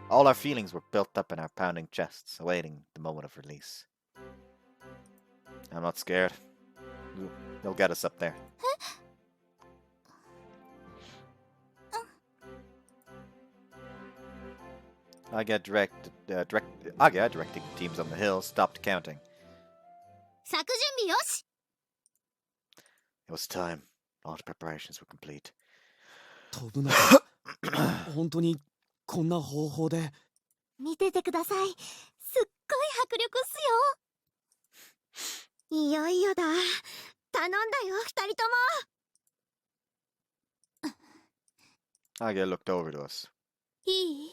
all our feelings were built up in our pounding chests, awaiting the moment of release. I'm not scared. You'll get us up there. Aga directing the teams on the hill stopped counting. 作準備よし。 It was time. All the preparations were complete. 飛ぶな。本当にこんな方法で。見ててください。すっごい迫力っすよ。いよいよだ。頼んだよ、二人とも。 Aga looked over to us. いい？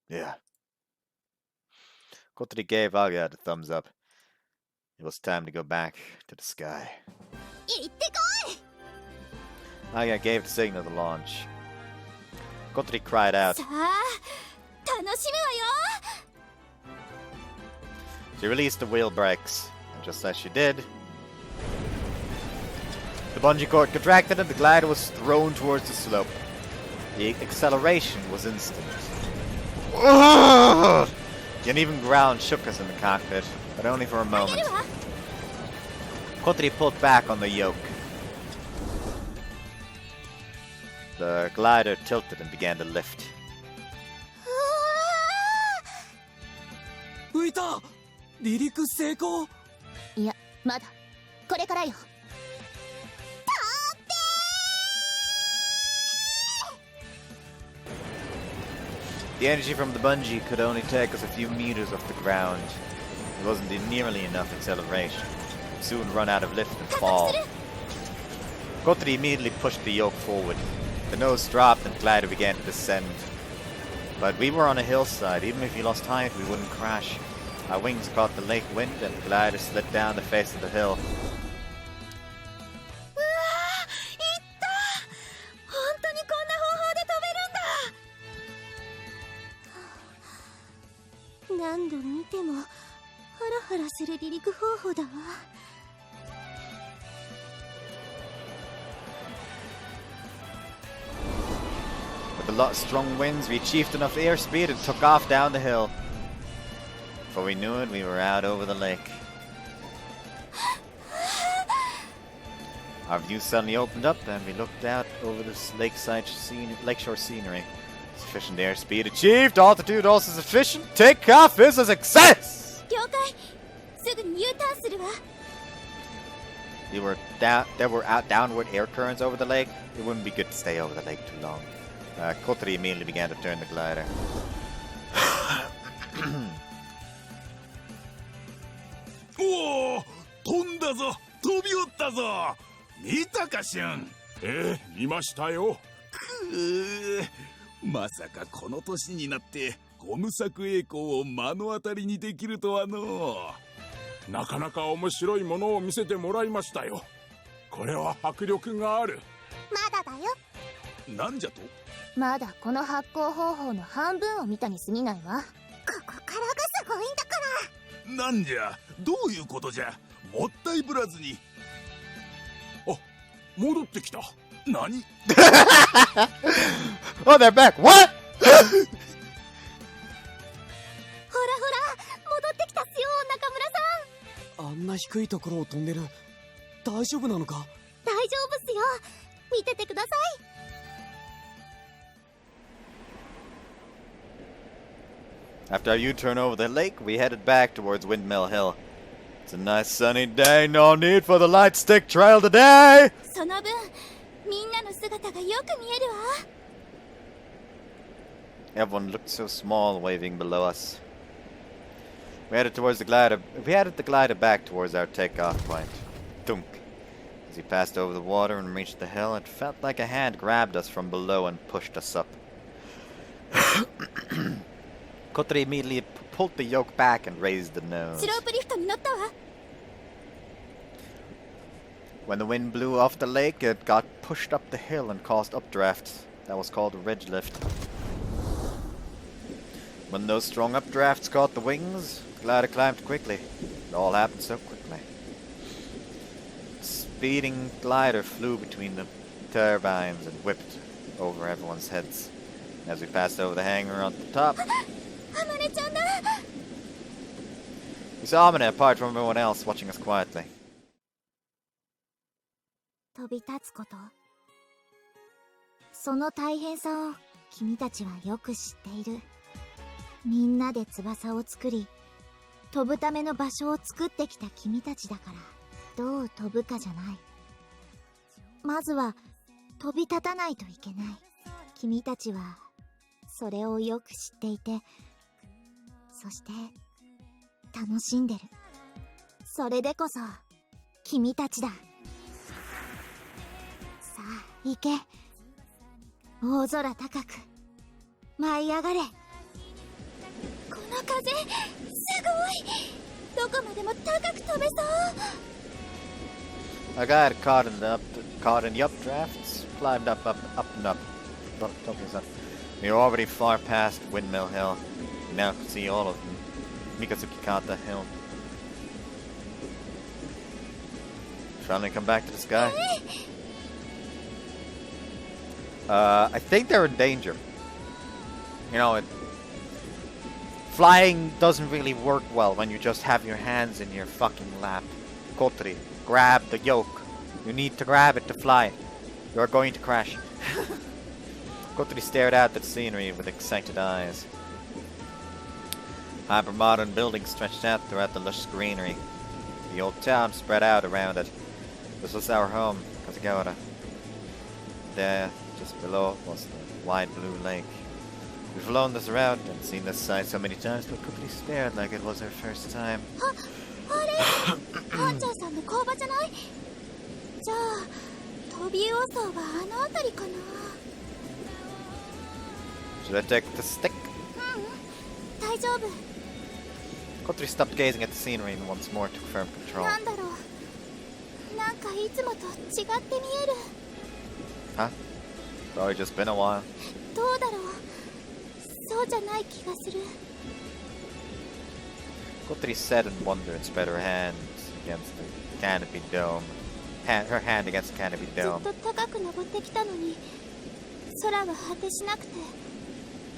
Yeah. Kotori gave Aga a thumbs up. It was time to go back to the sky. 行ってこい。 Aga gave the signal to launch. Kotori cried out. さあ、楽しむわよ。 She released the wheel brakes, and just as she did, the bungee cord contracted and the glider was thrown towards the slope. The acceleration was instant. The uneven ground shook us in the cockpit, but only for a moment. Kotori pulled back on the yoke. The glider tilted and began to lift. 浮いた。離陸成功。いや、まだ。これからよ。 The energy from the bungee could only take us a few meters off the ground. It wasn't nearly enough acceleration. We'd soon run out of lift and fall. Kotori immediately pushed the yoke forward. The nose dropped and the glider began to descend. But we were on a hillside. Even if we lost height, we wouldn't crash. Our wings caught the lake wind and the glider slid down the face of the hill. 何度見てもハラハラする離陸方法だわ。 With a lot of strong winds, we achieved enough airspeed and took off down the hill. Before we knew it, we were out over the lake. Our view suddenly opened up and we looked out over this lakeshore scenery. Sufficient airspeed achieved, altitude also sufficient. Takeoff is a success! 了解。すぐに U ターンするわ。 There were downward air currents over the lake. It wouldn't be good to stay over the lake too long. Kotori immediately began to turn the glider. おお、飛んだぞ、飛びおったぞ。見たかしゅん。見ましたよ。まさかこの年になってゴム作栄光を目の当たりにできるとはの。なかなか面白いものを見せてもらいましたよ。これは迫力がある。まだだよ。なんじゃと？まだこの発行方法の半分を見たに過ぎないわ。ここからがすごいんだから。なんじゃ、どういうことじゃ。もったいぶらずに。あ、戻ってきた。何？ Oh, they're back. What? ほらほら、戻ってきたっすよ、中村さん。あんな低いところを飛んでる。大丈夫なのか？大丈夫っすよ。見ててください。After our U-turn over the lake, we headed back towards Windmill Hill. It's a nice sunny day, no need for the light stick trail today! その分、みんなの姿がよく見えるわ。Everyone looked so small waving below us. We headed the glider back towards our takeoff point. Thunk. As we passed over the water and reached the hill, it felt like a hand grabbed us from below and pushed us up. Kotori immediately pulled the yoke back and raised the nose. スロープリフトに乗ったわ。 When the wind blew off the lake, it got pushed up the hill and caused updrafts. That was called a ridge lift. When those strong updrafts caught the wings, the glider climbed quickly. It all happened so quickly. The speeding glider flew between the turbines and whipped over everyone's heads. As we passed over the hangar on the top, あまねちゃんだ。 we saw Amane apart from everyone else watching us quietly. 飛び立つこと、その大変さを君たちはよく知っている。みんなで翼を作り、飛ぶための場所を作ってきた君たちだから、どう飛ぶかじゃない。まずは飛び立たないといけない。君たちはそれをよく知っていて、そして楽しんでる。それでこそ君たちだ。さあ行け。大空高く舞い上がれ。この風、すごい。どこまでも高く飛べそう。 A guy had caught in the updrafts, climbed up and up. We were already far past Windmill Hill. We now could see all of Mikazuki Kata Hill. Finally come back to the sky. I think they're in danger. You know, flying doesn't really work well when you just have your hands in your fucking lap. Kotori, grab the yoke. You need to grab it to fly. You're going to crash. Kotori stared out at the scenery with excited eyes. Hyper-modern buildings stretched out throughout the lush greenery. The old town spread out around it. This was our home, Kazuto. There, just below, was the wide blue lake. We've flown this route and seen this sight so many times, but Kotori stared like it was her first time. あれ、班長さんの工場じゃない？じゃあ、飛び予想はあの辺りかな。 Should I take the stick? 大丈夫。 Kotori stopped gazing at the scenery and once more took firm control. なんだろう。なんかいつもと違って見える。 Huh? Probably just been a while. どうだろう。そうじゃない気がする。 Kotori said in wonder and spread her hands against the canopy dome. Her hand against the canopy ずっ dome. と高く登ってきたのに、空が果てしなくて、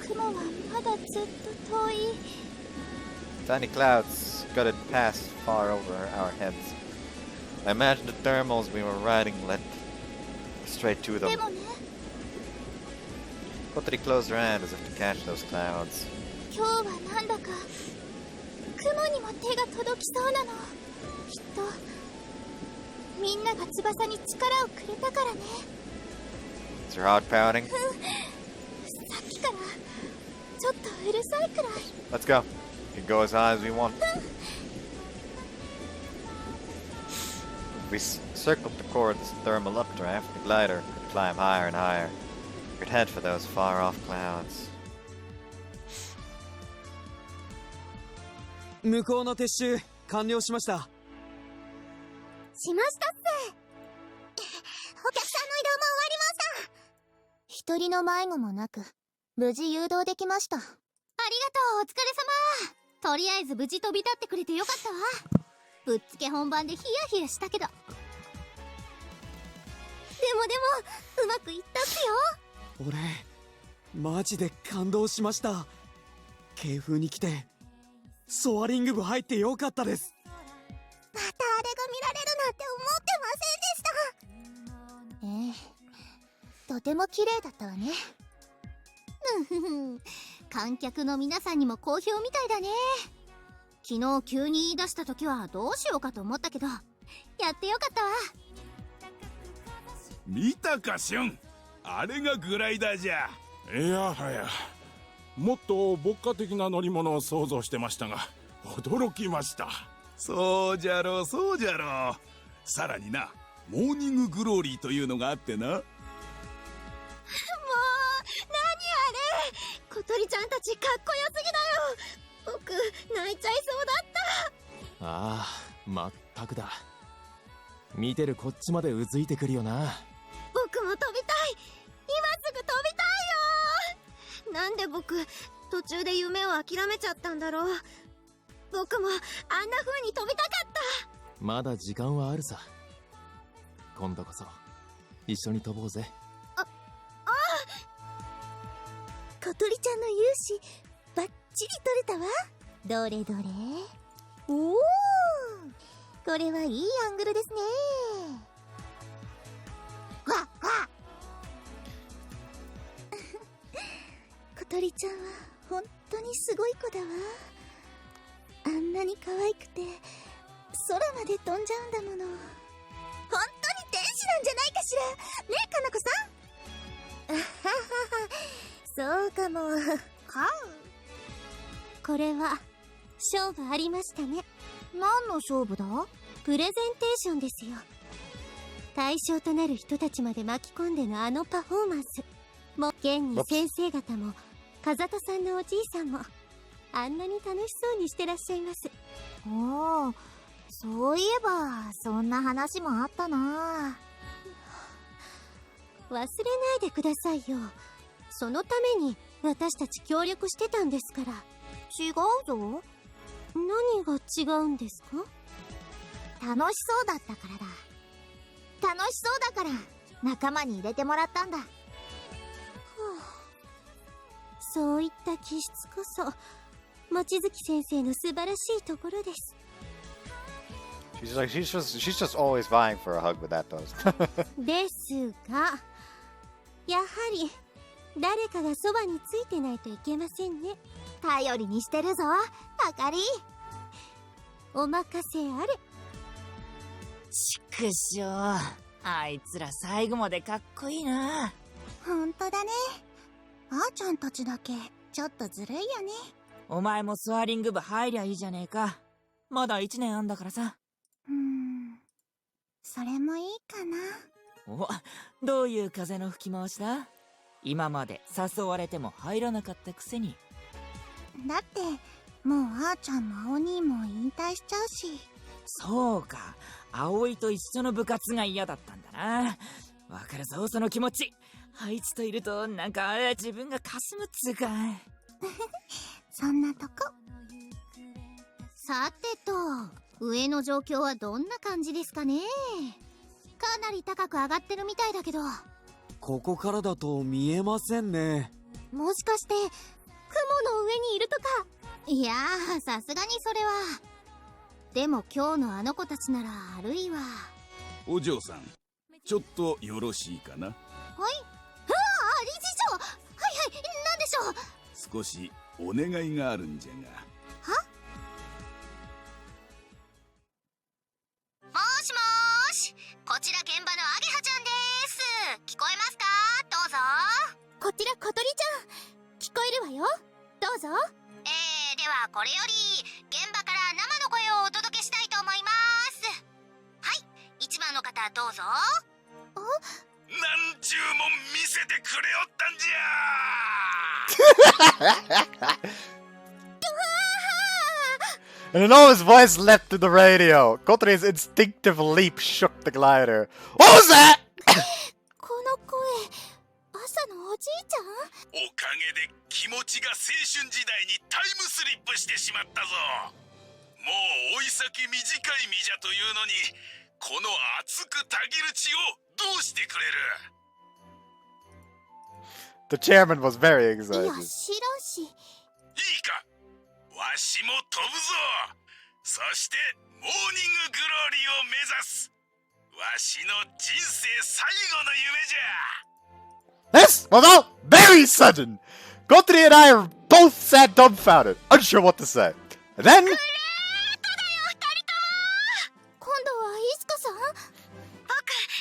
雲はまだずっと遠い。 Tiny clouds scudded past far over our heads. I imagined the thermals we were riding led straight to them. でもね、 Kotori closed her hand as if to catch those clouds. 今日はなんだか雲にも手が届きそうなの。きっとみんなが翼に力をくれたからね。 Is your heart pounding? さっきからちょっとうるさいくらい。 Let's go. We can go as high as we want. We circled the core of this thermal updraft. The glider could climb higher and higher. We could head for those far-off clouds. 向こうの撤収完了しました。しましたっす。一人の迷子もなく無事誘導できました。ありがとう、お疲れ様。とりあえず無事飛び立ってくれてよかったわ。ぶっつけ本番でヒヤヒヤしたけど、でもうまくいったっすよ。俺マジで感動しました。京風に来てソアリング部入ってよかったです。またあれが見られるなんて思ってませんでした。とても綺麗だったわね。観客の皆さんにも好評みたいだね。昨日急に言い出した時はどうしようかと思ったけど、やってよかったわ。見たかシュン、あれがグライダーじゃ。いやはや、もっと牧歌的な乗り物を想像してましたが、驚きました。そうじゃろうそうじゃろう。さらにな、モーニンググローリーというのがあってな。もう何あれ、小鳥ちゃんたちかっこよすぎだよ。僕泣いちゃいそうだった。ああ、まったくだ。見てるこっちまでうずいてくるよな。僕も飛びたい。今すぐ飛びたいよ。なんで僕途中で夢を諦めちゃったんだろう。僕もあんな風に飛びたかった。まだ時間はあるさ。今度こそ一緒に飛ぼうぜ。小鳥ちゃんの勇姿バッチリ撮れたわ。どれどれ。おお、これはいいアングルですね。わっわっ小鳥ちゃんは本当にすごい子だわ。あんなに可愛くて空まで飛んじゃうんだもの。本当に天使なんじゃないかしらねえ、かなこさん。あははは、そうかも。これは勝負ありましたね。何の勝負だ？プレゼンテーションですよ。対象となる人たちまで巻き込んでのあのパフォーマンスも、現に先生方も風戸さんのおじいさんもあんなに楽しそうにしてらっしゃいます。おお、そういえばそんな話もあったな。忘れないでくださいよ。そのために私たち協力してたんですから。違うぞ。何が違うんですか？楽しそうだったからだ。楽しそうだから仲間に入れてもらったんだ。そういった気質こそ望月先生の素晴らしいところです。She's just always vying for a hug with that toast. ですが、やはり誰かがそばについてないといけませんね。頼りにしてるぞ、あかり。お任せあれ。ちくしょう、あいつら最後までかっこいいな。ほんとだね。あーちゃんたちだけちょっとずるいよね。お前もスワリング部入りゃいいじゃねえか。まだ1年あんだからさ。それもいいかな。お、どういう風の吹き回しだ？今まで誘われても入らなかったくせに。だってもうあーちゃんも青兄も引退しちゃうし。そうか、葵と一緒の部活が嫌だったんだな。わかるぞ、その気持ち。あいつといるとなんか自分がかすむっつうか。そんなとこ。さてと、上の状況はどんな感じですかね。かなり高く上がってるみたいだけど。ここからだと見えませんね。もしかして雲の上にいるとか。いやー、さすがにそれは。でも今日のあの子たちならあるいは。お嬢さん、ちょっとよろしいかな。はい。理事長。はいはい、なんでしょう。少しお願いがあるんじゃが。もしもーし、こちら現場のアゲハちゃんです。聞こえますか？どうぞ。こちら小鳥ちゃん、聞こえるわよ。どうぞ。ではこれより現場から生の声をお届けしたいと思います。はい、1番の方どうぞ。何十も見せてくれよったんじゃ。An enormous voice leapt through the radio. Kotori's instinctive leap shook the glider. What was that? この声、ア朝のおじいちゃん？おかげで気持ちが青春時代にタイムスリップしてしまったぞ。もう追い先短い身じゃというのに、この熱くたぎる血をどうしてくれる？ The chairman was very いや、 excited. 知らんし。いいか、わしも飛ぶぞ。そしてモーニンググローリーを目指す。わしの人生最後の夢じゃ。This was all very sudden. Kotori and I both sat dumbfounded, unsure what to say. And then 今度はイスカさん？僕、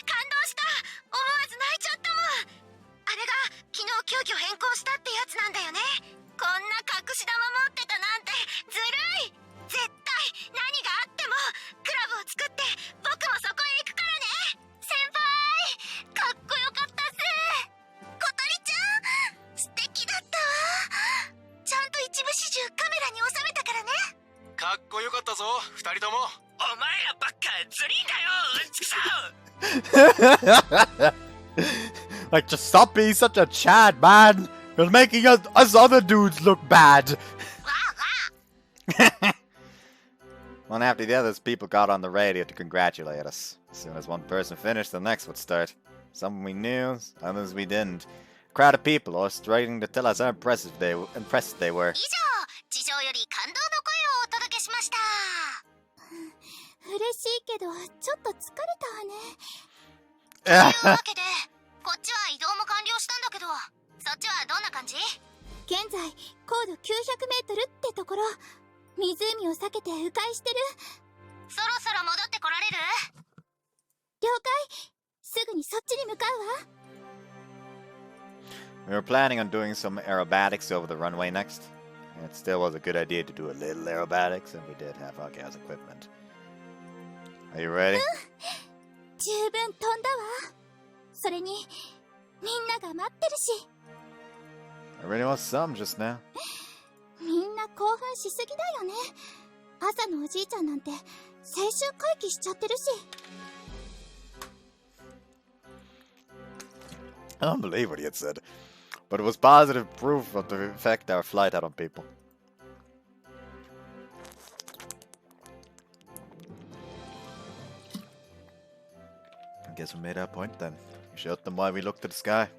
感動した。思わず泣いちゃったもん。あれが昨日急遽変更したってやつなんだよね。こんな隠し玉持ってたなんてずるい。絶対何があってもクラブを作って僕もそこへ行くからね。先輩、かっこよかったっす。小鳥ちゃん、素敵だったわ。ちゃんと一部始終カメラに収めたからね。かっこよかったぞ、二人とも。お前らばっかずりんだよ、うんちくさん。 like, just stop being such a Chad, man. You're making us other dudes look bad. One after the others, people got on the radio to congratulate us. As soon as one person finished, the next would start. Some we knew, others we didn't. A crowd of people all straining to tell us how impressed they were. 以上、地上より感動の声をお届けしました。嬉しいけど、ちょっと疲れというわけで、こっちは移動も完了したんだけど、そっちはどんな感じ？現在、高度900メートルってところ。湖を避けて迂回してる。そろそろ戻ってこられる？了解。すぐにそっちに向かうわ。We were planning on doing some aerobatics over the runway next. It still was a good idea to do a little aerobatics, and we did have Hawkeye's equipment. Are you ready? 十分飛んだわ。それに、みんなが待ってるし。I really want some just now. みんな興奮しすぎだよね。朝のおじいちゃんなんて青春回帰しちゃってるし。I don't believe what he had said, but it was positive proof of the effect our flight had on people. I guess we made our point then. We showed them why we looked at the sky.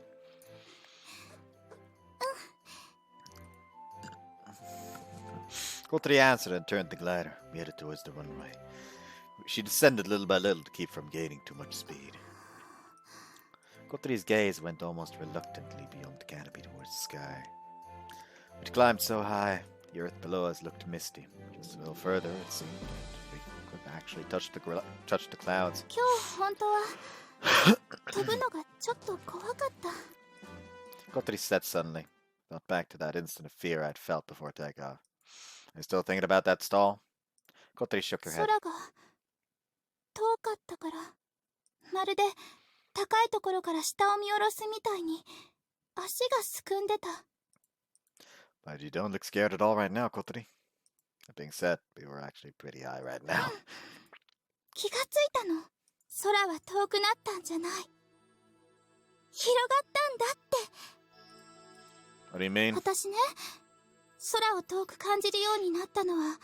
Kotori answered and turned the glider. We headed towards the runway. She descended little by little to keep from gaining too much speed. Kotori's gaze went almost reluctantly beyond the canopy towards the sky. We'd climbed so high, the earth below us looked misty. Just a little further, it seemed that we could actually touch the clouds. 今日本当は飛ぶのがちょっと怖かった。Kotori said suddenly. Thought back to that instant of fear I'd felt before takeoff. Are you still thinking about that stall? Kotori shook her head. 空が遠かったから、まるで高いところから下を見下ろすみたいに足がすくんでた。But you don't look scared at all right now, Kotori. That being said, we were actually pretty high right now. 気がついたの。空は遠くなったんじゃない。広がったんだって。What do you mean? 私ね、空を遠く感じるようになったのは、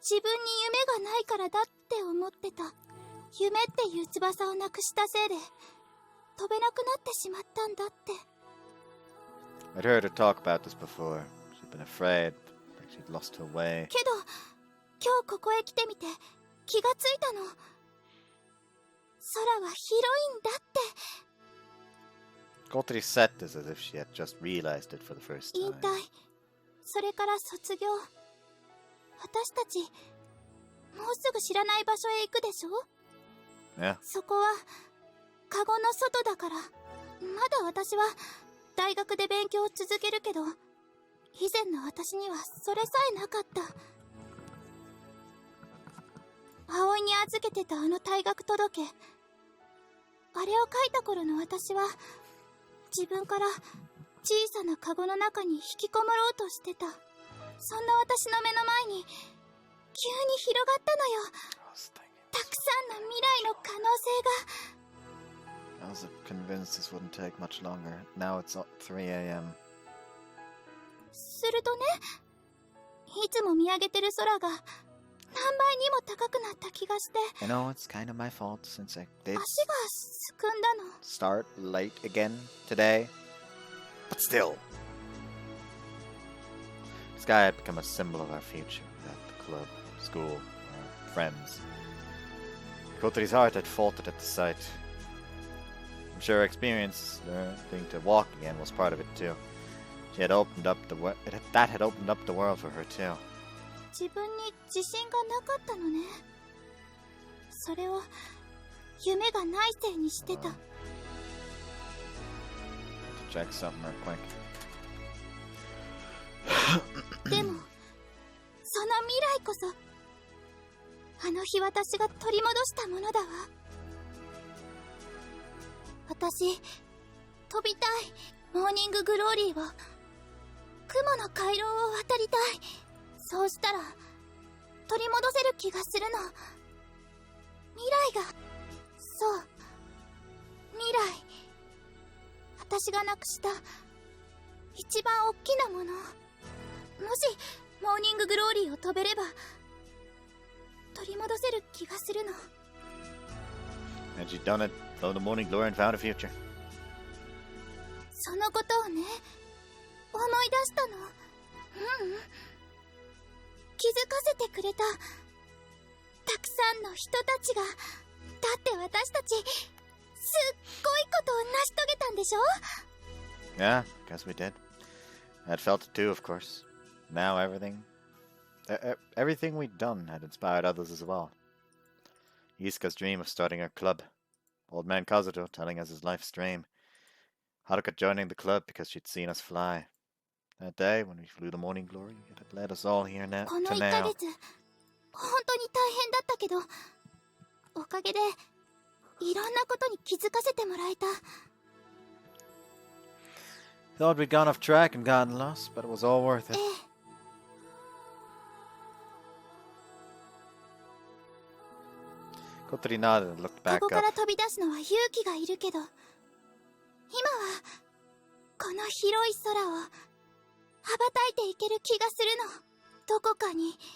自分に夢がないからだって思ってた。夢っていう翼をなくしたせいで、飛べなくなってしまったんだって。I'd heard her talk about this before. She'd been afraid, like she'd lost her way. けど、今日ここへ来てみて気がついたの。空は広いんだって。Kotori said this as if she had just realized it for the first 引 time. 退、それから卒業。私たち、もうすぐ知らない場所へ行くでしょ？ Yeah. そこは、カゴの外だから、まだ私は、大学で勉強を続けるけど、以前の私にはそれさえなかった。葵に預けてたあの退学届。あれを書いた頃の私は、自分から小さなカゴの中に引きこもろうとしてた。そんな私の目の前に、急に広がったのよ。たくさんの未来の可能性が。I was convinced this wouldn't take much longer. Now it's 3 a.m. するとね、いつも見上げてる空が何倍にも高くなった気がして、 I know it's kind of my fault since I did 足がすくんだの。 start late again today. But still. The sky had become a symbol of our future, at the club, school, our friends. Kotori's heart had faltered at the sight. I'm sure her experience learning to walk again was part of it too. She had opened up that had opened up the world for her too. 自分に自信がなかったのね。それを夢がないせいにしてた。 Check something real quick. でも、その未来こそ、あの日私が取り戻したものだわ。私、飛びたい、モーニンググローリーを、雲の回廊を渡りたい。そうしたら、取り戻せる気がするの。未来が、そう、未来。私がなくした、一番大きなもの。もし、モーニンググローリーを飛べれば、取り戻せる気がするの。 And she'd done it, though the morning glory and found a future. そのことをね、思い出したの。気づかせてくれた。たくさんの人たちが、だって私たち、すっごいことを成し遂げたんでしょ？ Yeah, guess we did. I'd felt it too, of course. Now everything we'd done had inspired others as well. Yusuka's dream of starting a club. Old man Kazuto telling us his life's dream. Haruka joining the club because she'd seen us fly. That day, when we flew the morning glory, it had led us all here now. この1ヶ月、本当に大変だったけど、おかげで、いろんなことに気づかせてもらえた。 Thought we'd gone off track and gotten lost, but it was all worth it. Kotori nodded and looked こ back こか up. ら飛び出すのは勇気がいるけど、今はこの広い空を羽ばたいていける気がするの。どこかに手が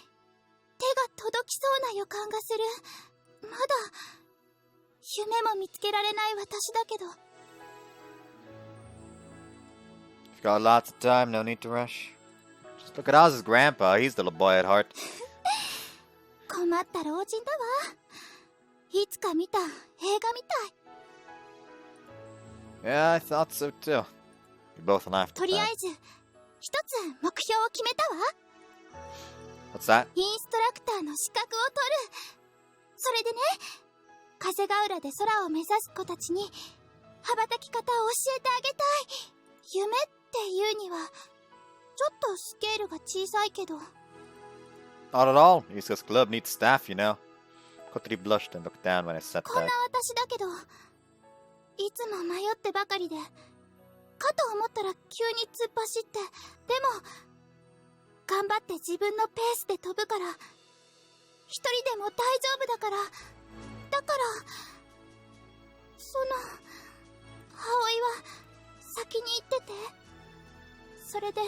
届きそうな予感がする。まだ夢も見つけられない私だけど。 You've got lots of time, no need to rush. Just look at Oz's grandpa, he's the little boy at heart. 困った老人だわ。いつか見た映画みたい。 Yeah, I thought so too. We both laughed と at りあ that. えず一つ目標を決めたわ。 What's that? インストラクターの資格を取る。それでね、風が浦で空を目指す子たちに羽ばたき方を教えてあげたい。夢っていうにはちょっとスケールが小さいけど。 Not at all. Yusuka's club needs staff, you know. Kotori blushed and looked down when I said こん that. な私だけど、いつも迷ってばかりで、かと思ったら急に突っ走って、でも頑張って自分のペースで飛ぶから、一人でも大丈夫だから。だからその葵は先に行ってて、それで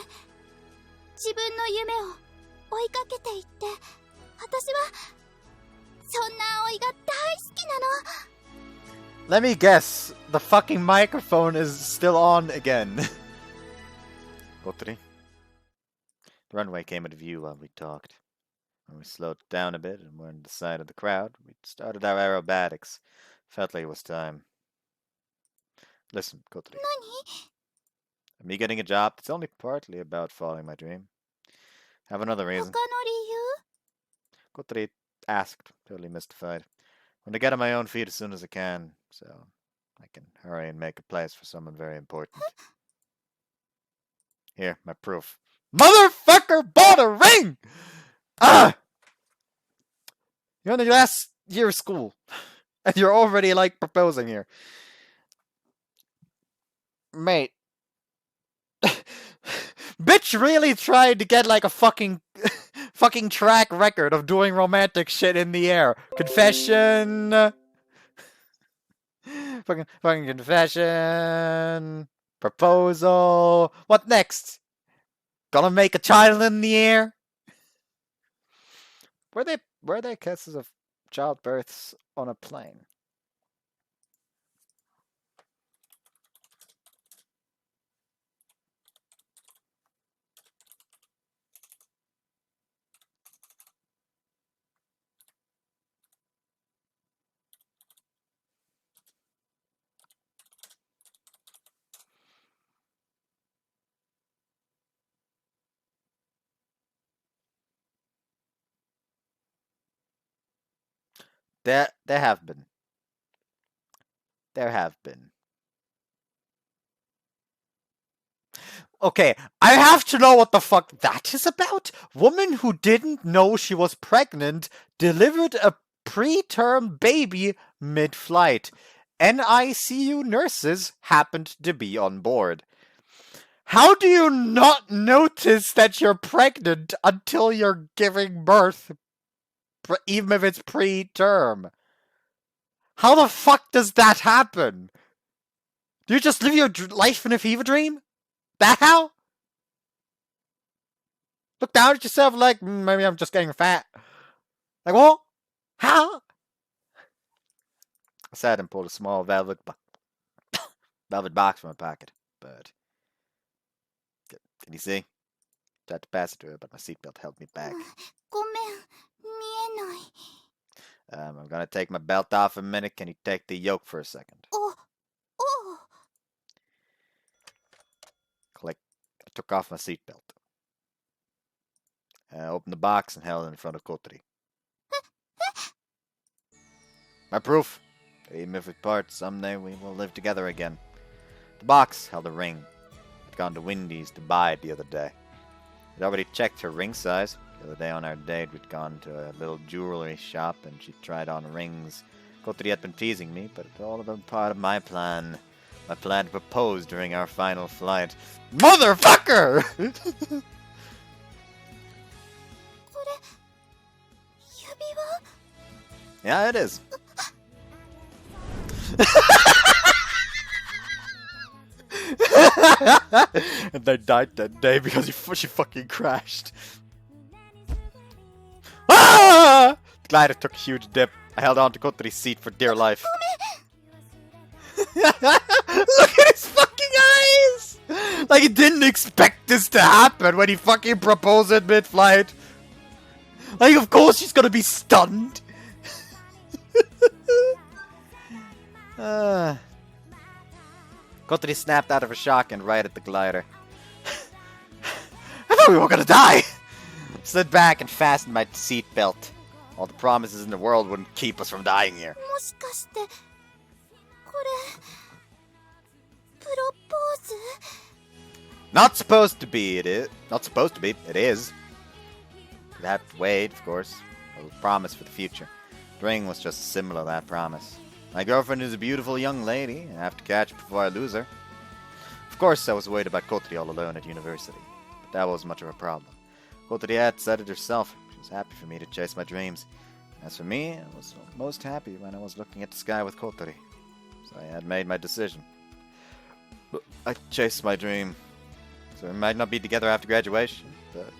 自分の夢を追いかけていって、私はそんな葵が大好きなの。 Let me guess. The fucking microphone is still on again. Kotori. The runway came into view while we talked. When we slowed down a bit and were on the side of the crowd, we started our aerobatics. Felt like it was time. Listen, Kotori. 何？ Me getting a job, it's only partly about following my dream. Have another 他 reason. の理由？ Kotori asked, totally mystified. Want to get on my own feet as soon as I can, so I can hurry and make a place for someone very important. Here, my proof. Motherfucker bought a ring! Ah! You're in the last year of school, and you're already, like, proposing here. Mate. Bitch really tried to get, like, a fucking track record of doing romantic shit in the air. Confession. fucking confession. Proposal. What next? Gonna make a child in the air? Were there cases of childbirths on a plane? There have been. There have been. Okay, I have to know what the fuck that is about. Woman who didn't know she was pregnant delivered a preterm baby mid-flight. NICU nurses happened to be on board. How do you not notice that you're pregnant until you're giving birth, even if it's preterm? How the fuck does that happen? Do you just live your life in a fever dream? That how? Look down at yourself like, maybe I'm just getting fat. Like, what? How? I sat and pulled a small velvet box from my pocket. But, can you see? Tried to pass it to her, but my seatbelt held me back. ごめん、見えない。I'm gonna take my belt off a minute. Can you take the yoke for a second? Click. I took off my seatbelt. I opened the box and held it in front of Kotori. My proof. Even if we part, someday we will live together again. The box held a ring. I'd gone to Wendy's to buy it the other day. I'd already checked her ring size. The other day on our date, we'd gone to a little jewelry shop and she tried on rings. Kotori had been teasing me, but it all had been part of my plan. My plan to propose during our final flight. Motherfucker! Yeah, it is. And they died that day because she fucking crashed. Ah! The glider took a huge dip. I held on to Kotori's seat for dear life. Look at his fucking eyes! Like he didn't expect this to happen when he fucking proposed at mid-flight. Like, of course she's gonna be stunned. Kotori snapped out of her shock and right at the glider. I thought we were gonna die! Slid back and fastened my seatbelt. All the promises in the world wouldn't keep us from dying here. もしかして、これ、プロポーズ? Not supposed to be, it is. Not supposed to be, it is. You'd have to wait, of course. A promise for the future. The ring was just similar to that promise. My girlfriend is a beautiful young lady. I have to catch her before I lose her. Of course, I was worried about Kotori all alone at university. But that wasn't much of a problem. Kotori had said it herself. She was happy for me to chase my dreams. As for me, I was most happy when I was looking at the sky with Kotori. So I had made my decision. But I chased my dream. So we might not be together after graduation, but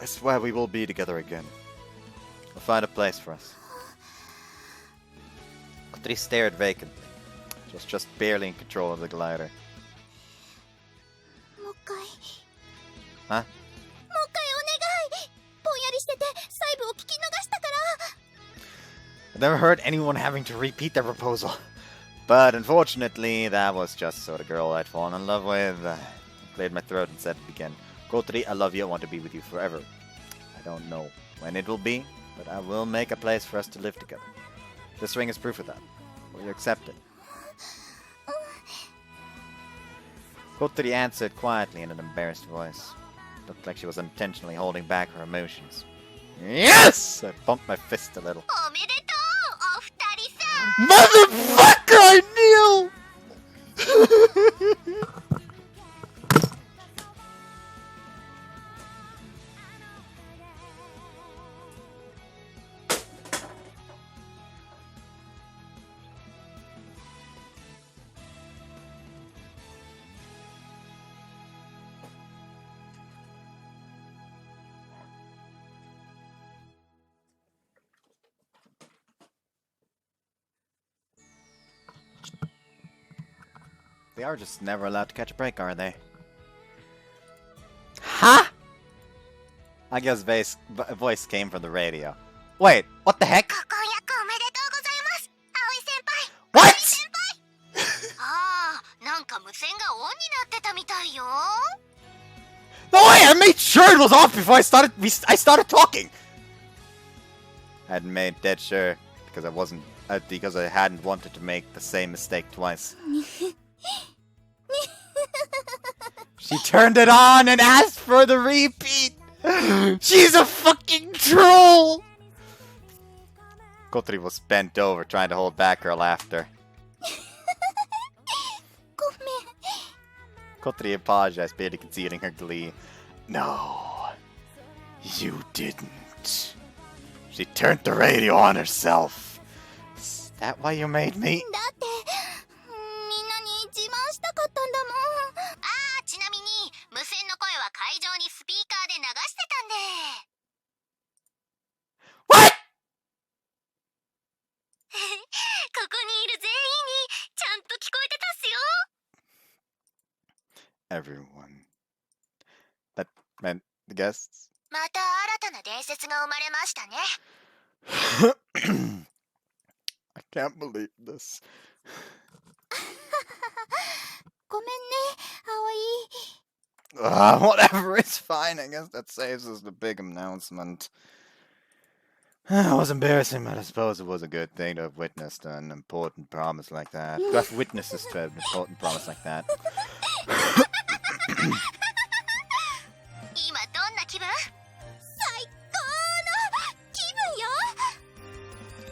I swear we will be together again. We'll find a place for us. Kotori stared vacantly. She was just barely in control of the glider. もう一回。 Huh? もう一回お願い。ぼんやりしてて細部を聞き逃したから。 I've never heard anyone having to repeat their proposal. But unfortunately, that was just the sort of girl I'd fallen in love with. I cleared my throat and said it again. Kotori, I love you. I want to be with you forever. I don't know when it will be, but I will make a place for us to live together. This ring is proof of that. Will you accept it? Kotori answered quietly in an embarrassed voice. Looked like she was unintentionally holding back her emotions. Yes! I bumped my fist a little. おめでとう、お二人さん。 Motherfucker, I knew! They are just never allowed to catch a break, are they? Huh? I guess voice came from the radio. Wait, what the heck? What? ああ、なんか無線がオンになってたみたいよ。 No way! I made sure it was off before I started talking. I had made dead sure because I hadn't wanted to make the same mistake twice. She turned it on and asked for the repeat. She's a fucking troll. Kotori was bent over trying to hold back her laughter. Kotori apologized, barely concealing her glee. No, you didn't. She turned the radio on herself. Is that why you made me? だってみんなに自慢したかったんだもん。ああ、ちなみに無線の声は会場にスピーカーで流してたんで。 What? ここにいる全員にちゃんと聞こえてたっすよ。 Everyone. That meant the guests? また新たな伝説が生まれましたね。 I can't believe this. ごめんね、葵。 Whatever, it's fine. I guess that saves us the big announcement. It was embarrassing, but I suppose it was a good thing to have witnessed an important promise like that. To have witnesses to an important promise like that. 今どんな気分？ 最高の気分よ。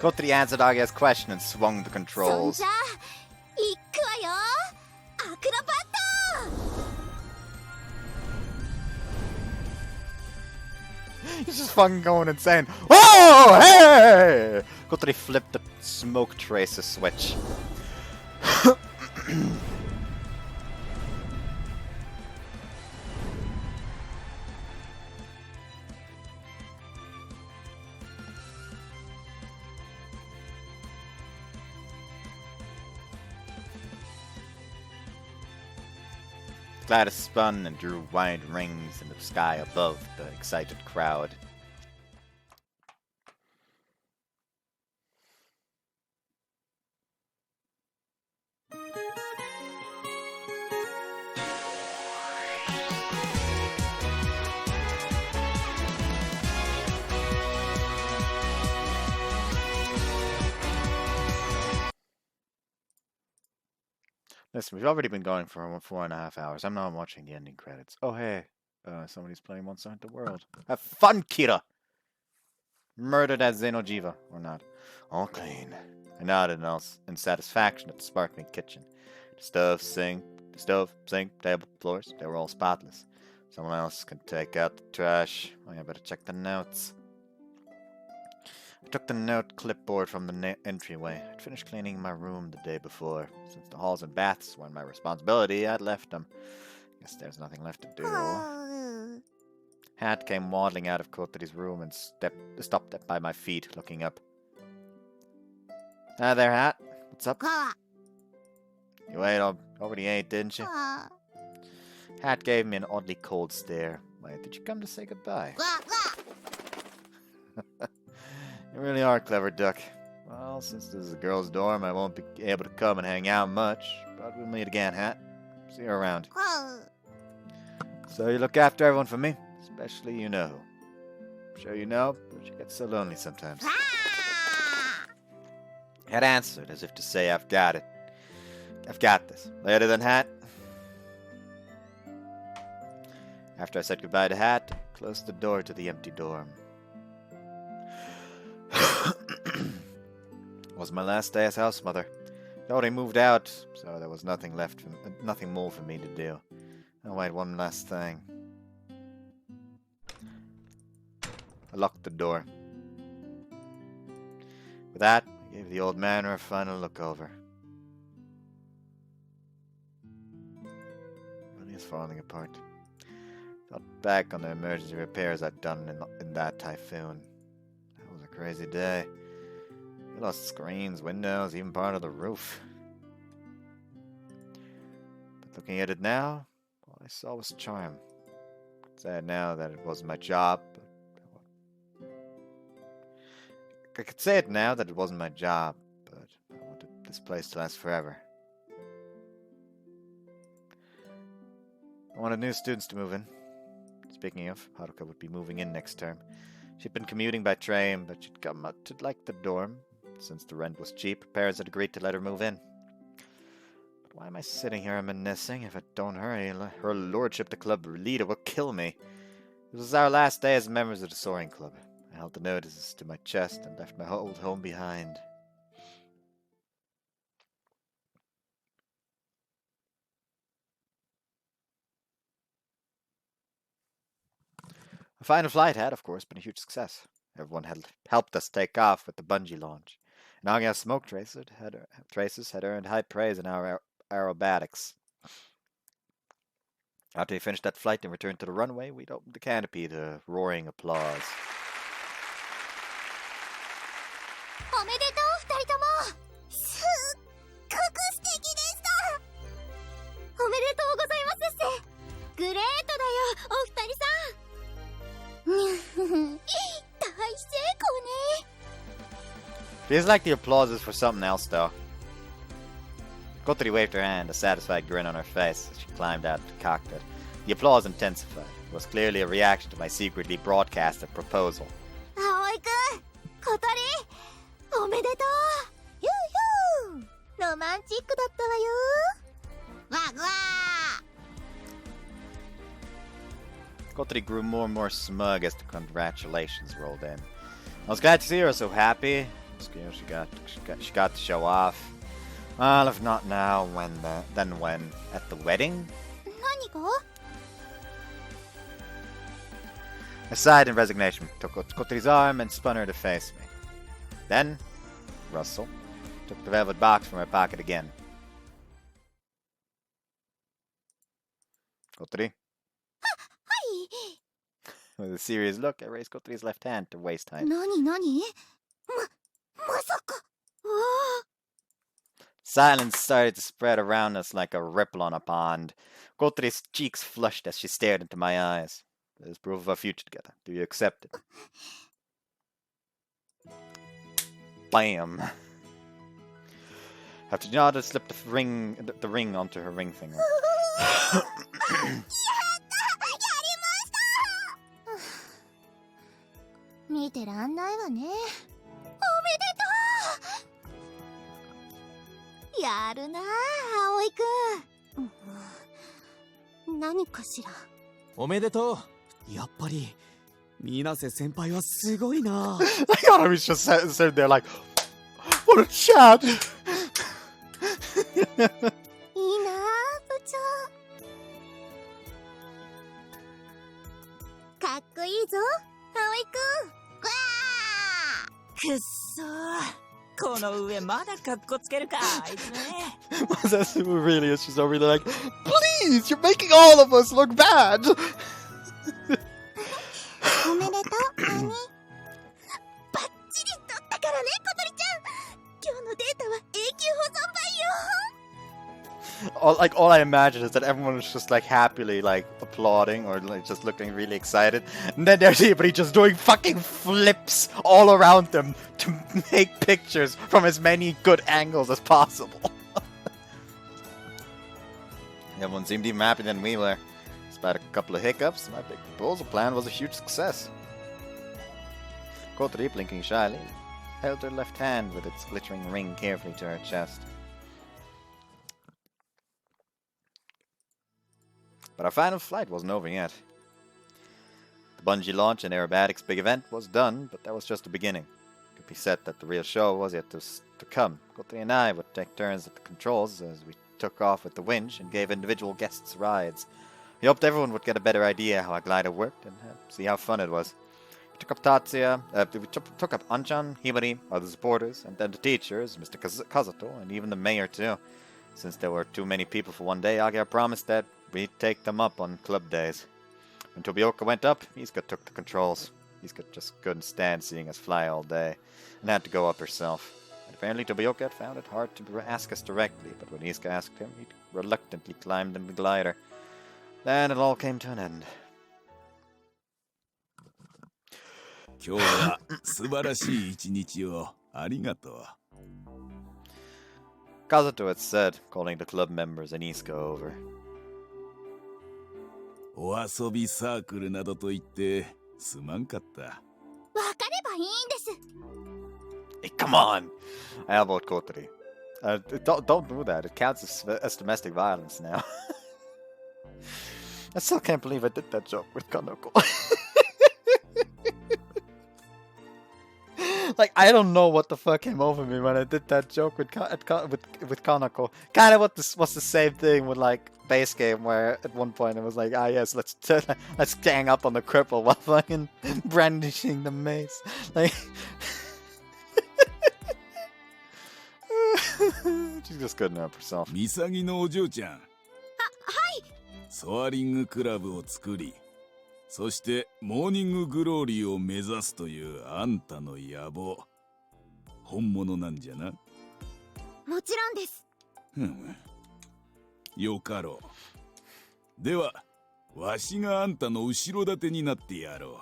Kotori answered Age's question and swung the そん controls. じゃ行くわよ。アクロバット。 He's just fucking going insane. Oh, hey! Kotori flipped the smoke tracer switch. Gladys spun and drew wide rings in the sky above the excited crowd. Listen, we've already been going for 4.5 hours. I'm not watching the ending credits. Oh, hey. Somebody's playing Monster Hunter World. Have fun, Kira! Murdered at Xenojiva, or not. All clean. I nodded in satisfaction at the sparkling kitchen. The stove, sink, table, floors, they were all spotless. Someone else can take out the trash. Oh, I better check the notes. I took the note clipboard from the entryway. I'd finished cleaning my room the day before. Since the halls and baths weren't my responsibility, I'd left them. Guess there's nothing left to do. Hat came waddling out of Kotori's room and stopped by my feet, looking up. Hi there, Hat. What's up? You already ate, didn't you? Hat gave me an oddly cold stare. Wait, did you come to say goodbye? You really are clever, Duck. Well, since this is a girl's dorm, I won't be able to come and hang out much. But we'll meet again, Hat. See you around. So you look after everyone for me? Especially you know. I'm sure you know, but you get so lonely sometimes. Hat answered as if to say, I've got it. I've got this. Later then, Hat. After I said goodbye to Hat, I closed the door to the empty dorm. It was my last day as house mother. I already moved out, so there was nothing more for me to do. Oh wait, one last thing. I locked the door. With that, I gave the old man her final look over. Really is falling apart. Thought back on the emergency repairs I'd done in that typhoon. That was a crazy day. We lost screens, windows, even part of the roof. Looking at it now, all I saw was charm. Sad now that it wasn't my job, I could say it now that it wasn't my job, but I wanted this place to last forever. I wanted new students to move in. Speaking of, Haruka would be moving in next term. She'd been commuting by train, but she'd come up to like the dorm. Since the rent was cheap, parents had agreed to let her move in. But why am I sitting here reminiscing? If I don't hurry, her lordship, the club leader, will kill me. It was our last day as members of the soaring club. I held the notices to my chest and left my old home behind. The final flight had, of course, been a huge success. Everyone had helped us take off with the bungee launch. And our smoke traces had earned high praise in our aerobatics. After we finished that flight and returned to the runway, we'd opened the canopy to roaring applause. おめでとう、二人とも。すっごく素敵でした。おめでとうございますっせ。グレートだよ、お二人さん。大成功ね。 Feels like the applause is for something else, though. Kotori waved her hand, a satisfied grin on her face, as she climbed out of the cockpit. The applause intensified. It was clearly a reaction to my secretly broadcasted proposal. 葵くん、小鳥、おめでとう。ゆうゆう、ロマンチックだったわよ。わぐわー。 Kotori grew more and more smug as the congratulations rolled in. I was glad to see her so happy. She got to show off. Well, if not now, then when? At the wedding? 何が？ I sighed in resignation, took Kotori's arm and spun her to face me. Then, Russell took the velvet box from her pocket again. Kotori? With a serious look, I raised Kotori's left hand to waist height. 何？まさか。Silence started to spread around us like a ripple on a pond. Kotori's cheeks flushed as she stared into my eyes. There's proof of our future together. Do you accept it? Bam! After Nada slipped the ring onto her ring finger. 見てらんないわね。おめでとう。やるなあ、葵くん。何かしら。おめでとう。やっぱり水瀬先輩はすごいな。I thought I was just sitting there like, what a chat! いいなあ、部長。かっこいいぞ、葵くん。くっそー、この上まだカッコつけるか、あいつね。That's really is. She's already like, please, you're making all of us look bad. おめでとう、兄。バッチリ撮ったからね、小鳥ちゃん。今日のデータは永久保存版よ。All I imagine is that everyone was just like happily like applauding or like just looking really excited, and then there's everybody just doing fucking flips all around them to make pictures from as many good angles as possible. Everyone seemed even happier than we were. Despite a couple of hiccups, my big proposal plan was a huge success. Kotori, blinking shyly, held her left hand with its glittering ring carefully to her chest. But our final flight wasn't over yet. The bungee launch and aerobatics big event was done, but that was just the beginning. It could be said that the real show was yet to come. Kotori and I would take turns at the controls as we took off with the winch and gave individual guests rides. We hoped everyone would get a better idea how our glider worked and see how fun it was. We took up took up Anchan, Hibari, other supporters, and then the teachers, Mr. Kazuto, and even the mayor too. Since there were too many people for one day, Agia promised that we'd take them up on club days. When Tobioka went up, Izuka took the controls. Izuka just couldn't stand seeing us fly all day, and had to go up herself. And Apparently, Tobioka had found it hard to ask us directly, but when Iska asked him, he reluctantly climbed in the glider. Then it all came to an end. 今日は素晴らしい一日をありがとう。Kazuto had said, calling the club members and Iska over. お遊びサークルなどと言ってすまんかった。わかればいいんです。 Hey, come on! I elbowed Kotori. Don't do that. It counts as domestic violence now. I still can't believe I did that joke with Kanoko. Like, I don't know what the fuck came over me when I did that joke with Kanako. Kind of was the same thing with, like, base game, where at one point it was like, ah yes, let's gang up on the cripple while fucking brandishing the mace. Like, she's just good enough herself. ミサギのお嬢ちゃん。はい。ソアリングクラブを作り、そしてモーニンググローリーを目指すというあんたの野望、本物なんじゃな。もちろんです。よかろう。ではわしがあんたの後ろ盾になってやろう。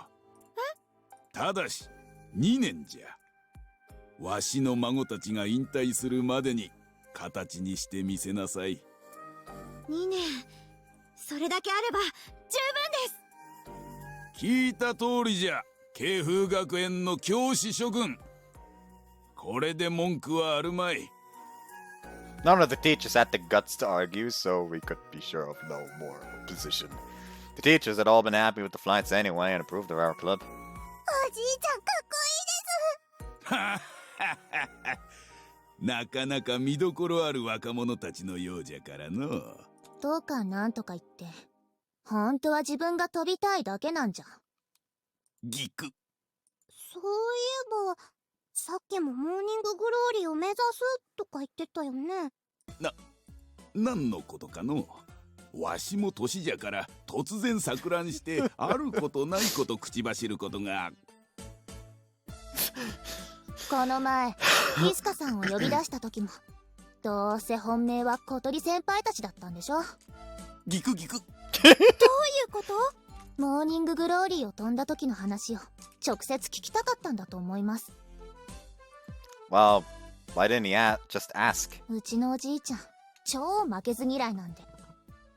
ただし2年じゃ。わしの孫たちが引退するまでに形にしてみせなさい。2年、それだけあれば十分です。聞いた通りじゃ、慶風学園の教師諸君。これで文句はあるまい。None of the teachers had the guts to argue, so we could be sure of no more opposition. The teachers had all been happy with the flights anyway and approved of our club. おじいちゃんかっこいいです。ははは。なかなか見どころある若者たちのようじゃからの。どうかなんとか言って、本当は自分が飛びたいだけなんじゃ。ギク。そういえば、さっきもモーニンググローリーを目指すとか言ってたよね。何のことかの。わしも年じゃから突然錯乱してあることないこと口走ることが。この前イスカさんを呼び出した時も、どうせ本命は小鳥先輩たちだったんでしょ。ギクギク。どういうこと？モーニンググローリーを飛んだ時の話を直接聞きたかったんだと思います。Well, why didn't he just ask? うちのおじいちゃん超負けず嫌いなんで、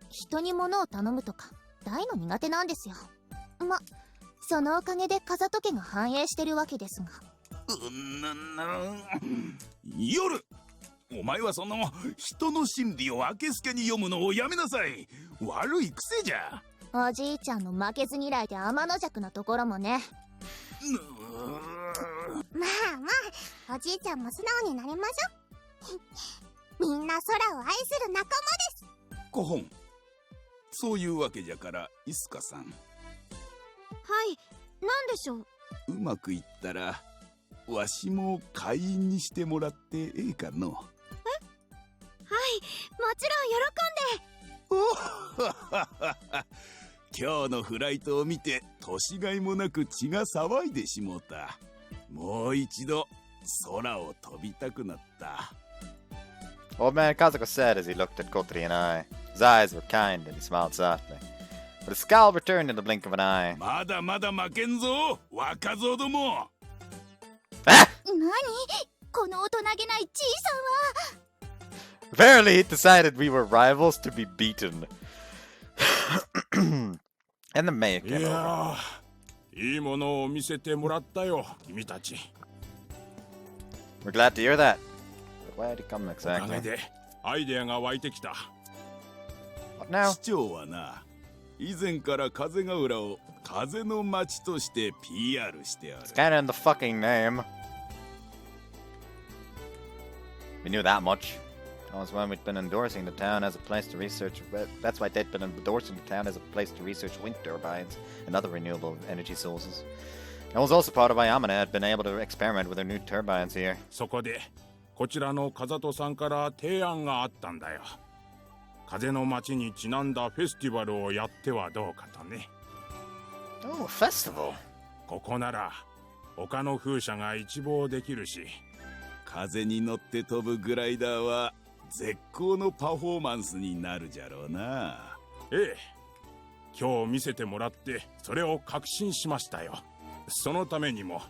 人に物を頼むとか大の苦手なんですよ。そのおかげで風戸家が繁栄してるわけですが。夜、お前はその人の心理をあけすけに読むのをやめなさい。悪い癖じゃ。おじいちゃんの負けず嫌いで天の弱なところもね。まあおじいちゃんも素直になりましょう。みんな空を愛する仲間です。コホン、そういうわけじゃからイスカさん。はい、なんでしょう。うまくいったらわしも会員にしてもらってええかの。はい、もちろん喜んで。今日のフライトを見て年がいもなく血が騒いでしもうた。もう一度空を飛びたくなった。 Old man Kazuko said as he looked at Kotori and I. His eyes were kind and he smiled softly. But his scowl returned in the blink of an eye. まだまだ負けんぞ、若造ども。何？この大人げないじいさんは。 Apparently he decided we were rivals to be beaten. And the mayor came over. いやー、いいものを見せてもらったよ、君たち。We're glad to hear that. But why did he come おかげ exactly? でアイデアが湧いてきた。 What now? 市長はな、以前から風ヶ浦を風の町として PR してある。 It's kinda in the fucking name. We knew that much. That was when we'd been endorsing the town as a place to research. That's why they'd been endorsing the town as a place to research wind turbines and other renewable energy sources. It was also part of why Yamane had been able to experiment with their new turbines here. そこでこちらの風戸さんから提案があったんだよ。風の町にちなんだフェスティバルをやってはどうかとね。 Oh, a festival. ここなら丘の風車が一望できるし、風に乗って飛ぶグライダーは絶好のパフォーマンスになるじゃろうな。ええ、今日見せてもらってそれを確信しましたよ。そのためにも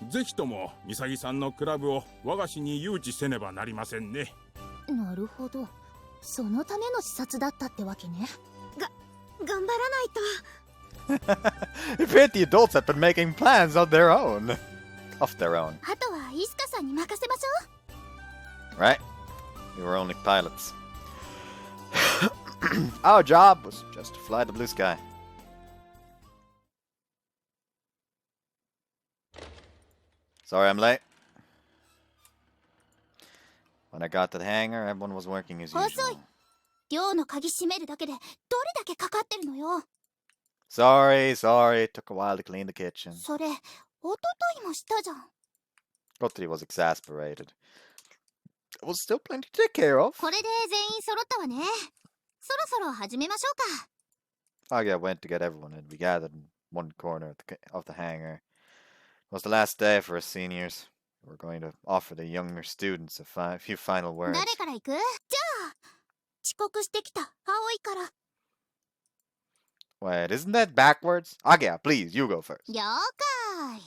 ぜひともミサギさんのクラブを我が市に誘致せねばなりませんね。なるほど、そのための視察だったってわけね。頑張らないと。It appeared the adults had been making plans on their own. Of their own. あとはイスカさんに任せましょ Right? We were only pilots. Our job was just to fly the blue sky. Sorry I'm late. When I got to the hangar, everyone was working as う。遅い。 usual. 寮の鍵閉めるだけでどれだけかかってるのよ。 Sorry. It took a while to clean the kitchen. それ、一昨日もしたじゃん。 Kotori was exasperated. There was still plenty to take care of. これで全員揃ったわね。そろそろ始めましょうか。 Agia went to get everyone, and we gathered in one corner of the hangar. It was the last day for us seniors. We were going to offer the younger students a few final words. 誰から行く？じゃあ、遅刻してきた青いから。 Wait, isn't that backwards? Agia, please, you go first. 了解。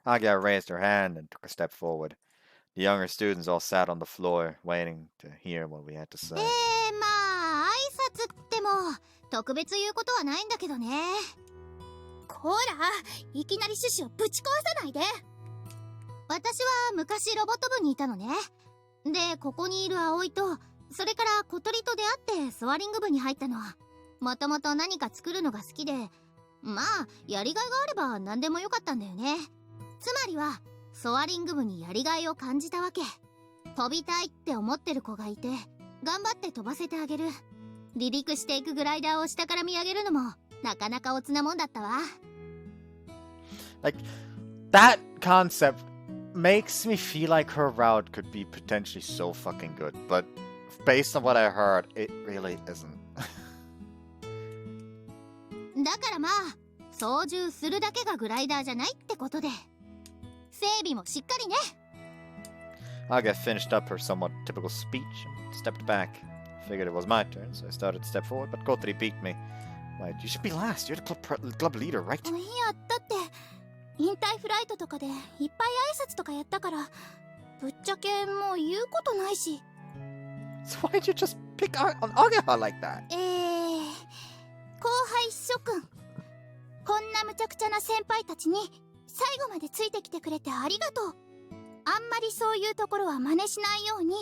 Agia raised her hand and took a step forward. The younger students all sat on the floor, waiting to hear what we had to say. まあ挨拶っても特別言うことはないんだけどね。こら、いきなり趣旨をぶち壊さないで。私は昔ロボット部にいたのね。で、ここにいる葵と、それから小鳥と出会ってソアリング部に入ったの。もともと何か作るのが好きで、まあやりがいがあれば何でもよかったんだよね。つまりはソアリング部にやりがいを感じたわけ。飛びたいって思ってる子がいて、頑張って飛ばせてあげる。離陸していくグライダーを下から見上げるのもなかなかおつなもんだったわ。 Like, that concept makes me feel like her route could be potentially so fucking good, but based on what I heard, it really isn't. だからまあ操縦するだけがグライダーじゃないってことで、整備もしっかりね。 Aga finished up her somewhat typical speech and stepped back. Figured it was my turn, so I started to step forward, but Kotori beat me. Wait, you should be last. You're the club leader, right? いや、だって引退フライトとかでいっぱい挨拶とかやったから、ぶっちゃけもう言うことないし。 So why'd you just pick on Aga like that? 後輩諸君、こんな無茶苦茶な先輩たちに最後までついてきてくれてありがとう。あんまりそういうところは真似しないように、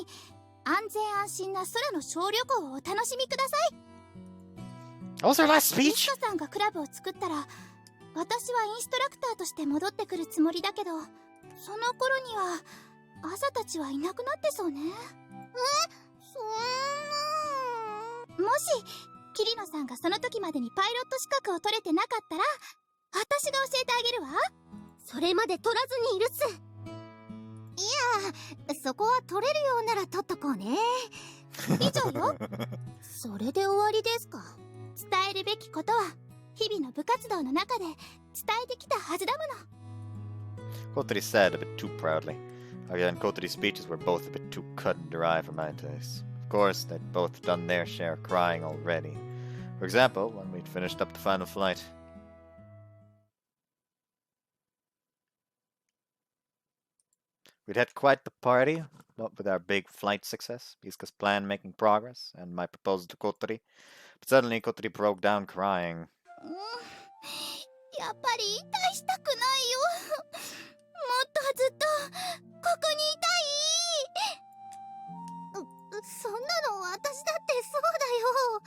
安全安心な空の小旅行をお楽しみください。 What was her last イ speech? スカさんがクラブを作ったら、私はインストラクターとして戻ってくるつもりだけど、その頃には朝たちはいなくなってそうね。そんな。もし桐野さんがその時までにパイロット資格を取れてなかったら、私が教えてあげるわ。それまで取らずにいるっす。いや、そこは取れるようなら取っとこうね。以上よ。それで終わりですか。伝えるべきことは日々の部活動の中で伝えてきたはずだもの。 Kotori said a bit too proudly. Aga and Kotori's speeches were both a bit too cut and dry for my taste. Of course, they'd both done their share of crying already. For example, when we'd finished up the final flight. We'd had quite the party, what with our big flight success, Iska's plan making progress, and my proposal to Kotori. But suddenly Kotori broke down crying. やっぱり引退したくないよ。もっとずっとここにいたい。そんなの私だってそうだよ。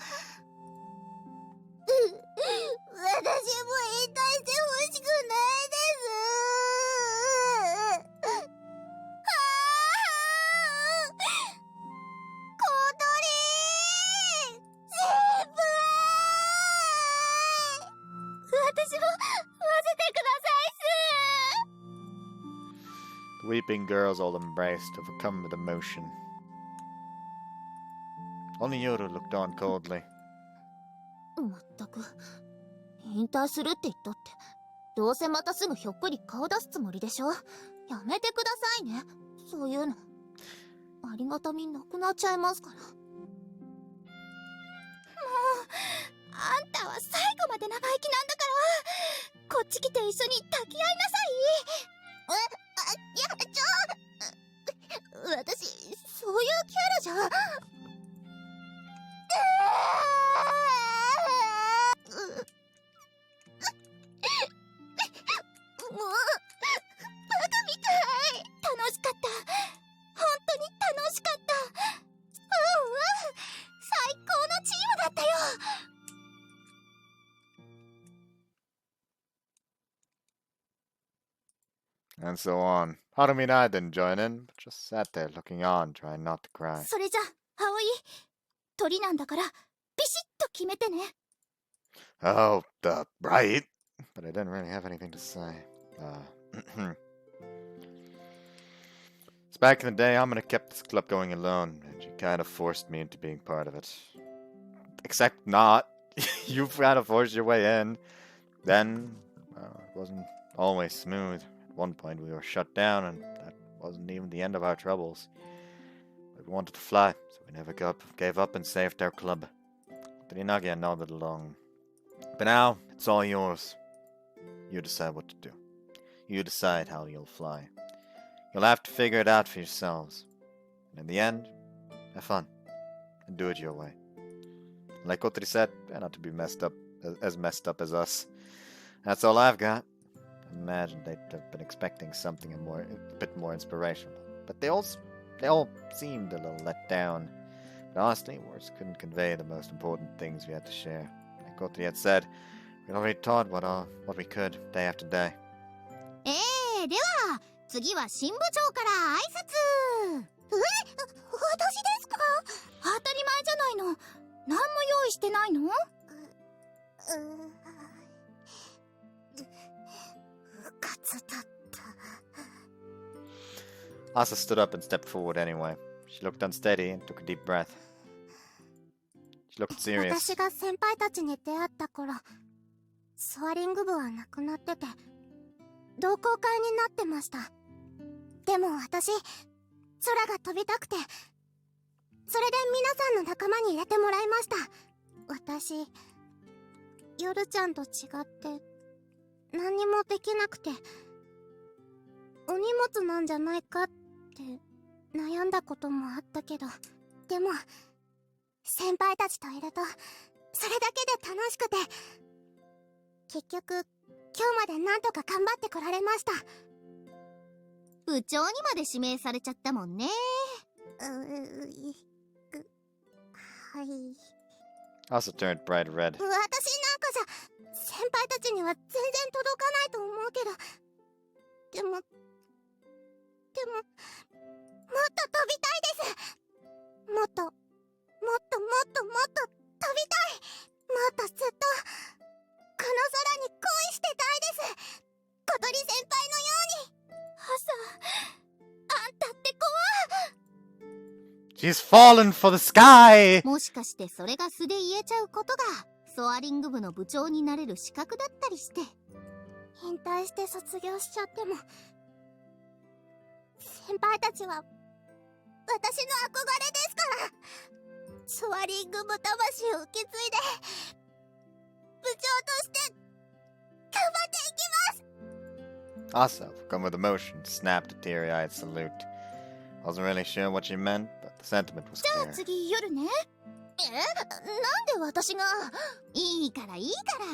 私も引退してほしくないです。小鳥先輩、私も混ぜてくださいっす。 The weeping girls all embraced, overcome with emotion. Only Yoru looked on coldly. まったく引退するって言ったって、どうせまたすぐひょっこり顔出すつもりでしょ。やめてくださいね。そういうのありがたみなくなっちゃいますから。もうあんたは最後まで生意気なんだから、こっち来て一緒に抱き合いなさい。私そういうキャラじゃ。もうバカみたい。楽しかった。本当に楽しかった。最高のチームだったよ。And so on. Harumi and I didn't join in, but just sat there looking on, trying not to cry. それじゃ、葵、鳥なんだからビシッと決めてね。Oh, right. But I didn't really have anything to say. It's back in the day, Amina kept this club going alone, and she kind of forced me into being part of it. Except not. You kind of forced your way in. Then, it wasn't always smooth. At one point, we were shut down, and that wasn't even the end of our troubles. But we wanted to fly, so we never gave up and saved our club. Trinagi nodded along. But now, it's all yours. You decide what to do. You decide how you'll fly. You'll have to figure it out for yourselves. And in the end, have fun. And do it your way. Like Kotori said, try not to be messed up as us. That's all I've got. I imagine they'd have been expecting something a bit more inspirational. But they all seemed a little let down. But honestly, words couldn't convey the most important things we had to share. Like Kotori had said, we'd already taught what we could, day after day. では次は新部長から挨拶。私ですか？当たり前じゃないの。何も用意してないの？部活だった。 Asa stood up and stepped forward anyway. She looked unsteady and took a deep breath. She looked serious. 私が先輩たちに出会った頃、ソアリング部はなくなってて、同好会になってました。でも私、空が飛びたくて、それで皆さんの仲間に入れてもらいました。私、夜ちゃんと違って何にもできなくて、お荷物なんじゃないかって悩んだこともあったけど、でも先輩たちといるとそれだけで楽しくて、結局今日までなんとか頑張ってこられました。部長にまで指名されちゃったもんね。はい。Asa turned bright red. 私なんかじゃ先輩たちには全然届かないと思うけど、でももっと飛びたいです。もっと飛びたい。もっとずっとこの空に恋してたいです。小鳥先輩のように。あんたってShe's fallen for the sky! もしかしてそれが素で言えちゃうことがソアリング部の部長になれる資格だったりして。引退して卒業しちゃっても、先輩たちは私の憧れですから。ソアリング部魂を受け継いで部長として頑張っていきます。 Asa, overcome with emotion, snapped a teary-eyed salute. Wasn't really sure what she meant, but the sentiment was じゃあ clear. 次夜ね。なんで私が。いいからいいから。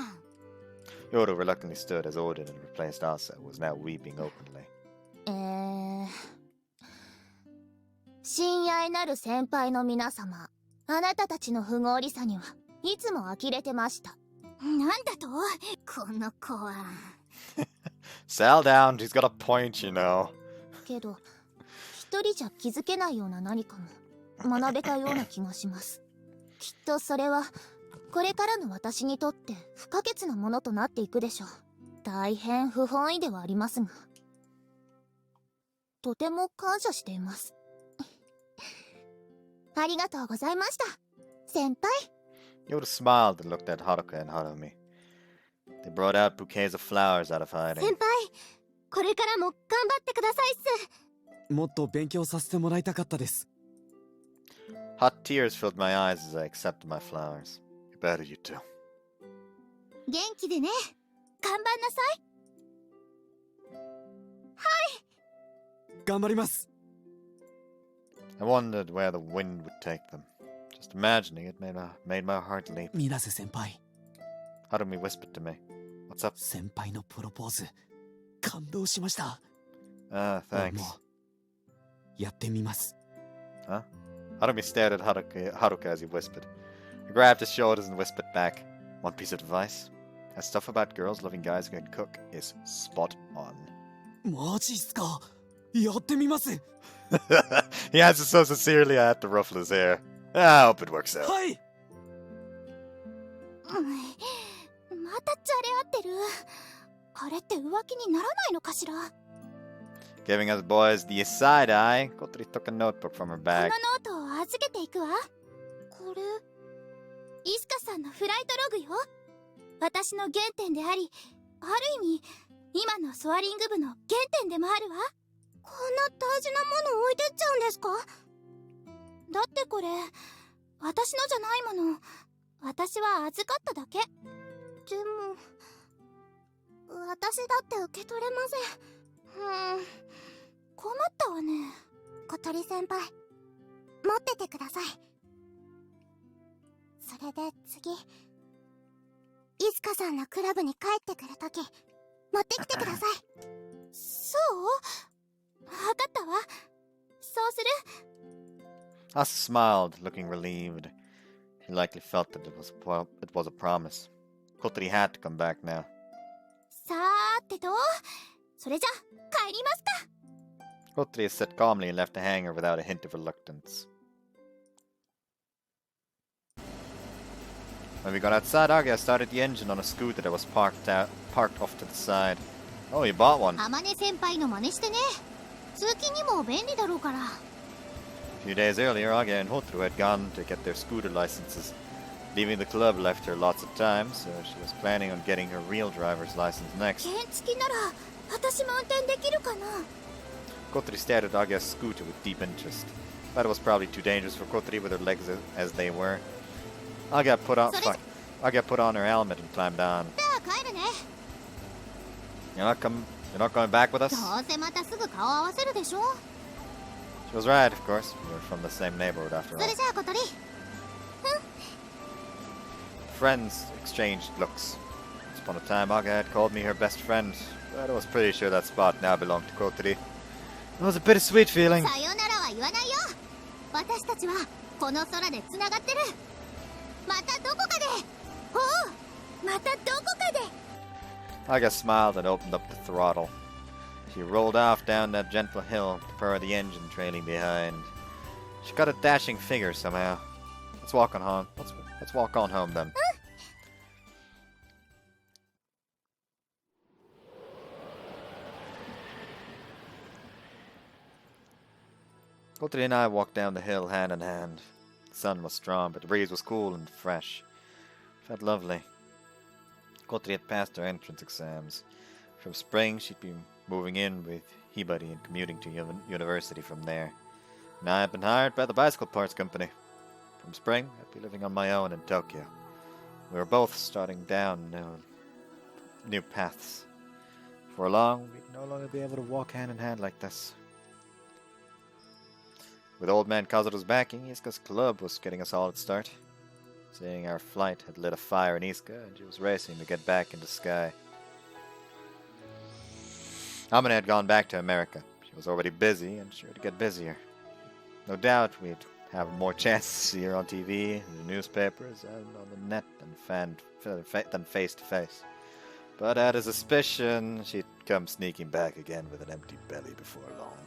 Yoda reluctantly stood as Odin had replaced Asa, who was now weeping openly. 親愛なる先輩の皆様、あなたたちの不合理さにはいつも呆れてました。なんだと？この子は。Sal down, she's got a point, you know. けど一人じゃ気づけないような何かも学べたような気がします。きっとそれはこれからの私にとって不可欠なものとなっていくでしょう。大変不本意ではありますが、とても感謝しています。ありがとうございました、先輩。 Yoda smiled and looked at Haruka and Harumi. They brought out bouquets of flowers out of hiding. 先輩、これからも頑張ってくださいっす。もっと勉強させてもらいたかったです。Hot tears filled my eyes as I accepted my flowers. You better, you too. 元気でね。頑張んなさい。頑張ります。I wondered where the wind would take them. Just imagining it made my heart leap. 水瀬先輩。Harumi whispered to me. What's up? 先輩のプロポーズ、感動しました。Ah, thanks. やってみます。Huh? Harumi stared at Haruka as he whispered. I grabbed his shoulders and whispered back. One piece of advice. That stuff about girls loving guys who can cook is spot on. マジっすか。やってみます。He answered so sincerely I had to ruffle his hair. I hope it works out. はい。またじゃれ合ってる。あれって浮気にならないのかしら。 Giving us boys the side eye, Kotori took a notebook from her こ bag. のノートを預けていくわ。これイスカさんのフライトログよ。私の原点であり、ある意味今のソアリング部の原点でもあるわ。こんな大事なもの置いてっちゃうんですか？だってこれ私のじゃないもの。私は預かっただけ。でも私だって受け取れません。困ったわね。小鳥先輩、持っててください。それで次、イスカさんのクラブに帰ってくるとき、持ってきてください。そう？わかったわ。そうする。Asa smiled, looking relieved. He likely felt that it was a promise. Kotori had to come back now. さーてと、それじゃ帰りますか。Kotori sat calmly and left the hangar without a hint of reluctance. When we got outside, Agya started the engine on a scooter that was parked off to the side. Oh, you bought one. あまね先輩の真似してね。通勤にも便利だろうから。A few days earlier, Agya and Hotaru had gone to get their scooter licenses. Leaving the club left her lots of time, so she was planning on getting her real driver's license next. 原付なら私も運転できるかな。Kotori stared at Agya's scooter with deep interest. But it was probably too dangerous for Kotori with her legs as they were. Agya put on her helmet and climbed on. じゃあ帰るね。You're not coming back with us? どうせまたすぐ顔合わせるでしょ。She was right, of course. We were from the same neighborhood after そ all. れじゃあ小鳥。Friends exchanged looks. Once upon a time, Aga had called me her best friend, but I was pretty sure that spot now belonged to Kotori. It was a bittersweet feeling. さよならは言わないよ。私たちはこの空でつながってる。またどこかで。おう、またどこかで。Aga smiled and opened up the throttle. She rolled off down that gentle hill, the purr of the engine trailing behind. She got a dashing figure somehow. Let's walk on home. Let's walk on home then. Kotori and I walked down the hill hand in hand. The sun was strong, but the breeze was cool and fresh. It felt lovely. Kotori had passed her entrance exams. From spring, she'd be moving in with Hibari and commuting to university from there. And I had been hired by the bicycle parts company. From spring, I'd be living on my own in Tokyo. We were both starting down new paths. For long, we'd no longer be able to walk hand in hand like this. With old man Kazuto's backing, Iska's club was getting us all at start. Seeing our flight had lit a fire in Iska, and she was racing to get back in the sky. Amane had gone back to America. She was already busy and sure to get busier. No doubt we'd have more chances to see her on TV, in the newspapers, and on the net than face to face. But I had a suspicion she'd come sneaking back again with an empty belly before long.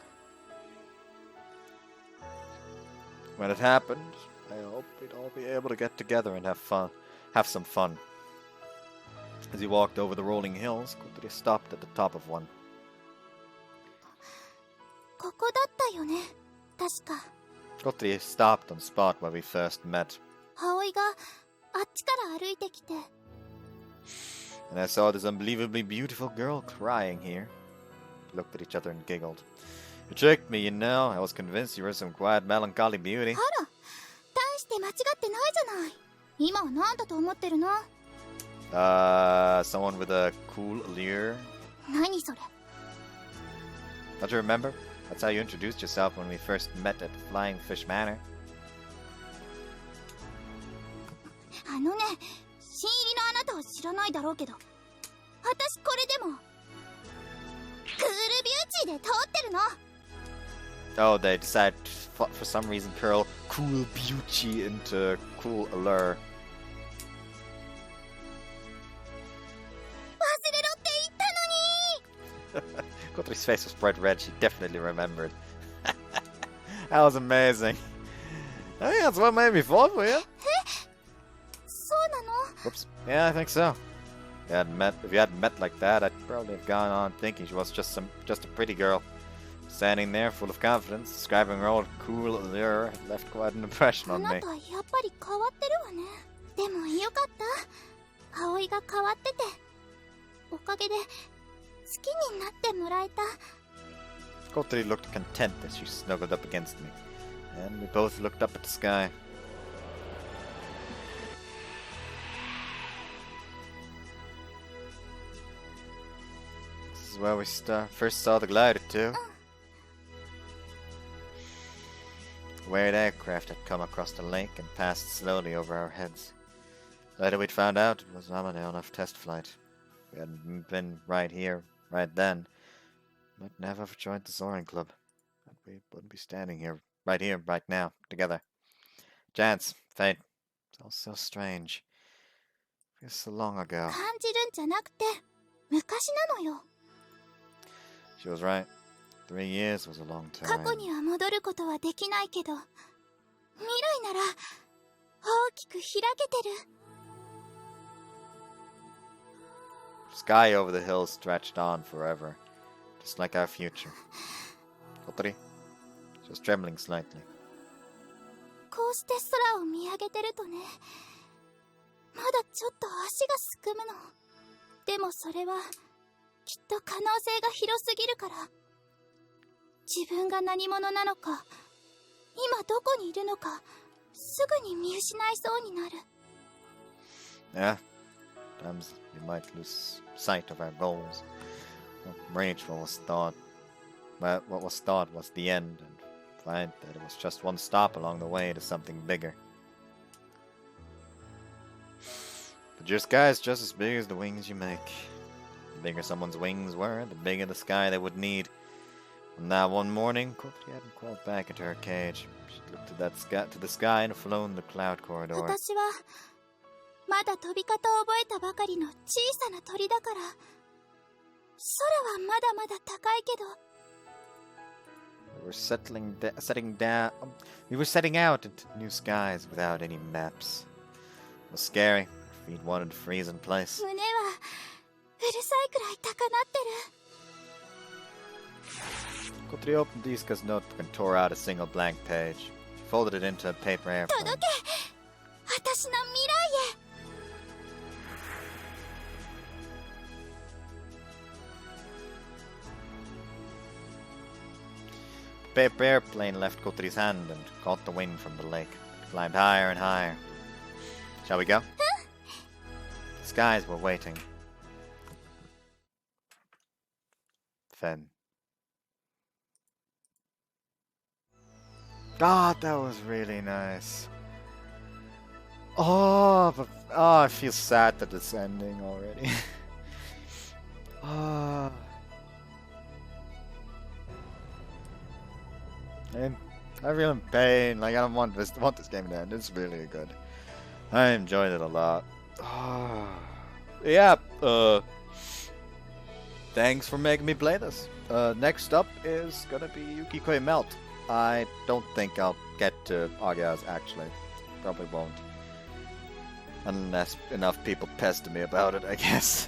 When it happened, I hoped we'd all be able to get together and have some fun. As he walked over the rolling hills, Kotori stopped at the top of one. ここだったよね、確か。Kotori stopped on the spot where we first met. 葵があっちから歩いてきて。And I saw this unbelievably beautiful girl crying here. We looked at each other and giggled. You tricked me, you know. I was convinced you were some quiet, melancholy beauty. あら、大して間違ってないじゃない。今は何だと思ってるの？ Someone with a cool allure. 何それ？ Don't you remember? That's how you introduced yourself when we first met at Flying Fish Manor. あのね、新入りのあなたは知らないだろうけど、私これでもクールビューティーで通ってるの。 Oh, they decided for some reason curl cool beauty into cool allure. 忘れろって言ったのに。 Kotori's face was bright red. She definitely remembered. That was amazing. I think that's what made me fall for you. そうなの？ Whoops. Yeah, I think so. If you hadn't met like that, I'd probably have gone on thinking she was just a pretty girl. Standing there, full of confidence, describing her old cool allure, had left quite an impression あ on な me. たやっぱり変わってるわね。でもよかった。葵が変わってて、おかげで好きになってもらえた。 Kotori looked content as she snuggled up against me, and we both looked up at the sky. This is where we first saw the glider, too. A weird aircraft had come across the lake and passed slowly over our heads. Later we'd found out it was Amadeonoff test flight. If we hadn't been right here, right then, we might never have joined the soaring club. And we wouldn't be standing here, right now, together. Chance, fate, it's all so strange. Feels so long ago. 感じるんじゃなくて、昔なのよ。 She was right. 3 years was a long 過 time. 去には戻ることはできないけど、未来なら大きく開けてる。 Sky over the hills stretched on forever, just like our future. Kotori, she was trembling slightly. こうして空を見上げてるとね、まだちょっと足がすくむの。でもそれはきっと可能性が広すぎるから。自分が何者なのか、今どこにいるのか、すぐに見失いそうになる。 Yeah, times we might lose sight of our goals, or reach what was thought was the end, and find that it was just one stop along the way to something bigger. But your sky is just as big as the wings you make. The bigger someone's wings were, the bigger the sky they would need. And that one morning, Kotori hadn't crawled back into her cage. She looked to the sky and flown the cloud corridor. 私はまだ飛び方を覚えたばかりの小さな鳥だから、空はまだまだ高いけど。 We were setting out into new skies without any maps. It was scary. Our feet wanted to freeze in place. 胸はうるさいくらい高鳴ってる。 Kotori opened Isuka's notebook and tore out a single blank page. She folded it into a paper airplane. 届け、私の未来へ。 The paper airplane left Kotori's hand and caught the wind from the lake. It climbed higher and higher. Shall we go? The skies were waiting. Fen. God, that was really nice. Oh, I feel sad that it's ending already. Ah. And I feel in pain. Like I don't want this game to end. It's really good. I enjoyed it a lot. Yeah. Thanks for making me play this. Next up is gonna be Yukikoi Melt. I don't think I'll get to Agias actually. Probably won't. Unless enough people pester me about it, I guess.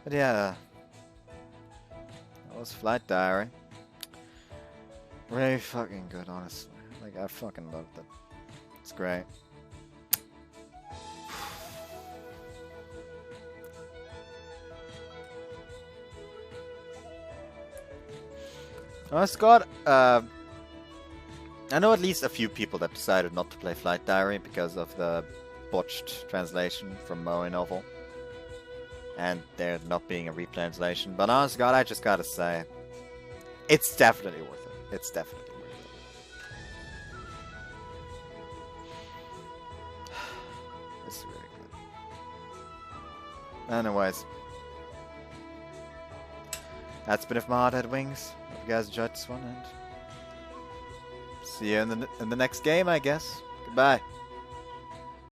But yeah. That was Flight Diary. Really fucking good, honestly. Like, I fucking loved it. It's great. Oh, Scott, I know at least a few people that decided not to play Flight Diary because of the botched translation from Moe novel. And there not being a retranslation. But honest God, I just gotta say, it's definitely worth it. It's definitely worth it. It's really good. Anyways. That's been If My Heart Had Wings. Hope you guys enjoyed this one, and see you in the next game, I guess. Goodbye.